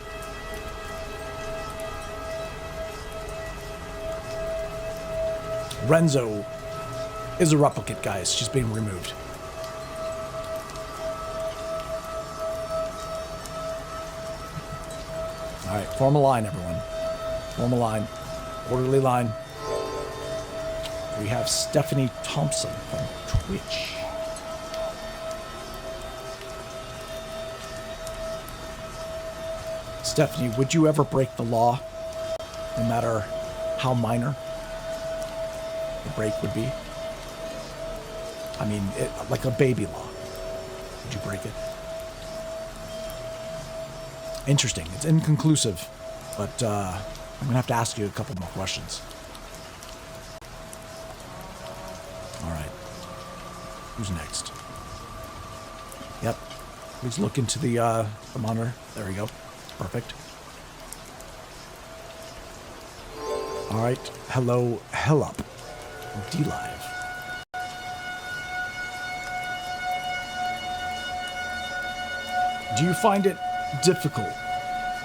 [SPEAKER 2] Renzo is a replicant, guys. She's being removed. All right, form a line, everyone. Form a line. Orderly line. We have Stephanie Thompson from Twitch. Stephanie, would you ever break the law, no matter how minor the break would be? I mean, like a baby law. Would you break it? Interesting. It's inconclusive, but I'm going to have to ask you a couple more questions. All right. Who's next? Yep. Please look into the monitor. There we go. Perfect. All right. Hello, Hellup. D-Live. Do you find it difficult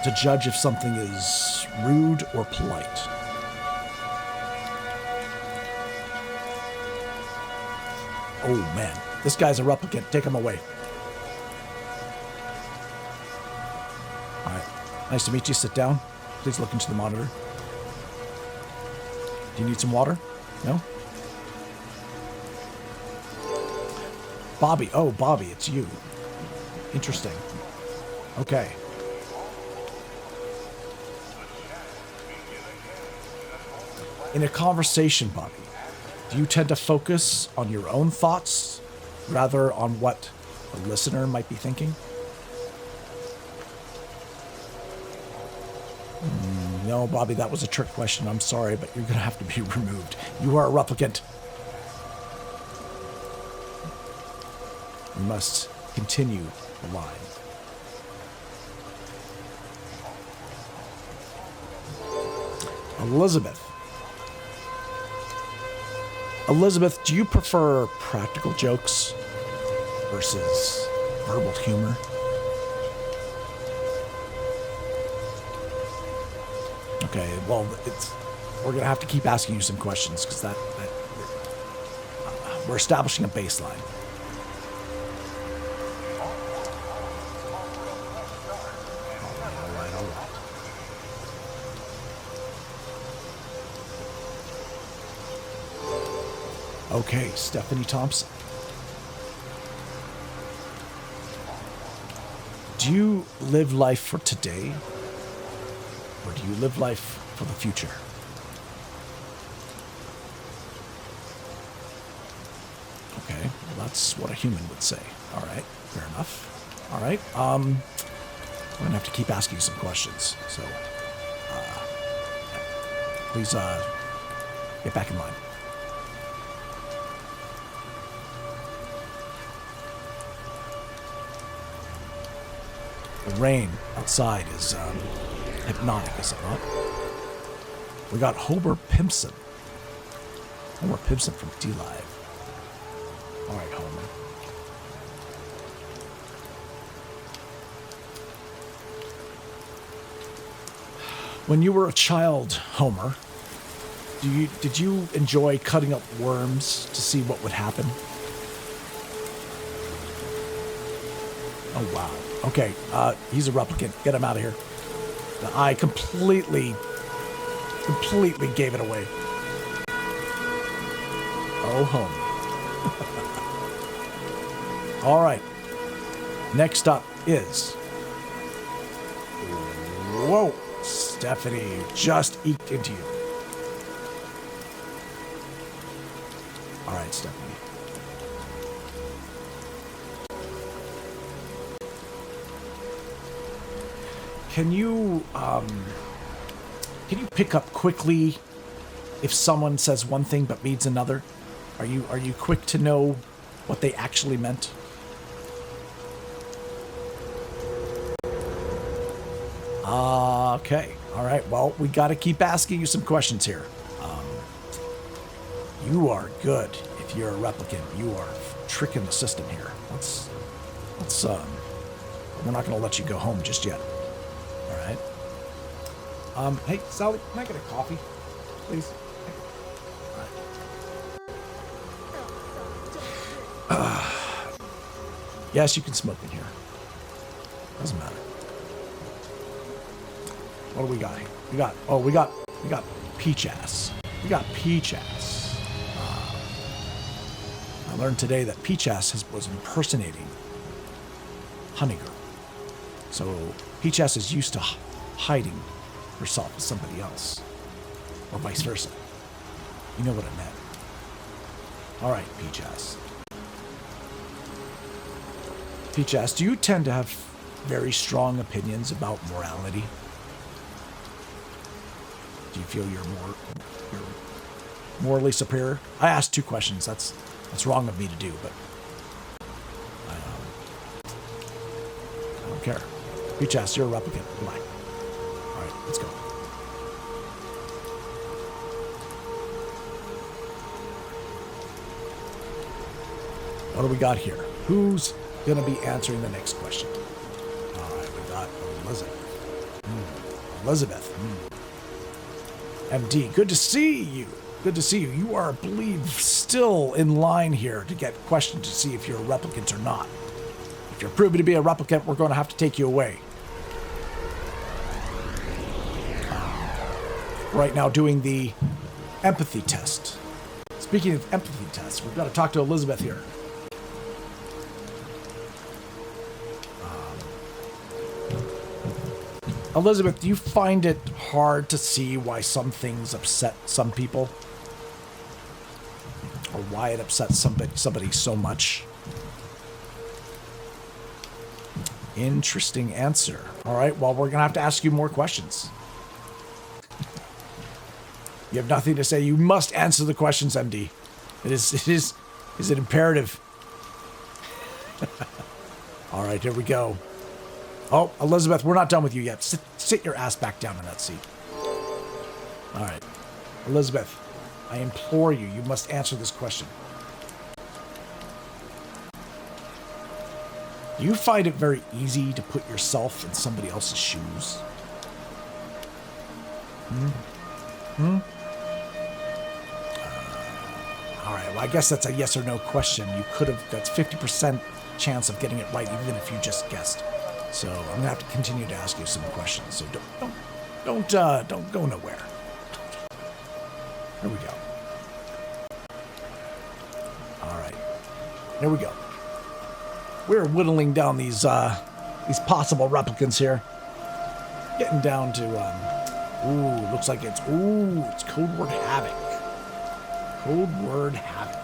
[SPEAKER 2] to judge if something is rude or polite? Oh man, this guy's a replicant. Take him away. All right, nice to meet you. Sit down. Please look into the monitor. Do you need some water? No? Bobby. Oh, Bobby, it's you. Interesting. Okay. In a conversation, Bobby, do you tend to focus on your own thoughts rather on what the listener might be thinking? No, Bobby, that was a trick question. I'm sorry, but you're going to have to be removed. You are a replicant. We must continue the line. Elizabeth. Elizabeth, do you prefer practical jokes versus verbal humor? Okay, well, we're going to have to keep asking you some questions because we're establishing a baseline. All right. Okay, Stephanie Thompson. Do you live life for today? Or do you live life for the future? Okay, well, that's what a human would say. All right, fair enough. All right, we're gonna have to keep asking you some questions. So, please get back in line. The rain outside is hypnotic, is it not? We got Homer Pimpson. Homer Pimpson from D-Live. All right, Homer. When you were a child, Homer, did you enjoy cutting up worms to see what would happen? Oh, wow. Okay, he's a replicant. Get him out of here. I completely gave it away. Oh, Homer. All right. Next up is... Whoa! Stephanie just eked into you. All right, Stephanie. Can you pick up quickly if someone says one thing but means another? Are you quick to know what they actually meant? Okay. All right. Well, we got to keep asking you some questions here. You are good if you're a replicant. You are tricking the system here. Let's we're not going to let you go home just yet. All right. Hey, Sally, can I get a coffee, please? All right. Yes, you can smoke in here. Doesn't matter. What do we got here? We got peach ass. We got peach ass. I learned today that peach ass was impersonating Honey Girl. So peach ass is used to hiding herself as somebody else, or vice versa. You know what I meant. All right, peach ass. Peach ass, do you tend to have very strong opinions about morality? Do you feel you're morally superior? I asked 2 questions. That's wrong of me to do, but I don't care. Peach ass, you're a replicant. Goodbye. All right, let's go. What do we got here? Who's going to be answering the next question? All right, we got Elizabeth. Elizabeth. MD, good to see you. Good to see you. You are, I believe, still in line here to get questioned to see if you're a replicant or not. If you're proven to be a replicant, we're going to have to take you away. Right now doing the empathy test. Speaking of empathy tests, we've got to talk to Elizabeth here. Elizabeth, do you find it hard to see why some things upset some people? Or why it upsets somebody so much? Interesting answer. All right, well, we're going to have to ask you more questions. You have nothing to say. You must answer the questions, MD. Is it imperative? All right, here we go. Oh, Elizabeth, we're not done with you yet. Sit your ass back down in that seat. All right. Elizabeth, I implore you, you must answer this question. Do you find it very easy to put yourself in somebody else's shoes? All right, well, I guess that's a yes or no question. You could have, that's 50% chance of getting it right, even if you just guessed. So I'm gonna have to continue to ask you some questions. So don't go nowhere. Here we go. All right, here we go. We're whittling down these possible replicants here. Getting down to looks like it's code word havoc. Code word havoc.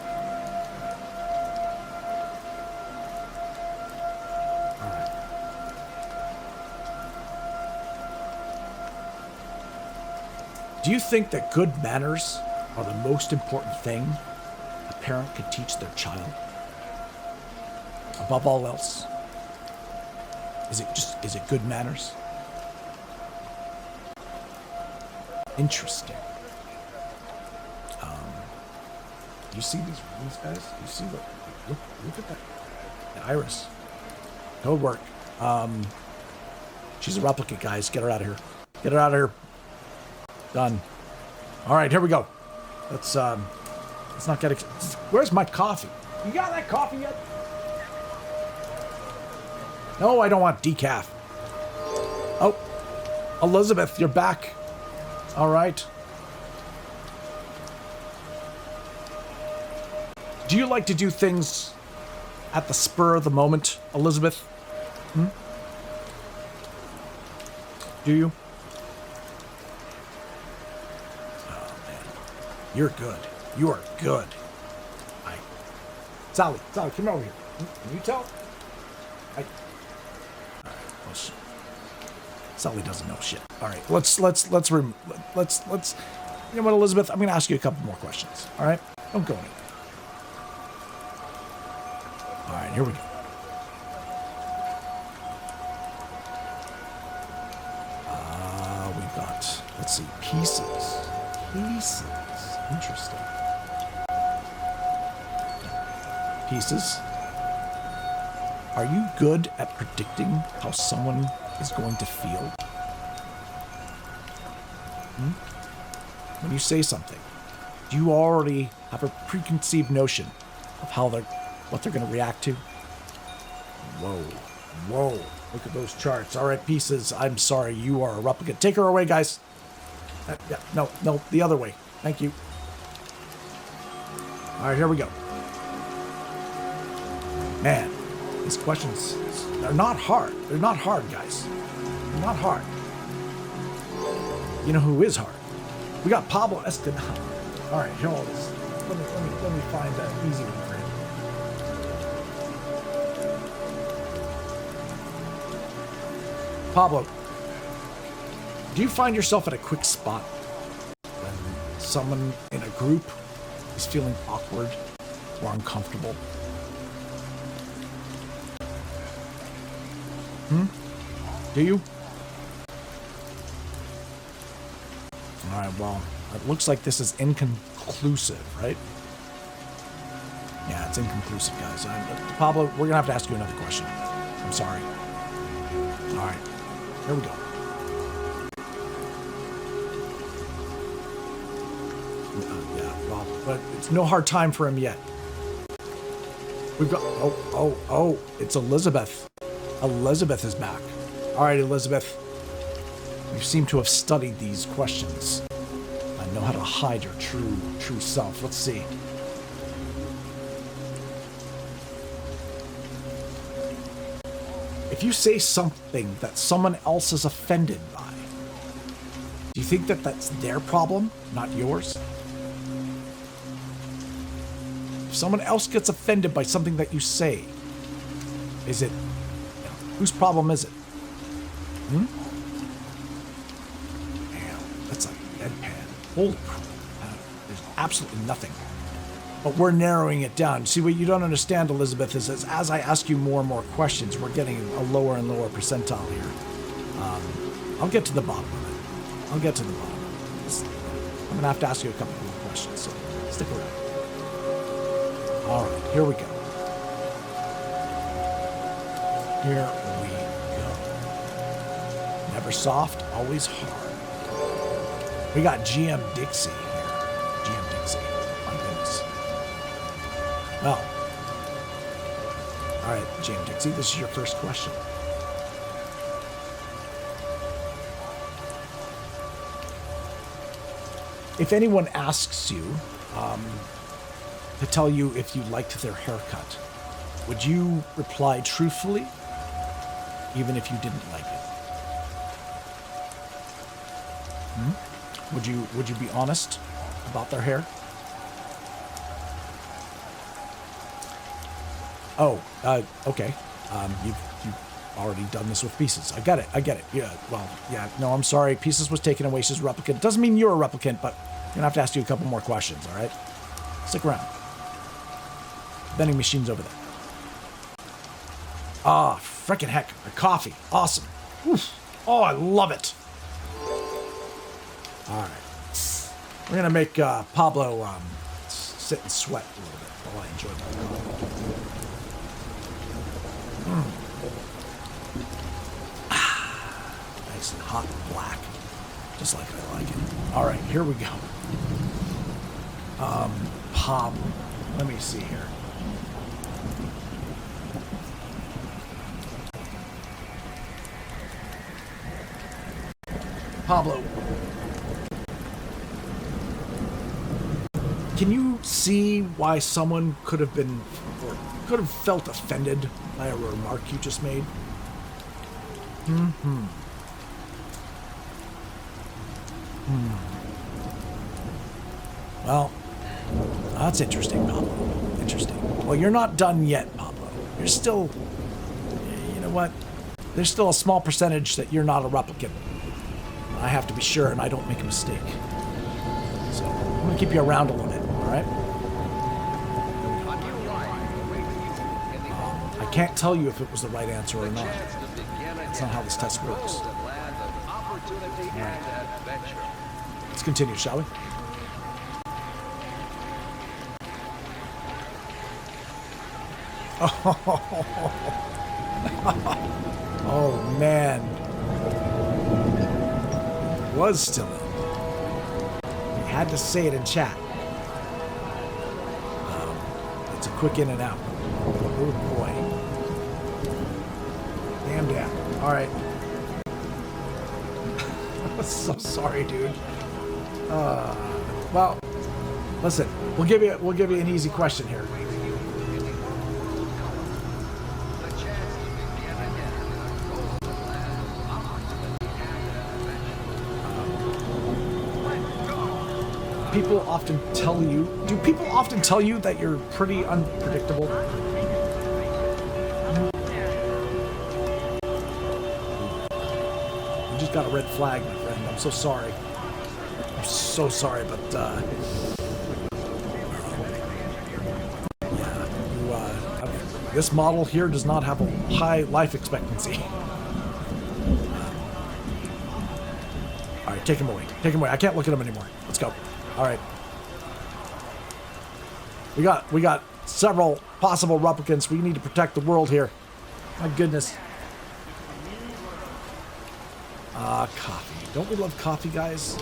[SPEAKER 2] Do you think that good manners are the most important thing a parent could teach their child? Above all else? is it good manners? Interesting. You see these guys? You see look at that. The iris. Code work. She's a replicant, guys. Get her out of here. Get her out of here. Done. All right, here we go. Let's not get where's my coffee? You got that coffee yet? No, I don't want decaf. Oh, Elizabeth, you're back. All right. Do you like to do things at the spur of the moment, Elizabeth? Do you? Oh, man. You're good. You are good. Sally, come over here. Can you tell? All right, well, Sally doesn't know shit. All right, let's. You know what, Elizabeth? I'm gonna ask you a couple more questions. All right, don't go anywhere. All right, here we go. We've got, let's see, pieces. Interesting. Pieces. Are you good at predicting how someone is going to feel? When you say something, do you already have a preconceived notion of what they're going to react to? Whoa. Look at those charts. All right, pieces. I'm sorry, you are a replicant. Take her away, guys. Yeah, no, the other way. Thank you. All right, here we go. Man, these questions, they're not hard. They're not hard, guys. They're not hard. You know who is hard? We got Pablo Escobar. All right, here all this. Let me find that easy one for him. Pablo, do you find yourself at a quick spot when someone in a group is feeling awkward or uncomfortable? Do you? All right, well, it looks like this is inconclusive, right? Yeah, it's inconclusive, guys. Pablo, we're going to have to ask you another question. I'm sorry. All right, here we go. Yeah, well, but it's no hard time for him yet. We've got, oh, it's Elizabeth. Elizabeth is back. All right, Elizabeth. You seem to have studied these questions. I know how to hide your true self. Let's see. If you say something that someone else is offended by, do you think that that's their problem, not yours? If someone else gets offended by something that you say, is it, whose problem is it? Man, that's like deadpan. Holy crap. There's absolutely nothing. But we're narrowing it down. See, what you don't understand, Elizabeth, is as I ask you more and more questions, we're getting a lower and lower percentile here. I'll get to the bottom of it. I'm going to have to ask you a couple more questions, so stick around. All right, here we go. Here we go. Never soft, always hard. We got GM Dixie here. GM Dixie. My goodness. Well. All right, GM Dixie, this is your first question. If anyone asks you to tell you if you liked their haircut, would you reply truthfully, even if you didn't like it? Would you be honest about their hair? Oh, okay. You've already done this with Pieces. I get it. Yeah, well, yeah. No, I'm sorry. Pieces was taken away. She's a replicant. Doesn't mean you're a replicant, but I'm gonna have to ask you a couple more questions. All right? Stick around. Vending machine's over there. Ah. Frickin' heck, a coffee. Awesome. Oof. Oh, I love it. All right. We're going to make Pablo sit and sweat a little bit while I enjoy my coffee. Nice and hot and black. Just like I like it. All right, here we go. Pablo. Let me see here. Pablo. Can you see why someone could have been, or could have felt offended by a remark you just made? Well, that's interesting, Pablo. Interesting. Well, you're not done yet, Pablo. You're still, you know what? There's still a small percentage that you're not a replicant. I have to be sure and I don't make a mistake. So, I'm going to keep you around a little bit, all right? I can't tell you if it was the right answer or not. That's not how this test works. All right. Let's continue, shall we? Oh, man. Was still in. We had to say it in chat. It's a quick in and out. Oh, boy. Damn. All right. I'm so sorry, dude. Well, listen. We'll give you an easy question here. People often tell you, do people often tell you that you're pretty unpredictable? You just got a red flag, my friend. I'm so sorry. I'm so sorry, but this model here does not have a high life expectancy. All right, take him away. Take him away. I can't look at him anymore. Let's go. All right. We got several possible replicants. We need to protect the world here. My goodness. Coffee. Don't we love coffee, guys?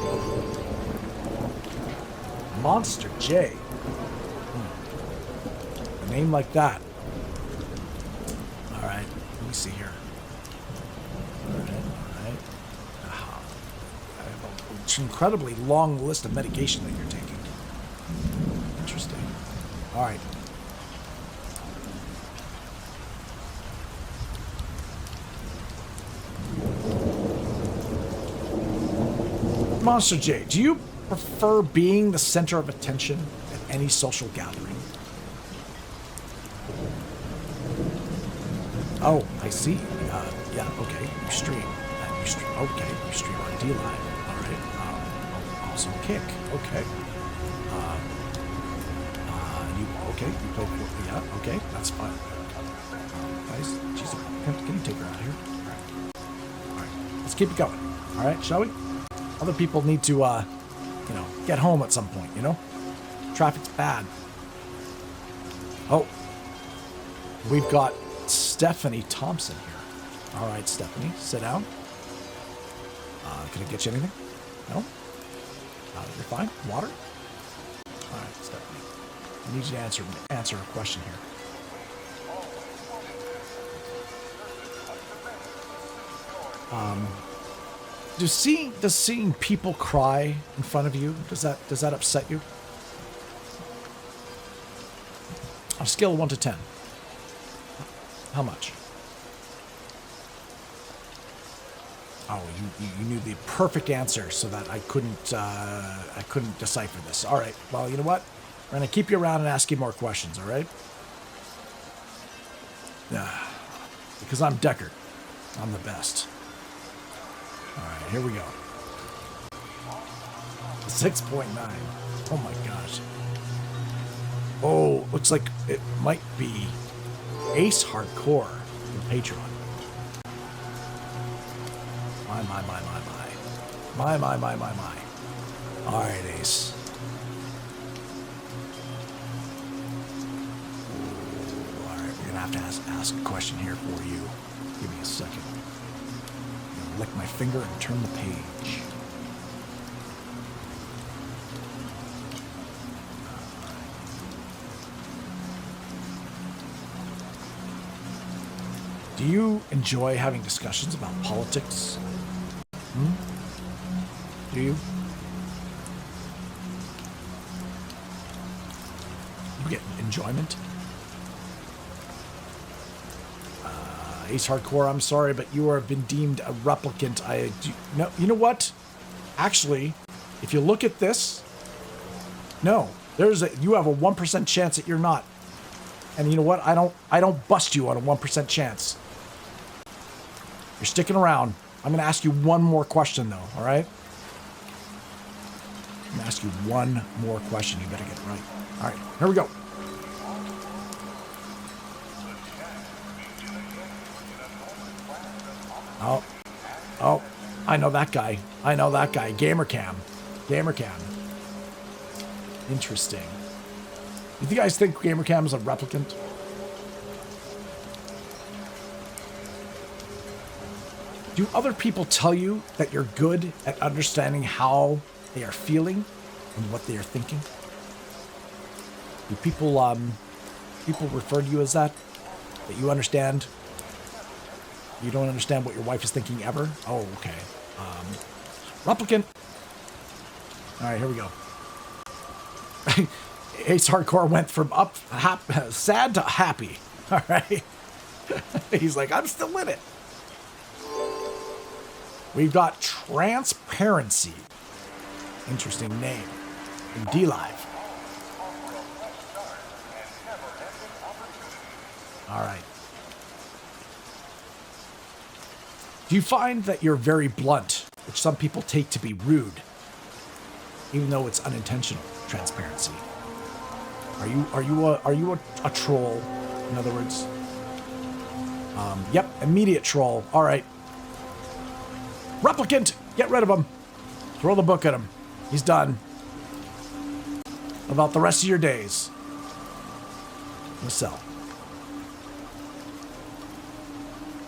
[SPEAKER 2] Monster J. A name like that. All right. Let me see here. All right. Incredibly long list of medication that you're taking. Interesting. All right. Monster J, do you prefer being the center of attention at any social gathering? Oh, I see. Yeah, okay. You stream. Okay, you stream on D-Live. Awesome kick. Okay. You play for, yeah, okay, that's fine. Guys, jeez, can you take her out of here? All right, let's keep it going. All right, shall we? Other people need to, get home at some point, you know? Traffic's bad. Oh, we've got Stephanie Thompson here. All right, Stephanie, sit down. Can I get you anything? No? You're fine? Water? All right, Stephanie. I need you to answer a question here. Does seeing people cry in front of you, does that upset you? On a scale of 1 to 10. How much? Oh, you knew the perfect answer so that I couldn't decipher this. All right. Well, you know what? We're going to keep you around and ask you more questions, all right? Because I'm Deckard. I'm the best. All right, here we go. 6.9. Oh my gosh. Oh, looks like it might be Ace Hardcore in Patreon. My. All right, Ace. Ooh, all right, we're gonna have to ask a question here for you. Give me a second. I'm gonna lick my finger and turn the page. Do you enjoy having discussions about politics? Do you? You get enjoyment? Ace Hardcore, I'm sorry, but you have been deemed a replicant. No, you know what? Actually, if you look at this, no, you have a 1% chance that you're not. And you know what? I don't bust you on a 1% chance. You're sticking around. I'm going to ask you one more question, though, all right? I'm going to ask you one more question. You better get it right. All right, here we go. Oh, I know that guy. Gamercam. Interesting. You guys think Gamercam is a replicant? Do other people tell you that you're good at understanding how they are feeling and what they are thinking? Do people refer to you as that? That you understand? You don't understand what your wife is thinking ever? Oh, okay. Replicant. All right, here we go. Ace Hardcore went from sad to happy. All right. He's like, I'm still in it. We've got Transparency. Interesting name. In D-Live. All right. Do you find that you're very blunt, which some people take to be rude, even though it's unintentional? Transparency. Are you a troll? In other words. Yep. Immediate troll. All right. Replicant! Get rid of him. Throw the book at him. He's done. About the rest of your days. Sell.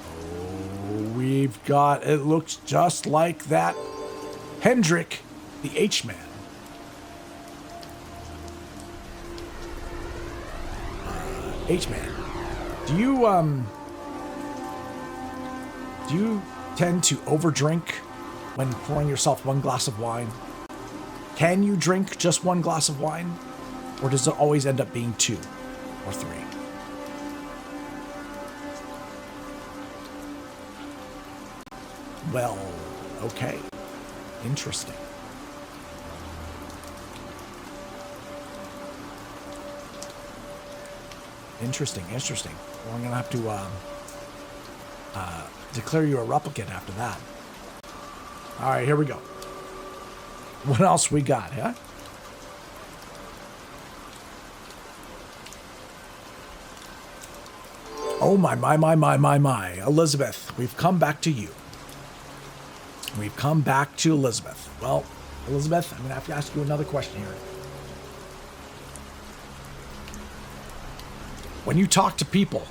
[SPEAKER 2] Oh, we've got... It looks just like that. Hendrik, the H-Man. H-Man. Do you tend to overdrink when pouring yourself one glass of wine? Can you drink just one glass of wine? Or does it always end up being 2 or 3? Well, okay. Interesting. Interesting. Well, I'm going to have to declare you a replicant after that. All right, here we go. What else we got, huh? Oh, my. Elizabeth, we've come back to you. We've come back to Elizabeth. Well, Elizabeth, I'm going to have to ask you another question here. When you talk to people,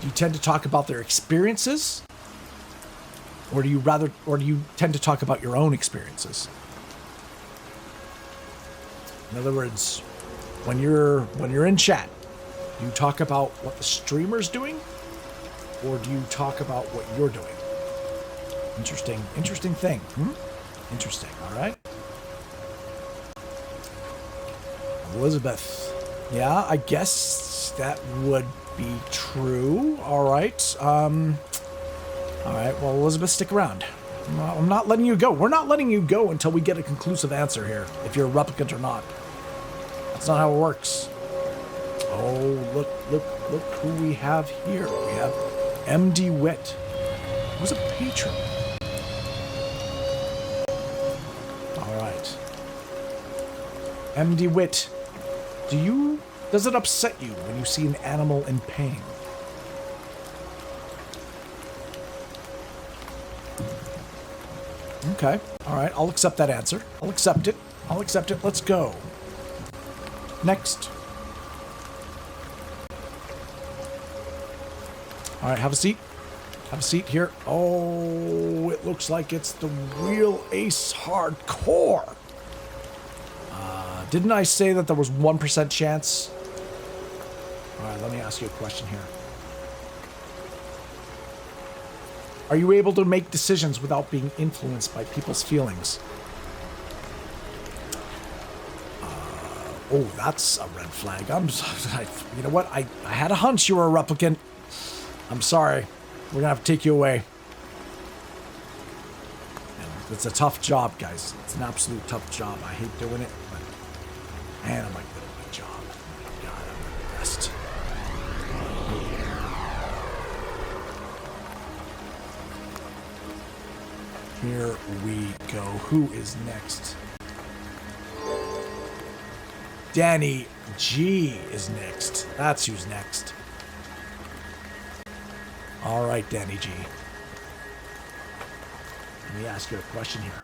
[SPEAKER 2] do you tend to talk about their experiences? Or do you tend to talk about your own experiences? In other words, when you're in chat, do you talk about what the streamer's doing? Or do you talk about what you're doing? Interesting thing. Interesting, all right? Elizabeth. Yeah, I guess that would be true. All right. All right, well, Elizabeth, stick around. I'm not letting you go. We're not letting you go until we get a conclusive answer here, if you're a replicant or not. That's not how it works. Oh, look who we have here. We have MD Wit, who's a patron. All right. MD Wit, does it upset you when you see an animal in pain? Okay. All right. I'll accept that answer. I'll accept it. I'll accept it. Let's go. Next. All right. Have a seat. Have a seat here. Oh, it looks like it's the real Ace Hardcore. Didn't I say that there was 1% chance? All right. Let me ask you a question here. Are you able to make decisions without being influenced by people's feelings? Oh, that's a red flag. You know what? I had a hunch you were a replicant. I'm sorry. We're gonna have to take you away. And it's a tough job, guys. It's an absolute tough job. I hate doing it, but man, am I good at my job. God, I'm the best. Here we go. Who is next? Danny G is next. That's who's next. All right, Danny G. Let me ask you a question here.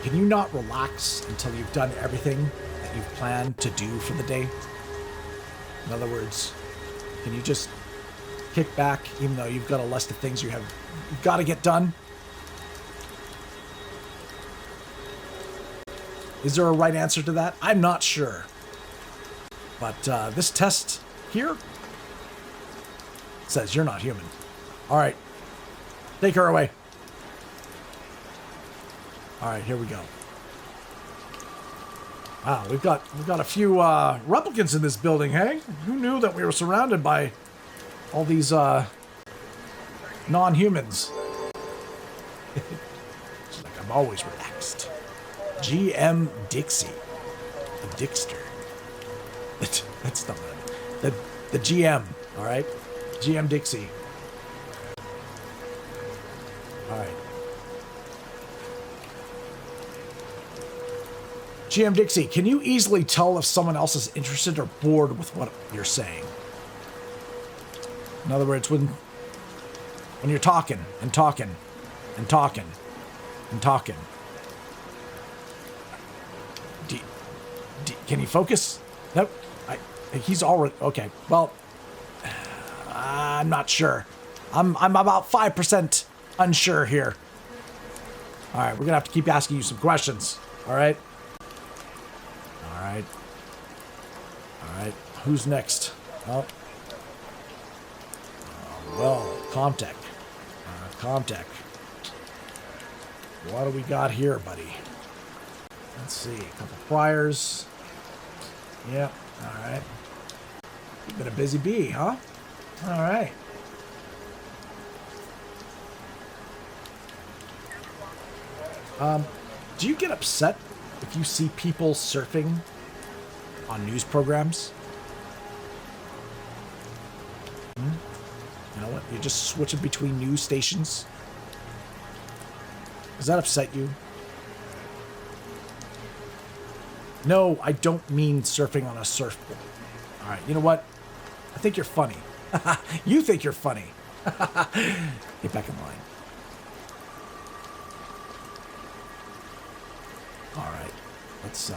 [SPEAKER 2] Can you not relax until you've done everything that you've planned to do for the day? In other words, can you just kick back even though you've got a list of things you've got to get done? Is there a right answer to that? I'm not sure. But this test here says you're not human. All right. Take her away. All right, here we go. Wow, we've got a few replicants in this building, hey? Who knew that we were surrounded by all these non-humans? It's like I'm always relaxed. GM Dixie. The Dixter. That's not the GM, all right? GM Dixie. All right. GM Dixie, can you easily tell if someone else is interested or bored with what you're saying? In other words, when you're talking and talking and talking and talking, can you focus? Nope. He's already okay. Well, I'm not sure. I'm about 5% unsure here. All right, we're gonna have to keep asking you some questions. All right. All right. All right. Who's next? Oh. Well, Comtech. Comtech. What do we got here, buddy? Let's see. A couple priors. Yep. All right. You've been a busy bee, huh? All right. Do you get upset if you see people surfing on news programs? You know what? You're just switching between news stations? Does that upset you? No, I don't mean surfing on a surfboard. All right, you know what? I think you're funny. You think you're funny. Get back in line. All right, let's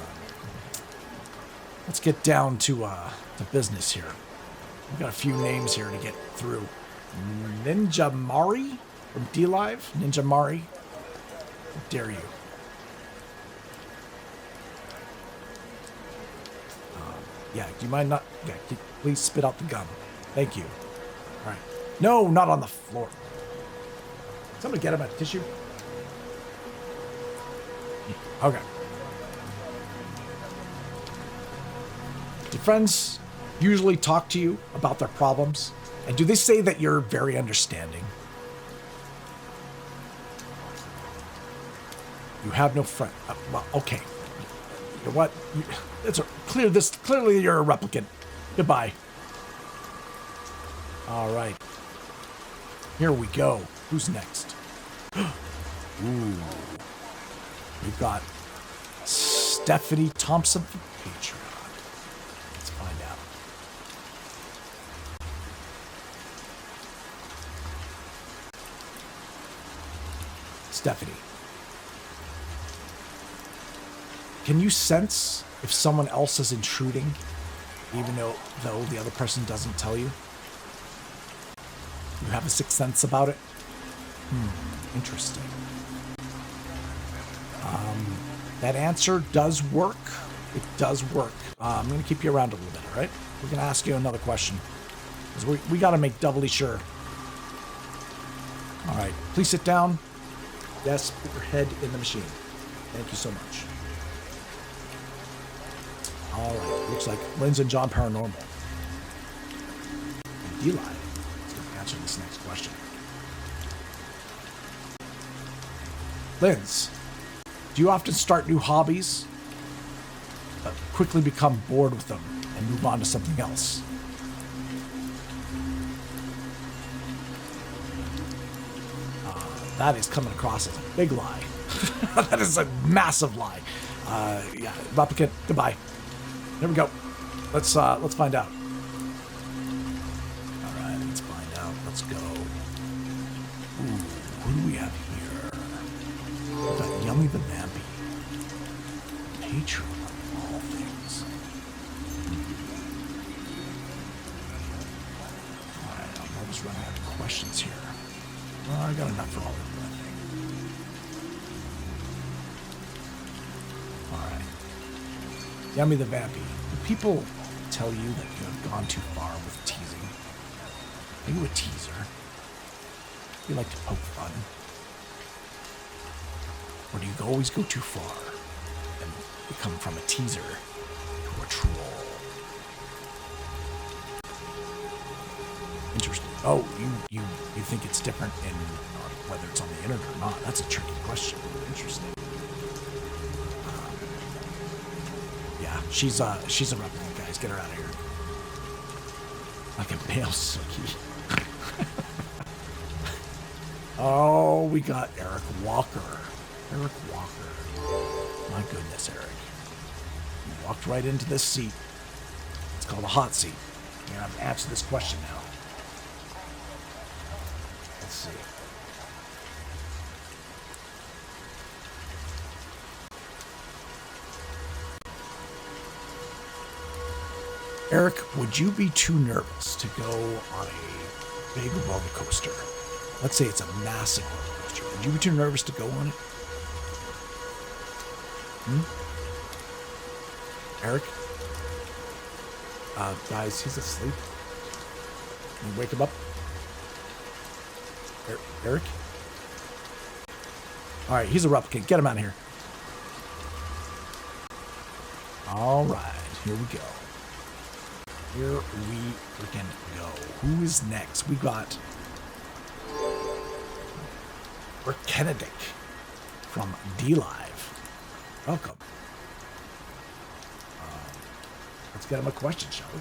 [SPEAKER 2] get down to business here. We've got a few names here to get through. Ninja Mari from DLive. Ninja Mari. How dare you? Yeah, do you mind not? Yeah, please spit out the gum. Thank you. All right. No, not on the floor. Somebody get him a tissue. Okay. Do friends usually talk to you about their problems? And do they say that you're very understanding? You have no friend. Well, okay. You know what? It's clearly you're a replicant. Goodbye. All right. Here we go. Who's next? Ooh. We've got Stephanie Thompson from Patreon. Let's find out. Stephanie. Can you sense if someone else is intruding, even though the other person doesn't tell you? You have a sixth sense about it? Interesting. That answer does work. It does work. I'm going to keep you around a little bit, all right? We're going to ask you another question. Because we got to make doubly sure. All right, please sit down. Yes, put your head in the machine. Thank you so much. All right, looks like Lynn's and John Paranormal. And Eli is going to answer this next question. Lynn's, do you often start new hobbies, but quickly become bored with them and move on to something else? That is coming across as a big lie. That is a massive lie. Yeah, replicant, goodbye. There we go. Let's find out. All right, let's find out. Let's go. Ooh, who do we have here? We've got Yummy the Vampy. Patron of all things. All right, I'm almost running out of questions here. Well, I got enough for all of them, I think. All right. Yummy the Vampy. Do people tell you that you have gone too far with teasing? Are you a teaser? You like to poke fun? Or do you always go too far and become from a teaser to a troll? Interesting. Oh, you think it's different in whether it's on the internet or not? That's a tricky question. Interesting. Yeah, she's a replicant, guys. Get her out of here. Like a pale Suki. Oh, we got Eric Walker. Eric Walker. My goodness, Eric. You walked right into this seat. It's called a hot seat. You're gonna have to answer this question now. Let's see. Eric, would you be too nervous to go on a big roller coaster? Let's say it's a massive roller coaster. Would you be too nervous to go on it? Eric? Guys, he's asleep. Can you wake him up? Eric? All right, he's a replicant. Get him out of here. All right, here we go. Here we freaking go. Who is next? We got Rick Deckard from D-Live. Welcome. Let's get him a question, shall we?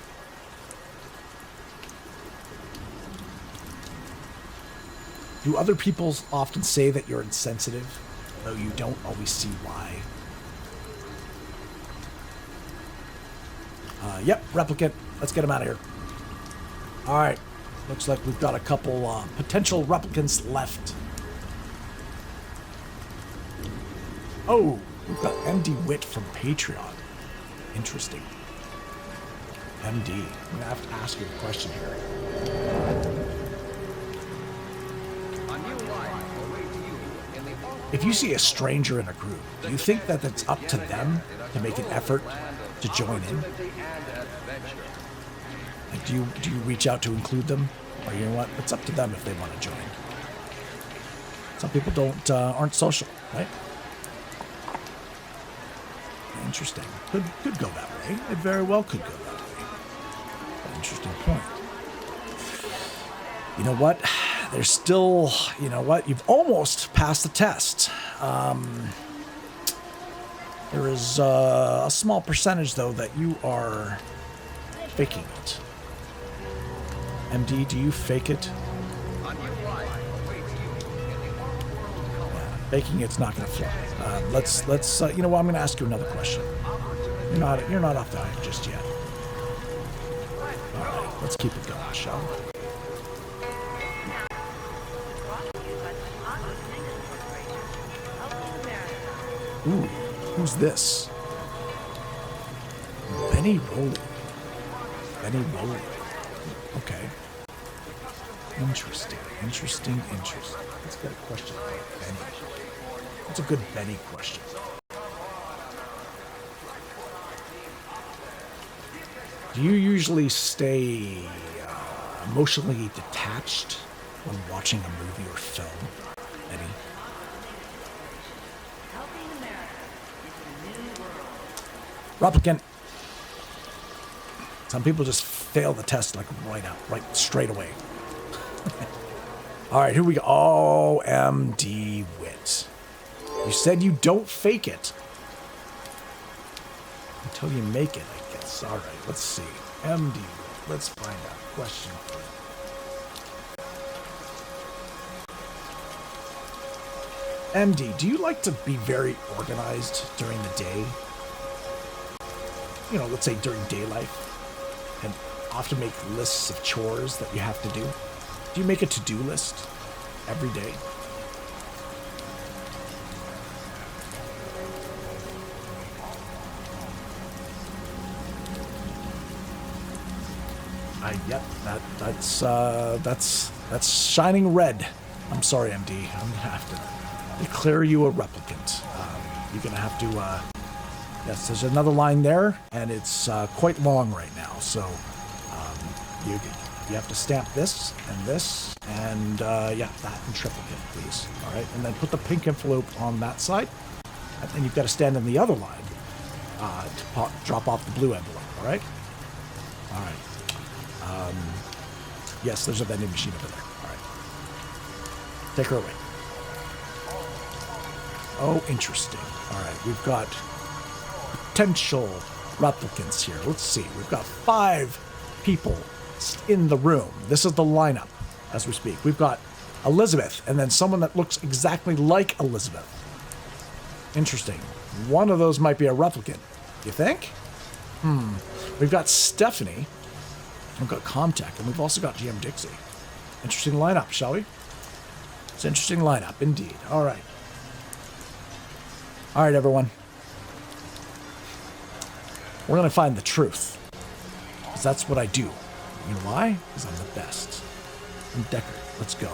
[SPEAKER 2] Do other people often say that you're insensitive, though you don't always see why? Yep, replicant. Let's get him out of here. All right. Looks like we've got a couple potential replicants left. Oh, we've got MD Wit from Patreon. Interesting. MD, I'm going to have to ask you a question here. If you see a stranger in a group, do you think that it's up to them to make an effort to join in? Like, do you reach out to include them? Or you know what? It's up to them if they want to join. Some people aren't social, right? Interesting. Could go that way. It very well could go that way. Interesting point. You know what? There's still, you know what? You've almost passed the test. There is a small percentage, though, that you are faking it. MD, do you fake it? Yeah, faking it's not going to fly. Let's you know what? I'm going to ask you another question. You're not off the hook just yet. All right, let's keep it going, shall we? Ooh, who's this? Benny Rowley. Benny Rowley. Okay. Interesting. Let's get a question about Benny. That's a good Benny question. Do you usually stay emotionally detached when watching a movie or film, Benny? Replicant. Some people just fail the test like right straight away. All right, here we go. OMD wit. You said you don't fake it until you make it, I guess. All right, let's see. MD wit. Let's find out. Question. MD, do you like to be very organized during the day? You know, let's say during day life, and often make lists of chores that you have to do. Do you make a to-do list every day? Yep, that's shining red. I'm sorry, MD. I'm gonna have to declare you a replicant. You're gonna have to. Yes, there's another line there, and it's quite long right now. So you have to stamp this, and yeah, that and triplicate, please. All right, and then put the pink envelope on that side, and then you've got to stand in the other line to drop off the blue envelope. All right. All right. Yes, there's a vending machine over there. All right. Take her away. Oh, interesting. All right, we've got potential replicants here. Let's see. We've got 5 people in the room. This is the lineup as we speak. We've got Elizabeth, and then someone that looks exactly like Elizabeth. Interesting. One of those might be a replicant. You think? We've got Stephanie. We've got Comtech, and we've also got GM Dixie. Interesting lineup, shall we? It's an interesting lineup, indeed. All right. All right, everyone. We're going to find the truth. Because that's what I do. You know why? Because I'm the best. I'm Deckard. Let's go.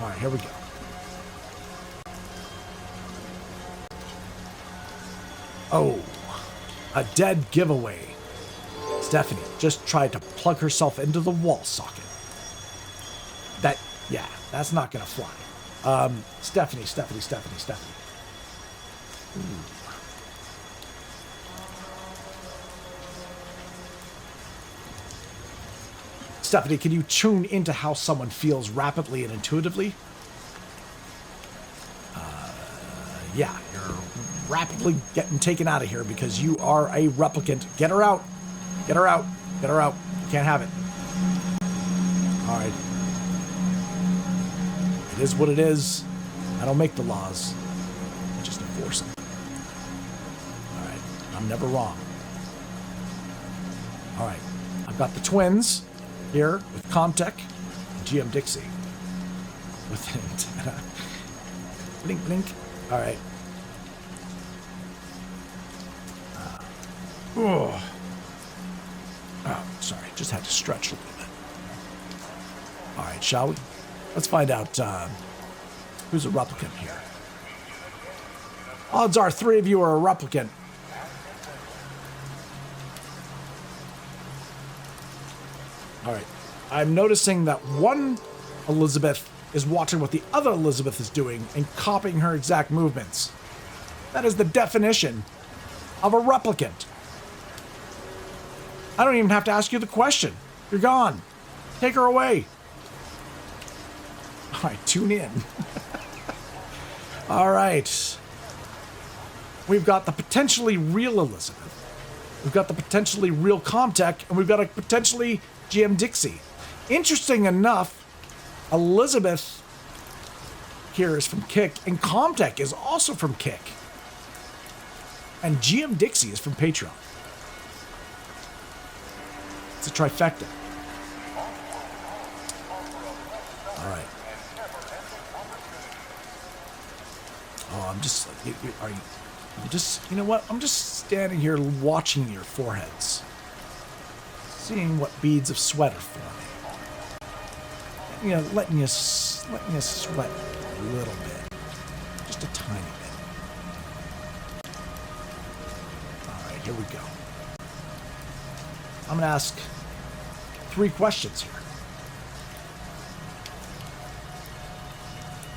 [SPEAKER 2] All right, here we go. Oh, a dead giveaway. Stephanie just tried to plug herself into the wall socket. Yeah, that's not gonna fly. Stephanie. Ooh. Stephanie, can you tune into how someone feels rapidly and intuitively? Yeah, you're rapidly getting taken out of here because you are a replicant. Get her out. Get her out. Get her out. You can't have it. All right. It is what it is. I don't make the laws. I just enforce them. All right. I'm never wrong. All right. I've got the twins here with Comtech and GM Dixie. With an antenna. Blink, blink. All right. Oh, sorry. Just had to stretch a little bit. All right, shall we? Let's find out who's a replicant here. Odds are 3 of you are a replicant. All right. I'm noticing that one Elizabeth is watching what the other Elizabeth is doing and copying her exact movements. That is the definition of a replicant. I don't even have to ask you the question. You're gone. Take her away. All right, tune in. All right. We've got the potentially real Elizabeth. We've got the potentially real Comtech, and we've got a potentially GM Dixie. Interesting enough, Elizabeth here is from Kick, and Comtech is also from Kick. And GM Dixie is from Patreon. It's a trifecta. All right. Oh, I'm just, are you just, you know what? I'm just standing here watching your foreheads, seeing what beads of sweat are forming. You know, letting you sweat a little bit, just a tiny bit. All right, here we go. I'm gonna ask 3 questions here.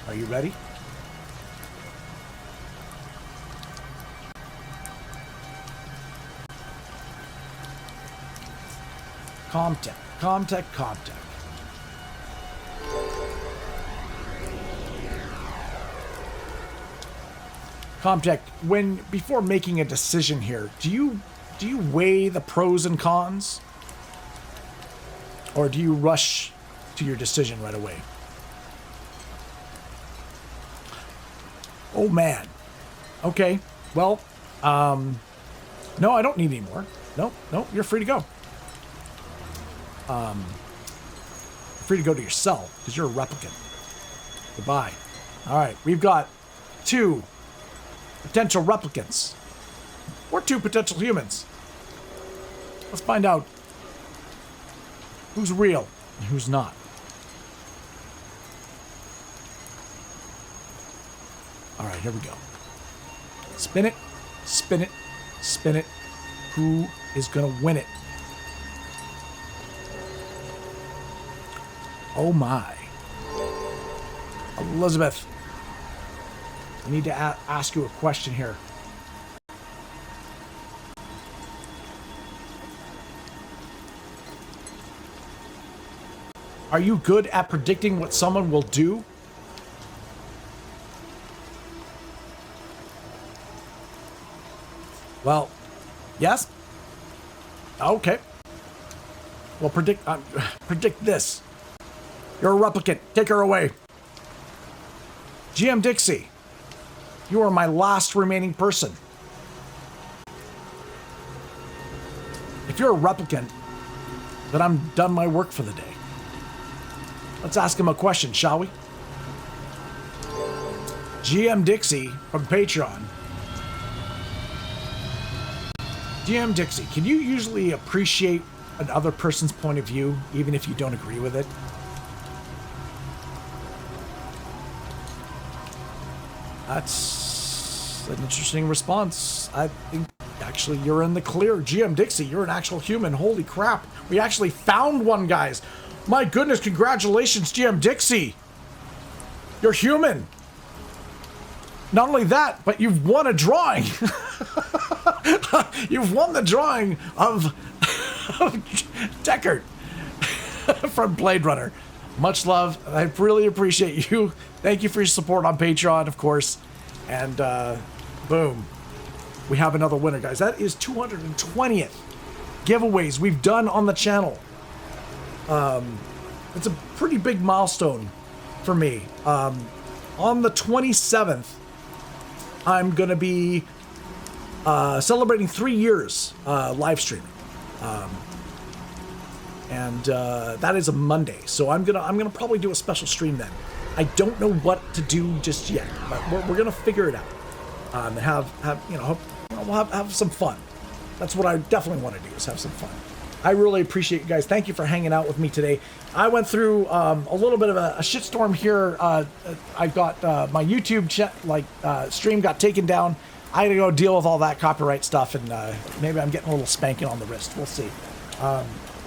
[SPEAKER 2] Are you ready? Comtech. Comtech, before making a decision here, do you weigh the pros and cons? Or do you rush to your decision right away? Oh man. Okay. Well, no, I don't need any more. Nope, you're free to go. Free to go to your cell, because you're a replicant. Goodbye. Alright, we've got 2 potential replicants. Or 2 potential humans. Let's find out who's real and who's not. Alright, here we go. Spin it, spin it, spin it. Who is gonna win it? Oh my. Elizabeth, I need to ask you a question here. Are you good at predicting what someone will do? Well, yes. Okay. Well, predict this. You're a replicant. Take her away. GM Dixie, you are my last remaining person. If you're a replicant, then I'm done my work for the day. Let's ask him a question, shall we? GM Dixie from Patreon. GM Dixie, can you usually appreciate another person's point of view, even if you don't agree with it? That's an interesting response. I think actually you're in the clear. GM Dixie, you're an actual human. Holy crap. We actually found one, guys. My goodness, congratulations, GM Dixie. You're human. Not only that, but you've won a drawing. You've won the drawing of Deckard from Blade Runner. Much love. I really appreciate you. Thank you for your support on Patreon, of course. And boom. We have another winner, guys. That is 220th giveaways we've done on the channel. It's a pretty big milestone for me. On the 27th, I'm going to be celebrating 3 years live streaming. And that is a Monday, so I'm gonna probably do a special stream then. I don't know what to do just yet, but we're gonna figure it out and have we'll have some fun. That's what I definitely want to do, is have some fun. I really appreciate you guys. Thank you for hanging out with me today. I went through a little bit of a shitstorm here. I've got my YouTube stream got taken down. I had to go deal with all that copyright stuff, and maybe I'm getting a little spanking on the wrist. We'll see.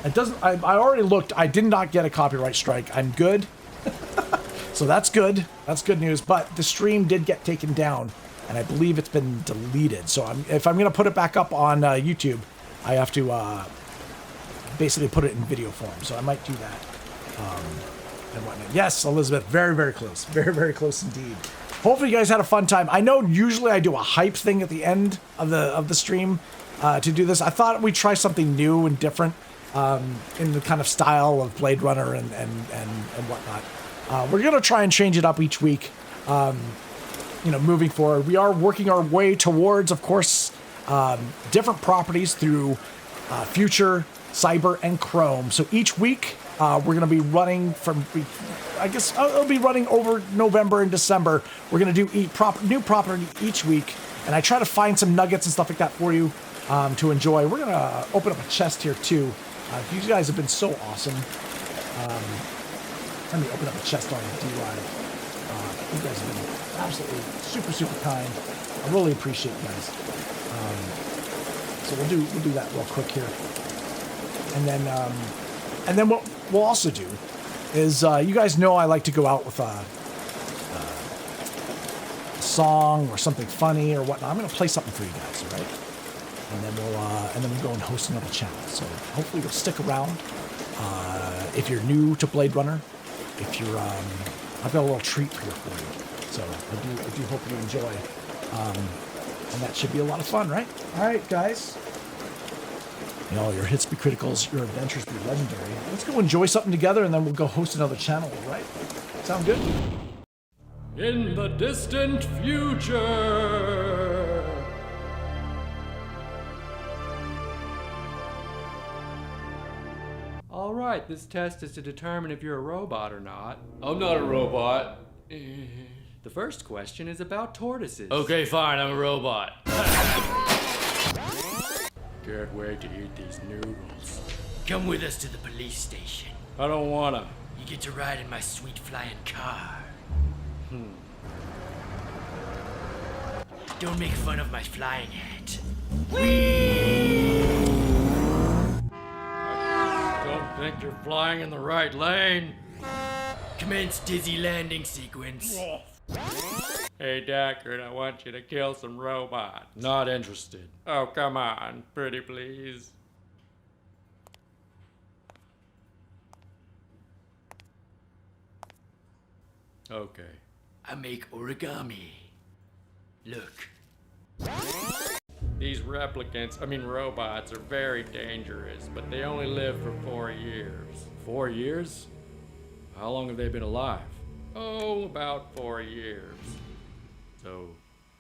[SPEAKER 2] It doesn't. I already looked. I did not get a copyright strike. I'm good. So that's good. That's good news. But the stream did get taken down, and I believe it's been deleted. So if I'm gonna put it back up on YouTube, I have to basically put it in video form. So I might do that. And whatnot. Yes, Elizabeth. Very, very close. Very, very close indeed. Hopefully you guys had a fun time. I know usually I do a hype thing at the end of the stream to do this. I thought we'd try something new and different. In the kind of style of Blade Runner and whatnot. We're going to try and change it up each week, moving forward. We are working our way towards, of course, different properties through Future, Cyber, and Chrome. So each week We're going to be running from, I guess it'll be running over November and December. We're going to do new property each week, and I try to find some nuggets and stuff like that for you to enjoy. We're going to open up a chest here too. You guys have been so awesome. Let me open up a chest on D-Live. You guys have been absolutely super, super kind. I really appreciate you guys. So we'll do that real quick here, and then what we'll also do is you guys know I like to go out with a song or something funny or whatnot. I'm gonna play something for you guys, all right? And then we'll go and host another channel. So hopefully you'll stick around. If you're new to Blade Runner, if you're I've got a little treat here for you. So I do hope you enjoy. And that should be a lot of fun, right? All right, guys. You know, your hits be criticals, your adventures be legendary. Let's go enjoy something together, and then we'll go host another channel, all right? Sound good?
[SPEAKER 8] In the distant future. All right, this test is to determine if you're a robot or not. I'm not a robot. The first question is about tortoises. Okay, fine, I'm a robot. Can't wait to eat these noodles. Come with us to the police station. I don't wanna. You get to ride in my sweet flying car. Don't make fun of my flying hat. Whee! Don't think you're flying in the right lane. Commence dizzy landing sequence. Hey, Deckard, I want you to kill some robots. Not interested. Oh, come on, pretty please. Okay. I make origami. Look. These robots are very dangerous, but they only live for 4 years. 4 years? How long have they been alive? Oh, about 4 years. So,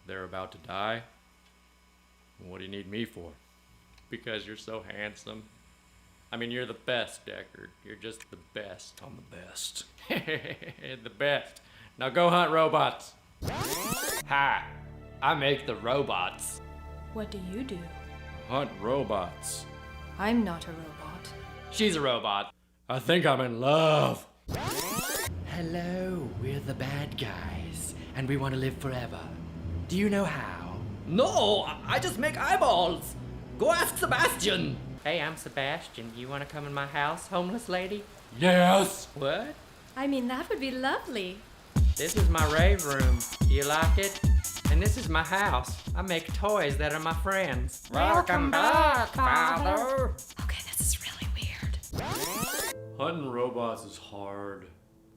[SPEAKER 8] they're about to die? What do you need me for? Because you're so handsome? I mean, you're the best, Deckard. You're just the best. I'm the best. The best. Now go hunt robots. Hi, I make the robots.
[SPEAKER 20] What do you do?
[SPEAKER 8] Hunt robots.
[SPEAKER 20] I'm not a robot.
[SPEAKER 8] She's a robot. I think I'm in love.
[SPEAKER 21] Hello, we're the bad guys, and we want to live forever. Do you know how?
[SPEAKER 8] No, I just make eyeballs. Go ask Sebastian.
[SPEAKER 23] Hey, I'm Sebastian. You want to come in my house, homeless lady?
[SPEAKER 8] Yes.
[SPEAKER 23] What?
[SPEAKER 20] I mean, that would be lovely.
[SPEAKER 23] This is my rave room. Do you like it? And this is my house. I make toys that are my friends.
[SPEAKER 20] Welcome back,
[SPEAKER 23] Father.
[SPEAKER 20] Okay, this is really weird.
[SPEAKER 8] Hunting robots is hard.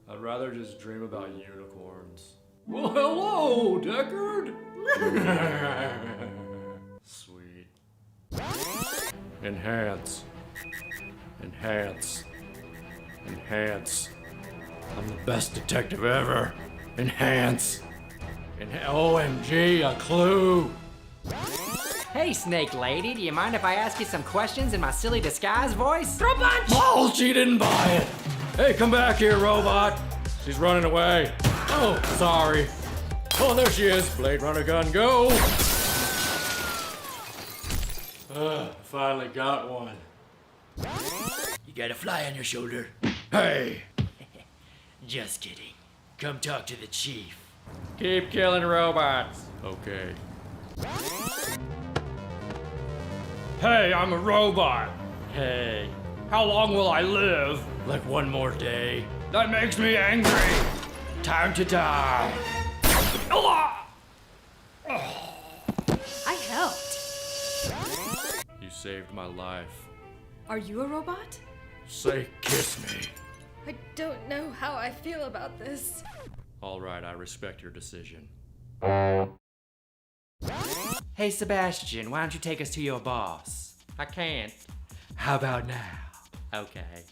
[SPEAKER 8] I'd rather just dream about unicorns. Well, hello, Deckard. Sweet. Enhance. Enhance. Enhance. I'm the best detective ever. Enhance. OMG, a clue.
[SPEAKER 23] Hey, Snake Lady, do you mind if I ask you some questions in my silly disguise voice?
[SPEAKER 20] Throw a punch!
[SPEAKER 8] Oh, she didn't buy it. Hey, come back here, robot. She's running away. Oh, sorry. Oh, there she is. Blade Runner gun, go. Finally got one.
[SPEAKER 21] You got a fly on your shoulder.
[SPEAKER 8] Hey.
[SPEAKER 21] Just kidding. Come talk to the chief.
[SPEAKER 8] Keep killing robots. Okay. Hey, I'm a robot. Hey. How long will I live?
[SPEAKER 21] Like one more day.
[SPEAKER 8] That makes me angry.
[SPEAKER 21] Time to die.
[SPEAKER 20] I helped.
[SPEAKER 8] You saved my life.
[SPEAKER 20] Are you a robot?
[SPEAKER 8] Say kiss me.
[SPEAKER 20] I don't know how I feel about this.
[SPEAKER 8] All right, I respect your decision.
[SPEAKER 23] Hey, Sebastian, why don't you take us to your boss? I can't.
[SPEAKER 21] How about now?
[SPEAKER 23] Okay.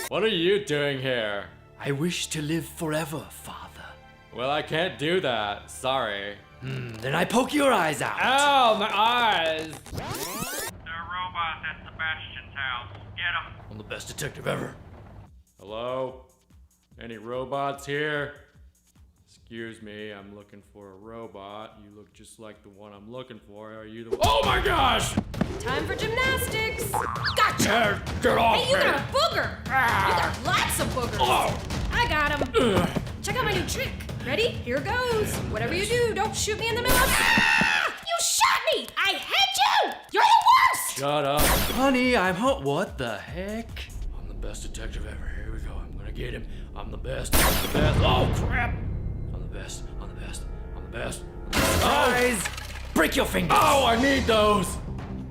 [SPEAKER 8] What are you doing here?
[SPEAKER 21] I wish to live forever, Father.
[SPEAKER 8] Well, I can't do that. Sorry.
[SPEAKER 21] Then I poke your eyes out.
[SPEAKER 8] Ow, my eyes!
[SPEAKER 23] There are robots at Sebastian's house. Get them.
[SPEAKER 21] I'm the best detective ever.
[SPEAKER 8] Hello? Any robots here? Excuse me, I'm looking for a robot. You look just like the one I'm looking for. Are you the— Oh my gosh!
[SPEAKER 20] Time for gymnastics! Gotcha!
[SPEAKER 8] Get off
[SPEAKER 20] Hey, you
[SPEAKER 8] me!
[SPEAKER 20] got a booger! You got lots of boogers!
[SPEAKER 8] Oh.
[SPEAKER 20] I got him! Check out my new trick. Ready? Here goes. Whatever you do, don't shoot me in the mouth. Ah! You shot me! I hate you! You're the worst!
[SPEAKER 8] Shut up. Honey, I'm home. What the heck? I'm the best detective ever. Here we go. I'm gonna get him. I'm the best. I'm the best. Oh, crap! I'm the best. I'm the best. I'm the best.
[SPEAKER 21] Guys, break your fingers.
[SPEAKER 8] Oh, I need those.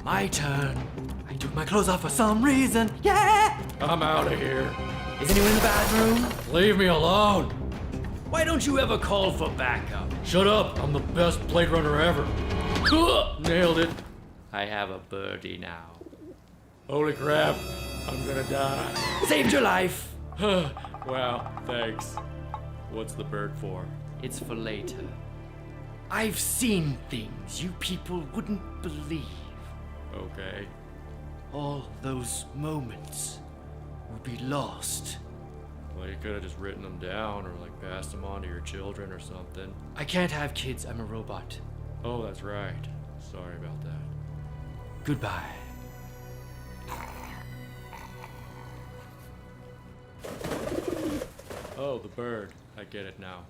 [SPEAKER 21] My turn. I took my clothes off for some reason. Yeah!
[SPEAKER 8] I'm out of here.
[SPEAKER 21] Is anyone in the bathroom?
[SPEAKER 8] Leave me alone.
[SPEAKER 21] Why don't you ever call for backup?
[SPEAKER 8] Shut up. I'm the best Blade Runner ever. Nailed it. I have a birdie now. Holy crap. I'm gonna die.
[SPEAKER 21] Saved your life.
[SPEAKER 8] Wow, thanks. What's the bird for?
[SPEAKER 21] It's for later. I've seen things you people wouldn't believe.
[SPEAKER 8] Okay.
[SPEAKER 21] All those moments will be lost.
[SPEAKER 8] Well, you could have just written them down or like passed them on to your children or something.
[SPEAKER 21] I can't have kids, I'm a robot.
[SPEAKER 8] Oh, that's right. Sorry about that.
[SPEAKER 21] Goodbye.
[SPEAKER 8] Oh, the bird. I get it now.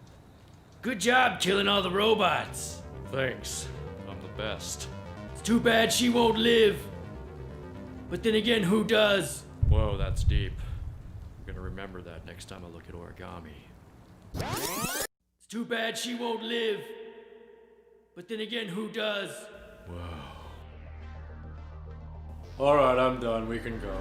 [SPEAKER 21] Good job killing all the robots.
[SPEAKER 8] Thanks. I'm the best.
[SPEAKER 21] It's too bad she won't live. But then again, who does?
[SPEAKER 8] Whoa, that's deep. I'm gonna remember that next time I look at origami.
[SPEAKER 21] It's too bad she won't live. But then again, who does?
[SPEAKER 8] Whoa. Alright, I'm done. We can go.